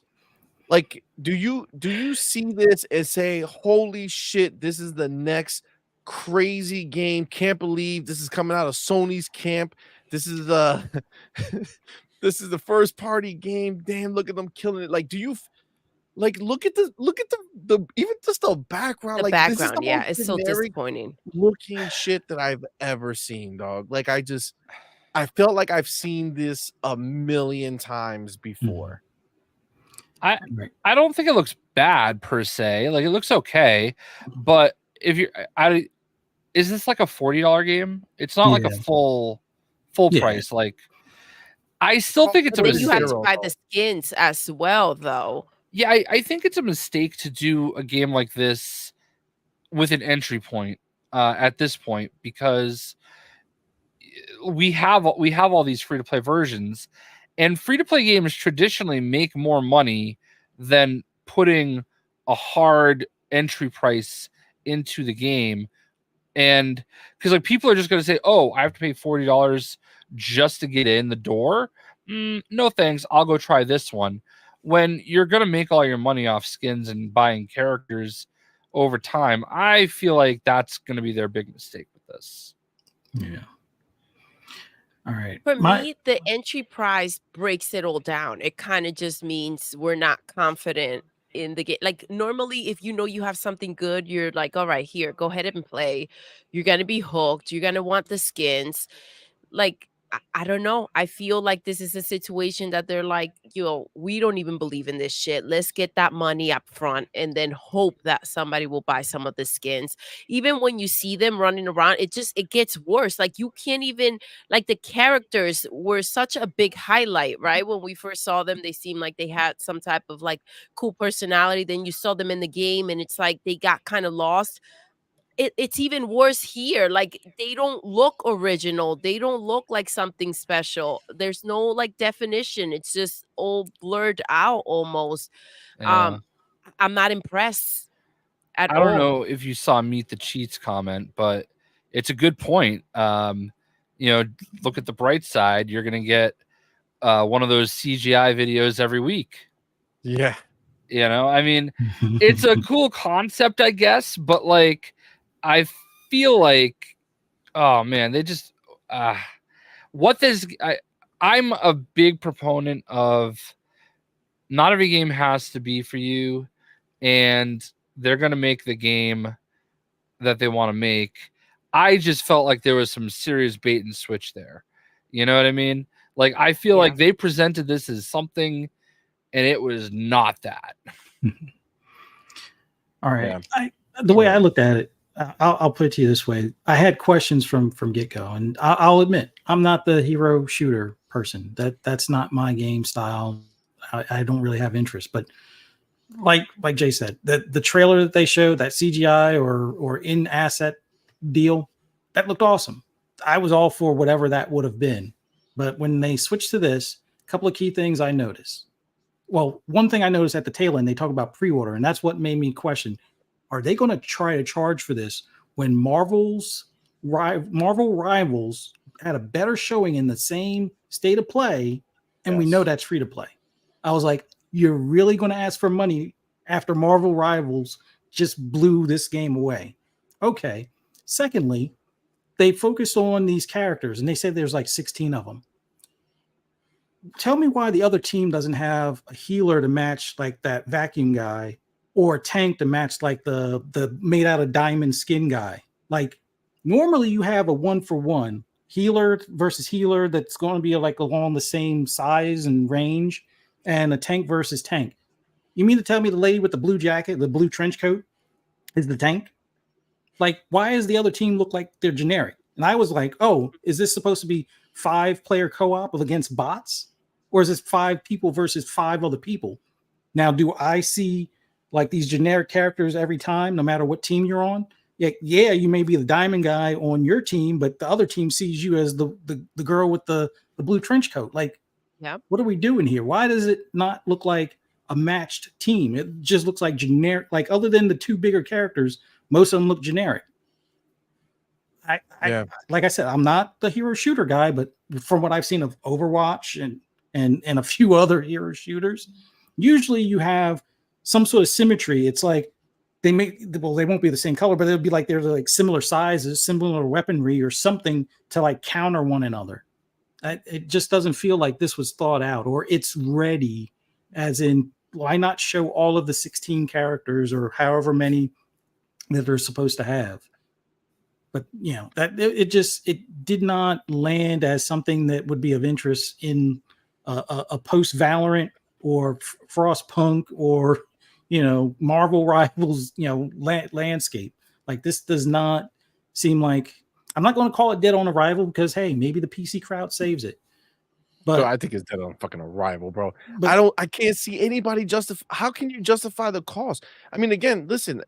like, do you see this and say, "Holy shit, this is the next crazy game. Can't believe this is coming out of Sony's camp. This is the this is the first party game. Damn, look at them killing it." Like, do you like look at the even just the background? The like background, this is the yeah, most it's so generic disappointing. looking shit that I've ever seen, dog. Like I felt like I've seen this a million times before. I don't think it looks bad per se. Like it looks okay, but if you're, is this like a $40 game? It's not like a full price. Like I still think it's a then mistake. you have to buy the skins as well, though. Yeah, I think it's a mistake to do a game like this with an entry point at this point, because we have all these free to play versions, and free to play games traditionally make more money than putting a hard entry price into the game. And because like people are just going to say, oh, I have to pay $40 just to get in the door. No thanks, I'll go try this one. When you're going to make all your money off skins and buying characters over time, I feel like that's going to be their big mistake with this. Yeah. All right. For me, the entry price breaks it all down. It kind of just means we're not confident in the game. Like normally, if you have something good, you're like, all right, here, go ahead and play. You're going to be hooked. You're going to want the skins. Like, I don't know. I feel like this is a situation that they're like, we don't even believe in this shit. Let's get that money up front and then hope that somebody will buy some of the skins. Even when you see them running around, it gets worse. Like you can't even, like the characters were such a big highlight, right? When we first saw them, they seemed like they had some type of like cool personality. Then you saw them in the game and it's like they got kind of lost. It's even worse here. Like they don't look original. They don't look like something special. There's no like definition. It's just all blurred out almost. Yeah. I'm not impressed at all. I don't know if you saw Meet the Cheats comment, but it's a good point. Look at the bright side. You're gonna get one of those CGI videos every week. Yeah. You know, I mean, it's a cool concept, I guess, but like, I feel like, oh man, they just, what this, I'm a big proponent of not every game has to be for you, and they're going to make the game that they want to make. I just felt like there was some serious bait and switch there. You know what I mean? Like, I feel like they presented this as something, and it was not that. All right. Yeah. The way I looked at it, I'll put it to you this way. I had questions from get-go, and I'll admit, I'm not the hero shooter person. That's not my game style. I don't really have interest. But like Jay said, the trailer that they showed, that CGI or in-asset deal, that looked awesome. I was all for whatever that would have been. But when they switched to this, a couple of key things I noticed. Well, one thing I noticed at the tail end, they talk about pre-order, and that's what made me question, are they going to try to charge for this when Marvel Rivals had a better showing in the same state of play, and we know that's free to play? I was like, you're really going to ask for money after Marvel Rivals just blew this game away? Okay. Secondly, they focused on these characters, and they said there's like 16 of them. Tell me why the other team doesn't have a healer to match like that vacuum guy, or a tank to match like the made out of diamond skin guy. Like, normally you have a 1-for-1 healer versus healer that's going to be like along the same size and range, and a tank versus tank. You mean to tell me the lady with the blue jacket, the blue trench coat, is the tank? Like, why does the other team look like they're generic? And I was like, oh, is this supposed to be 5-player co-op against bots? Or is this 5 people versus 5 other people? Now, do I see like these generic characters every time, no matter what team you're on? Yeah, you may be the diamond guy on your team, but the other team sees you as the girl with the blue trench coat. Like, what are we doing here? Why does it not look like a matched team? It just looks like generic. Like, other than the 2 bigger characters, most of them look generic. Like I said, I'm not the hero shooter guy, but from what I've seen of Overwatch and a few other hero shooters, usually you have some sort of symmetry. It's like they won't be the same color, but it'll be like they're like similar sizes, similar weaponry, or something to like counter one another. It just doesn't feel like this was thought out, or it's ready, as in, why not show all of the 16 characters or however many that they're supposed to have? But that it did not land as something that would be of interest in a post Valorant or Frostpunk or Marvel Rivals landscape. Like, this does not seem like, I'm not going to call it dead on arrival, because hey, maybe the PC crowd saves it. But I think it's dead on fucking arrival, bro. I can't see anybody justify. How can you justify the cost? I mean, again, listen,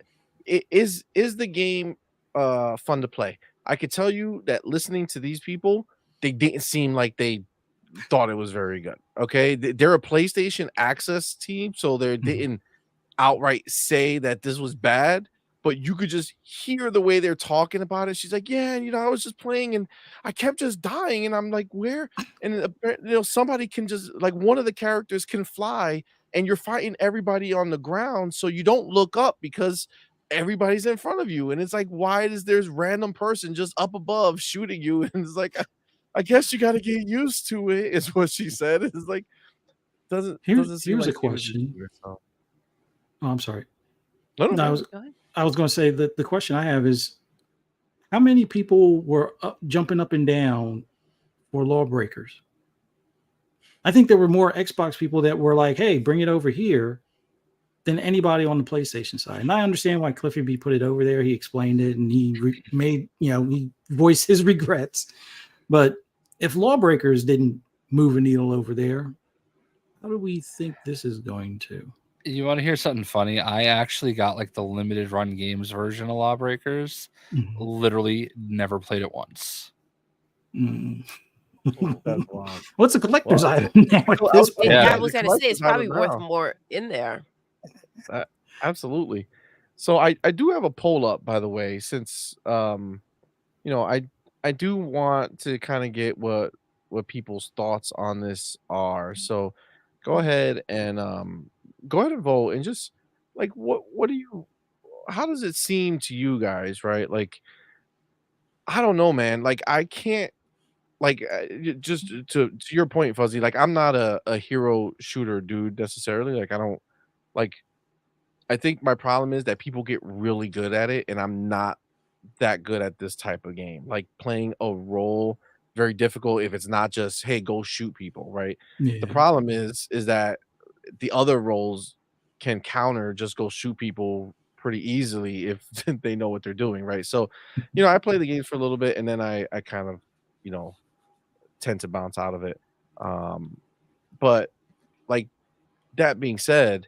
is the game fun to play? I could tell you that listening to these people, they didn't seem like they thought it was very good. Okay, they're a PlayStation Access team, so they didn't outright say that this was bad, but you could just hear the way they're talking about it. She's like, yeah, I was just playing and I kept just dying, and I'm like, where? And somebody can just, like, one of the characters can fly, and you're fighting everybody on the ground, so you don't look up because everybody's in front of you. And it's like, why is there's random person just up above shooting you? And it's like, I guess you got to get used to it, is what she said. It's like, doesn't seem here's like a question. Oh, I'm sorry. No, I was going to say that the question I have is, how many people were jumping up and down for Lawbreakers? I think there were more Xbox people that were like, hey, bring it over here, than anybody on the PlayStation side. And I understand why Cliffy B put it over there. He explained it, and he he voiced his regrets. But if Lawbreakers didn't move a needle over there, how do we think this is going to? You want to hear something funny? I actually got like the limited run games version of Lawbreakers. Literally never played it once. What's a collector's item now? I was gonna say it's probably worth more in there. Absolutely. So I do have a poll up, by the way, since I do want to kind of get what people's thoughts on this are. So go ahead and go ahead and vote and just like what do you? How does it seem to you guys? Right, like I don't know, man. Like I can't. Like just to your point, Fuzzy. Like I'm not a hero shooter dude necessarily. Like I don't like. I think my problem is that people get really good at it, and I'm not that good at this type of game. Like playing a role very difficult if it's not just hey go shoot people, right? Yeah. The problem is that the other roles can counter just go shoot people pretty easily if they know what they're doing, right? So, I play the games for a little bit and then I kind of, tend to bounce out of it. But like that being said,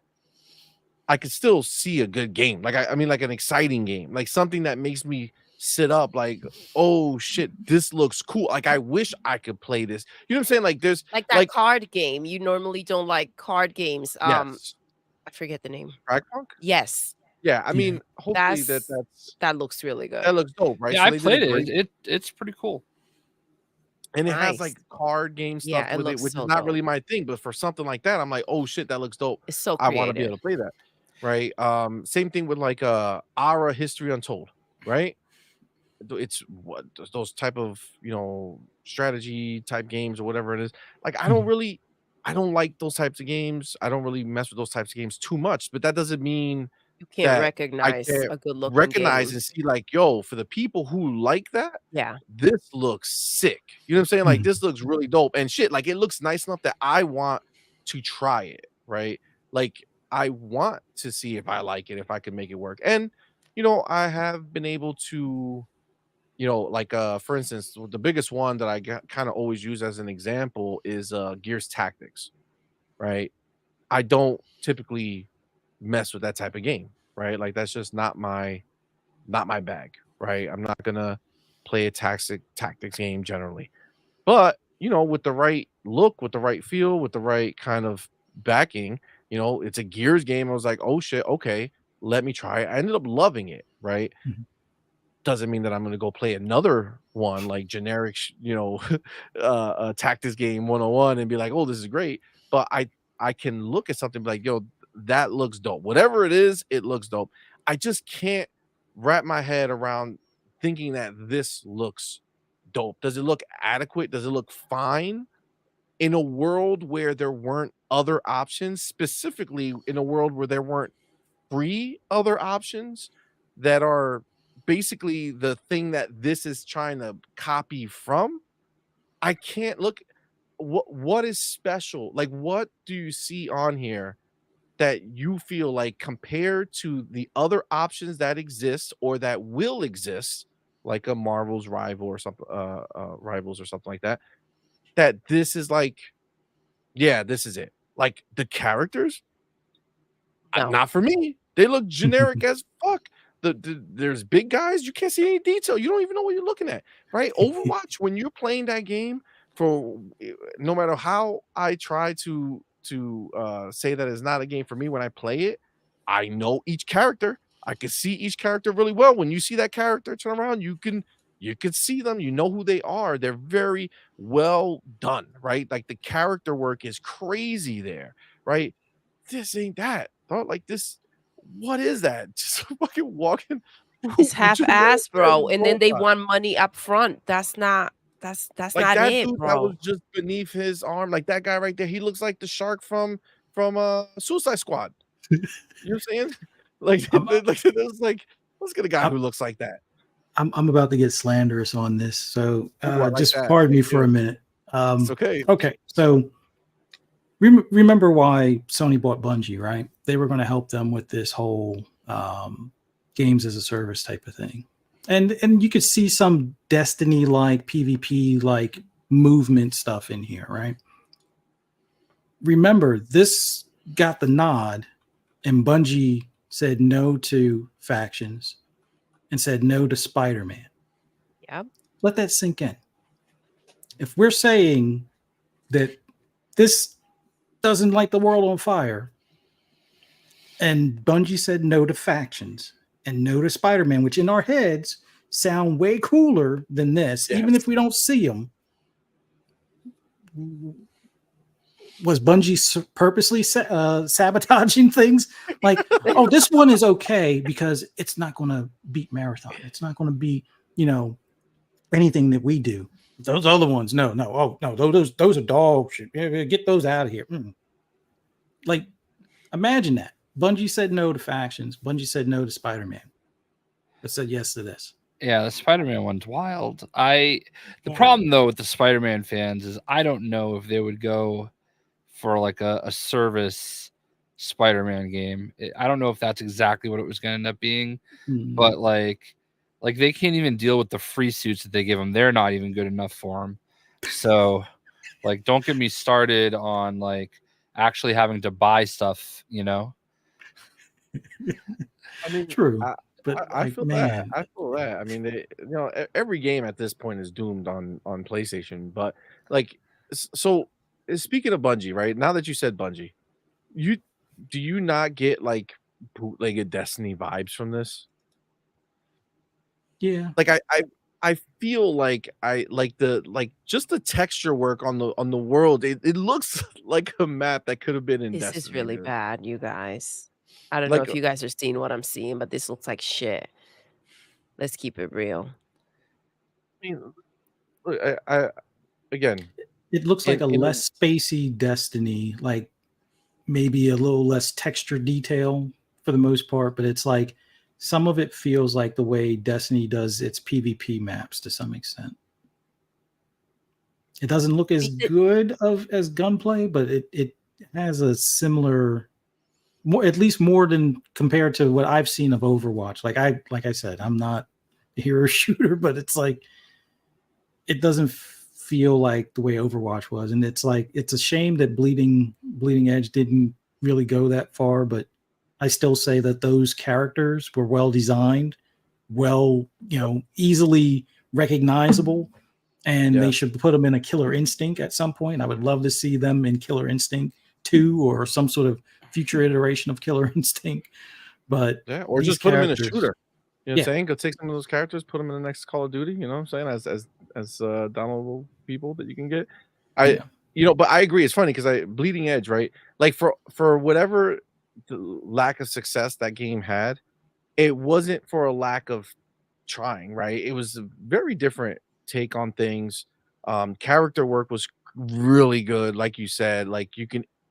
I could still see a good game. Like I mean like an exciting game, like something that makes me sit up like, oh shit, this looks cool. Like I wish I could play this. You know what I'm saying? Like there's like that card game. You normally don't like card games. Yes. I forget the name. Fragpunk? Yes. Yeah, I mean, hopefully that looks really good. that looks dope, right? Yeah, So I they did played a great- it. It's pretty cool. and it has Nice. like card game Yeah, stuff it with it, looks which so is not dope. really my thing. But for something like that, I'm like, oh shit, that looks dope. It's so I want to be creative. able to play that, right? Same thing with like Ara History Untold, right? It's what those type of strategy type games or whatever it is. Like I don't like those types of games. I don't really mess with those types of games too much. But that doesn't mean You can't that I recognize can't a good looking recognize game. and see like, yo, for the people who like that, Yeah. this looks sick. You know what I'm saying? Like this looks really dope and shit. Like it looks nice enough that I want to try it, right? Like I want to see if I like it, if I can make it work. And I have been able to, like for instance, the biggest one that I kind of always use as an example is Gears Tactics, right? I don't typically mess with that type of game, right? Like that's just not my bag, right? I'm not gonna play a tactics game generally. But with the right look, with the right feel, with the right kind of backing, it's a Gears game. I was like, oh shit, okay, let me try it. I ended up loving it, right? Doesn't mean that I'm going to go play another one like generic, tactics game 101 and be like, oh, this is great. But I can look at something and be like, yo, that looks dope. Whatever it is, it looks dope. I just can't wrap my head around thinking that this looks dope. Does it look adequate? Does it look fine in a world where there weren't other options, specifically in a world where there weren't free other options that are basically the thing that this is trying to copy from? I can't look. What is special? Like, what do you see on here that you feel like compared to the other options that exist or that will exist, like a Marvel's Rival or something, Rivals or something like that, that this is like, yeah, this is it. Like the characters, No. not for me. They look generic as fuck. There's big guys. You can't see any detail. You don't even know what you're looking at, right? Overwatch, when you're playing that game, for no matter how I try to say that it's not a game for me, when I play it, I know each character. I can see each character really well. When you see that character turn around, you can see them. You know who they are. They're very well done, right? Like the character work is crazy there, right? This ain't that. Thought like this. What is that? Just fucking walking. It's half-ass, bro. And then they want money up front. That's not like not that it, dude bro. that was just beneath his arm, like that guy right there. He looks like the shark from Suicide Squad. You know what I'm saying? Like, there's like, let's get a guy who looks like that. I'm about to get slanderous on this, so like just that. pardon me for a minute. It's okay. Okay, so remember why Sony bought Bungie, right? They were going to help them with this whole games as a service type of thing, and you could see some Destiny like PvP like movement stuff in here, right? Remember, this got the nod, and Bungie said no to factions and said no to Spider-Man. Yeah. Let that sink in. If we're saying that this doesn't light the world on fire, and Bungie said no to factions and no to Spider-Man, which in our heads sound way cooler than this, even if we don't see them. was Bungie purposely sabotaging things? Like, oh, this one is okay because it's not going to beat Marathon. It's not going to beat, anything that we do. Those other ones, no. Oh no, those are dog shit. Get those out of here. Like, imagine that. Bungie said no to factions. Bungie said no to Spider-Man, but said yes to this. Yeah, the Spider-Man one's wild. The problem though with the Spider-Man fans is I don't know if they would go for like a service Spider-Man game. I don't know if that's exactly what it was going to end up being, but like they can't even deal with the free suits that they give them. They're not even good enough for them. So, like, don't get me started on like actually having to buy stuff. I mean, true. But I feel that. I feel that. I mean, every game at this point is doomed on PlayStation. But like, so speaking of Bungie, right? Now that you said Bungie, do you not get like bootleg Destiny vibes from this? Yeah. Like I feel like just the texture work on the world. It looks like a map that could have been in Destiny. This is really bad, you guys. I don't know if you guys are seeing what I'm seeing, but this looks like shit. Let's keep it real. I mean, look, I again, it looks like a less spacey Destiny, like maybe a little less texture detail for the most part, but it's like some of it feels like the way Destiny does its PvP maps to some extent. It doesn't look as good as gunplay, but it has a similar, at least more than compared to what I've seen of Overwatch. Like I said, I'm not a hero shooter, but it's like it doesn't feel like the way Overwatch was, and it's like it's a shame that Bleeding Edge didn't really go that far. But I still say that those characters were well designed, easily recognizable, and they should put them in a Killer Instinct at some point. I would love to see them in Killer Instinct 2 or some sort of future iteration of Killer Instinct. But or just put them in a shooter. You know what I'm saying? Go take some of those characters, put them in the next Call of Duty. You know what I'm saying? As downloadable people that you can get. But I agree. It's funny because Bleeding Edge, right? Like for whatever the lack of success that game had, it wasn't for a lack of trying, right? It was a very different take on things. Character work was really good, like you said. Like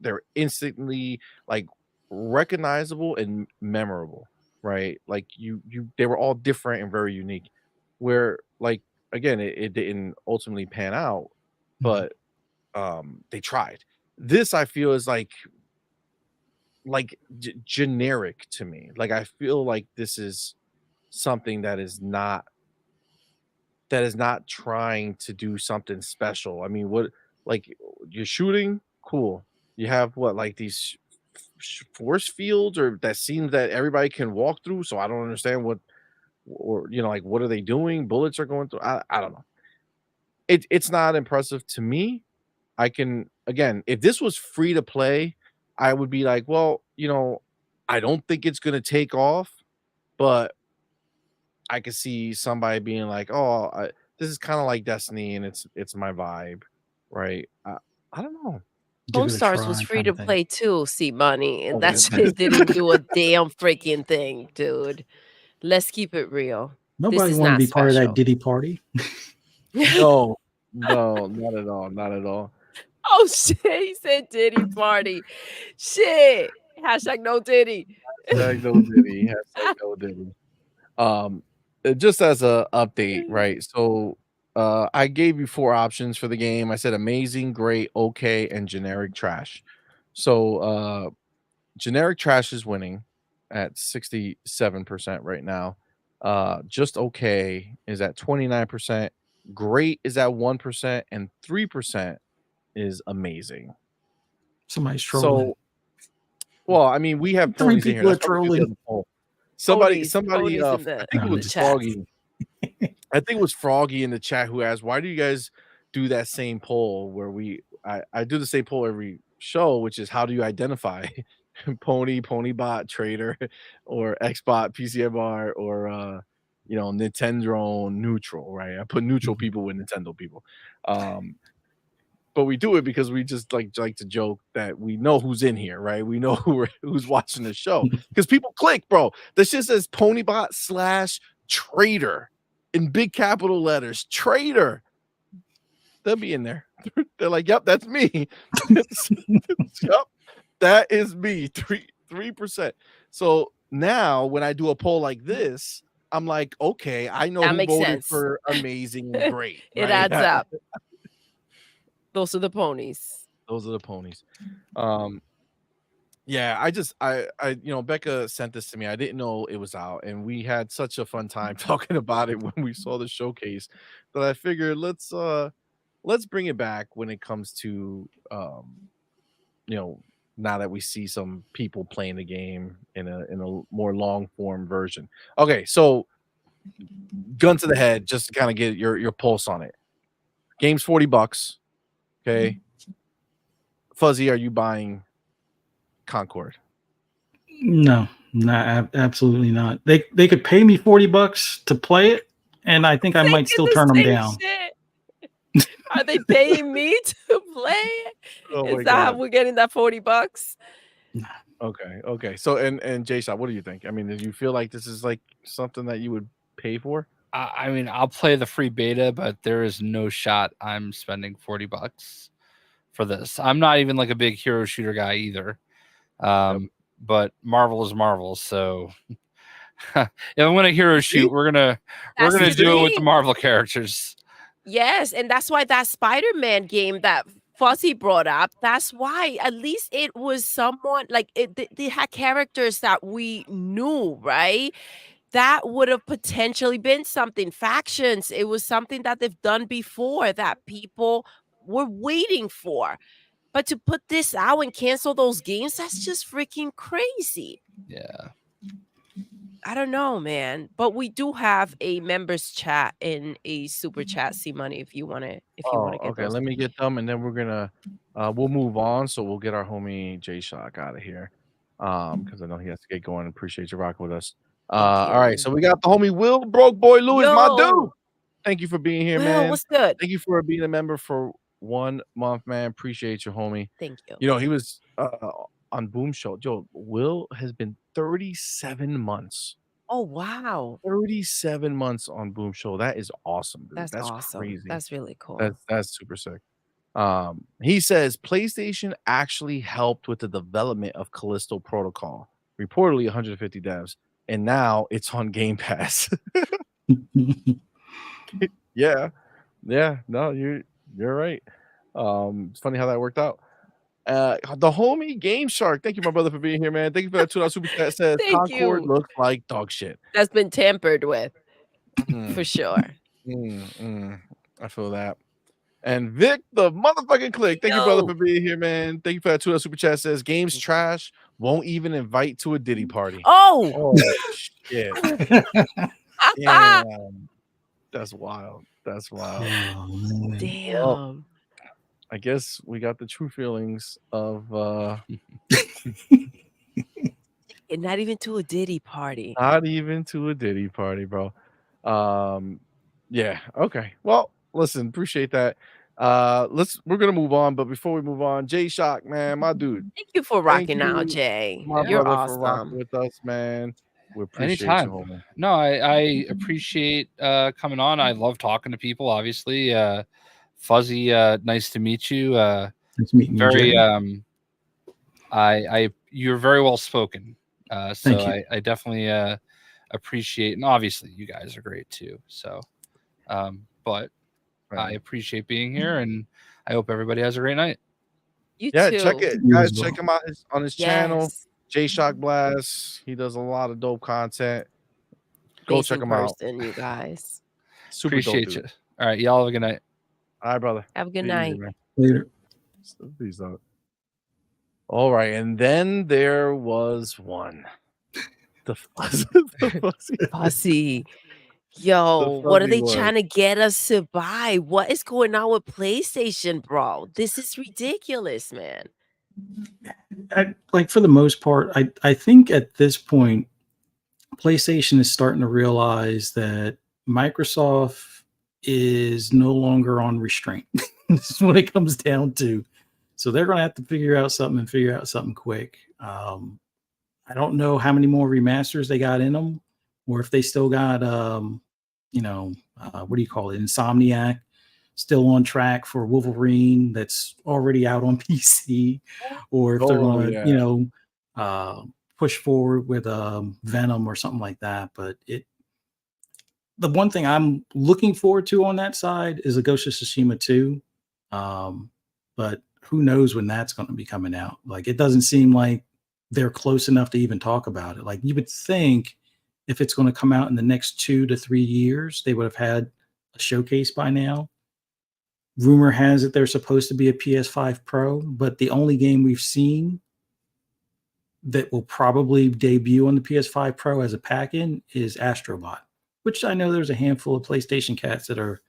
they're instantly like recognizable and memorable, right? Like they were all different and very unique. Where like again, it didn't ultimately pan out, but they tried. This I feel is like generic to me. Like I feel like this is something that is not trying to do something special. I mean, what, like, you're shooting, cool. You have what, like these force fields, or that seems that everybody can walk through. So I don't understand what, or like, what are they doing? Bullets are going through. I don't know. It's not impressive to me. I can, again, if this was free to play, I would be like, well, I don't think it's gonna take off, but I could see somebody being like, oh, this is kind of like Destiny, and it's my vibe, right? I don't know. Home Stars was free to play too, CMoney, and that shit didn't do a damn freaking thing, dude. Let's keep it real. Nobody want to be part of that Diddy party. No, not at all, not at all. Oh shit, he said Diddy party. Shit. Hashtag no Diddy. Hashtag no Diddy. Hashtag no Diddy. Just as a update, right? So I gave you 4 options for the game. I said amazing, great, okay, and generic trash. So generic trash is winning at 67% right now. Just okay is at 29%. Great is at 1%, and 3% is amazing. Somebody's trolling. So, well, I mean, we have 3 people here. Are trolling. Somebody, I think it was Froggy. I think it was Froggy in the chat who asked, "Why do you guys do that same poll where I do the same poll every show, which is how do you identify Ponybot Trader or Xbot PCMR or Nintendo neutral, right? I put neutral people with Nintendo people. but we do it because we just like to joke that we know who's in here, right? We know who's watching the show because people click, bro. This shit says Ponybot/trader in big capital letters. Trader. They'll be in there. They're like, yep, that's me. Yep, that is me. 3%. So now when I do a poll like this, I'm like, okay, I know That who makes voted sense. for amazing and great. It right? adds up. Those are the ponies. Those are the ponies. Yeah, Becca sent this to me. I didn't know it was out, and we had such a fun time talking about it when we saw the showcase that I figured let's bring it back when it comes to now that we see some people playing the game in a more long form version. Okay, so gun to the head, just to kind of get your pulse on it. Game's $40. Okay. Fuzzy, are you buying Concord? No, absolutely not. They could pay me $40 to play it, and I think I might still turn them down. Are they paying me to play it? Is that how we're getting that $40? Okay. So and J-Shot, what do you think? I mean, do you feel like this is like something that you would pay for? I mean, I'll play the free beta, but there is no shot I'm spending $40 for this. I'm not even like a big hero shooter guy either. But Marvel is Marvel, so if I'm gonna hero shoot, we're gonna do it with the Marvel characters. Yes, and that's why that Spider-Man game that Fuzzy brought up, that's why at least it was someone like they had characters that we knew, right? That would have potentially been something. Factions, it was something that they've done before that people were waiting for. But to put this out and cancel those games, that's just freaking crazy. Yeah. I don't know, man. But we do have a members chat and a super chat, CMoney, if you want to get okay, those. let me get them, and then we're gonna we'll move on. So we'll get our homie J-Shock out of here. Because I know he has to get going. Appreciate you rocking with us. All right, so we got the homie Will Broke Boy Lewis, my dude. Thank you for being here, man. What's good? Thank you for being a member for 1 month, man. Appreciate you, homie. Thank you. You know, he was on Boom Show. Yo, Will has been 37 months. Oh, wow. 37 months on Boom Show. That is awesome, dude. That's awesome. Crazy. That's really cool. That's super sick. He says PlayStation actually helped with the development of Callisto Protocol. Reportedly 150 devs, and now it's on Game Pass. Yeah. No, you're right. It's funny how that worked out. The homie Game Shark, thank you, my brother, for being here, man. Thank you for that $2 super chat. Says Concord looks like dog shit. That's been tampered with, for sure. I feel that. And Vic, the motherfucking click, thank you, brother, for being here, man. Thank you for that $2 super chat. Says game's trash, won't even invite to a Diddy party. Oh shit. Damn. That's wild. Oh, damn. Well, I guess we got the true feelings of and not even to a Diddy party. Not even to a Diddy party, bro. Yeah, okay. Well, listen, appreciate that. We're gonna move on, but before we move on, Jay Shock, man, my dude. Thank you for rocking out, Jay. You're awesome. For rocking with us, man. We appreciate Anytime. you, homie. No, I appreciate coming on. I love talking to people, obviously. Fuzzy, nice to meet you. Nice meeting you, very Jay. You're very well spoken. So Thank you. I definitely appreciate, and obviously you guys are great too. So but I appreciate being here, and I hope everybody has a great night. You too. Check it, guys. Check him out on his channel, J Shock Blast. He does a lot of dope content. Go check him out, you guys. Super Appreciate dope, you. dude. All right, y'all have a good night. All right, brother. Have a good night. Later. Peace out. All right, and then there was one. The Fuzzy. Yo, what are they trying to get us to buy? What is going on with PlayStation, bro? This is ridiculous, man. Like for the most part, I think at this point, PlayStation is starting to realize that Microsoft is no longer on restraint. This is what it comes down to. So they're going to have to figure out something quick. I don't know how many more remasters they got in them, or if they still got, what do you call it? Insomniac still on track for Wolverine that's already out on PC, or if they're going to, push forward with Venom or something like that. But the one thing I'm looking forward to on that side is a Ghost of Tsushima 2. But who knows when that's going to be coming out? Like, it doesn't seem like they're close enough to even talk about it. Like, you would think if it's going to come out in the next 2 to 3 years, they would have had a showcase by now. Rumor has it they're supposed to be a PS5 Pro, but the only game we've seen that will probably debut on the PS5 Pro as a pack-in is Astrobot, which I know there's a handful of PlayStation cats that are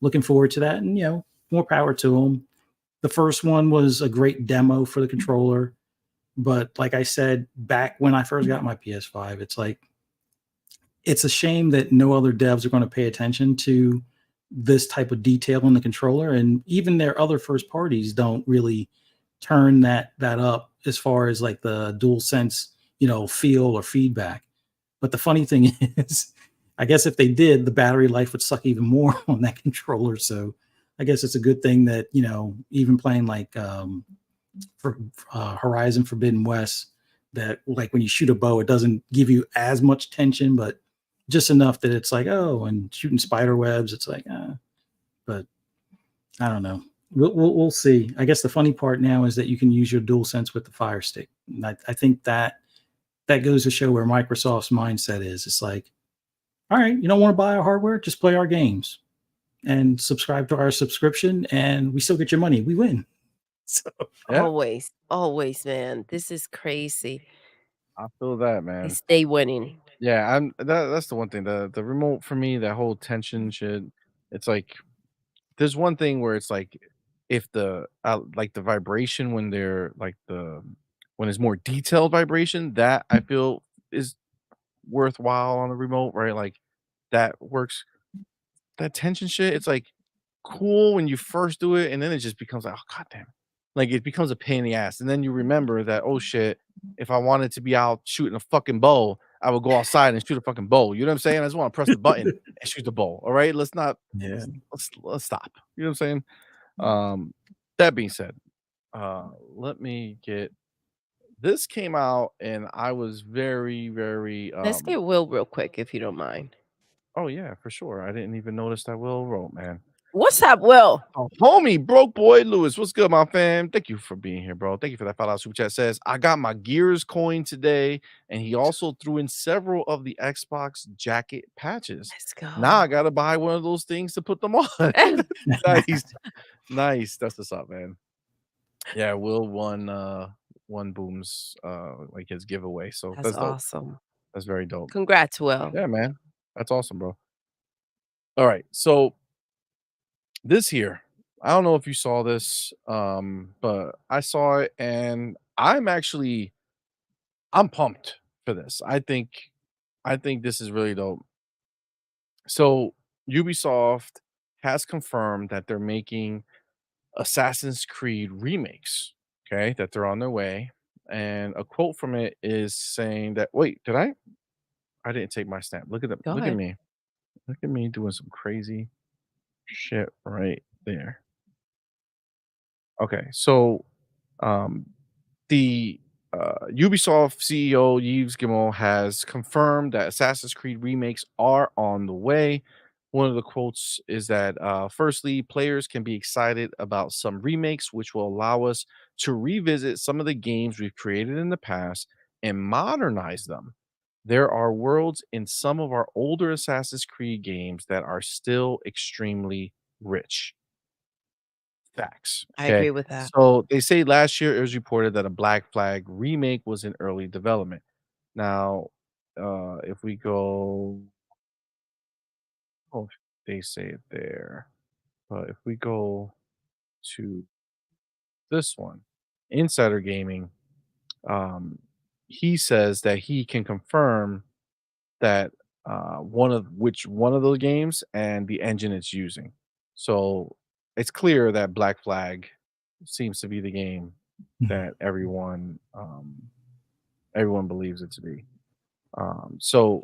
looking forward to that, and more power to them. The first one was a great demo for the controller, but like I said back when I first got my PS5, it's a shame that no other devs are going to pay attention to this type of detail in the controller, and even their other first parties don't really turn that up as far as like the DualSense, feel or feedback. But the funny thing is, I guess if they did, the battery life would suck even more on that controller. So I guess it's a good thing that, even playing like for Horizon Forbidden West, that like when you shoot a bow, it doesn't give you as much tension, but just enough that it's like, oh, and shooting spider webs, it's like, but I don't know. We'll see. I guess the funny part now is that you can use your DualSense with the Fire Stick. And I think that goes to show where Microsoft's mindset is. It's like, all right, you don't want to buy our hardware, just play our games and subscribe to our subscription, and we still get your money. We win. So always, man. This is crazy. I feel that, man. They stay winning. Yeah, that's the one thing. The remote for me, that whole tension shit. It's like there's one thing where it's like if the like the vibration when they're like when it's more detailed vibration, that I feel is worthwhile on the remote, right? Like that works. That tension shit, it's like cool when you first do it, and then it just becomes like, oh goddamn. Like it becomes a pain in the ass. And then you remember that, oh shit, if I wanted to be out shooting a fucking bow, I would go outside and shoot a fucking bow. You know what I'm saying? I just want to press the button and shoot the bow. All right. Let's not let's stop. You know what I'm saying? That being said, let me get this came out and I was very, very Let's get Will real quick, if you don't mind. Oh yeah, for sure. I didn't even notice that Will wrote, man. What's up, Will? Oh, homie, broke boy Lewis. What's good, my fam? Thank you for being here, bro. Thank you for that $5 super chat. Says I got my Gears coin today, and he also threw in several of the Xbox jacket patches. Let's go. Now I gotta buy one of those things to put them on. Nice. That's what's up, man. Yeah, Will won Boom's like his giveaway. So That's dope. awesome. That's very dope. Congrats, Will. Yeah, man. That's awesome, bro. All right, so this here, I don't know if you saw this, but I saw it and I'm pumped for this. I think this is really dope. So Ubisoft has confirmed that they're making Assassin's Creed remakes, okay, that they're on their way. And a quote from it is saying that, wait, did I didn't take my stamp. Look at me. Look at me doing some crazy shit right there. Okay, so the Ubisoft CEO Yves Guillemot has confirmed that Assassin's Creed remakes are on the way. One of the quotes is that, firstly, players can be excited about some remakes, which will allow us to revisit some of the games we've created in the past and modernize them. There are worlds in some of our older Assassin's Creed games that are still extremely rich. Facts. I agree with that. So they say last year it was reported that a Black Flag remake was in early development. Now, if we go, oh, they say it there, but if we go to this one, Insider Gaming, he says that he can confirm that one of those games and the engine it's using. So it's clear that Black Flag seems to be the game that everyone believes it to be. So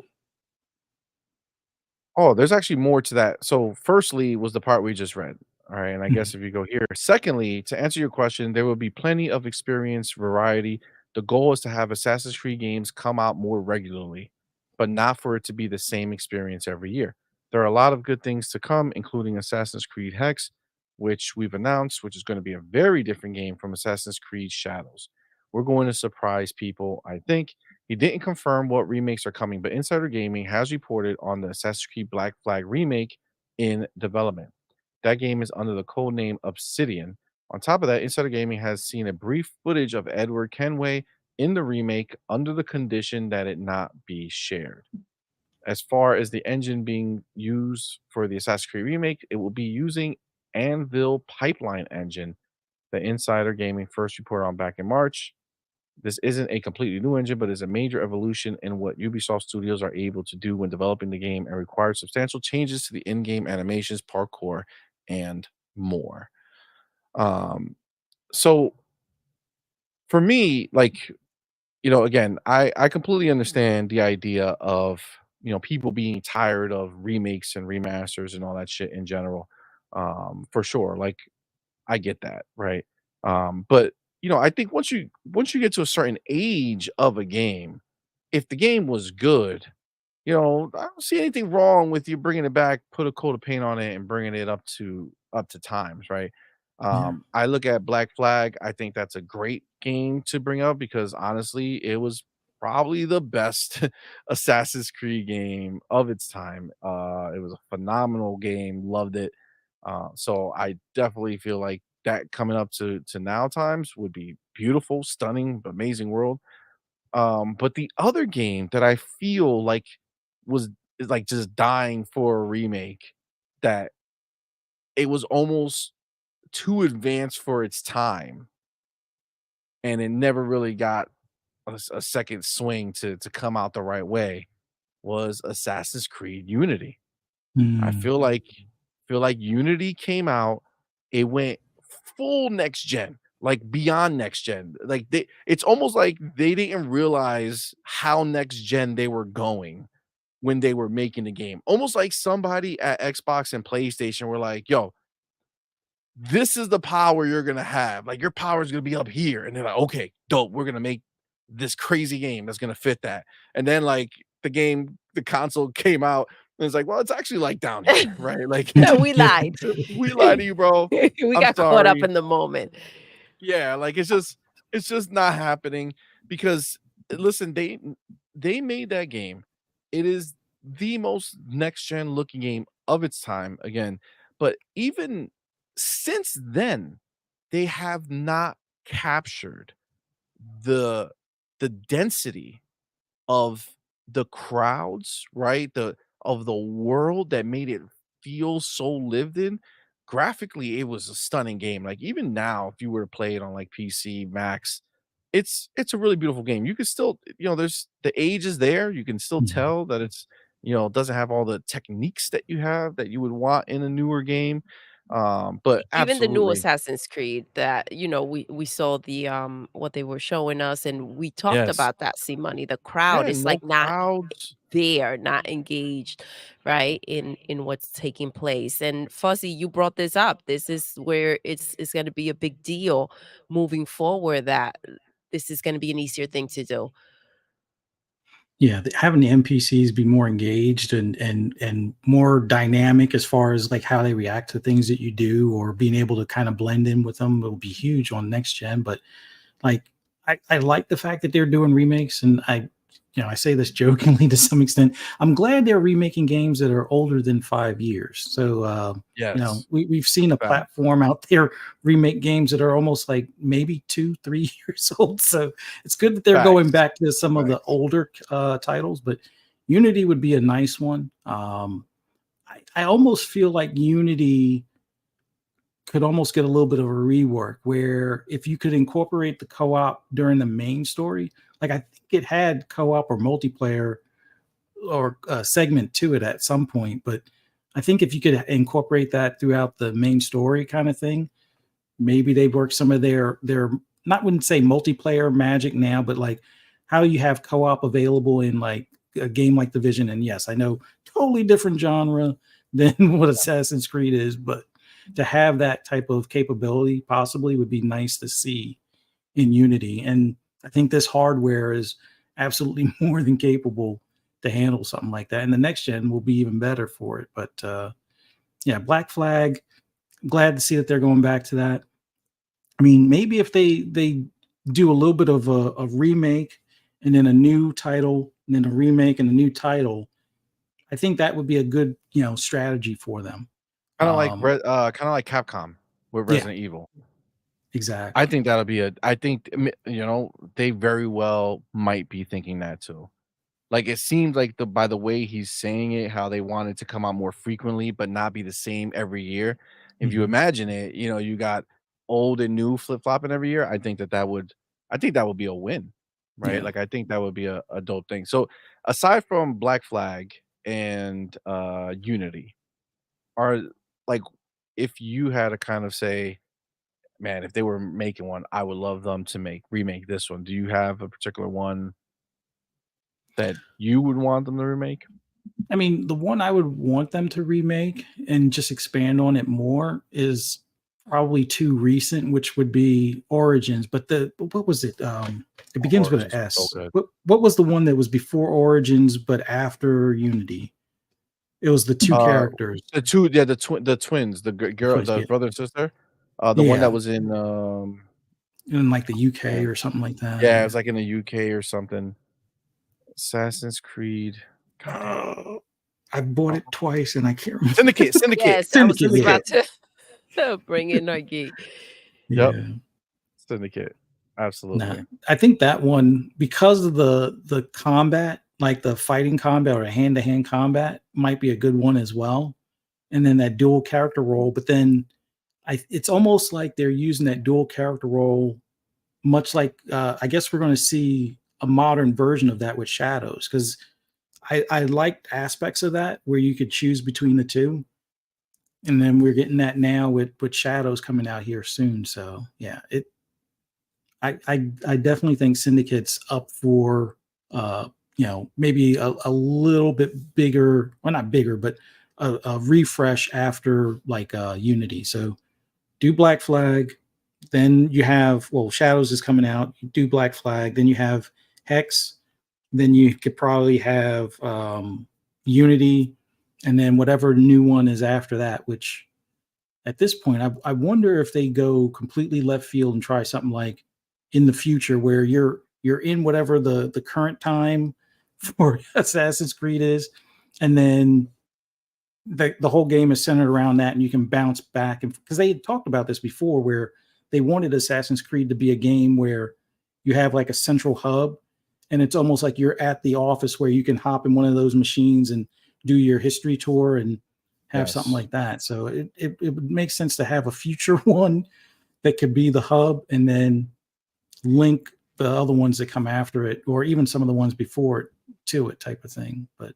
there's actually more to that. So firstly was the part we just read. All right. And I guess if you go here, secondly, to answer your question, there will be plenty of experience variety. The goal is to have Assassin's Creed games come out more regularly, but not for it to be the same experience every year. There are a lot of good things to come, including Assassin's Creed Hex, which we've announced, which is going to be a very different game from Assassin's Creed Shadows. We're going to surprise people, I think. He didn't confirm what remakes are coming, but Insider Gaming has reported on the Assassin's Creed Black Flag remake in development. That game is under the code name Obsidian. On top of that, Insider Gaming has seen a brief footage of Edward Kenway in the remake under the condition that it not be shared. As far as the engine being used for the Assassin's Creed remake, it will be using Anvil Pipeline engine that Insider Gaming first reported on back in March. This isn't a completely new engine, but is a major evolution in what Ubisoft studios are able to do when developing the game and requires substantial changes to the in-game animations, parkour, and more. So for me, like, again, I completely understand the idea of, people being tired of remakes and remasters and all that shit in general. For sure. Like, I get that, right? But I think once you get to a certain age of a game, if the game was good, I don't see anything wrong with you bringing it back, put a coat of paint on it, and bringing it up to times, right? I look at Black Flag. I think that's a great game to bring up because honestly, it was probably the best Assassin's Creed game of its time. It was a phenomenal game. Loved it. So I definitely feel like that coming up to now times would be beautiful, stunning, amazing world. But the other game that I feel like is like just dying for a remake, that it was almost too advanced for its time, and it never really got a second swing to come out the right way, was Assassin's Creed Unity. I feel like Unity came out, it went full next gen, like beyond next gen. Like it's almost like they didn't realize how next gen they were going when they were making the game. Almost like somebody at Xbox and PlayStation were like, "Yo, this is the power you're gonna have. Like your power is gonna be up here." And they're like, "Okay, dope. We're gonna make this crazy game that's gonna fit that." And then like the console came out, and it's like, well, it's actually like down here, right? Like We lied. we lied to you, bro. We I'm got caught up sorry. in the moment. Yeah, like it's just not happening because listen, they made that game. It is the most next gen looking game of its time again, but even since then, they have not captured the density of the crowds, right? Of the world that made it feel so lived in. Graphically, it was a stunning game. Like even now, if you were to play it on like PC Max, it's a really beautiful game. You can still, there's the age is there. You can still tell that it's, doesn't have all the techniques that you have that you would want in a newer game. But Even the new absolutely, Assassin's Creed that, we saw the what they were showing us, and we talked yes, about that CMoney. The crowd yeah, is no like not crowds. there, not engaged, right, in what's taking place. And Fuzzy, you brought this up. This is where it's going to be a big deal moving forward, that this is going to be an easier thing to do. Yeah, having the NPCs be more engaged and more dynamic as far as like how they react to things that you do, or being able to kind of blend in with them will be huge on next gen. But like I like the fact that they're doing remakes, and I say this jokingly to some extent. I'm glad they're remaking games that are older than 5 years. So Yes, we've seen a fact. platform out there remake games that are almost like maybe 2-3 years old. So it's good that they're going back to some of the older titles, but Unity would be a nice one. I almost feel like Unity could almost get a little bit of a rework, where if you could incorporate the co-op during the main story, like I think it had co-op or multiplayer or a segment to it at some point, but I think if you could incorporate that throughout the main story kind of thing, maybe they work some of their not wouldn't say multiplayer magic now, but like how you have co-op available in like a game like Division. And yes, I know totally different genre than what Assassin's Creed is, but to have that type of capability possibly would be nice to see in Unity. And I think this hardware is absolutely more than capable to handle something like that. And the next gen will be even better for it. But yeah, Black Flag, glad to see that they're going back to that. I mean, maybe if they do a little bit of a remake and then a new title and then a remake and a new title, I think that would be a good, strategy for them. Kind of like Capcom with Resident Evil. Exactly. I think that'll be I think they very well might be thinking that too. Like it seems like by the way he's saying it, how they want it to come out more frequently, but not be the same every year. If you imagine it, you got old and new flip flopping every year. I think that would be a win, right? Yeah. Like I think that would be a dope thing. So aside from Black Flag and Unity, are like if you had to kind of say, man, if they were making one, I would love them to remake this one. Do you have a particular one that you would want them to remake? I mean, the one I would want them to remake and just expand on it more is probably too recent, which would be Origins. But what was it? It begins with an S. So what was the one that was before Origins but after Unity? It was the two characters. The twins, the girl, the brother and sister. The one that was in like the UK or something like that. Yeah, it was like in the UK or something. Assassin's Creed. I bought it twice and I can't remember. Syndicate. Yes, Syndicate. I was about to bring in our geek. Yep. Syndicate. Absolutely. Nah, I think that one, because of the combat, like the fighting combat or hand-to-hand combat, might be a good one as well. And then that dual character role, but then it's almost like they're using that dual character role, much like I guess we're going to see a modern version of that with Shadows, because I liked aspects of that where you could choose between the two, and then we're getting that now with Shadows coming out here soon. So yeah, I definitely think Syndicate's up for maybe a little bit bigger, well not bigger, but a refresh after like Unity. So do Black Flag, then you have Shadows is coming out. You do Black Flag, then you have Hex, then you could probably have Unity, and then whatever new one is after that. Which at this point, I wonder if they go completely left field and try something like in the future where you're in whatever the current time for Assassin's Creed is, and then the whole game is centered around that, and you can bounce back. And because they had talked about this before, where they wanted Assassin's Creed to be a game where you have like a central hub, and it's almost like you're at the office where you can hop in one of those machines and do your history tour and have something like that. So it would make sense to have a future one that could be the hub, and then link the other ones that come after it, or even some of the ones before it to it, type of thing. But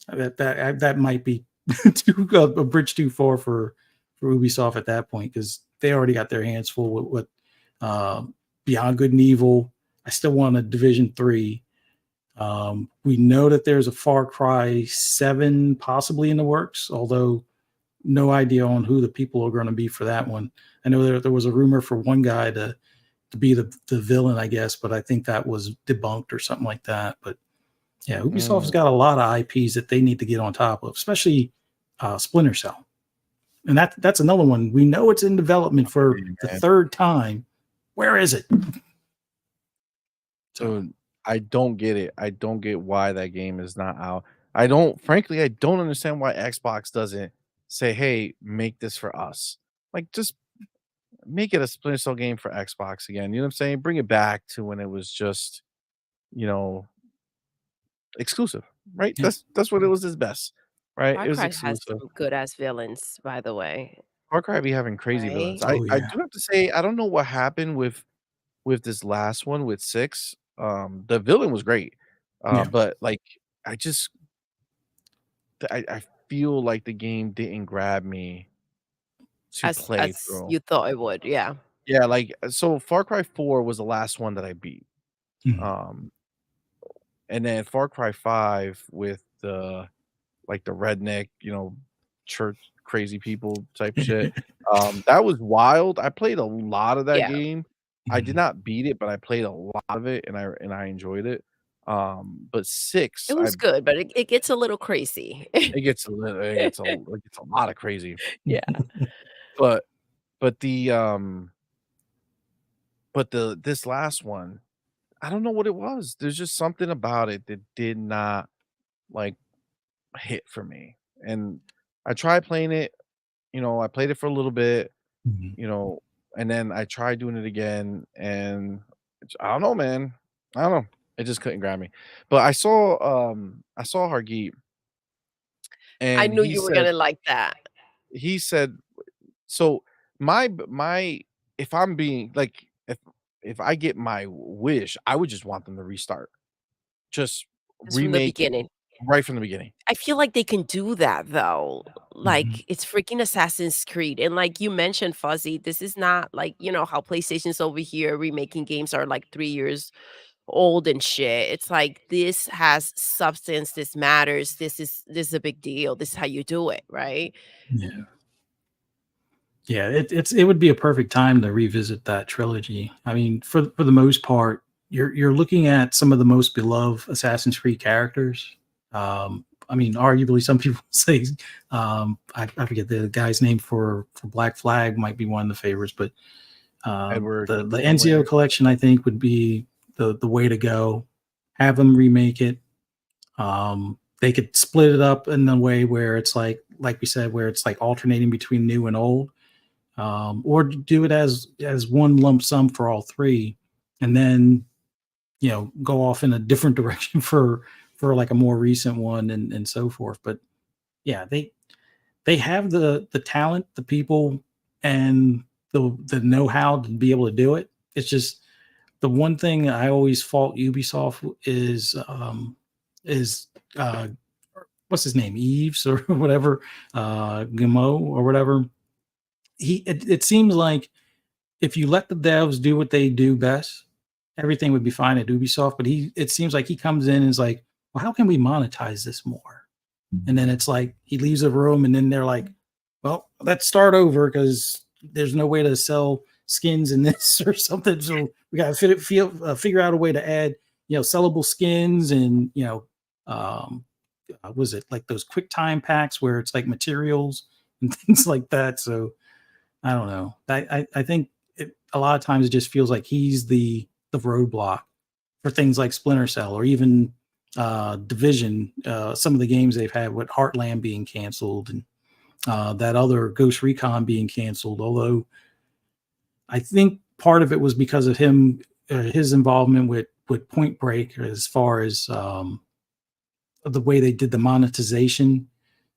that might be a bridge too far for Ubisoft at that point, because they already got their hands full with Beyond Good and Evil. I still want a Division 3. We know that there's a Far Cry 7 possibly in the works, although no idea on who the people are going to be for that one. I know there was a rumor for one guy to be the villain, I guess, but I think that was debunked or something like that. But yeah, Ubisoft's got a lot of IPs that they need to get on top of, especially Splinter Cell. And that's another one. We know it's in development for the third time. Where is it? So I don't get it. I don't get why that game is not out. Frankly, I don't understand why Xbox doesn't say, hey, make this for us. Like, just make it a Splinter Cell game for Xbox again. You know what I'm saying? Bring it back to when it was just, exclusive, right? Yeah. That's what it was his best, right? Far It was Cry exclusive. has some good ass villains, by the way. Far Cry be having crazy villains. Oh, I yeah. do have to say, I don't know what happened with this last one with 6. The villain was great. Yeah. But like I feel like the game didn't grab me to play as through. you thought it would. Yeah. Yeah, like so Far Cry 4 was the last one that I beat. Mhm. And then Far Cry 5 with the like the redneck, church crazy people type shit. That was wild. I played a lot of that Yeah. game. I did not beat it, but I played a lot of it and I enjoyed it. But 6, It was good, but it gets a little crazy. it gets a lot of crazy. Yeah. But the this last one, I don't know what it was. There's just something about it that did not like hit for me. And I tried playing it, I played it for a little bit, Mhm. and then I tried doing it again, and I don't know, man. I don't know. It just couldn't grab me. But I saw Hargeet, I and knew you were gonna like that. he said so my if I'm being like if I get my wish, I would just want them to restart. Just Just from the remake beginning. right from the beginning. I feel like they can do that though. Mhm. Like it's freaking Assassin's Creed. And like you mentioned, Fuzzy, this is not like, how PlayStation's over here remaking games are like 3 years old and shit. It's like this has substance, this matters, this is a big deal. This is how you do it, right? Yeah. Yeah, it would be a perfect time to revisit that trilogy. I mean, for the most part, you're looking at some of the most beloved Assassin's Creed characters. I mean, arguably, some people say I forget the guy's name for Black Flag might be one of the favorites, but Edward the Ezio collection I think would be the way to go. Have them remake it. They could split it up in a way where it's like we said, where it's like alternating between new and old. Or do it as one lump sum for all three, and then go off in a different direction for like a more recent one and so forth. But yeah, they have the talent, the people, and the know-how to be able to do it. It's just the one thing I always fault Ubisoft is what's his name, Eves or whatever, Gamo or whatever. It seems like if you let the devs do what they do best, everything would be fine at Ubisoft. But it seems like he comes in and is like, well, how can we monetize this more? And then it's like he leaves the room, and then they're like, well, let's start over because there's no way to sell skins in this or something. So we got to figure out a way to add, sellable skins and was it like those quick time packs where it's like materials and things like that. So I don't know. I think a lot of times it just feels like he's the roadblock for things like Splinter Cell or even Division. Some of the games they've had with Heartland being canceled and that other Ghost Recon being canceled. Although I think part of it was because of him, his involvement with Point Break, as far as the way they did the monetization.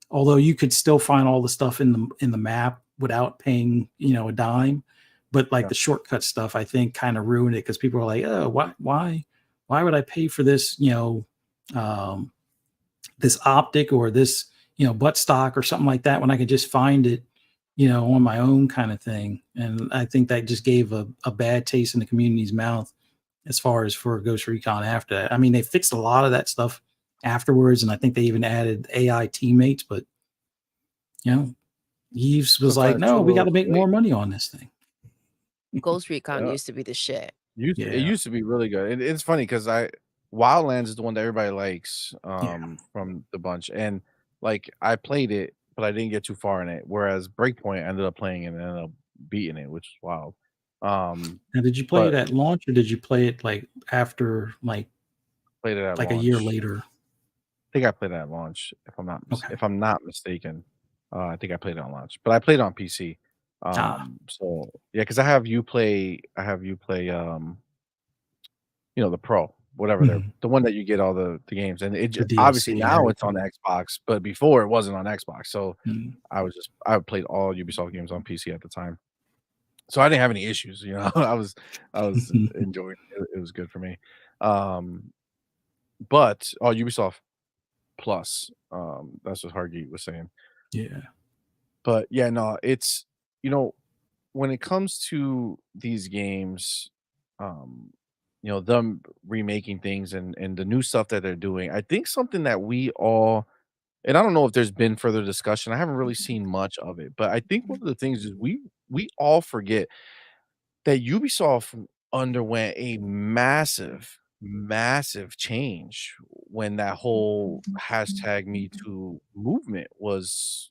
Although you could still find all the stuff in the map without paying, a dime, but like the shortcut stuff, I think kind of ruined it because people are like, oh, why would I pay for this, this optic or this, butt stock or something like that when I could just find it, on my own kind of thing. And I think that just gave a bad taste in the community's mouth as far as for Ghost Recon after that. I mean, they fixed a lot of that stuff afterwards, and I think they even added AI teammates, but Yves was like, no, we got to make more money on this thing. Ghost Recon used to be the shit. It used to be really good. It's funny because Wildlands is the one that everybody likes from the bunch, and like I played it, but I didn't get too far in it. Whereas Breakpoint I ended up playing it and ended up beating it, which is wild. Now, did you play it at launch or did you play it like after, like played it at like launch. a year later? I think I played it at launch, if I'm not mistaken. I think I played it on launch, but I played it on PC. So yeah, because I have you play the Pro, whatever they're the one that you get all the games, and it The obviously DLC and now it's on everything. Xbox, but before it wasn't on Xbox. So Mhm. I played all Ubisoft games on PC at the time, so I didn't have any issues. I was enjoying it. It was good for me. But Ubisoft. Plus. That's what Hargeet was saying. Yeah. But yeah, no, it's when it comes to these games, them remaking things and the new stuff that they're doing, I think something that we all, and I don't know if there's been further discussion. I haven't really seen much of it, but I think one of the things is we all forget that Ubisoft underwent a massive, massive change when that whole hashtag Me Too movement was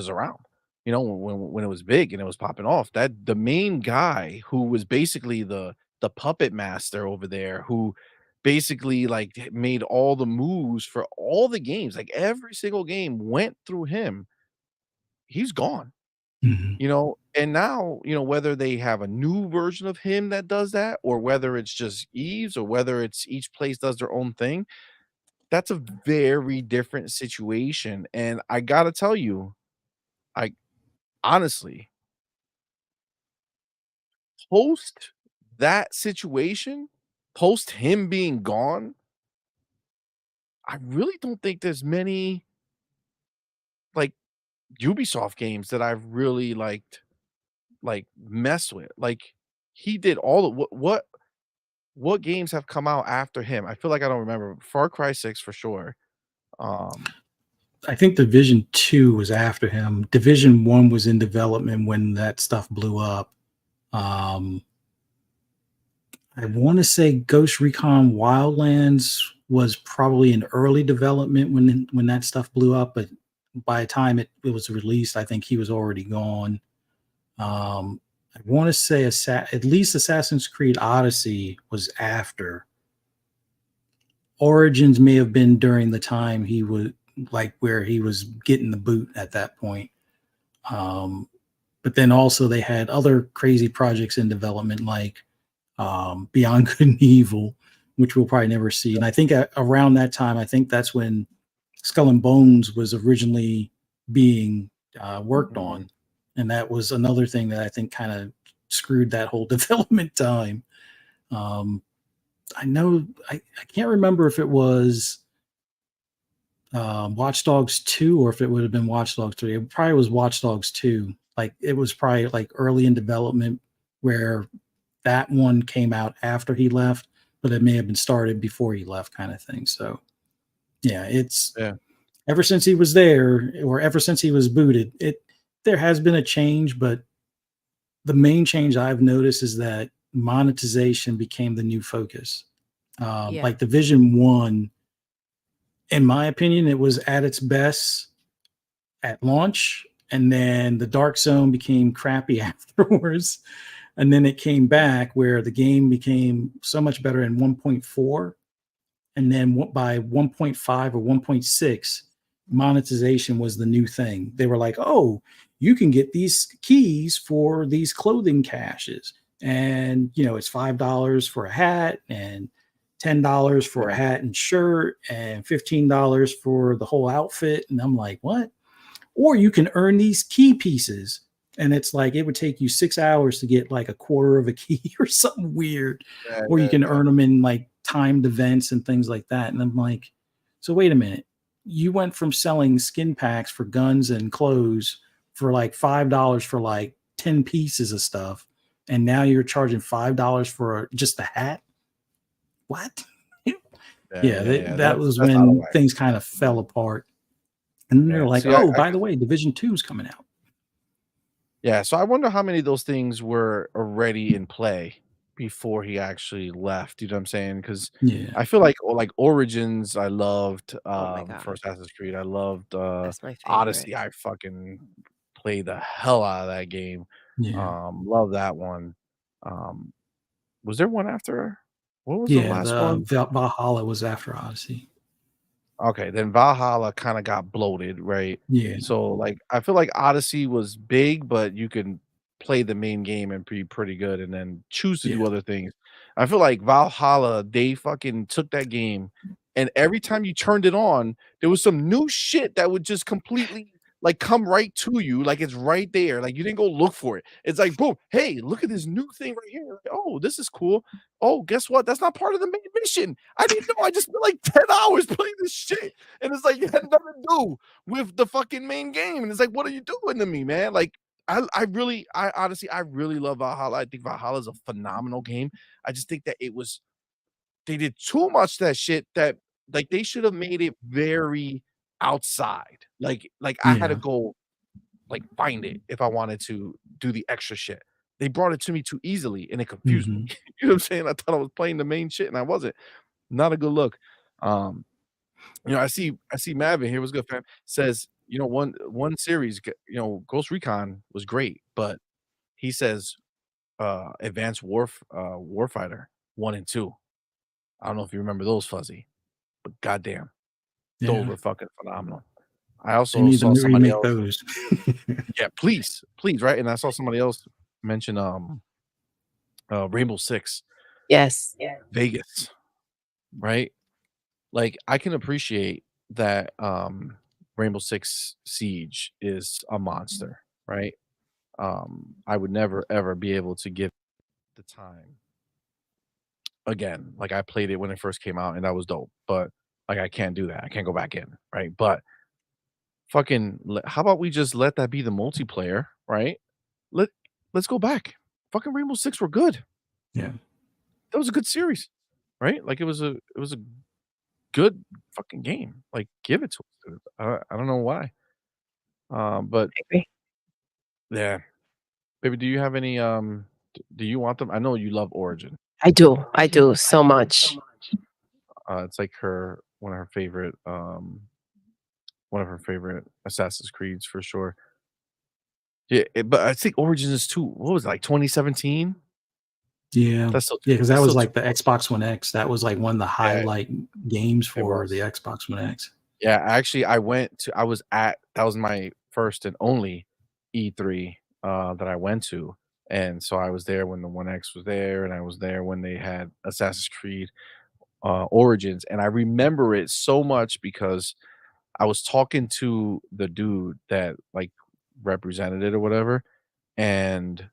around. When it was big and it was popping off, that the main guy who was basically the puppet master over there, who basically like made all the moves for all the games, like every single game went through him. He's gone. Mhm. And now, whether they have a new version of him that does that, or whether it's just Eves, or whether it's each place does their own thing, that's a very different situation. And I gotta tell you, I honestly, post that situation, post him being gone, I really don't think there's many like Ubisoft games that I've really like mess with. Like he did all of what games have come out after him? I feel like I don't remember. Far Cry 6 for sure. I think Division 2 was after him. Division 1 was in development when that stuff blew up. I want to say Ghost Recon Wildlands was probably in early development when that stuff blew up, but by the time it was released, I think he was already gone. I want to say at least Assassin's Creed Odyssey was after. Origins may have been during the time he was like where he was getting the boot at that point. But then also they had other crazy projects in development like Beyond Good and Evil, which we'll probably never see. And I think around that time, I think that's when Skull and Bones was originally being worked on. And that was another thing that I think kind of screwed that whole development time. I know I can't remember if it was Watch Dogs 2 or if it would have been Watch Dogs 3. It probably was Watch Dogs 2. Like it was probably like early in development where that one came out after he left, but it may have been started before he left kind of thing. So yeah, ever since he was there or ever since he was booted, there has been a change, but the main change I've noticed is that monetization became the new focus. Like Division 1, in my opinion, it was at its best at launch, and then the Dark Zone became crappy afterwards. And then it came back where the game became so much better in 1.4. And then by 1.5 or 1.6, monetization was the new thing. They were like, oh, you can get these keys for these clothing caches. And, it's $5 for a hat and $10 for a hat and shirt and $15 for the whole outfit. And I'm like, what? Or you can earn these key pieces. And it's like, it would take you 6 hours to get like a quarter of a key or something weird. Or you can earn them in like timed events and things like that. And I'm like, so wait a minute. You went from selling skin packs for guns and clothes for like $5 for like 10 pieces of stuff. And now you're charging $5 for just a hat. What? That was when things kind of fell apart. And they're like, by the way, Division 2 is coming out. Yeah, so I wonder how many of those things were already in play before he actually left. You know what I'm saying? Because I feel like Origins, I loved for Assassin's Creed. I loved That's my favorite. Odyssey. I fucking played the hell out of that game. Love that one. Was there one after? What was the last one? Valhalla was after Odyssey. Okay, then Valhalla kind of got bloated, right? Yeah. So like I feel like Odyssey was big, but you can play the main game and be pretty good and then choose to do other things. I feel like Valhalla, they fucking took that game and every time you turned it on, there was some new shit that would just completely like come right to you, like it's right there. Like you didn't go look for it. It's like, boom, hey, look at this new thing right here. Like, oh, this is cool. Oh, guess what? That's not part of the main mission. I didn't know. I just spent like 10 hours playing this shit. And it's like it had nothing to do with the fucking main game. And it's like, what are you doing to me, man? Like I honestly really love Valhalla. I think Valhalla is a phenomenal game. I just think that they did too much that shit that like they should have made it very outside. Like I had to go like find it if I wanted to do the extra shit. They brought it to me too easily and it confused me. You know what I'm saying? I thought I was playing the main shit and I wasn't. Not a good look. You know, I see Mavin here was good, fam. Says, you know, one series, you know, Ghost Recon was great, but he says Advanced Warfighter 1 and 2. I don't know if you remember those, Fuzzy, but goddamn, those were fucking phenomenal. I also saw somebody else. Those. Yeah, please, right? And I saw somebody else mention Rainbow Six. Yes. Vegas, right? Like I can appreciate that Rainbow Six Siege is a monster, right? I would never ever be able to give the time again. Like I played it when it first came out and that was dope, but like I can't do that. I can't go back in, right? But fucking how about we just let that be the multiplayer, right? Let's go back. Fucking Rainbow Six were good. Yeah. That was a good series, right? Like it was a good fucking game. Like give it to us. I don't know why. But yeah. Baby, do you have any do you want them? I know you love Origin. I do so much. It's like one of her favorite Assassin's Creeds for sure. Yeah, but I think Origins is too. What was it, like 2017? Yeah, that's so, because that was like the Xbox One X. That was like one of the highlight games for the Xbox One X. Yeah, actually, that was my first and only E3 that I went to, and so I was there when the One X was there, and I was there when they had Assassin's Creed Origins, and I remember it so much because I was talking to the dude that like represented it or whatever, and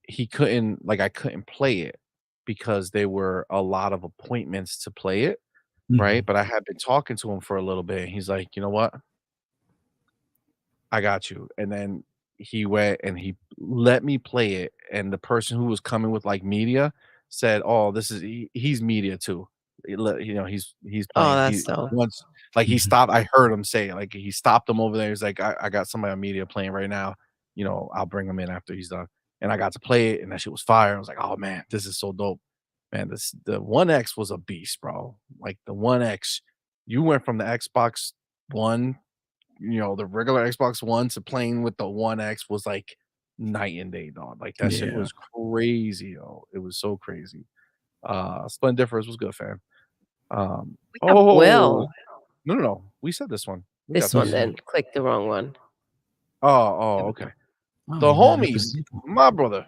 I couldn't play it because there were a lot of appointments to play it, right? But I had been talking to him for a little bit, and he's like, you know what? I got you. And then he went and he let me play it, and the person who was coming with like media said, "Oh, he's media too." You know, he's playing. Oh, that's so. Once like he stopped, I heard him say it. Like he stopped him over there. He's like, I got somebody on media playing right now. You know, I'll bring him in after he's done. And I got to play it, and that shit was fire. I was like, oh man, this is so dope. Man, the One X was a beast, bro. Like the One X, you went from the Xbox One, you know, the regular Xbox One to playing with the One X was like night and day, dog. Like that shit was crazy, yo. It was so crazy. Splendiferous was good, fam. Will. No. We said this one. This one then. Click the wrong one. Oh, okay. The homies, my brother.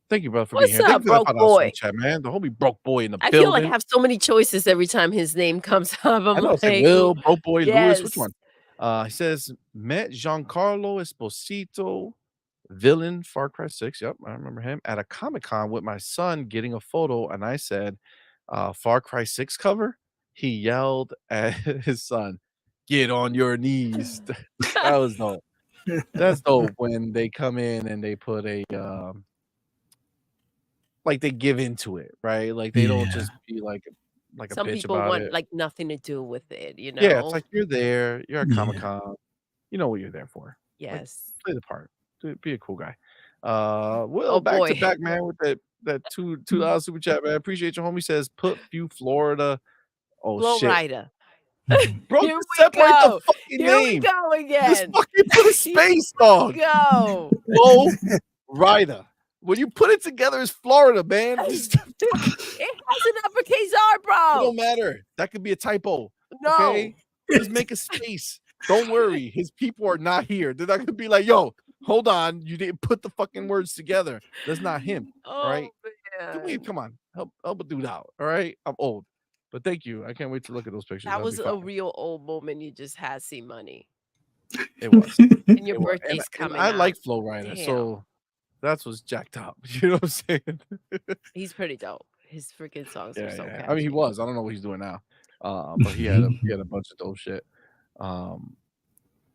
Thank you, brother, for being here. What's up, broke boy? Chat, man. The homie broke boy in the I building. feel like I have so many choices every time his name comes up. I know, like, Will, broke boy, yes. Lewis. Which one? He says, met Giancarlo Esposito, villain, Far Cry 6. Yep, I remember him. At a Comic-Con with my son getting a photo, and I said, Far Cry 6 cover? He yelled at his son, get on your knees. That was dope. That's dope when they come in and they put a like they give into it, right? Like they don't just be like a some bitch people about want it. like nothing to do with it, you know. Yeah, it's like you're there, you're at Comic-Con, you know what you're there for. Yes. Like, play the part. Be a cool guy. Will, back to back, man, with that $2 super chat, man. Appreciate your homie. Says put few Florida. Oh shit. Florida. Bro, Here separate the fucking Here name. we go again. Just fucking put a space, dog. Go. Florida. When you put it together, it's Florida, man. It has an uppercase R, bro. It don't matter. That could be a typo. No. Okay? Just make a space. Don't worry. His people are not here. They're not gonna be like, yo, hold on. You didn't put the fucking words together. That's not him. All right. Come on. Help a dude out. All right. I'm old. But thank you. I can't wait to look at those pictures. That was a real old moment you just had, CMoney. It was. And your It was. birthday's And coming I up. like Flow Rider, Damn. so that's what's jacked up. You know what I'm saying? He's pretty dope. His freaking songs are so catchy. I mean, he was. I don't know what he's doing now. But he had a bunch of dope shit. All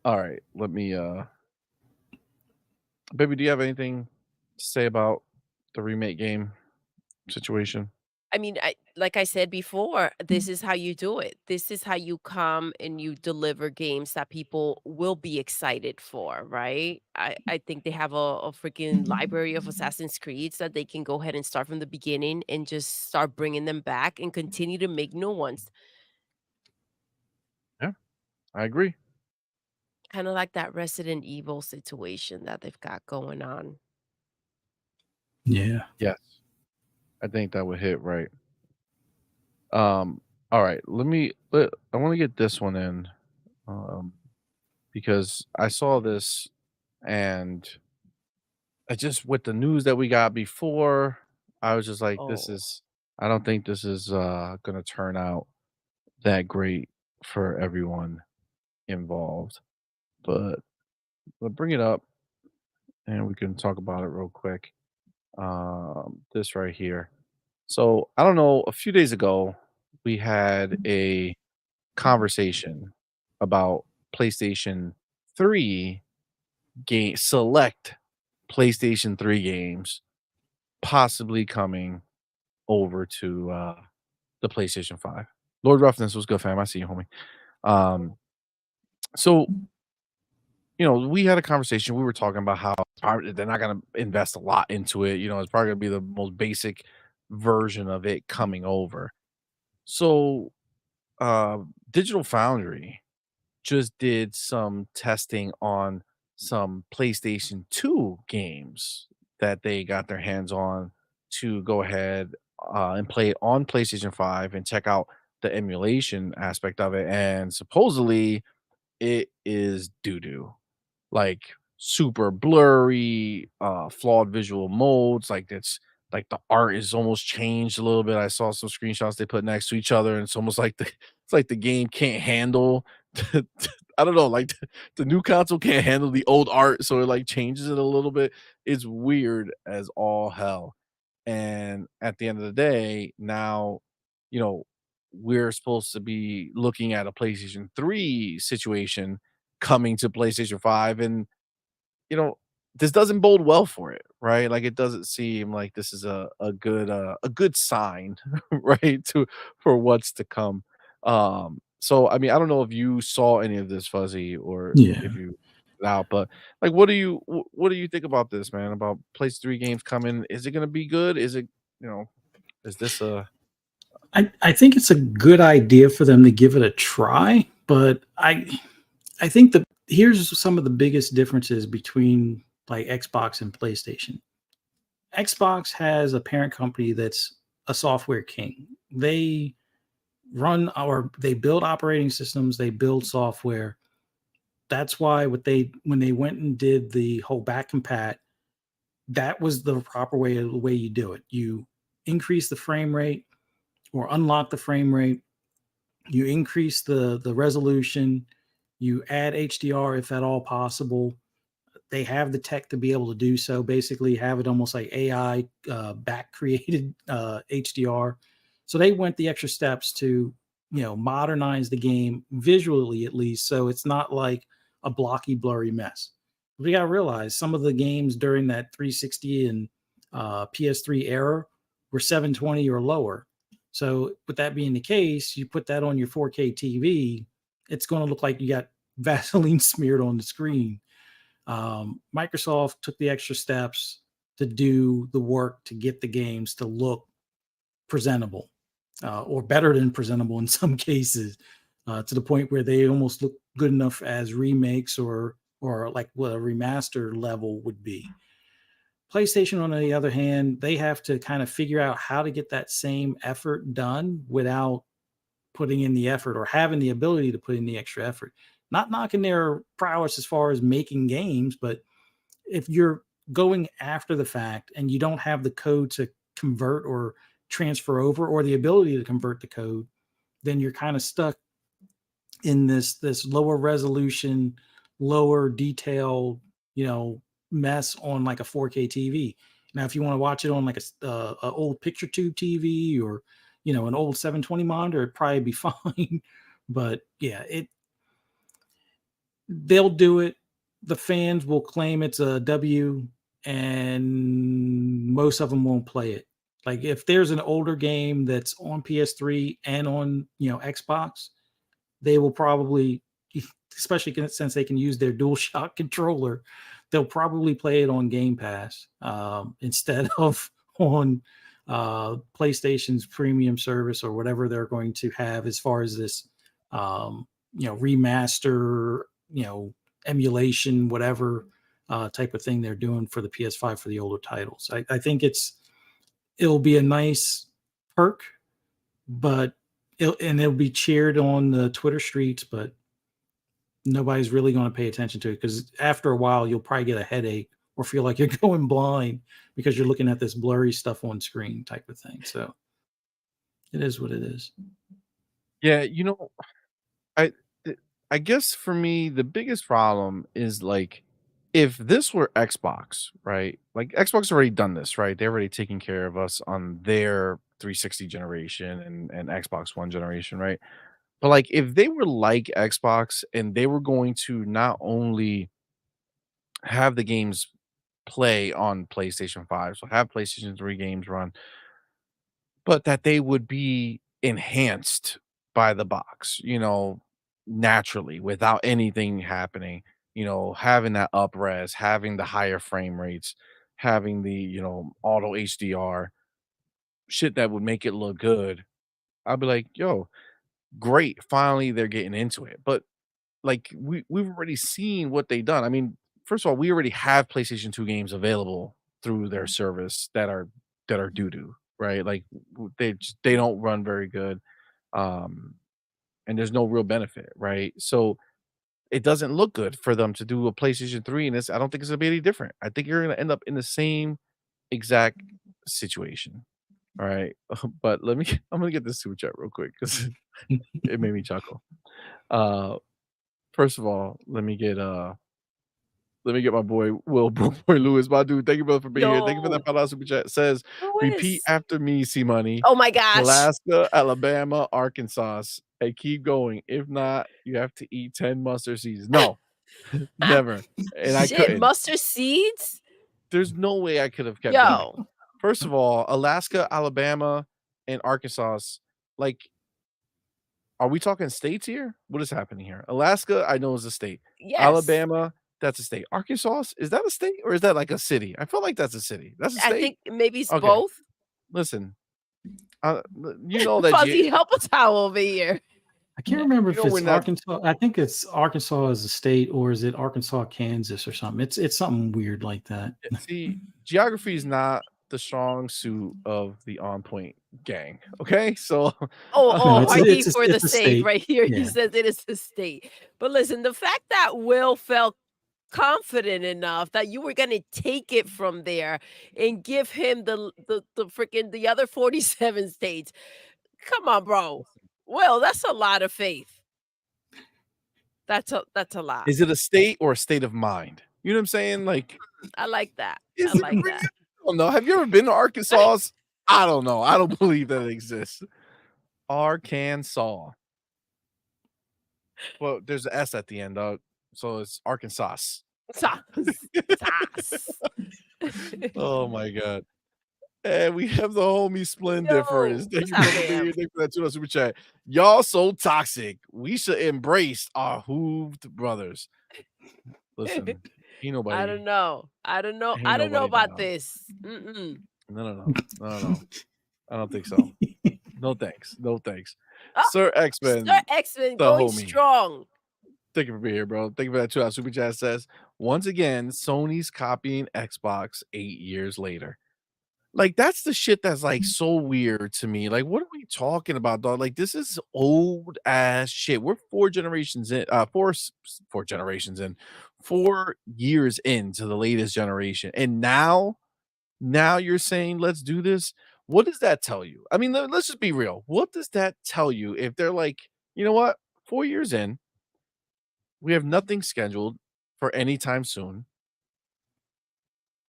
right, let me baby, do you have anything to say about the remake game situation? I mean, like I said before, this is how you do it. This is how you come and you deliver games that people will be excited for, right? I think they have a freaking library of Assassin's Creeds that they can go ahead and start from the beginning and just start bringing them back and continue to make new ones. Yeah, I agree. Kind of like that Resident Evil situation that they've got going on. Yeah. Yes. I think that would hit right. All right, I want to get this one in because I saw this and I just with the news that we got before, I was just like, Oh. I don't think this is gonna turn out that great for everyone involved. But we'll bring it up and we can talk about it real quick. This right here. So I don't know, a few days ago, we had a conversation about PlayStation 3 select PlayStation 3 games possibly coming over to the PlayStation 5. Lord Roughness was good, fam. I see you, homie. So we had a conversation. We were talking about how they're not going to invest a lot into it. It's probably going to be the most basic version of it coming over. So, Digital Foundry just did some testing on some PlayStation 2 games that they got their hands on to go ahead and play on PlayStation 5 and check out the emulation aspect of it. And supposedly it is doo-doo. Like super blurry, flawed visual modes. Like it's like the art is almost changed a little bit. I saw some screenshots they put next to each other, and it's almost like the game can't handle. I don't know, like the new console can't handle the old art, so it like changes it a little bit. It's weird as all hell. And at the end of the day, now, you know, we're supposed to be looking at a PlayStation 3 situation coming to PlayStation 5, and this doesn't bode well for it, right? Like it doesn't seem like this is a good sign, right? For what's to come. So I mean, I don't know if you saw any of this, Fuzzy, or Yeah. if you out, but like what do you think about this, man? About PlayStation 3 games coming? Is it gonna be good? Is it, is this a I think it's a good idea for them to give it a try, but I think that here's some of the biggest differences between like Xbox and PlayStation. Xbox has a parent company that's a software king. They they build operating systems, they build software. That's why when they went and did the whole back compat, that was the proper way you do it. You increase the frame rate or unlock the frame rate. You increase the resolution. You add HDR if at all possible. They have the tech to be able to do so. Basically, have it almost like AI back created HDR. So they went the extra steps to modernize the game visually, at least, so it's not like a blocky, blurry mess. We got to realize some of the games during that 360 and PS3 era were 720 or lower. So with that being the case, you put that on your 4K TV, it's going to look like you got Vaseline smeared on the screen. Microsoft took the extra steps to do the work to get the games to look presentable, or better than presentable in some cases, to the point where they almost look good enough as remakes or like what a remaster level would be. PlayStation, on the other hand, they have to kind of figure out how to get that same effort done without putting in the effort or having the ability to put in the extra effort. Not knocking their prowess as far as making games, but if you're going after the fact and you don't have the code to convert or transfer over or the ability to convert the code, then you're kind of stuck in this lower resolution, lower detailed, mess on like a 4K TV. Now, if you want to watch it on like a old picture tube TV or an old 720 monitor, it'd probably be fine. But yeah, they'll do it. The fans will claim it's a W, and most of them won't play it. Like if there's an older game that's on PS3 and on Xbox, they will probably, especially since they can use their DualShock controller, they'll probably play it on Game Pass instead of on PlayStation's premium service or whatever they're going to have as far as this remaster, emulation, whatever type of thing they're doing for the PS5 for the older titles. I think it'll be a nice perk, but it'll be cheered on the Twitter streets, but nobody's really going to pay attention to it because after a while you'll probably get a headache or feel like you're going blind because you're looking at this blurry stuff on screen type of thing. So it is what it is. Yeah, I guess for me the biggest problem is like if this were Xbox, right? Like Xbox already done this, right? They're already taking care of us on their 360 generation and Xbox One generation, right? But like if they were like Xbox and they were going to not only have the games play on PlayStation 5, so have PlayStation 3 games run, but that they would be enhanced by the box, naturally without anything happening, having that upres, having the higher frame rates, having the, auto HDR shit that would make it look good. I'd be like, yo, great. Finally, they're getting into it. But like we've already seen what they've done. I mean, first of all, we already have PlayStation 2 games available through their service that are doo-doo, right? Like they don't run very good. And there's no real benefit, right? So it doesn't look good for them to do a PlayStation 3, and I don't think it's gonna be any different. I think you're gonna end up in the same exact situation. All right. But I'm gonna get this super chat real quick because it made me chuckle. First of all, let me get my boy Will Boy Lewis, my dude. Thank you, brother, for being here. Thank you for that $5 super chat. It says, repeat after me, CMoney. Oh my gosh. Alaska, Alabama, Arkansas. Hey, keep going. If not, you have to eat 10 mustard seeds. No, never. And I couldn't. Mustard seeds? There's no way I could have kept going. First of all, Alaska, Alabama, and Arkansas, like, are we talking states here? What is happening here? Alaska, I know is a state. Yes. Alabama, that's a state. Arkansas, is that a state or is that like a city? I feel like that's a city. That's a state. I think maybe it's both. Listen, you know that Fuzzy, help us out over here. I can't remember if it's Arkansas. I think it's Arkansas as a state, or is it Arkansas, Kansas, or something? It's something weird like that. See, geography is not the strong suit of the On Point gang. Okay, so RD for the state right here. Yeah. He says it is the state. But listen, the fact that Will felt confident enough that you were going to take it from there and give him the freaking the other 47 states. Come on, bro. Well, that's a lot of faith. That's a lot. Is it a state or a state of mind? You know what I'm saying? Like, I like that. I like that. I don't know. Have you ever been to Arkansas? I don't know. I don't believe that it exists. Arkansas. Well, there's an S at the end, though. So it's Arkansas. Oh my god. And we have the homie Splendid for his. Thank you for that $2 super chat. Y'all so toxic. We should embrace our hooved brothers. Listen, ain't nobody. I don't know. I don't know about this. No. I don't think so. No thanks. Sir X-Men. Sir X-Men going homie. Strong. Thank you for being here, bro. Thank you for that $2 super chat. Says, once again, Sony's copying Xbox 8 years later. Like, that's the shit that's like so weird to me. Like, what are we talking about, dog? Like, this is old ass shit. We're 4 generations in, 4 years into the latest generation. And now you're saying, let's do this. What does that tell you? I mean, let's just be real. What does that tell you if they're like, you know what? 4 years in, we have nothing scheduled. for any time soon.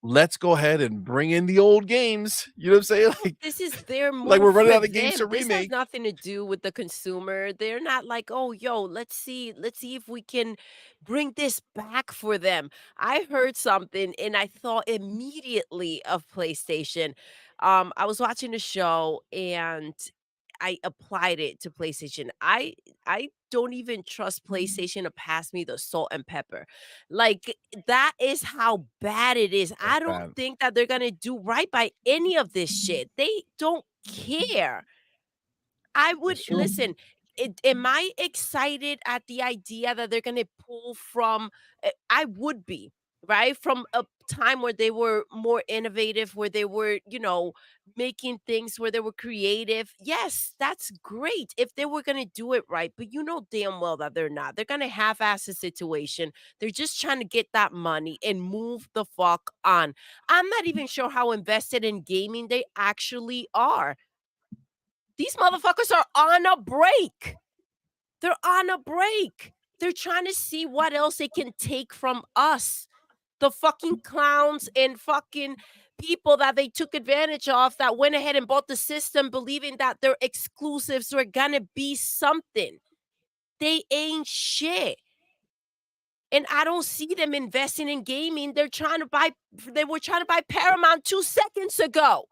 Let's go ahead and bring in the old games. You know what I'm saying? Like this is their move. like we're running for out of games to them. This has remake. nothing to do with the consumer. They're not like, oh, yo, let's see if we can bring this back for them. I heard something and I thought immediately of PlayStation. I was watching a show and I applied it to PlayStation. I don't even trust PlayStation to pass me the salt and pepper. Like that is how bad it is. I That's don't bad. think that they're gonna do right by any of this shit. They don't care. I would That's true. listen. Am I excited at the idea that they're gonna pull from? I would be right from a time where they were more innovative, where they were, making things where they were creative. Yes, that's great if they were gonna do it right. But you know damn well that they're not. They're gonna half-ass the situation. They're just trying to get that money and move the fuck on. I'm not even sure how invested in gaming they actually are. These motherfuckers are on a break. They're on a break. They're trying to see what else they can take from us. The fucking clowns and fucking people that they took advantage of that went ahead and bought the system believing that their exclusives were gonna be something. They ain't shit. And I don't see them investing in gaming. They were trying to buy Paramount 2 seconds ago.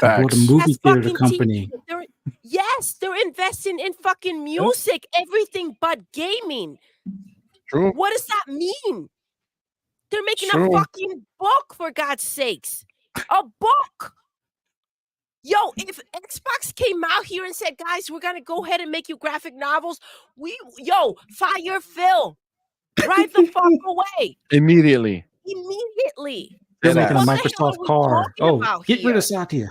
Or the movie That's theater fucking company. They're investing in fucking music, everything but gaming. True. What does that mean? They're making True. a fucking book, for God's sakes. A book. Yo, if Xbox came out here and said, guys, we're gonna go ahead and make you graphic novels, fire Phil. Drive the fuck away. Immediately. They're making a What the hell are Microsoft we car. talking Oh, about get rid here? of Satya.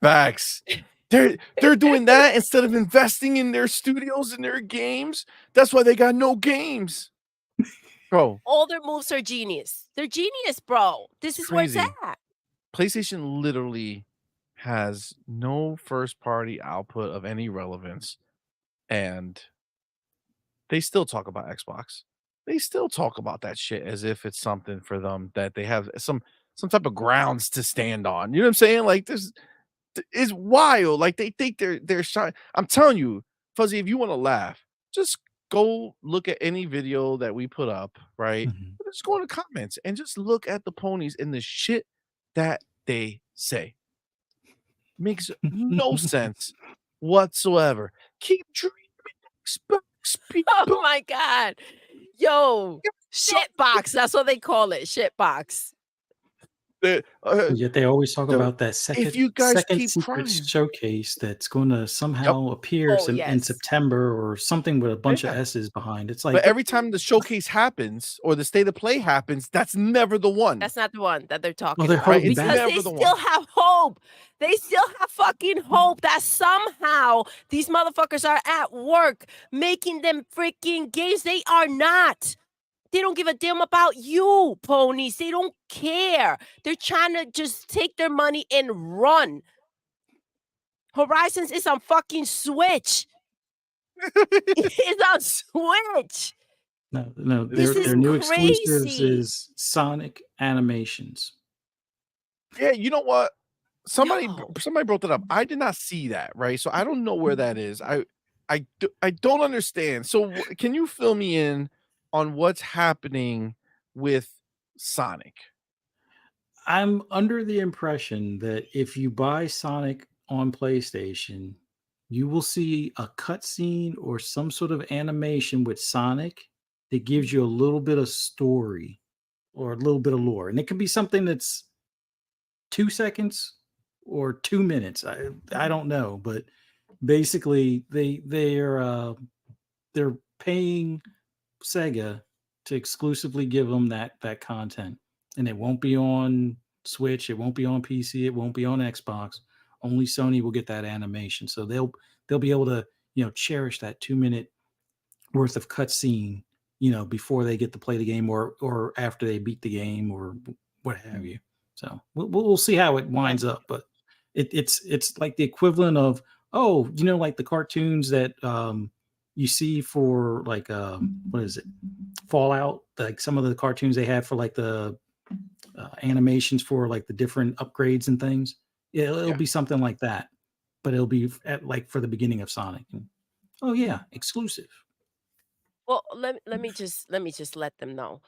Facts. They're doing that instead of investing in their studios and their games. That's why they got no games. Bro, All their moves are genius. They're genius, bro. This is where it's crazy. at. PlayStation literally has no first party output of any relevance, and they still talk about Xbox. They still talk about that shit as if it's something for them that they have some type of grounds to stand on. You know what I'm saying? Like this is wild. Like they think they're shy. I'm telling you, Fuzzy, if you want to laugh, just go look at any video that we put up, right? Mhm. Just go in the comments and just look at the ponies and the shit that they say. Makes no sense whatsoever. Keep dreaming, Xbox people. Oh my God. Yo, shitbox. That's what they call it. Shitbox. Yet they always talk So, about that if you guys second keep secret crying. showcase that's going to somehow appear Oh, in yes. September or something with a bunch of Yeah. S's behind. It's like, But every time the showcase happens or the state of play happens, that's never the one. That's not the one that they're talking well, they're about. holding It's Because back. they never the still one. have hope. They still have fucking hope that somehow these motherfuckers are at work making them freaking games. They are not. They don't give a damn about you, ponies. They don't care. They're trying to just take their money and run. Horizons is on fucking Switch. It's on Switch. No, This is their new exclusives crazy. is Sonic animations. Yeah, you know what? Somebody Yo. brought that up. I did not see that, right? So I don't know where that is. I don't understand. So can you fill me in on what's happening with Sonic? I'm under the impression that if you buy Sonic on PlayStation, you will see a cutscene or some sort of animation with Sonic that gives you a little bit of story or a little bit of lore. And it could be something that's 2 seconds or 2 minutes. I don't know, but basically they're paying Sega to exclusively give them that content, and it won't be on Switch, it won't be on PC, it won't be on Xbox. Only Sony will get that animation, so they'll be able to cherish that 2-minute worth of cutscene, before they get to play the game or after they beat the game or what have you. So we'll see how it winds up, but it's like the equivalent of like the cartoons that you see for like what is it, Fallout, like some of the cartoons they had for like the animations for like the different upgrades and things. It'll be something like that, but it'll be at like for the beginning of Sonic. And, oh yeah, exclusive. Well, let me just let them know.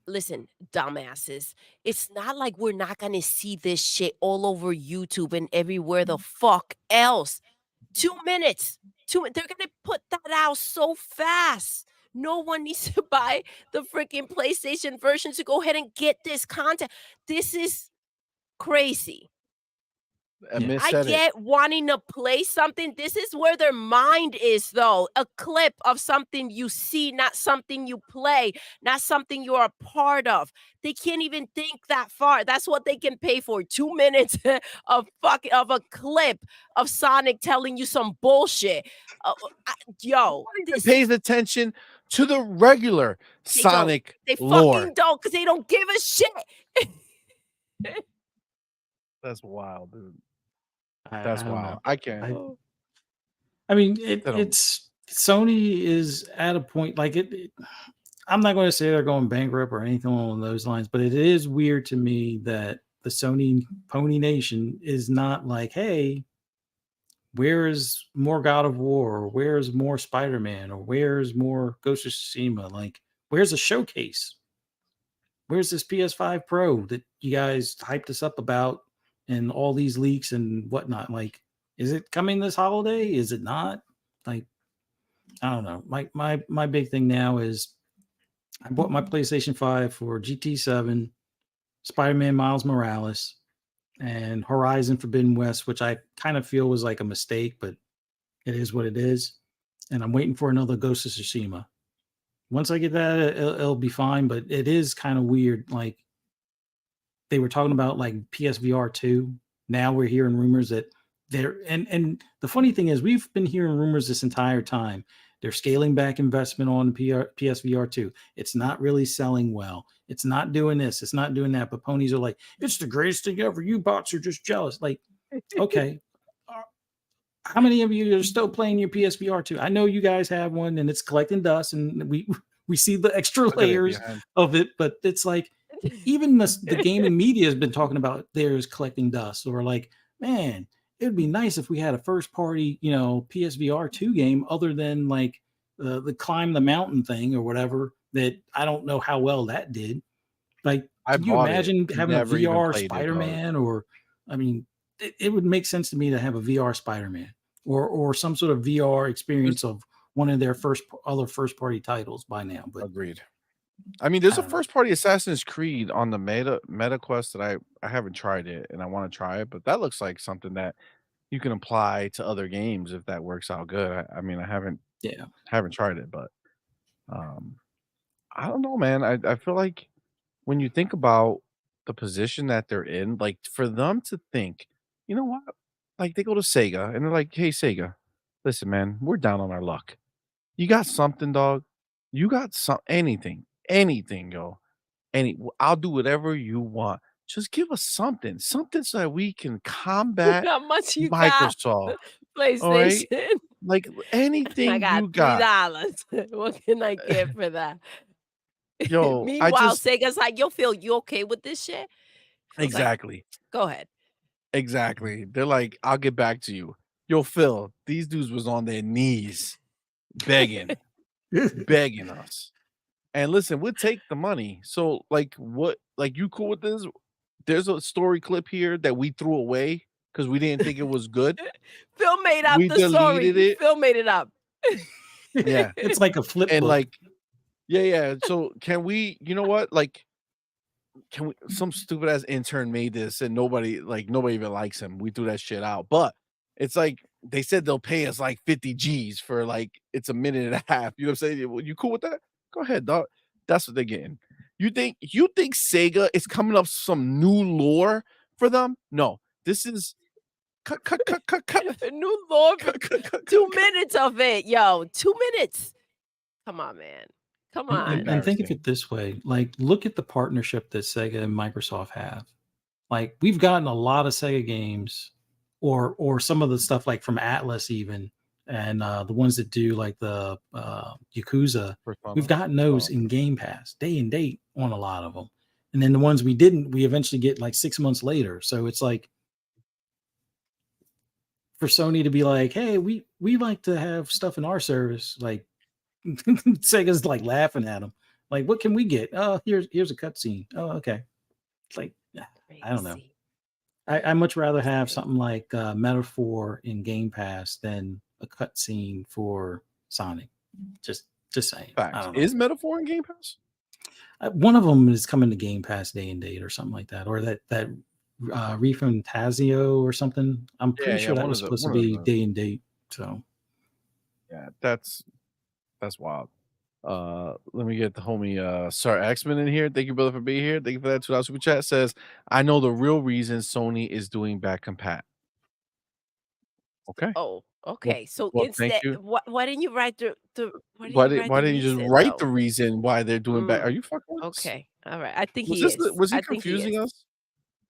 Listen, dumbasses, it's not like we're not gonna see this shit all over YouTube and everywhere the fuck else. 2 minutes. They're gonna put that out so fast. No one needs to buy the freaking PlayStation version to go ahead and get this content. This is crazy. I get wanting to play something. This is where their mind is, though. A clip of something you see, not something you play, not something you are a part of. They can't even think that far. That's what they can pay for. 2 minutes of a clip of Sonic telling you some bullshit. Yo, this pays attention to the regular Sonic lore. They fucking don't, because they don't give a shit. That's wild, dude. That's wild. I can't. I mean, it's Sony is at a point like I'm not going to say they're going bankrupt or anything along those lines, but it is weird to me that the Sony Pony Nation is not like, hey, where's more God of War, or where's more Spider-Man, or where's more Ghost of Tsushima? Like, where's a showcase? Where's this PS5 Pro that you guys hyped us up about? And all these leaks and whatnot, like, is it coming this holiday? Is it not? Like, I don't know. My big thing now is I bought my PlayStation 5 for GT7, Spider-Man Miles Morales, and Horizon Forbidden West, which I kind of feel was like a mistake, but it is what it is. And I'm waiting for another Ghost of Tsushima. Once I get that, it'll be fine, but it is kind of weird. Like, they were talking about like PSVR 2. Now we're hearing rumors that they're and the funny thing is we've been hearing rumors this entire time. They're scaling back investment on PSVR 2. It's not really selling well. It's not doing this. It's not doing that. But Ponies are like, it's the greatest thing ever. You bots are just jealous. Like, okay. How many of you are still playing your PSVR 2? I know you guys have one and it's collecting dust and we see the extra layers of it, but it's like, even the gaming media has been talking about theirs collecting dust, or like, man, it would be nice if we had a first party, PSVR 2 game other than like the climb the mountain thing or whatever that I don't know how well that did. Like, can you imagine having a VR Spider-Man? Or, I mean, it would make sense to me to have a VR Spider-Man or some sort of VR experience of one of their other first party titles by now. But agreed. I mean, there's a first-party Assassin's Creed on the Meta Quest that I haven't tried it, and I want to try it, but that looks like something that you can apply to other games if that works out good. I mean, I haven't tried it, but I don't know, man. I feel like when you think about the position that they're in, like for them to think, you know what? Like they go to Sega and they're like, hey, Sega, listen, man, we're down on our luck. You got something, dog. You got anything, yo. I'll do whatever you want. Just give us something so that we can combat how much you Microsoft. Got? PlayStation. Right? Like anything I got you got. $3. What can I get for that? Yo, meanwhile, Sega's like, you okay with this shit? Exactly. Like, go ahead. Exactly. They're like, I'll get back to you. Yo, Phil, these dudes was on their knees begging us. And listen, we'll take the money. So, like, what? Like, you cool with this? There's a story clip here that we threw away because we didn't think it was good. Phil made up the story. Phil made it up. Yeah, it's like a flip and book. like, yeah. So, can we? You know what? Like, can we? Some stupid ass intern made this, and nobody even likes him. We threw that shit out, but it's like they said they'll pay us like 50 G's for like it's a minute and a half. You know what I'm saying? You cool with that? Go ahead, dog. That's what they're getting. You think Sega is coming up some new lore for them? No, this is cut. New lore. 2 minutes of it, yo. 2 minutes. Come on, man. Come on. And think of it this way: like, look at the partnership that Sega and Microsoft have. Like, we've gotten a lot of Sega games, or some of the stuff like from Atlas even and the ones that do like the Yakuza, we've gotten those in Game Pass day and date on a lot of them. And then the ones we didn't, we eventually get like 6 months later. So it's like for Sony to be like, hey, we like to have stuff in our service. Like Sega's like laughing at them. Like, what can we get? Oh, here's a cutscene. Oh, okay. It's like, I don't know. I much rather have something like Metaphor in Game Pass than a cutscene for Sonic. Just saying. Facts. I don't know. Is Metaphor in Game Pass? One of them is coming to Game Pass day and date or something like that, or that Refantasio or something. I'm pretty sure that was supposed to be day and date. So yeah, that's wild. Let me get the homie Sir X-Men in here. Thank you, brother, for being here. Thank you for that $2 super chat. Says, I know the real reason Sony is doing back compat. Okay. Oh, okay. So well, instead, why didn't you write the why didn't you just write the reason why they're doing back? Are you fucking with us? Okay. All right. I think was he confusing us?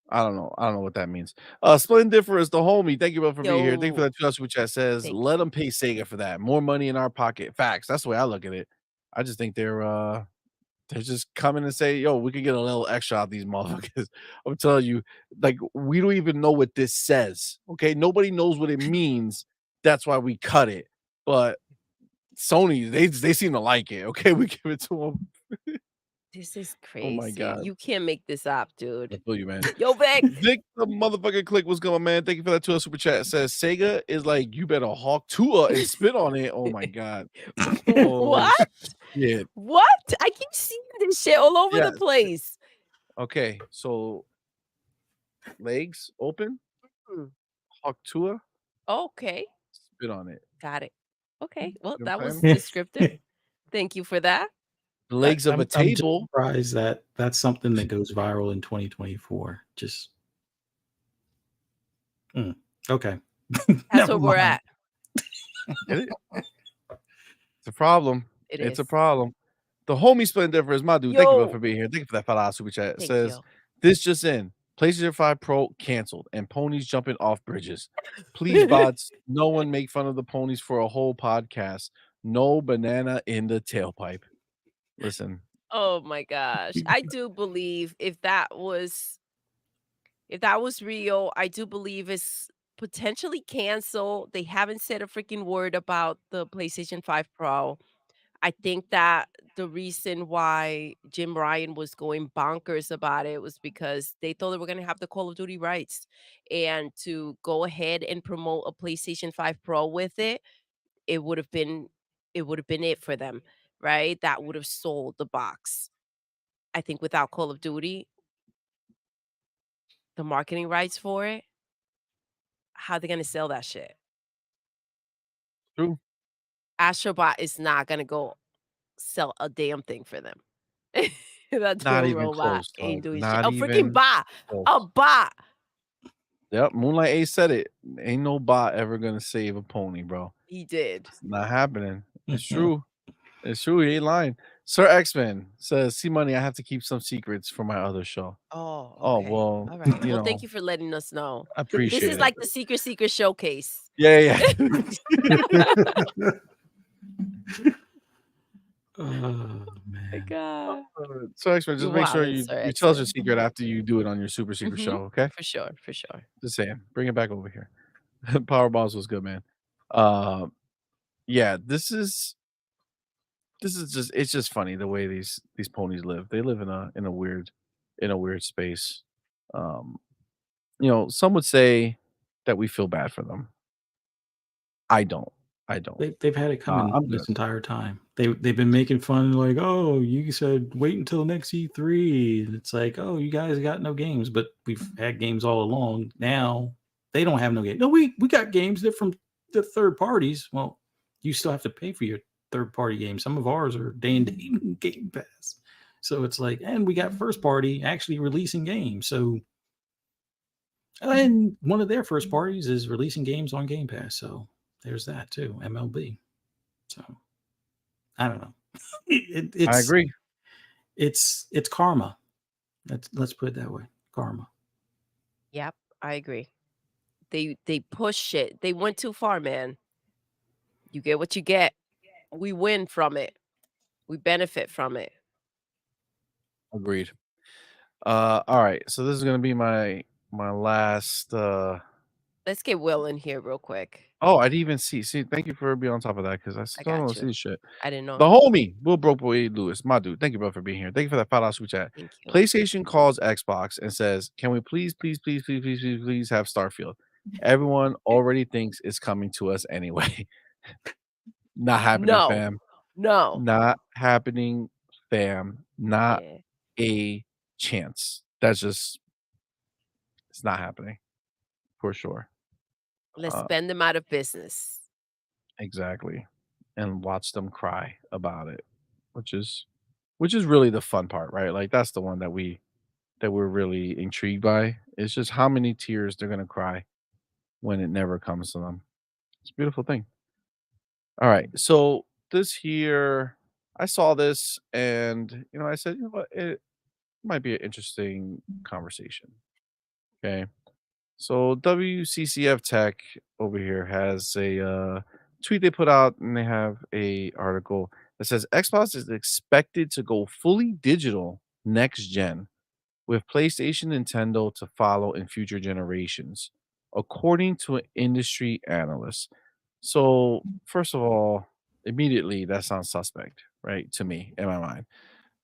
I don't know. I don't know what that means. Splendiferous, the homie. Thank you both for being here. Thank you for that $2 super chat. Says, let them pay Sega for that. More money in our pocket. Facts. That's the way I look at it. I just think they're just coming and say, yo, we could get a little extra out of these motherfuckers. I'm telling you, like, we don't even know what this says. Okay, nobody knows what it means. That's why we cut it. But Sony, they seem to like it. Okay, we give it to them. This is crazy. Oh my god, you can't make this up, dude. I feel you, man. Yo, Vic. Vic, the motherfucking click was going, man. Thank you for that $2 super chat. It says Sega is like, you better hawk Tua and spit on it. Oh my god. What? Yeah. What? I keep seeing this shit all over the place. Okay, so legs open, hawk Tua. Okay. Spit on it. Got it. Okay. Well, You know that what I'm was saying? descriptive. Thank you for that. The legs of a table. I'm surprised that that's something that goes viral in 2024. Just okay. That's where we're at. It's a problem. It's a problem. The homie Splendifer is my dude. Thank you for being here. Thank you for that $5 super chat. It says, this just in. PlayStation 5 Pro canceled and ponies jumping off bridges. Please, bots, no one make fun of the ponies for a whole podcast. No banana in the tailpipe. Listen. Oh my gosh. I do believe if that was real, I do believe it's potentially canceled. They haven't said a freaking word about the PlayStation 5 Pro. I think that the reason why Jim Ryan was going bonkers about it was because they thought they were going to have the Call of Duty rights, and to go ahead and promote a PlayStation 5 Pro with it, it would have been it for them, right? That would have sold the box. I think without Call of Duty, the marketing rights for it, how are they going to sell that shit? True. Astrobot is not going to go sell a damn thing for them. That Not damn even robot close, ain't dog. doing Not shit. A freaking even bot. close. A bot. Yep, Moonlight Ace said it. Ain't no bot ever gonna save a pony, bro. He did. It's not happening. It's true. It's true. He ain't lying. Sir X-Men says, CMoney, I have to keep some secrets for my other show. Oh, Oh, okay. well, All right. you Well, know, thank you for letting us know. I appreciate This is it. like the Secret Showcase. Yeah. Oh man. God. So X-Men, just You're make sure wildin', you Sir tell us your X-Men. secret after you do it on your super secret show, okay? For sure. Just saying. Bring it back over here. Power Boss was good, man. Yeah, this is just, it's just funny the way these ponies live. They live in a weird space. You know, some would say that we feel bad for them. I don't. They've had it coming I'm this good. entire time. They've been making fun like, oh, you said wait until next E3. And it's like, oh, you guys got no games, but we've had games all along. Now they don't have no games. No, we got games. They're from the third parties. Well, you still have to pay for your third party games. Some of ours are day and date Game Pass. So it's like, and we got first party actually releasing games. So and one of their first parties is releasing games on Game Pass. So there's that too, MLB. So I don't know. I agree. It's karma. Let's put it that way. Karma. Yep, I agree. They pushed it. They went too far, man. You get what you get. We win from it. We benefit from it. Agreed. All right. So this is gonna be my last. Let's get Will in here real quick. Oh, I didn't even see. See, thank you for being on top of that because I still don't got see you. shit. I didn't know. The homie, Will Broke Boy Lewis, my dude. Thank you, bro, for being here. Thank you for that $5 super chat. Thank you. PlayStation calls Xbox and says, "Can we please have Starfield? Everyone already thinks it's coming to us anyway." Not happening, No. fam. No. Not happening, fam. Not Yeah. a chance. That's just, it's not happening for sure. Let's spend them out of business. Exactly. And watch them cry about it, which is really the fun part, right? Like that's the one that we're really intrigued by. It's just how many tears they're gonna cry when it never comes to them. It's a beautiful thing. All right. So this here, I saw this and I said, you know what, it might be an interesting conversation. Okay. So WCCF Tech over here has a tweet they put out, and they have a article that says Xbox is expected to go fully digital next gen, with PlayStation, Nintendo to follow in future generations, according to an industry analyst. So first of all, immediately that sounds suspect, right? To me, in my mind.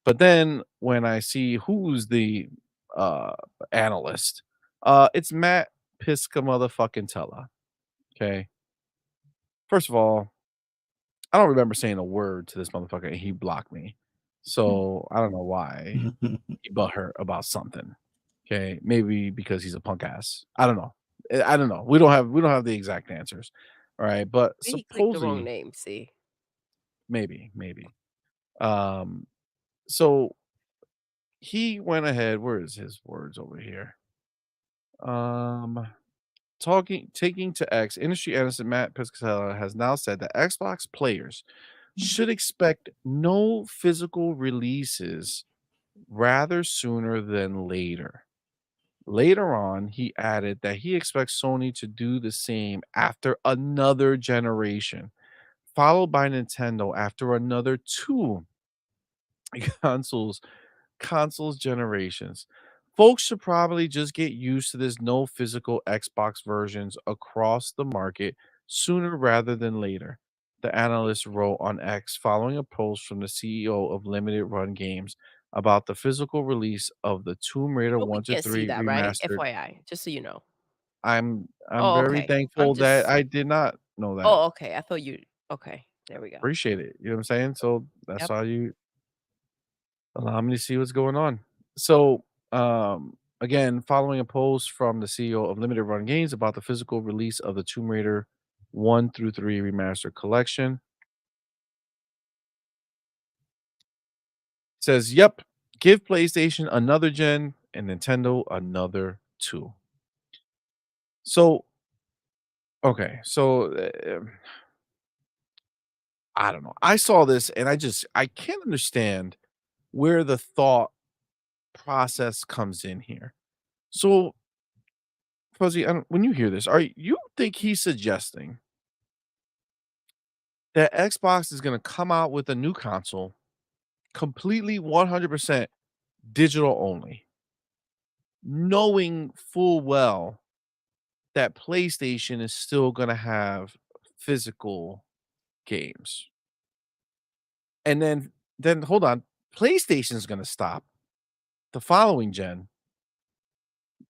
But then when I see who's the uh analyst, it's Matt Pisca motherfucking Tella. Okay. First of all, I don't remember saying a word to this motherfucker and he blocked me. So I don't know why he butthurt about something. Okay. Maybe because he's a punk ass. I don't know. I don't know. We don't have the exact answers. All right. But He clicked the wrong supposedly name. See. maybe. So he went ahead. Where is his words over here? Taking to X, industry analyst Matt Piscatella has now said that Xbox players should expect no physical releases rather sooner than later. Later on, he added that he expects Sony to do the same after another generation, followed by Nintendo after another 2 consoles generations. Folks should probably just get used to this no physical Xbox versions across the market sooner rather than later, the analyst wrote on X following a post from the CEO of Limited Run Games about the physical release of the Tomb Raider We 1 to can't see 3 that, right? remastered. FYI, just so you know. I'm Oh, very okay. thankful I'm that just. I did not know that. Oh, okay. I thought you. Okay. There we go. Appreciate it. You know what I'm saying? So that's Yep. how you allow me to see what's going on. So, again, following a post from the CEO of Limited Run Games about the physical release of the Tomb Raider 1 through 3 remastered collection, says, "Yep, give PlayStation another gen and Nintendo another 2." So, okay, so I don't know. I saw this and I can't understand where the thought process comes in here. So, Fuzzy, when you hear this, you think he's suggesting that Xbox is going to come out with a new console completely 100% digital only, knowing full well that PlayStation is still going to have physical games? And then hold on, PlayStation is going to stop the following gen,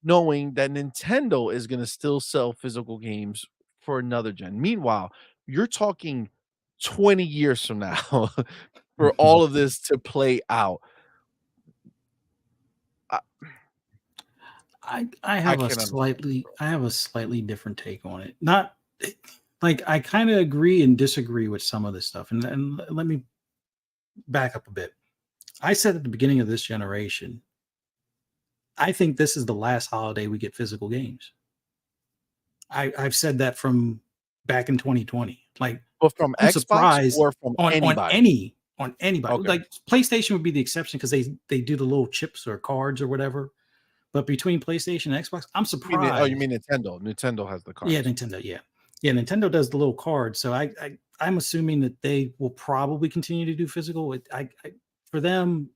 knowing that Nintendo is going to still sell physical games for another gen. Meanwhile, you're talking 20 years from now for all of this to play out. I have a slightly different take on it. Not like I kind of agree and disagree with some of this stuff. And let me back up a bit. I said at the beginning of this generation, I think this is the last holiday we get physical games. I've said that from back in 2020. Like, but from I'm Xbox surprised or from anybody? On anybody. Okay. Like PlayStation would be the exception because they do the little chips or cards or whatever. But between PlayStation and Xbox, I'm surprised. You mean Nintendo? Nintendo has the cards. Yeah, Nintendo. Yeah, Nintendo does the little cards. So I'm assuming that they will probably continue to do physical. For them,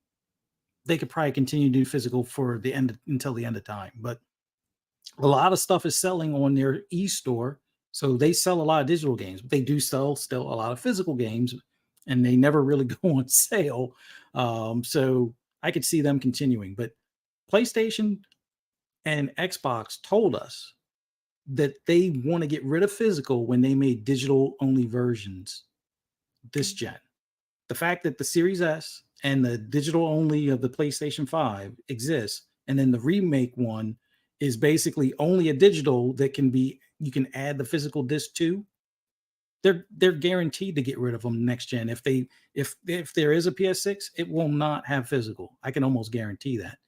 they could probably continue to do physical for the end until the end of time. But a lot of stuff is selling on their e-store, so they sell a lot of digital games. But they do sell still a lot of physical games, and they never really go on sale. So I could see them continuing. But PlayStation and Xbox told us that they want to get rid of physical when they made digital only versions this gen. The fact that the Series S and the digital only of the PlayStation 5 exists, and then the remake one is basically only a digital that you can add the physical disc to. They're guaranteed to get rid of them next gen. If there is a PS6, it will not have physical. I can almost guarantee that.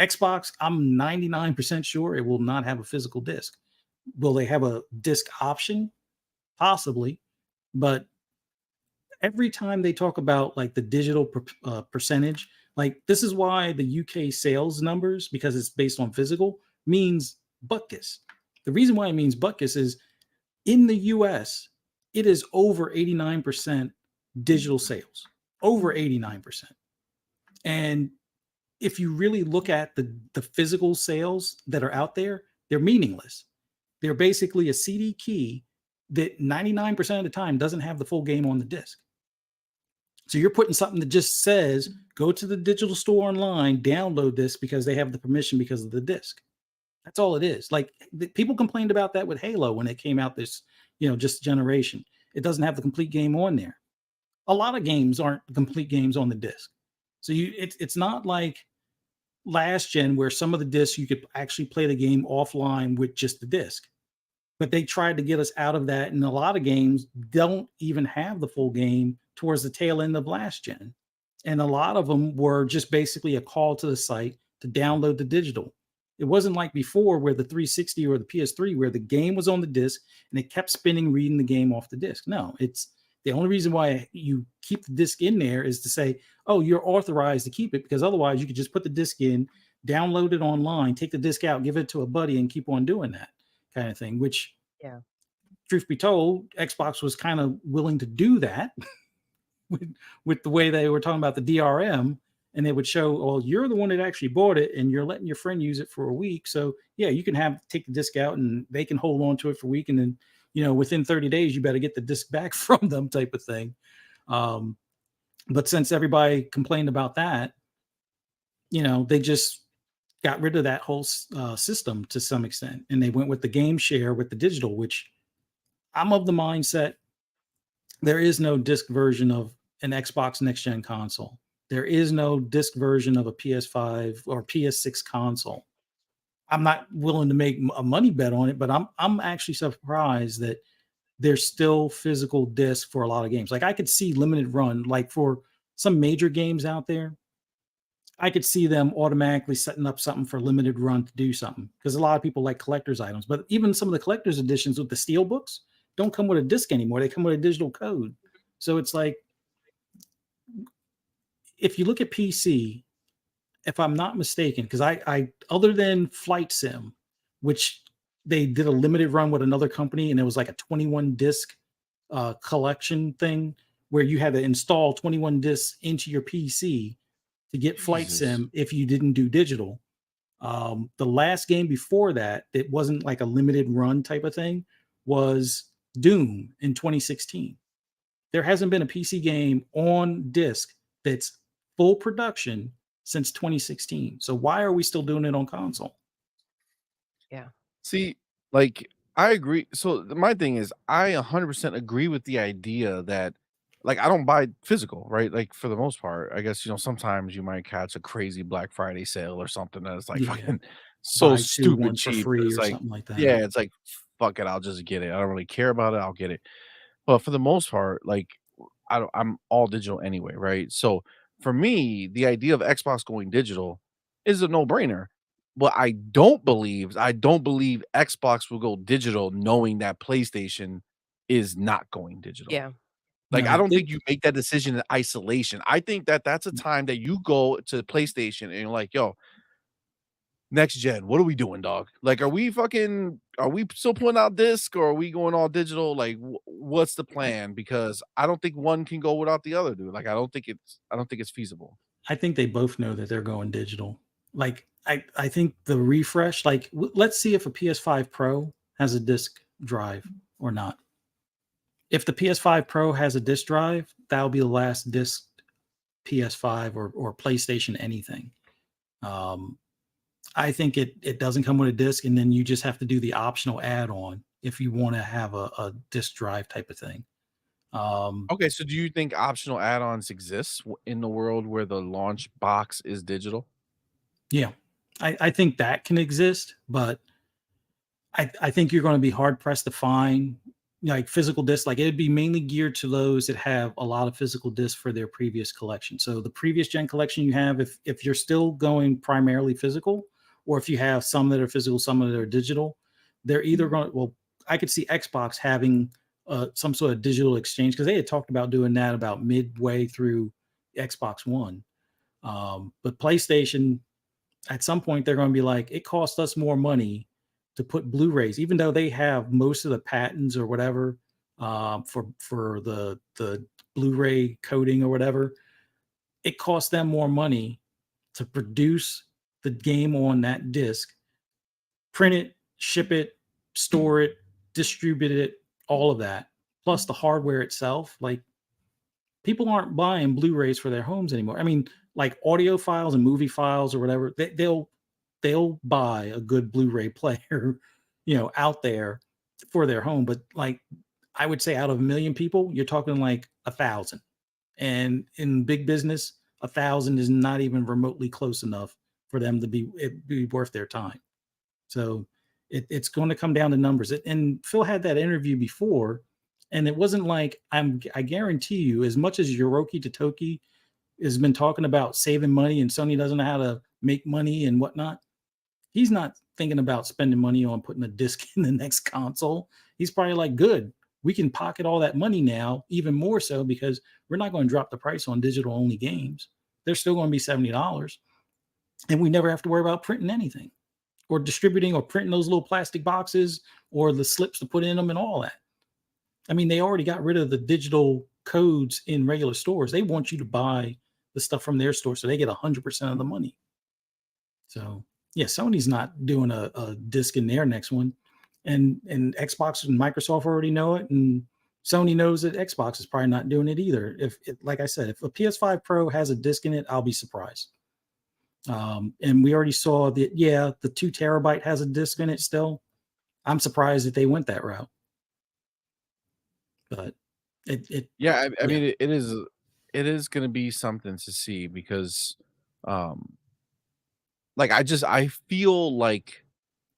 Xbox, I'm 99% sure it will not have a physical disc. Will they have a disc option? Possibly, but every time they talk about like the digital percentage, like this is why the UK sales numbers, because it's based on physical, means butkus. The reason why it means butkus is in the US, it is over 89% digital sales, over 89%. And if you really look at the physical sales that are out there, they're meaningless. They're basically a CD key that 99% of the time doesn't have the full game on the disc. So you're putting something that just says, go to the digital store online, download this because they have the permission because of the disc. That's all it is. Like people complained about that with Halo when it came out this, just generation. It doesn't have the complete game on there. A lot of games aren't complete games on the disc. So it's not like last gen where some of the discs you could actually play the game offline with just the disc. But they tried to get us out of that, and a lot of games don't even have the full game towards the tail end of last gen. And a lot of them were just basically a call to the site to download the digital. It wasn't like before where the 360 or the PS3 where the game was on the disc and it kept spinning, reading the game off the disc. No, it's the only reason why you keep the disc in there is to say, oh, you're authorized to keep it, because otherwise you could just put the disc in, download it online, take the disc out, give it to a buddy and keep on doing that kind of thing, which, truth be told, Xbox was kind of willing to do that with the way they were talking about the DRM, and they would show, well, you're the one that actually bought it and you're letting your friend use it for a week. So yeah, you can take the disc out and they can hold on to it for a week. And then, within 30 days, you better get the disc back from them type of thing. But since everybody complained about that, they just got rid of that whole system to some extent. And they went with the game share with the digital, which I'm of the mindset there is no disc version of an Xbox next gen console. There is no disc version of a PS5 or PS6 console. I'm not willing to make a money bet on it, but I'm actually surprised that there's still physical disc for a lot of games. Like I could see limited run, like for some major games out there, I could see them automatically setting up something for limited run to do something, because a lot of people like collector's items. But even some of the collector's editions with the steel books don't come with a disc anymore. They come with a digital code. So it's like, if you look at PC, if I'm not mistaken, because I other than Flight Sim, which they did a limited run with another company, and it was like a 21 disc collection thing where you had to install 21 discs into your PC to get Flight Sim if you didn't do digital. The last game before that, it wasn't like a limited run type of thing, was Doom in 2016. There hasn't been a PC game on disc that's full production since 2016. So why are we still doing it on console? Yeah. See, like I agree. So my thing is, I 100% agree with the idea that, like, I don't buy physical, right? Like for the most part, I guess, sometimes you might catch a crazy Black Friday sale or something that's like fucking so Buy 2, stupid 1 for cheap. free It's or like, something like that. yeah, it's like, fuck it, I'll just get it. I don't really care about it. I'll get it. But for the most part, like I'm all digital anyway, right? So for me, the idea of Xbox going digital is a no-brainer. But I don't believe Xbox will go digital knowing that PlayStation is not going digital. Yeah. Like, No, I don't think you make that decision in isolation. I think that that's a time that you go to PlayStation and you're like, yo, next gen, what are we doing, dog? Like, are we still putting out disc, or are we going all digital? Like, what's the plan? Because I don't think one can go without the other, dude. Like, I don't think it's feasible. I think they both know that they're going digital. Like, I think the refresh, like, let's see if a PS5 Pro has a disk drive or not. If the PS5 Pro has a disk drive, that'll be the last disk PS5 or PlayStation anything. I think it doesn't come with a disc, and then you just have to do the optional add-on if you want to have a disk drive type of thing. Okay, so do you think optional add-ons exist in the world where the launch box is digital? Yeah, I think that can exist, but I think you're going to be hard pressed to find like physical discs. Like, it'd be mainly geared to those that have a lot of physical discs for their previous collection. So the previous gen collection you have, if you're still going primarily physical, or if you have some that are physical, some that are digital, they're either going to, well, I could see Xbox having some sort of digital exchange, because they had talked about doing that about midway through Xbox One. But PlayStation, at some point, they're going to be like, it costs us more money to put Blu-rays, even though they have most of the patents or whatever for the Blu-ray coding or whatever. It costs them more money to produce the game on that disc, print it, ship it, store it, distribute it, all of that, plus the hardware itself. Like, people aren't buying Blu-rays for their homes anymore. I mean, like audio files and movie files or whatever, they'll buy a good Blu-ray player, out there for their home. But like, I would say out of 1 million people, you're talking like 1,000. And in big business, 1,000 is not even remotely close enough for them to be worth their time. So it's going to come down to numbers. And Phil had that interview before, and it wasn't like, I guarantee you, as much as Hiroki Totoki has been talking about saving money and Sony doesn't know how to make money and whatnot, he's not thinking about spending money on putting a disc in the next console. He's probably like, good, we can pocket all that money now, even more so, because we're not going to drop the price on digital only games. They're still going to be $70, and we never have to worry about printing anything or distributing or printing those little plastic boxes or the slips to put in them and all that. I mean, they already got rid of the digital codes in regular stores. They want you to buy the stuff from their store, so they get 100% of the money. So yeah, Sony's not doing a disc in their next one, and Xbox and Microsoft already know it, and Sony knows that Xbox is probably not doing it either. Like I said, if a PS5 Pro has a disc in it, I'll be surprised. And we already saw that, yeah, the 2 terabyte has a disc in it still. I'm surprised that they went that route. But I mean, it is going to be something to see, because like, I feel like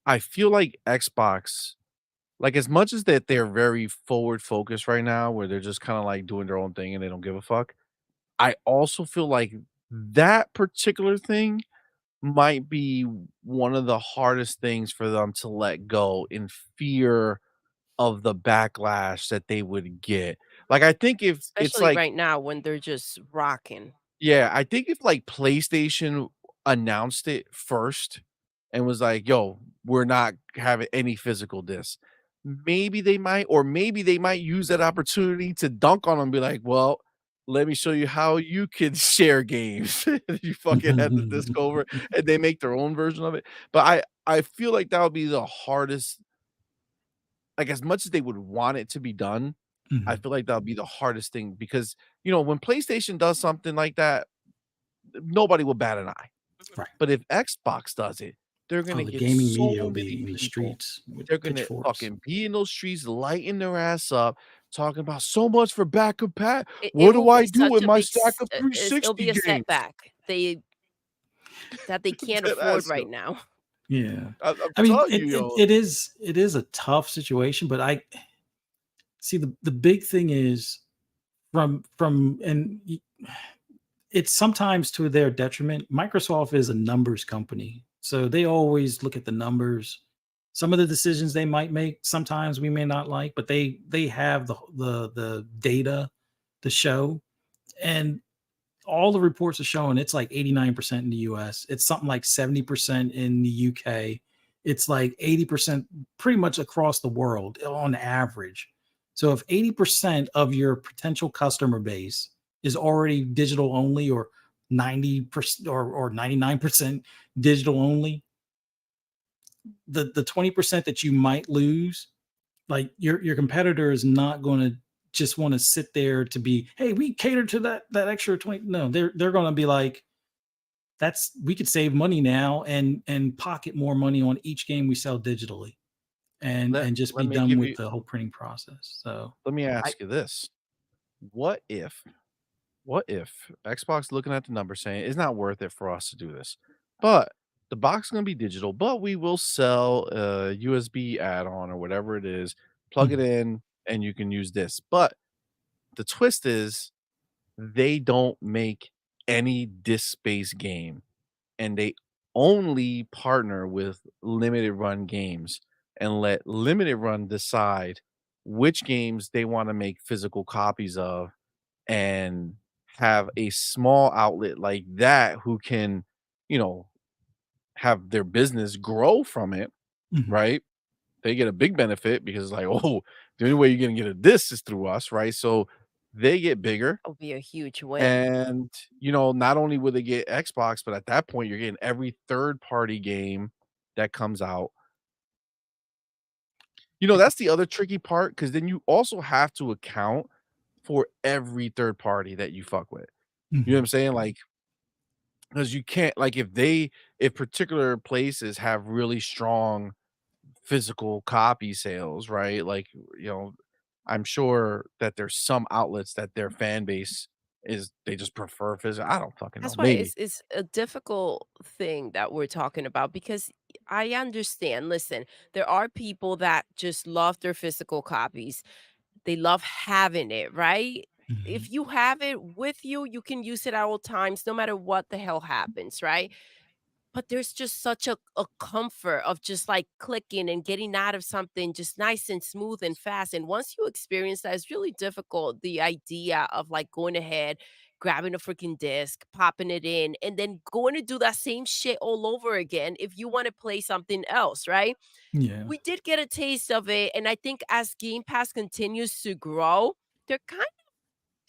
Xbox, like, as much as that they're very forward focused right now, where they're just kind of like doing their own thing and they don't give a fuck, I also feel like that particular thing might be one of the hardest things for them to let go, in fear of the backlash that they would get. Like, I think if it's Especially like, right now when they're just rocking. yeah, I think if like PlayStation announced it first and was like, yo, we're not having any physical discs, maybe they might use that opportunity to dunk on them and be like, well, let me show you how you can share games. You fucking had the disc over, and they make their own version of it. But I feel like that would be the hardest. Like, as much as they would want it to be done, I feel like that would be the hardest thing, because, when PlayStation does something like that, nobody will bat an eye. Right. But if Xbox does it, they're gonna the get gaming so media will many be in the people. streets with They're gonna pitchforks. fucking be in those streets, lighting their ass up, talking about so much for back of pat. It What will do I be do such with a my big stack of it'll be 360 a games? setback that they can't Dead afford ass, right yo. now. Yeah. I'm I mean, telling you, yo. it is a tough situation, but I see the big thing is it's sometimes to their detriment. Microsoft is a numbers company, so they always look at the numbers. Some of the decisions they might make, sometimes we may not like, but they have the data to show. And all the reports are showing it's like 89% in the US. It's something like 70% in the UK. It's like 80% pretty much across the world on average. So if 80% of your potential customer base is already digital only, or 90% or 99% digital only, the 20% that you might lose, like your competitor is not going to just want to sit there to be, hey, we cater to that extra 20. No, they're going to be like, we could save money now and pocket more money on each game we sell digitally, and just be done with the whole printing process. So let me ask you this: what if Xbox looking at the number saying it's not worth it for us to do this, but the box is going to be digital, but we will sell a USB add-on or whatever it is, plug it in, and you can use this. But the twist is they don't make any disc-based game, and they only partner with limited run games and let limited run decide which games they want to make physical copies of, and have a small outlet like that who can, have their business grow from it, right? They get a big benefit because, like, oh, the only way you're gonna get a disc is through us, right? So they get bigger. That'll be a huge win. And not only will they get Xbox, but at that point you're getting every third-party game that comes out. That's the other tricky part, because then you also have to account for every third party that you fuck with. You know what I'm saying? Like, because you can't, like, if particular places have really strong physical copy sales, right? Like, I'm sure that there's some outlets that their fan base they just prefer physical. I don't fucking know. That's why Maybe. it's a difficult thing that we're talking about, because I understand. Listen, there are people that just love their physical copies. They love having it, right? If you have it with you, you can use it at all times, no matter what the hell happens, right? But there's just such a comfort of just like clicking and getting out of something just nice and smooth and fast. And once you experience that, it's really difficult. The idea of like going ahead, grabbing a freaking disc, popping it in, and then going to do that same shit all over again if you want to play something else, right? Yeah. We did get a taste of it. And I think as Game Pass continues to grow, they're kind of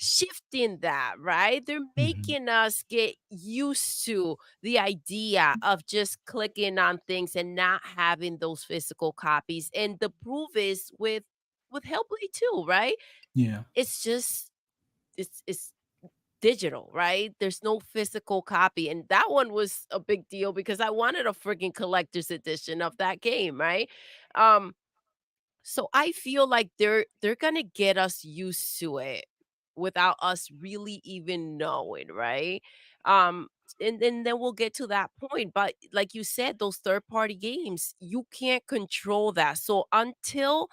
shifting that, right? They're making us get used to the idea of just clicking on things and not having those physical copies. And the proof is with Hellblade 2, right? Yeah. It's just it's digital, right? There's no physical copy. And that one was a big deal because I wanted a freaking collector's edition of that game, right? So I feel like they're gonna get us used to it without us really even knowing, right? Um, and then we'll get to that point. But like you said, those third-party games, you can't control that. So until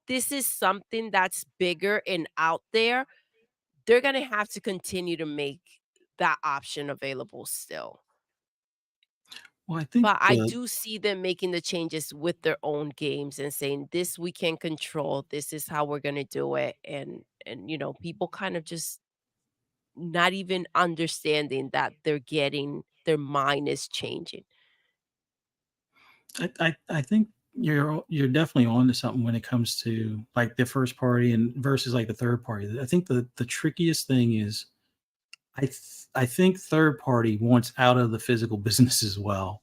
this is something that's bigger and out there, they're gonna have to continue to make that option available still. Well, I think But I do see them making the changes with their own games and saying, "This we can control. This is how we're gonna do it." And people kind of just not even understanding that their mind is changing. I think you're definitely on to something when it comes to like the first party and versus like the third party. I think the trickiest thing is I think third party wants out of the physical business as well.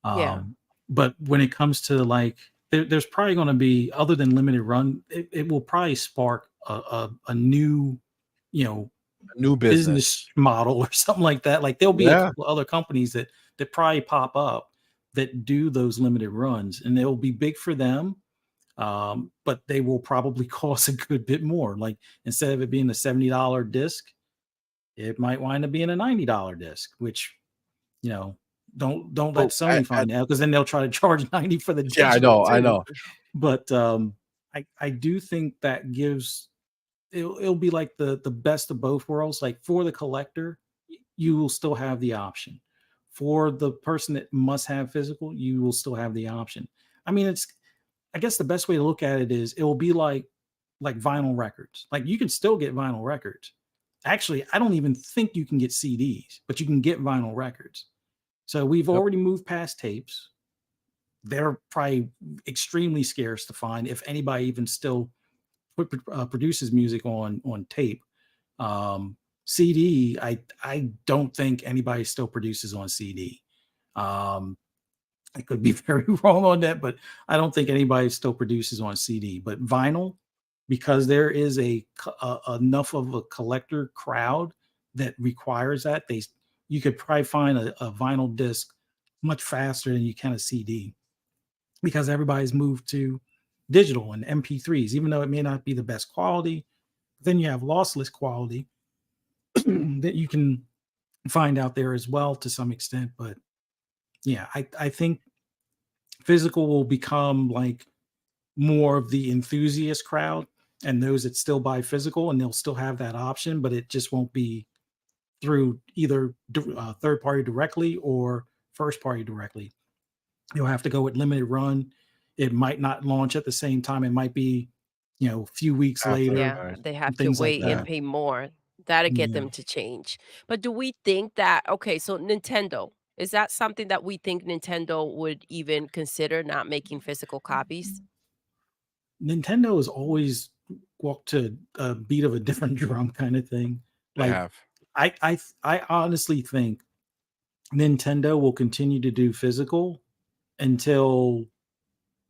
Yeah. But when it comes to like there's probably going to be, other than limited run, it will probably spark a new, New business model or something like that. Like there'll be a Yeah. couple other companies that probably pop up that do those limited runs, and they'll be big for them. But they will probably cost a good bit more. Like instead of it being a $70 disc, it might wind up being a $90 disc, which, don't let Sony find out, because then they'll try to charge 90 for the digital. Yeah, I know. But I do think that gives it'll be like the best of both worlds. Like for the collector, you will still have the option. For the person that must have physical, you will still have the option. I mean, I guess the best way to look at it is it will be like vinyl records. Like you can still get vinyl records actually, I don't even think you can get CDs, but you can get vinyl records. So we've already moved past tapes. They're probably extremely scarce to find, if anybody even still produces music on tape. CD, I don't think anybody still produces on CD. I could be very wrong on that, but I don't think anybody still produces on CD. But vinyl, because there is enough of a collector crowd that requires that, you could probably find a vinyl disc much faster than you can a CD, because everybody's moved to digital and MP3s, even though it may not be the best quality. Then you have lossless quality that you can find out there as well to some extent. But yeah, I think physical will become like more of the enthusiast crowd and those that still buy physical, and they'll still have that option, but it just won't be through either third party directly or first party directly. You'll have to go with limited run. It might not launch at the same time. It might be, a few weeks later. Yeah, they have to wait and pay more. That'll get them to change. But do we think that, okay, so Nintendo, is that something that we think Nintendo would even consider, not making physical copies? Nintendo has always walked to a beat of a different drum kind of thing. Like, I honestly think Nintendo will continue to do physical until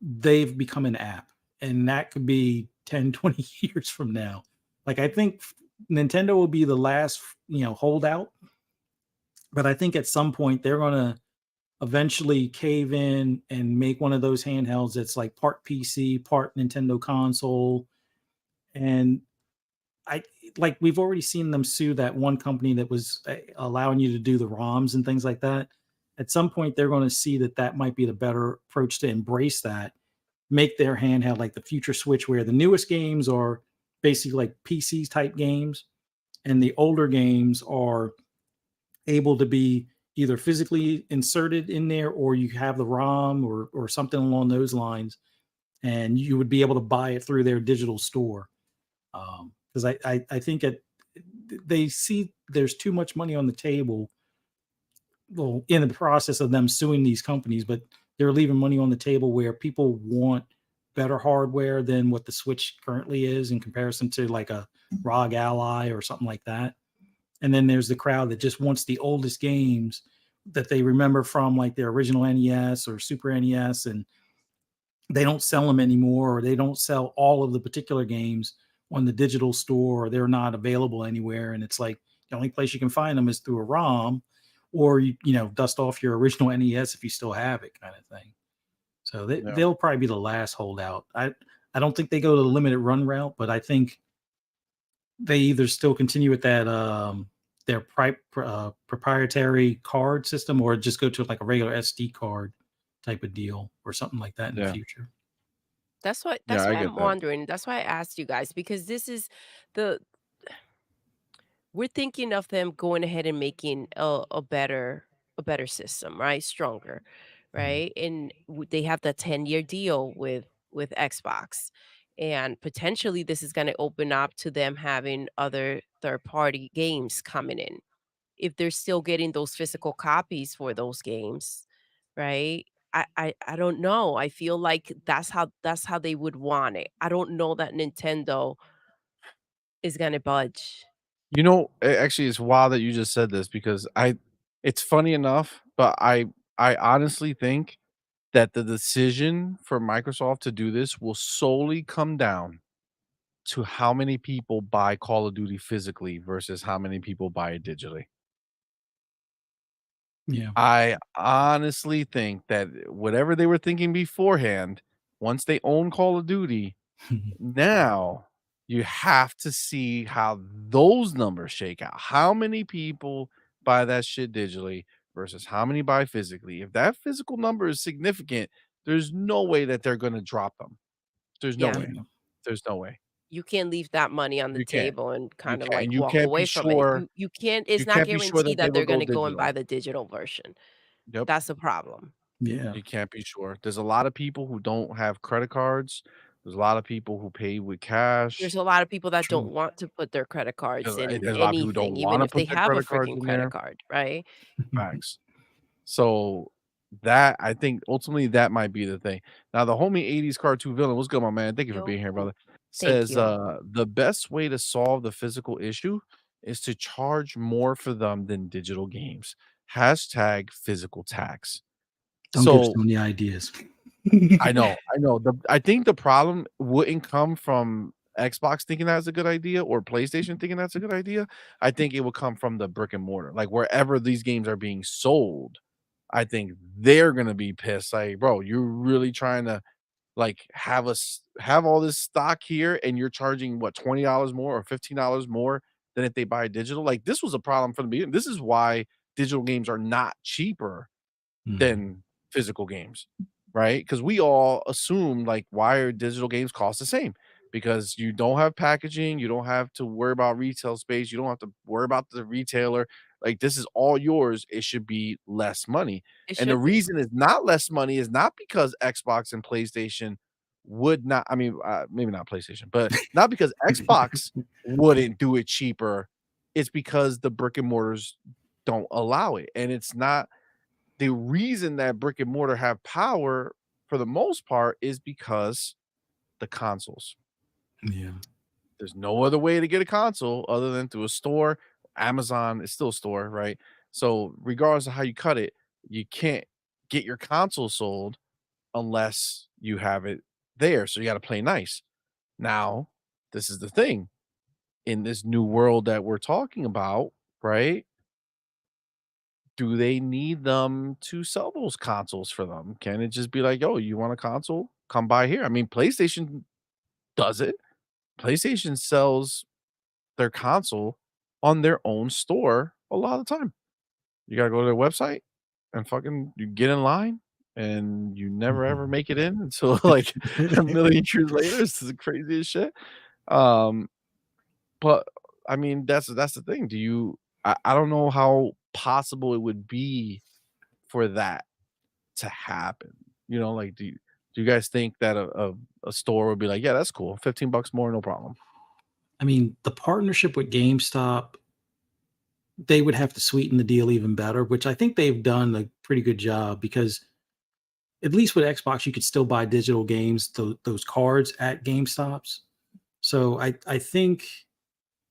they've become an app, and that could be 10, 20 years from now. Like, I think Nintendo will be the last, holdout, but I think at some point they're going to eventually cave in and make one of those handhelds that's like part PC, part Nintendo console. And we've already seen them sue that one company that was allowing you to do the ROMs and things like that. At some point, they're going to see that might be the better approach to embrace that, make their handheld like the future Switch, where the newest games are basically like PCs type games, and the older games are able to be either physically inserted in there, or you have the ROM or something along those lines, and you would be able to buy it through their digital store. Because I think they see there's too much money on the table. Well, in the process of them suing these companies, but they're leaving money on the table where people want better hardware than what the Switch currently is in comparison to like a ROG Ally or something like that. And then there's the crowd that just wants the oldest games that they remember from like their original NES or Super NES, and they don't sell them anymore, or they don't sell all of the particular games on the digital store, or they're not available anywhere. And it's like the only place you can find them is through a ROM, or dust off your original NES if you still have it, kind of thing. So they'll probably be the last holdout. I don't think they go to the limited run route, but I think they either still continue with that their proprietary card system, or just go to like a regular SD card type of deal or something like that in the future. That's why I'm wondering. That's why I asked you guys, because this is we're thinking of them going ahead and making a better system, right? Stronger, right? And they have the 10-year deal with Xbox, and potentially this is going to open up to them having other third-party games coming in, if they're still getting those physical copies for those games, right? I don't know. I feel like that's how they would want it. I don't know that Nintendo is gonna budge. Actually, it's wild that you just said this, because it's funny enough, but I honestly think that the decision for Microsoft to do this will solely come down to how many people buy Call of Duty physically versus how many people buy it digitally. Yeah. I honestly think that whatever they were thinking beforehand, once they own Call of Duty, now you have to see how those numbers shake out. How many people buy that shit digitally versus how many buy physically? If that physical number is significant, there's no way that they're going to drop them. There's no Yeah. way. There's no way. You can't leave that money on the You can't. table and You kind of can't. like You walk can't be away from sure. it. You can't. It's You not can't be sure guaranteed that they that will they're go going to go and buy digital. the digital version. Yep. That's the problem. Yeah. You can't be sure. There's a lot of people who don't have credit cards. There's a lot of people who pay with cash. There's a lot of people that don't want to put their credit cards in There's a lot of people who don't anything, want even to if they put their have a credit cards freaking in credit there. card, right? Facts. So that I think ultimately that might be the thing. Now the homie 80s cartoon villain, what's good, my man? Thank you for being here, brother. Thank Says you. the best way to solve the physical issue is to charge more for them than digital games. Hashtag physical tax. Don't give So Sony ideas. I know. I think the problem wouldn't come from Xbox thinking that's a good idea or PlayStation thinking that's a good idea. I think it will come from the brick and mortar, like wherever these games are being sold. I think they're gonna be pissed. Like, bro, you're really trying to like have all this stock here, and you're charging what $20 more or $15 more than if they buy digital. Like, this was a problem from the beginning. This is why digital games are not cheaper than physical games, right? Because we all assume like why are digital games cost the same? Because you don't have packaging, you don't have to worry about retail space, you don't have to worry about the retailer. Like this is all yours. It should be less money. And the reason it's not less money is not because Xbox and PlayStation would not, I mean, maybe not PlayStation, but not because Xbox wouldn't do it cheaper. It's because the brick and mortars don't allow it. And it's not the reason that brick and mortar have power for the most part is because the consoles. Yeah. There's no other way to get a console other than through a store. Amazon is still a store, right? So regardless of how you cut it, you can't get your console sold unless you have it there. So you got to play nice. Now, this is the thing. In this new world that we're talking about, right? Do they need them to sell those consoles for them? Can it just be like, "Yo, you want a console? Come by here." I mean, PlayStation does it. PlayStation sells their console on their own store a lot of the time. You gotta go to their website and fucking you get in line, and you never ever make it in until like a million years later. This is the craziest shit. But I mean, that's the thing. I don't know how possible it would be for that to happen. You know, like do you guys think that a store would be like, yeah, that's cool, $15 more, no problem? I mean, the partnership with GameStop, they would have to sweeten the deal even better, which I think they've done a pretty good job because at least with Xbox, you could still buy digital games, those cards at GameStops. So I think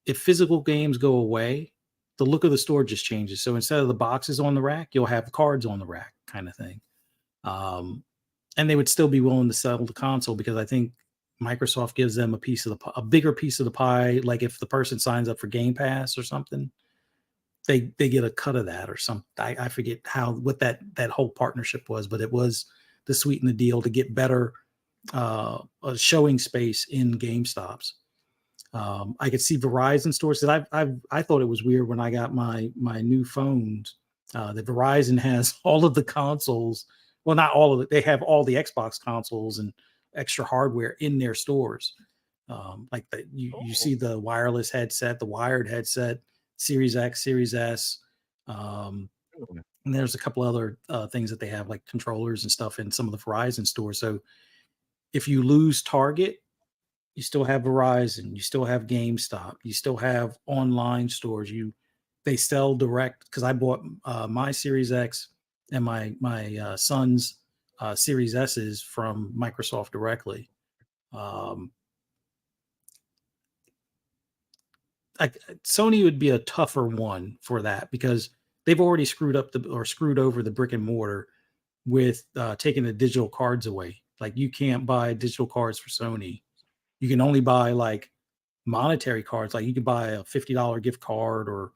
if physical games go away, the look of the store just changes. So instead of the boxes on the rack, you'll have the cards on the rack kind of thing. And they would still be willing to sell the console because I think Microsoft gives them a bigger piece of the pie. Like if the person signs up for Game Pass or something, they get a cut of that or something. I forget what that whole partnership was, but it was to sweeten the deal to get better showing space in GameStops. I could see Verizon stores. I thought it was weird when I got my new phones that Verizon has all of the consoles. Well, not all of it. They have all the Xbox consoles and extra hardware in their stores. Like you see the wireless headset, the wired headset, Series X, Series S. And there's a couple other things that they have, like controllers and stuff in some of the Verizon stores. So if you lose Target, you still have Verizon, you still have GameStop, you still have online stores. They sell direct because I bought my Series X and my son's Series S's from Microsoft directly. Sony would be a tougher one for that because they've already screwed over the brick and mortar with taking the digital cards away. Like you can't buy digital cards for Sony. You can only buy like monetary cards. Like you can buy a $50 gift card or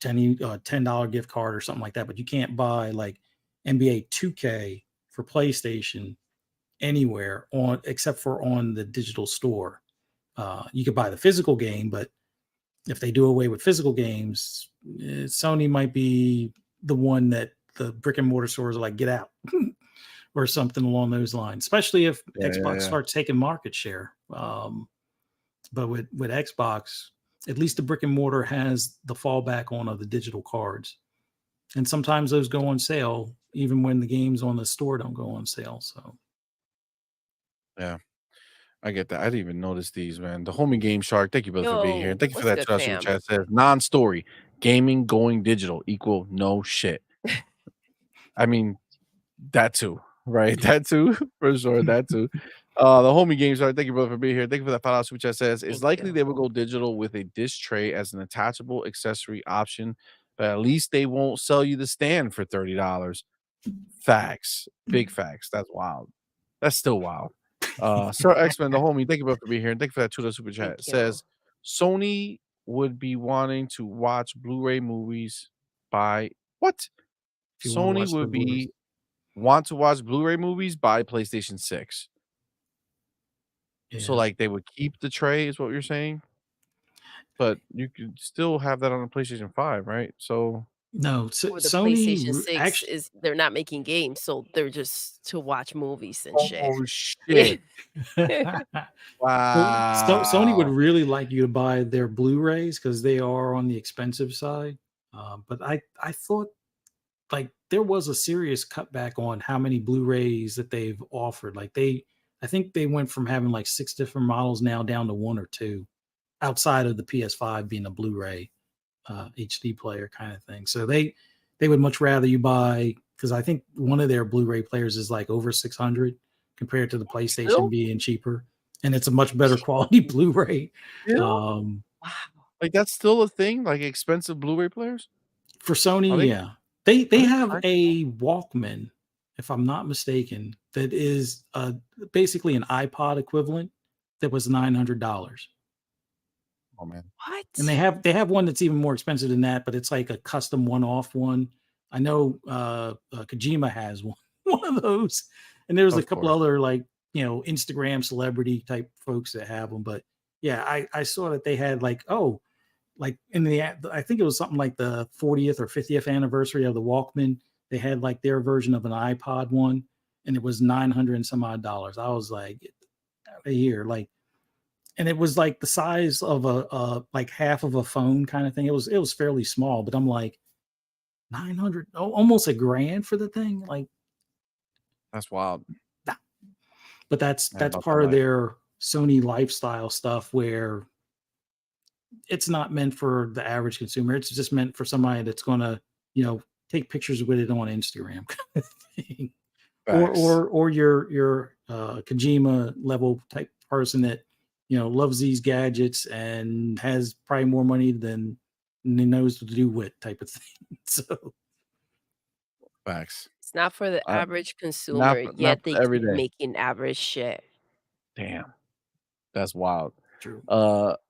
$10 gift card or something like that, but you can't buy like NBA 2K for PlayStation anywhere except for on the digital store. You could buy the physical game, but if they do away with physical games, Sony might be the one that the brick and mortar stores are like, get out or something along those lines, especially if Xbox starts taking market share. But with Xbox, at least the brick and mortar has the fallback on of the digital cards. And sometimes those go on sale, even when the games on the store don't go on sale. So, yeah. I get that. I didn't even notice these, man. The homie Game Shark, thank you, brother, for being here. Yo, And thank you for what's that good, super fam? chat. Says non-story gaming going digital equal no shit. I mean, that too, right? That too, for sure. That too. The homie Game Shark, thank you, brother, for being here. Thank you for that $5 super chat. Says it's Thank likely you. they will go digital with a disc tray as an attachable accessory option, but at least they won't sell you the stand for $30. Facts, big facts. That's wild. That's still wild. Sir X-Men, the homie, thank you both for being here. And thank you for that $2 super chat. Thank you. Says Sony would be wanting to watch Blu-ray movies by what? If you wanna Sony watch the would Blu-rays. be want to watch Blu-ray movies by PlayStation 6. So Yeah. like they would keep the tray, is what you're saying? But you could still have that on the PlayStation 5, right? So No, Or the Sony PlayStation 6 actually. is they're not making games, so they're just to watch movies and shit. oh shit. Wow. Sony would really like you to buy their Blu-rays because they are on the expensive side. But I thought like there was a serious cutback on how many Blu-rays that they've offered. Like I think they went from having like 6 different models now down to 1 or 2, outside of the PS5 being a Blu-ray HD player kind of thing. So they would much rather you buy, because I think one of their Blu-ray players is like over 600 compared to the PlayStation Still? being cheaper, and it's a much better quality Blu-ray. Wow. Like that's still a thing, like expensive Blu-ray players? For Sony, Are they- yeah. They they have trying- a Walkman, if I'm not mistaken, that is basically an iPod equivalent that was $900. Oh man. What? And they have one that's even more expensive than that, but it's like a custom one-off one. I know Kojima has one of those, and there's a Of couple course. other like Instagram celebrity type folks that have them. But yeah, I saw that they had like in the I think it was something like the 40th or 50th anniversary of the Walkman. They had like their version of an iPod one, and it was $900 and some odd dollars. I was like, get out of here, like. And it was like the size of a like half of a phone kind of thing. It was fairly small, but I'm like 900, almost $1,000 for the thing. Like, That's wild. but that's about part that of their Sony lifestyle stuff where it's not meant for the average consumer. It's just meant for somebody that's going to, take pictures with it on Instagram kind of thing. Or your Kojima level type person that loves these gadgets and has probably more money than he knows what to do with type of thing. So Facts. It's not for the I- average consumer, not yet for they every keep day. making average shit. Damn. That's wild. true.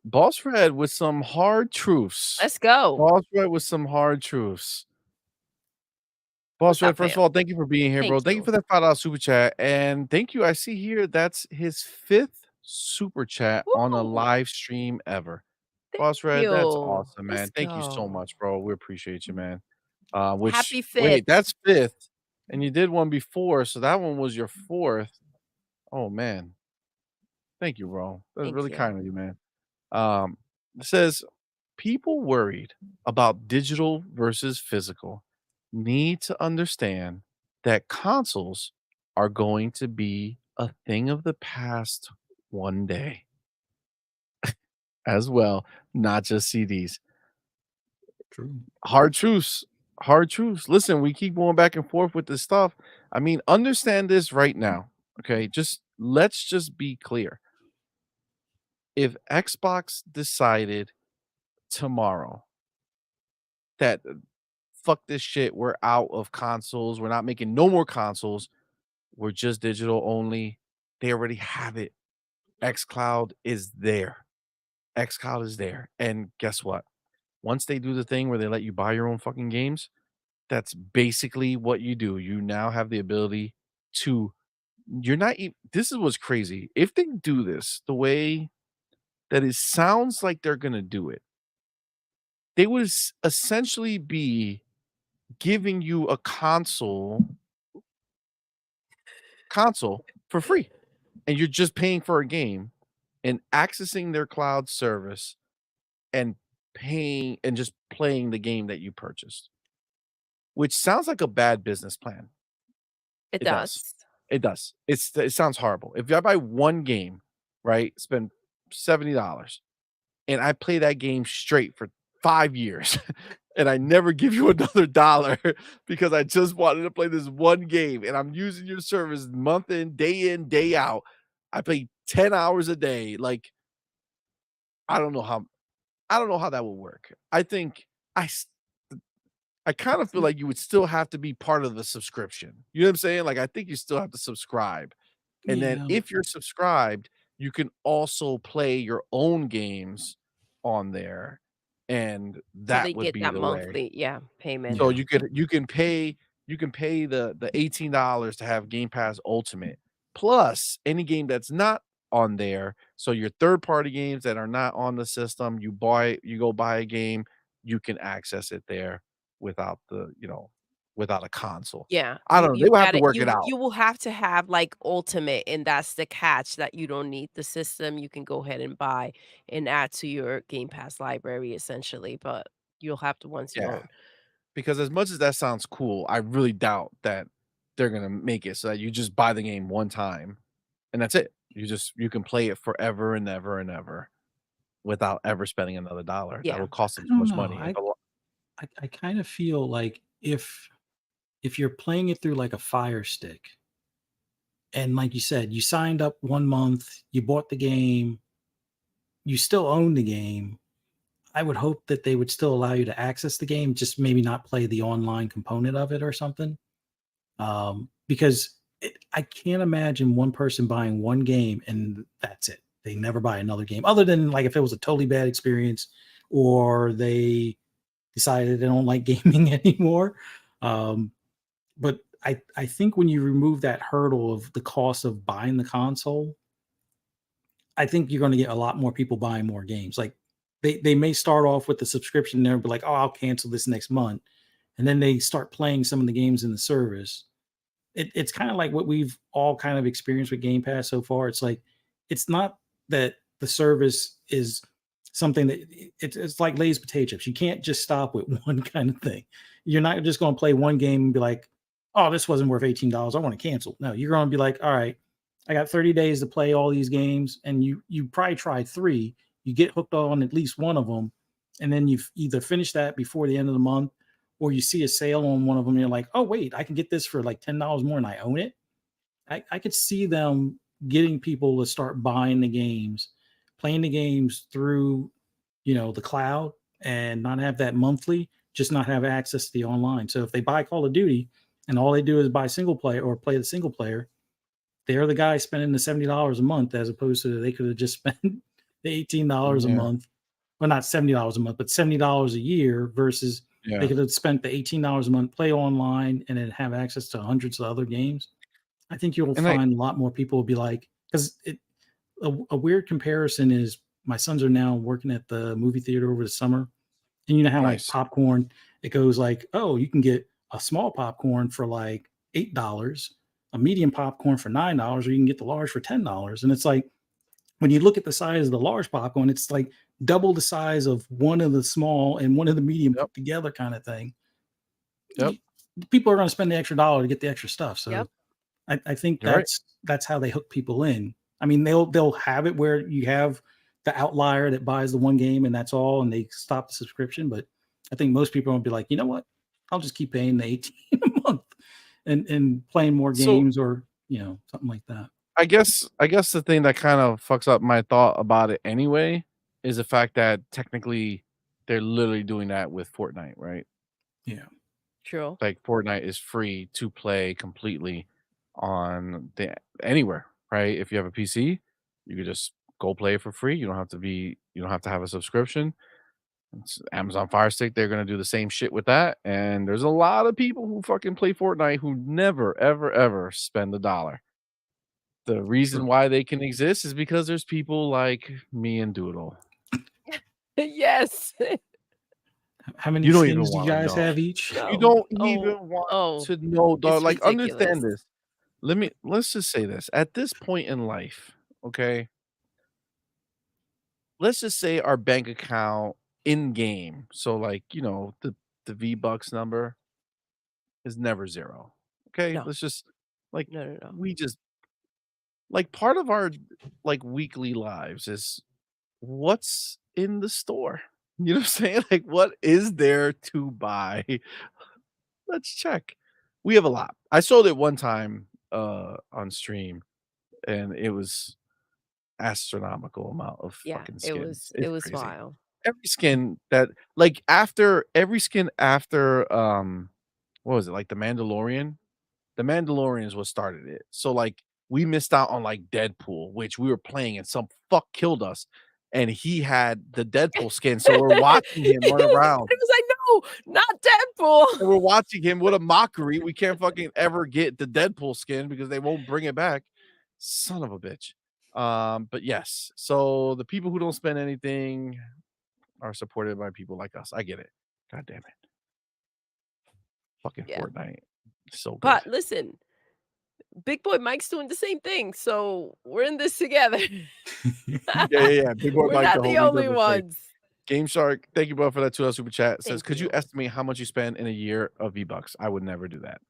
Boss Fred with some hard truths. Let's go. Boss Fred with some hard truths. Boss What's Red, up, first of fam? all, thank you for being here, bro. Thank you for that $5 super chat. And thank you. I see here that's his 5th super chat on a Ooh. live stream ever. Thank Boss Red, that's you. awesome, man. Let's Thank you so go. much, bro. We appreciate you, man. Happy 5th. Wait, that's 5th. And you did one before, so that one was your 4th. Oh man. Thank you, bro. That's Thank really you. kind of you, man. It says people worried about digital versus physical need to understand that consoles are going to be a thing of the past one day as well, not just CDs. True. Hard truths. Hard truths. Listen, we keep going back and forth with this stuff. I mean, understand this right now. Okay. Let's just be clear. If Xbox decided tomorrow that fuck this shit, we're out of consoles, we're not making no more consoles, we're just digital only, they already have it. xCloud is there. xCloud is there. And guess what? Once they do the thing where they let you buy your own fucking games, that's basically what you do. You now have the ability to, you're not even, this is what's crazy. If they do this the way that it sounds like they're going to do it, they would essentially be giving you a console for free, and you're just paying for a game and accessing their cloud service and paying and just playing the game that you purchased, which sounds like a bad business plan. It It does. does. It does. It sounds horrible. If I buy one game right? Spend $70, and I play that game straight for 5 years, and I never give you another dollar because I just wanted to play this one game, and I'm using your service month in, day out. I play 10 hours a day. Like, I don't know how that will work. I think I kind of feel like you would still have to be part of the subscription. You know what I'm saying? Like, I think you still have to subscribe. And then Yeah. if you're subscribed, you can also play your own games on there, and So that they would get be that the way. monthly, payment. So Yeah. you can pay the $18 to have Game Pass Ultimate, plus any game that's not on there. So your third party games that are not on the system, you go buy a game, you can access it there without without a console. Yeah, I don't know. They you will have got to it. work it out. You will have to have like ultimate, and that's the catch that you don't need the system. You can go ahead and buy and add to your Game Pass library essentially, but you'll have to once you Yeah. own. Because as much as that sounds cool, I really doubt that they're gonna make it so that you just buy the game one time and that's it. You can play it forever and ever and ever without ever spending another dollar. That Yeah. will cost I them too don't much know. money. I kind of feel like if you're playing it through like a Fire Stick, and like you said, you signed up 1 month, you bought the game, you still own the game. I would hope that they would still allow you to access the game, just maybe not play the online component of it or something. Because I can't imagine one person buying one game and that's it. They never buy another game, other than like if it was a totally bad experience or they decided they don't like gaming anymore. But I think when you remove that hurdle of the cost of buying the console, I think you're going to get a lot more people buying more games. Like they may start off with the subscription there and be like, oh, I'll cancel this next month. And then they start playing some of the games in the service. It's kind of like what we've all kind of experienced with Game Pass so far. It's like, it's not that the service is something that it's like Lay's potato chips. You can't just stop with one kind of thing. You're not just going to play one game and be like, oh, this wasn't worth $18. I want to cancel. No, you're going to be like, all right, I got 30 days to play all these games. And you probably try 3, you get hooked on at least one of them. And then you've either finished that before the end of the month, or you see a sale on one of them and you're like, oh, wait, I can get this for like $10 more and I own it. I could see them getting people to start buying the games, playing the games through, the cloud and not have that monthly, just not have access to the online. So if they buy Call of Duty and all they do is buy single player or play the single player, they're the guy spending the $70 a month, as opposed to they could have just spent the $18 a month. Well, not $70 a month, but $70 a year versus they could have spent the $18 a month, play online, and then have access to hundreds of other games. I think you'll find a lot more people will be like, because a weird comparison is my sons are now working at the movie theater over the summer. And you know how like popcorn, it goes like, oh, you can get a small popcorn for like $8, a medium popcorn for $9, or you can get the large for $10. And it's like, when you look at the size of the large popcorn, it's like double the size of one of the small and one of the medium put together kind of thing. Yep. People are going to spend the extra dollar to get the extra stuff. So I think that's how they hook people in. I mean, they'll have it where you have the outlier that buys the one game and that's all, and they stop the subscription. But I think most people will be like, you know what? I'll just keep paying the 18 a month and playing more games, or something like that. I guess the thing that kind of fucks up my thought about it anyway is the fact that technically they're literally doing that with Fortnite, right? Yeah. True. Like Fortnite is free to play completely on anywhere, right? If you have a PC, you could just go play it for free. You don't have to have a subscription. It's Amazon Fire Stick, they're gonna do the same shit with that. And there's a lot of people who fucking play Fortnite who never, ever, ever spend $1. The reason why they can exist is because there's people like me and Doodle. Yes. How many skins do you guys have each? No. You don't even want to know, dog. Like, understand this. Let's just say this. At this point in life, okay, let's just say our bank account in game. So, like, the V-Bucks number is never 0. Okay, No. let's just like No. we just like part of our like weekly lives is what's in the store. You know what I'm saying? Like, what is there to buy? Let's check. We have a lot. I sold it one time on stream, and it was astronomical amount of Yeah, fucking it skins. was It's it was crazy. wild. Every skin that like after every skin after what was it, like the Mandalorian? The Mandalorian is what started it. So like we missed out on like Deadpool, which we were playing and some fuck killed us. And he had the Deadpool skin. So we're watching him run around. It was like, no, not Deadpool. And we're watching him with a mockery. We can't fucking ever get the Deadpool skin because they won't bring it back. Son of a bitch. But yes, so the people who don't spend anything are supported by people like us. I get it. God damn it. Fucking Yeah. Fortnite. So good. But listen, Big Boy Mike's doing the same thing, so we're in this together. Yeah. Big Boy We're Mike, not the homie, only does it great. ones. Game Shark, thank you, bro, for that $2 super chat. Says, Thank could you you. estimate how much you spend in a year of V-Bucks? I would never do that.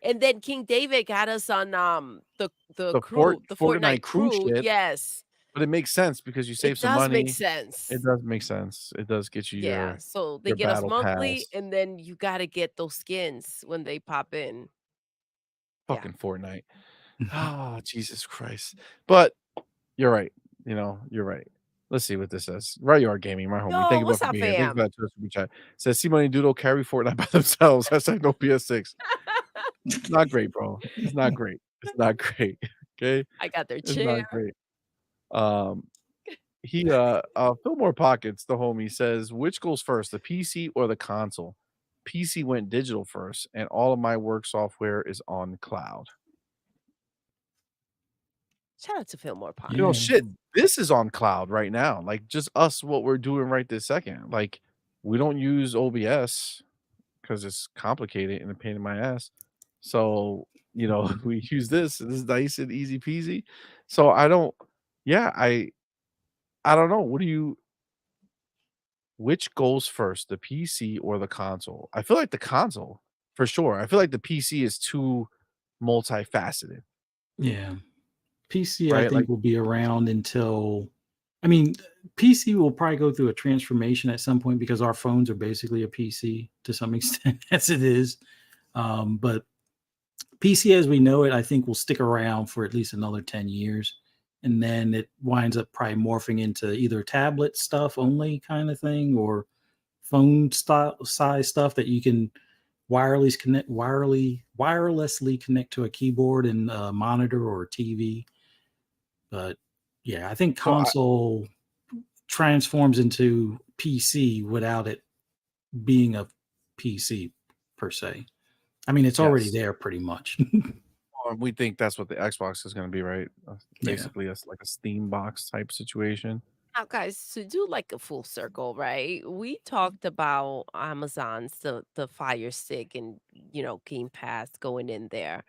And then King David got us on the Fortnite Fortnite cruise crew. shit. Yes. But it makes sense because you save It some does money. make sense. It does make sense. It does get you Yeah. So they your get us battle monthly, pass. and then you got to get those skins when they pop in. Fucking Fortnite. Oh, Jesus Christ. But you're right. You know, you're right. Let's see what this says. Right, you are gaming, my homie. Yo, Thank you both what's for up, being here. Thank you fam? for that super chat. Says CMoney Doodle carry Fortnite by themselves. Hashtag no PS6. It's not great, bro. It's not great. It's not great. Okay. I got their It's chair. not great. He Fillmore Pockets, the homie, says, which goes first, the PC or the console? PC went digital first, and all of my work software is on cloud. Shout out to Fillmore Pocket. You know, shit, this is on cloud right now. Like just us, what we're doing right this second. Like we don't use OBS because it's complicated and a pain in my ass. So, you know, we use this. This is nice and easy peasy. So I don't don't know. Which goes first, the PC or the console? I feel like the console for sure. I feel like the PC is too multifaceted. Yeah. PC, Right? I think, will be around until, I mean, PC will probably go through a transformation at some point because our phones are basically a PC to some extent, as it is. But PC as we know it, I think, will stick around for at least another 10 years. And then it winds up probably morphing into either tablet stuff only kind of thing or phone size stuff that you can wirelessly connect to a keyboard and a monitor or a TV. But yeah, I think console transforms into PC without it being a PC per se. I mean, it's already there pretty much. We think that's what the Xbox is going to be, right? Basically, it's like a Steam box type situation. Now, guys, to do like a full circle, right? We talked about Amazon's the Fire Stick and Game Pass going in there.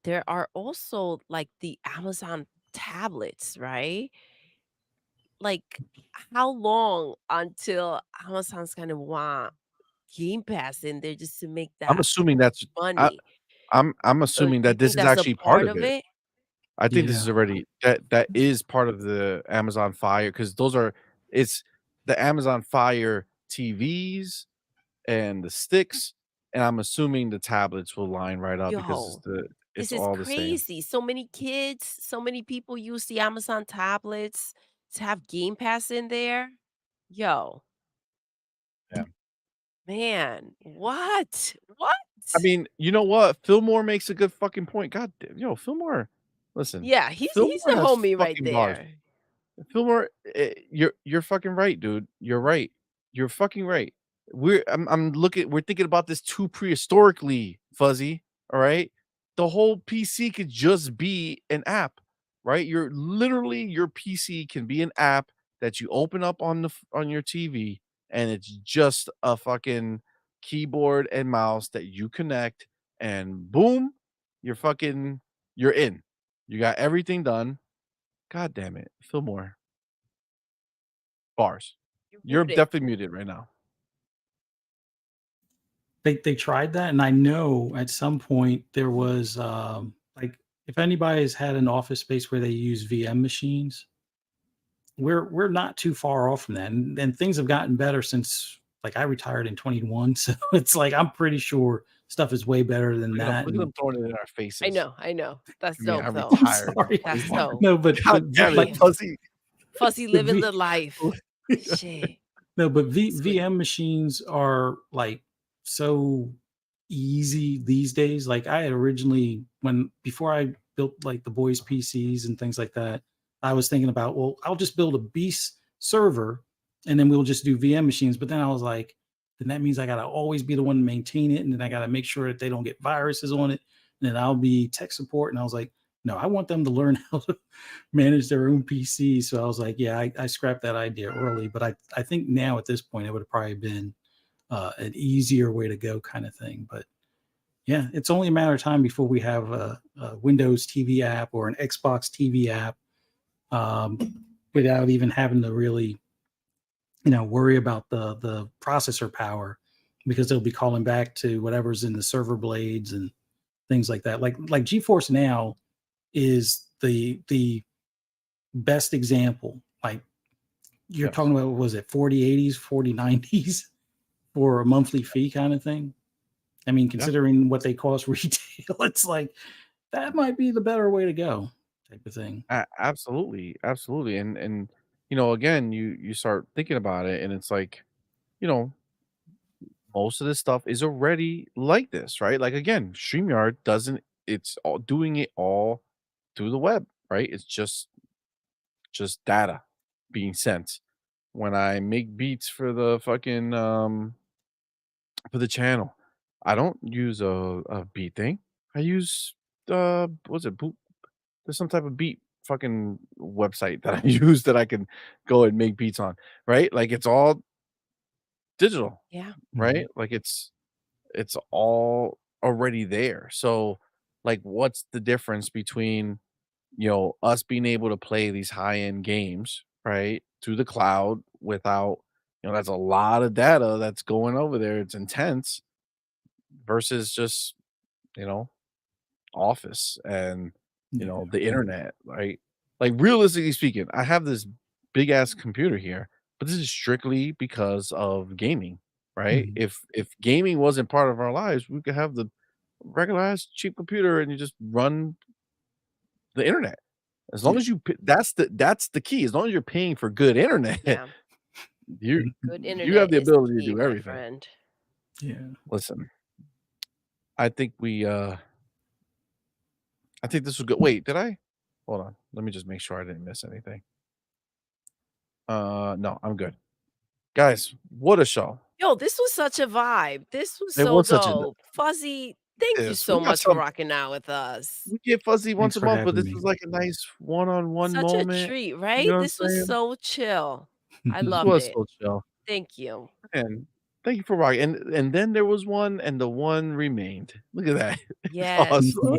There are also like the Amazon tablets, right? Like, how long until Amazon's gonna want Game Pass in there just to make I'm that assuming that's money? I'm assuming You that this think is that's a actually part part of of it. it? I think this is already that is part of the Amazon Fire because it's the Amazon Fire TVs and the sticks, and I'm assuming the tablets will line right up because Yo, it's this is all the same. crazy. So many kids, so many people use the Amazon tablets to have Game Pass in there. Yo, Yeah. man, what? What? I mean, you know what? Fillmore makes a good fucking point. God damn, Fillmore. Listen, Yeah, he's Fillmore a has homie right fucking bars. there. Fillmore, you're fucking right, dude. You're right. You're fucking right. We're thinking about this too prehistorically, Fuzzy. All right. The whole PC could just be an app, right? Your PC can be an app that you open up on your TV, and it's just a fucking keyboard and mouse that you connect, and boom, you're in. You got everything done. God damn it, Fillmore. Bars. You're muted. definitely muted right now. They tried that, and I know at some point there was like if anybody has had an office space where they use VM machines, we're not too far off from that, and things have gotten better since like I retired in 21. So it's like I'm pretty sure stuff is way better than that. Look at them throwing it in our faces. I know. That's I mean, dope I'm though. retired. Sorry. That's dope. No, but damn it, like Fuzzy. Fuzzy living the life. Shit. no, but Sweet. VM machines are like so easy these days. Like I had originally before I built like the boys PCs and things like that, I was thinking about, well, I'll just build a beast server and then we'll just do VM machines. But then I was like, then that means I gotta always be the one to maintain it, and then I gotta make sure that they don't get viruses on it, and then I'll be tech support. And I was like, no, I want them to learn how to manage their own PC. So I was like, yeah, I scrapped that idea early, but I think now at this point it would have probably been an easier way to go kind of thing. But yeah, it's only a matter of time before we have a Windows TV app or an Xbox TV app without even having to really, worry about the processor power, because they'll be calling back to whatever's in the server blades and things like that. Like GeForce Now is the best example. Like you're talking about, what was it, 4080s, 4090s for a monthly fee kind of thing? I mean, considering what they cost retail, it's like that might be the better way to go, type of thing. Absolutely. And again, you start thinking about it, and it's like, most of this stuff is already like this, right? Like again, StreamYard doesn't. It's all doing it all through the web, right? It's just data being sent. When I make beats for the fucking for the channel, I don't use a beat thing. I use what's it? There's some type of beat fucking website that I use that I can go and make beats on, right? Like it's all digital, Yeah. right? Like it's all already there. So like what's the difference between us being able to play these high-end games, right, through the cloud without, that's a lot of data that's going over there. It's intense versus just, office and, the internet, right? Like realistically speaking, I have this big ass computer here, but this is strictly because of gaming, right? If gaming wasn't part of our lives, we could have the regular ass cheap computer and you just run the internet. As long as that's the key. As long as you're paying for good internet, Yeah. you Good internet you have the is the ability to key, do my everything. friend. Yeah. Listen, I think I think this was good. Wait, did I? Hold on. Let me just make sure I didn't miss anything. No, I'm good. Guys, what a show. Yo, this was such a vibe. This was It so was such a dope. Fuzzy, thank you Yes, so we got much for some rocking out with us. we get Fuzzy once Thanks a for month, but having this me. was like a nice one-on-one Such moment. a treat, You right? know what I'm This was saying? so chill. I This loved was it. so chill. Thank you. And thank you for rocking. And then there was one, and the one remained. Look at that. It's Yes. awesome.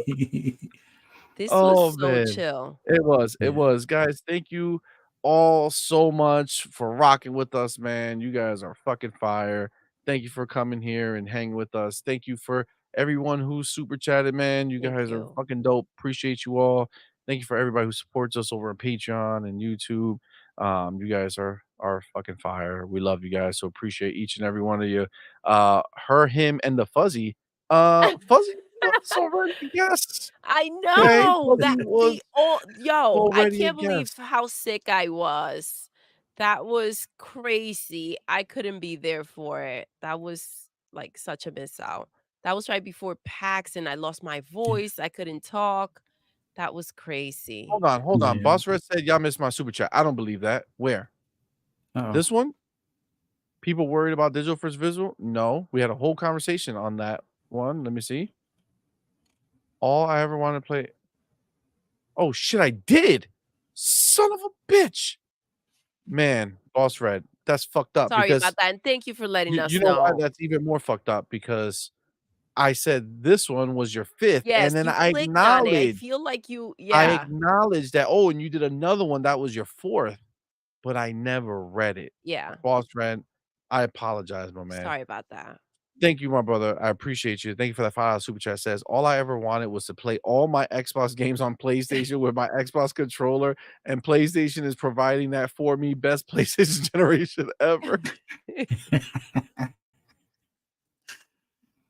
This Oh was so man. chill. It was. It Yeah. was. Guys, thank you all so much for rocking with us, man. You guys are fucking fire. Thank you for coming here and hanging with us. Thank you for everyone who super chatted, man. You Thank guys are you. fucking dope. Appreciate you all. Thank you for everybody who supports us over on Patreon and YouTube. You guys are fucking fire. We love you guys. So appreciate each and every one of you. Her, him, and the Fuzzy. Fuzzy was already a guest. I Okay, know that Fuzzy was yo, I already a can't believe guest. how sick I was. That was crazy. I couldn't be there for it. That was like such a miss out. That was right before PAX and I lost my voice. I couldn't talk. That was crazy. Hold on. Yeah. Boss Red said y'all missed my super chat. I don't believe that. Where? Uh-oh. This one? People worried about digital versus visual? No. We had a whole conversation on that one. Let me see. All I ever wanted to play. Oh shit, I did. Son of a bitch. Man, Boss Red, that's fucked up Sorry because about that. And thank you for letting us you know why know. that's even more fucked up, because I said this one was your fifth, Yes, and then you I clicked on it. I acknowledged feel like you, I yeah, acknowledged that, oh, and you did another one that was your fourth, but I never read it. yeah. Boss Red, I apologize, my man. Sorry about that. Thank you, my brother. I appreciate you. Thank you for that $5 super chat. Says all I ever wanted was to play all my Xbox games on PlayStation with my Xbox controller, and PlayStation is providing that for me. Best PlayStation generation ever.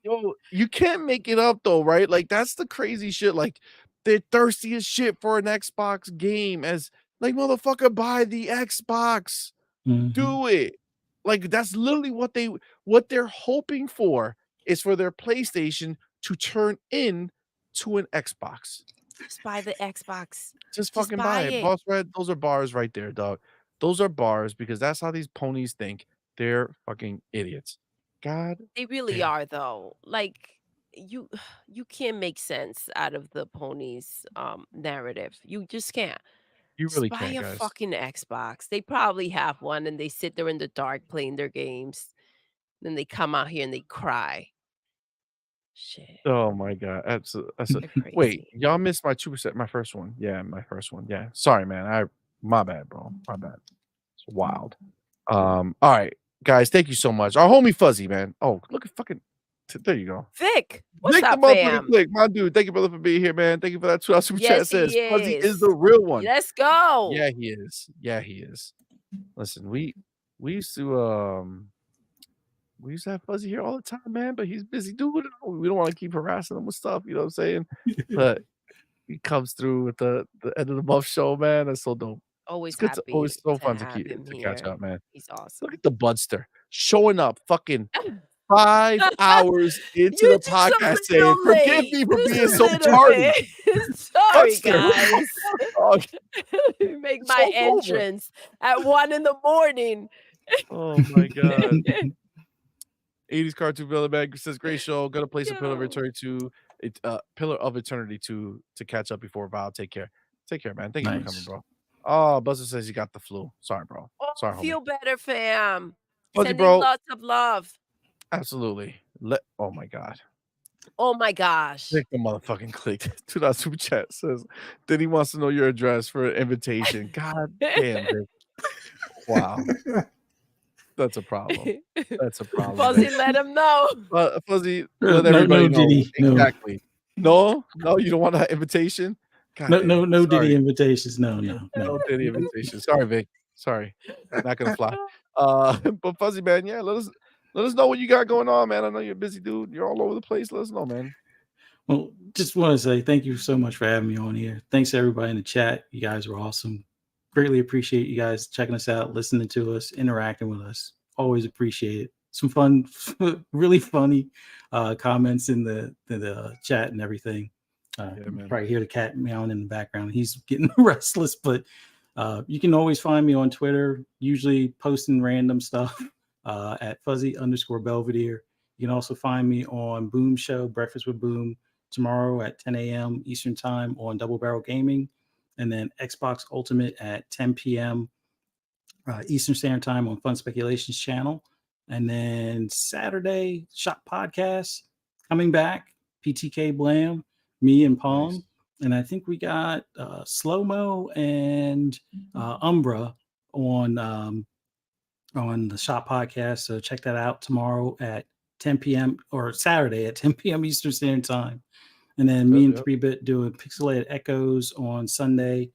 Yo, you can't make it up though, right? Like that's the crazy shit. Like they're thirsty as shit for an Xbox game. As like motherfucker, buy the Xbox. Do it. Like that's literally what they're hoping for is for their PlayStation to turn in to an Xbox. Just buy the Xbox. Just fucking buy it. Boss Red, those are bars right there, dog. Those are bars because that's how these ponies think. They're fucking idiots. God. They really are though. Like you can't make sense out of the ponies narrative. You just can't. You really Buy can't, a guys. fucking Xbox. They probably have one and they sit there in the dark playing their games. Then they come out here and they cry. Shit. Oh my god. They're Wait, crazy. y'all missed my 2%. My first one. Yeah, my first one. Yeah. Sorry, man. My bad, bro. My bad. It's wild. All right, guys, thank you so much. Our homie Fuzzy, man. Oh, look at fucking there you go. Vic, what's Vic up, the motherfucking fam? Click, my dude. Thank you, brother, for being here, man. Thank you for that $2 super chat. Yes, Says he Fuzzy is is. the real one. Let's go. Yeah, he is. Yeah, he is. Listen, we used to have Fuzzy here all the time, man, but he's busy doing it. We don't want to keep harassing him with stuff, you know what I'm saying? But he comes through with the end of the month show, man. That's so dope. Always It's good happy. always so to fun to have him catch here. up, man. He's awesome. Look at the Budster showing up fucking 5 hours into You're the just a podcast saying, little "Forgive late. me for Just being a so little tardy." bit. Sorry, Budster. guys. Oh, Make it's my all over. entrance at 1 a.m. Oh my god. 80s cartoon villain bag says great show. Gonna play some Pillar of Yo. Eternity Pillar of Eternity to catch up before Val. Take care, man. Thank you for coming, bro. Oh, Buzzer says you got the flu. Sorry, bro. Oh, Sorry, homie. feel better, fam. Fuzzy, Sending bro. lots of love. Absolutely. Oh my god. Oh my gosh. Click the motherfucking click. $2 super chat says then he wants to know your address for an invitation. God damn, dude. Wow. That's a problem. That's a problem. Fuzzy, let him know. Fuzzy, let everybody know. Diddy, exactly. No, you don't want that invitation? God no Diddy invitations. No Diddy invitations. Sorry, Vic. Sorry. Not gonna fly. But Fuzzy, man, yeah, let us know what you got going on, man. I know you're a busy dude. You're all over the place. Let us know, man. Well, just want to say thank you so much for having me on here. Thanks to everybody in the chat. You guys were awesome. Greatly appreciate you guys checking us out, listening to us, interacting with us. Always appreciate it. Some fun, really funny comments in the chat and everything. Probably hear the cat meowing in the background. He's getting restless, but you can always find me on Twitter, usually posting random stuff at Fuzzy_Belvedere. You can also find me on Boom Show, Breakfast with Boom, tomorrow at 10 a.m. Eastern Time on Double Barrel Gaming, and then Xbox Ultimate at 10 p.m. Eastern Standard Time on Fun Speculations channel. And then Saturday, Shop Podcast coming back, PTK Blam, me and Palm. Nice. And I think we got Slow Mo and Umbra on the Shop Podcast. So check that out tomorrow at 10 p.m. or Saturday at 10 p.m. Eastern Standard Time. And then me and 3-Bit doing Pixelated Echoes on Sunday,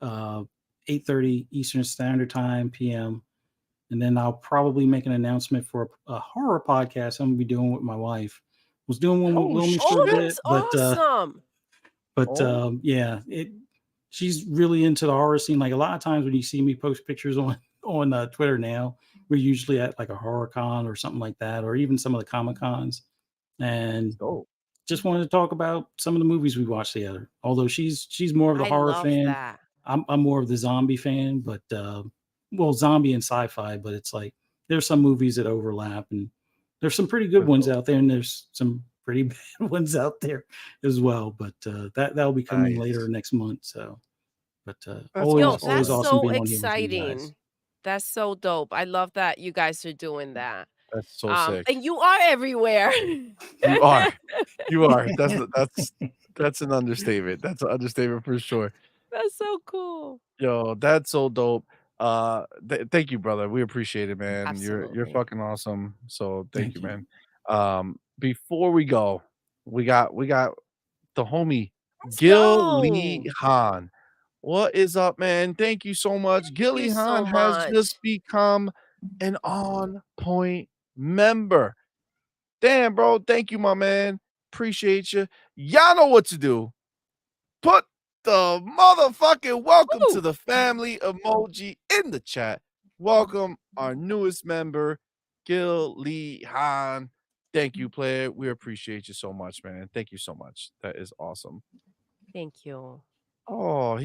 8:30 Eastern Standard Time p.m. And then I'll probably make an announcement for a horror podcast I'm gonna be doing with my wife. Was doing one with Wilmy for a bit, awesome. But she's really into the horror scene. Like a lot of times when you see me post pictures on Twitter now, we're usually at like a horror con or something like that, or even some of the Comic Cons. And just wanted to talk about some of the movies we watched together. Although she's more of the horror fan. That. I'm more of the zombie fan, but zombie and sci-fi, but it's like there's some movies that overlap, and there's some pretty good ones out there, and there's some pretty bad ones out there as well. But that'll be coming later next month. So, but always awesome so being exciting. On here with you guys. That's so dope. I love that you guys are doing that. That's so sick. And you are everywhere. You are. That's an understatement. That's an understatement for sure. That's so cool. Yo, that's so dope. Thank you, brother. We appreciate it, man. Absolutely. You're fucking awesome. So thank you, man. Before we go, we got the homie Let's Gil Lee go. Han. What is up, man? Thank you so much. Gil you Lee so Han has much. just become an on point member. Damn, bro. Thank you, my man. Appreciate you. Y'all know what to do. Put the motherfucking welcome to Woo. the family emoji in the chat. Welcome our newest member, Gil Lee Han. Thank you, player. We appreciate you so much, man. Thank you so much. That is awesome. Thank you. Oh,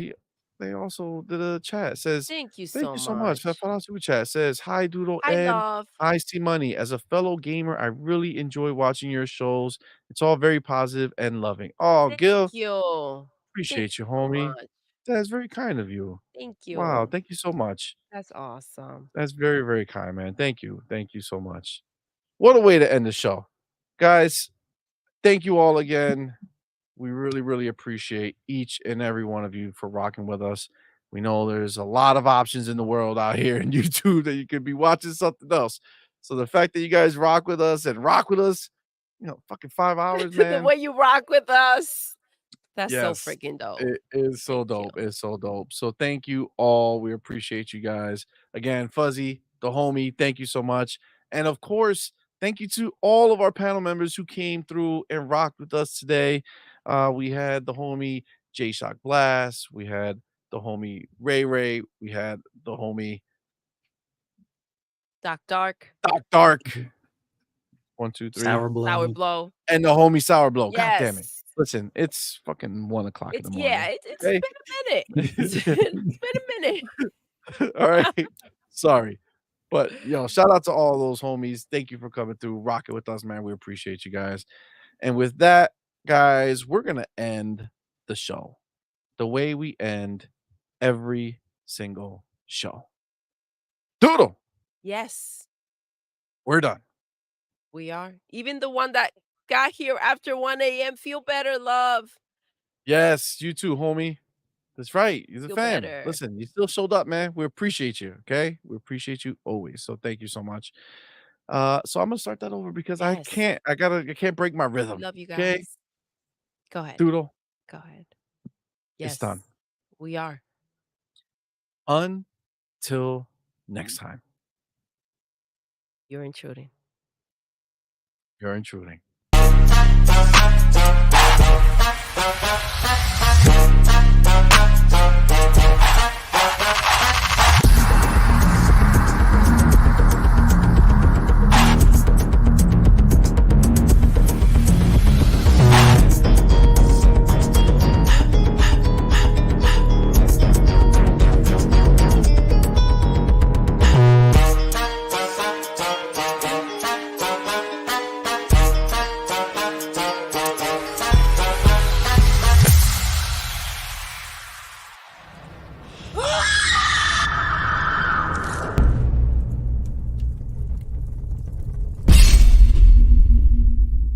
they also did a chat. Says, Thank you thank so you so much. That much. follow super chat says, hi, Doodle I and love. hi, CMoney. As a fellow gamer, I really enjoy watching your shows. It's all very positive and loving. Oh, Thank Gil, you. appreciate you, so homie. much. That's very kind of you. Thank you. Wow, thank you so much. That's awesome. That's very, very kind, man. Thank you. Thank you so much. What a way to end the show. Guys, thank you all again. We really, really appreciate each and every one of you for rocking with us. We know there's a lot of options in the world out here in YouTube that you could be watching something else. So the fact that you guys rock with us, fucking 5 hours, The man. way you rock with us. That's so Yes, freaking dope. it is so Thank dope. you. It's so dope. So thank you all. We appreciate you guys. Again, Fuzzy, the homie, thank you so much. And of course, thank you to all of our panel members who came through and rocked with us today. We had the homie J Shock Blast, we had the homie Ray Ray, we had the homie Doc Dark. Doc Dark. 1, 2, 3. Sour blow. Sour Blow. And the homie Sour Blow. God damn it. Yes. Listen, it's fucking 1 o'clock in It's the morning. it's okay? been a minute. It's been a minute. All right. Sorry. But shout out to all those homies. Thank you for coming through, rocking with us, man. We appreciate you guys. And with that, guys, we're gonna end the show the way we end every single show. Doodle, Yes, we're done. we are. Even the one that got here after 1 a.m. Feel better, love. Yes, you too, homie. That's right. You're the Feel fan. better. Listen, you still showed up, man. We appreciate you. Okay. We appreciate you always. So thank you so much. So I'm gonna start that over because I Yes. can't break my rhythm. Love you Okay, guys. Go ahead. Doodle, Go ahead. it's Yes, done. we are. Until next time, You're intruding. you're intruding.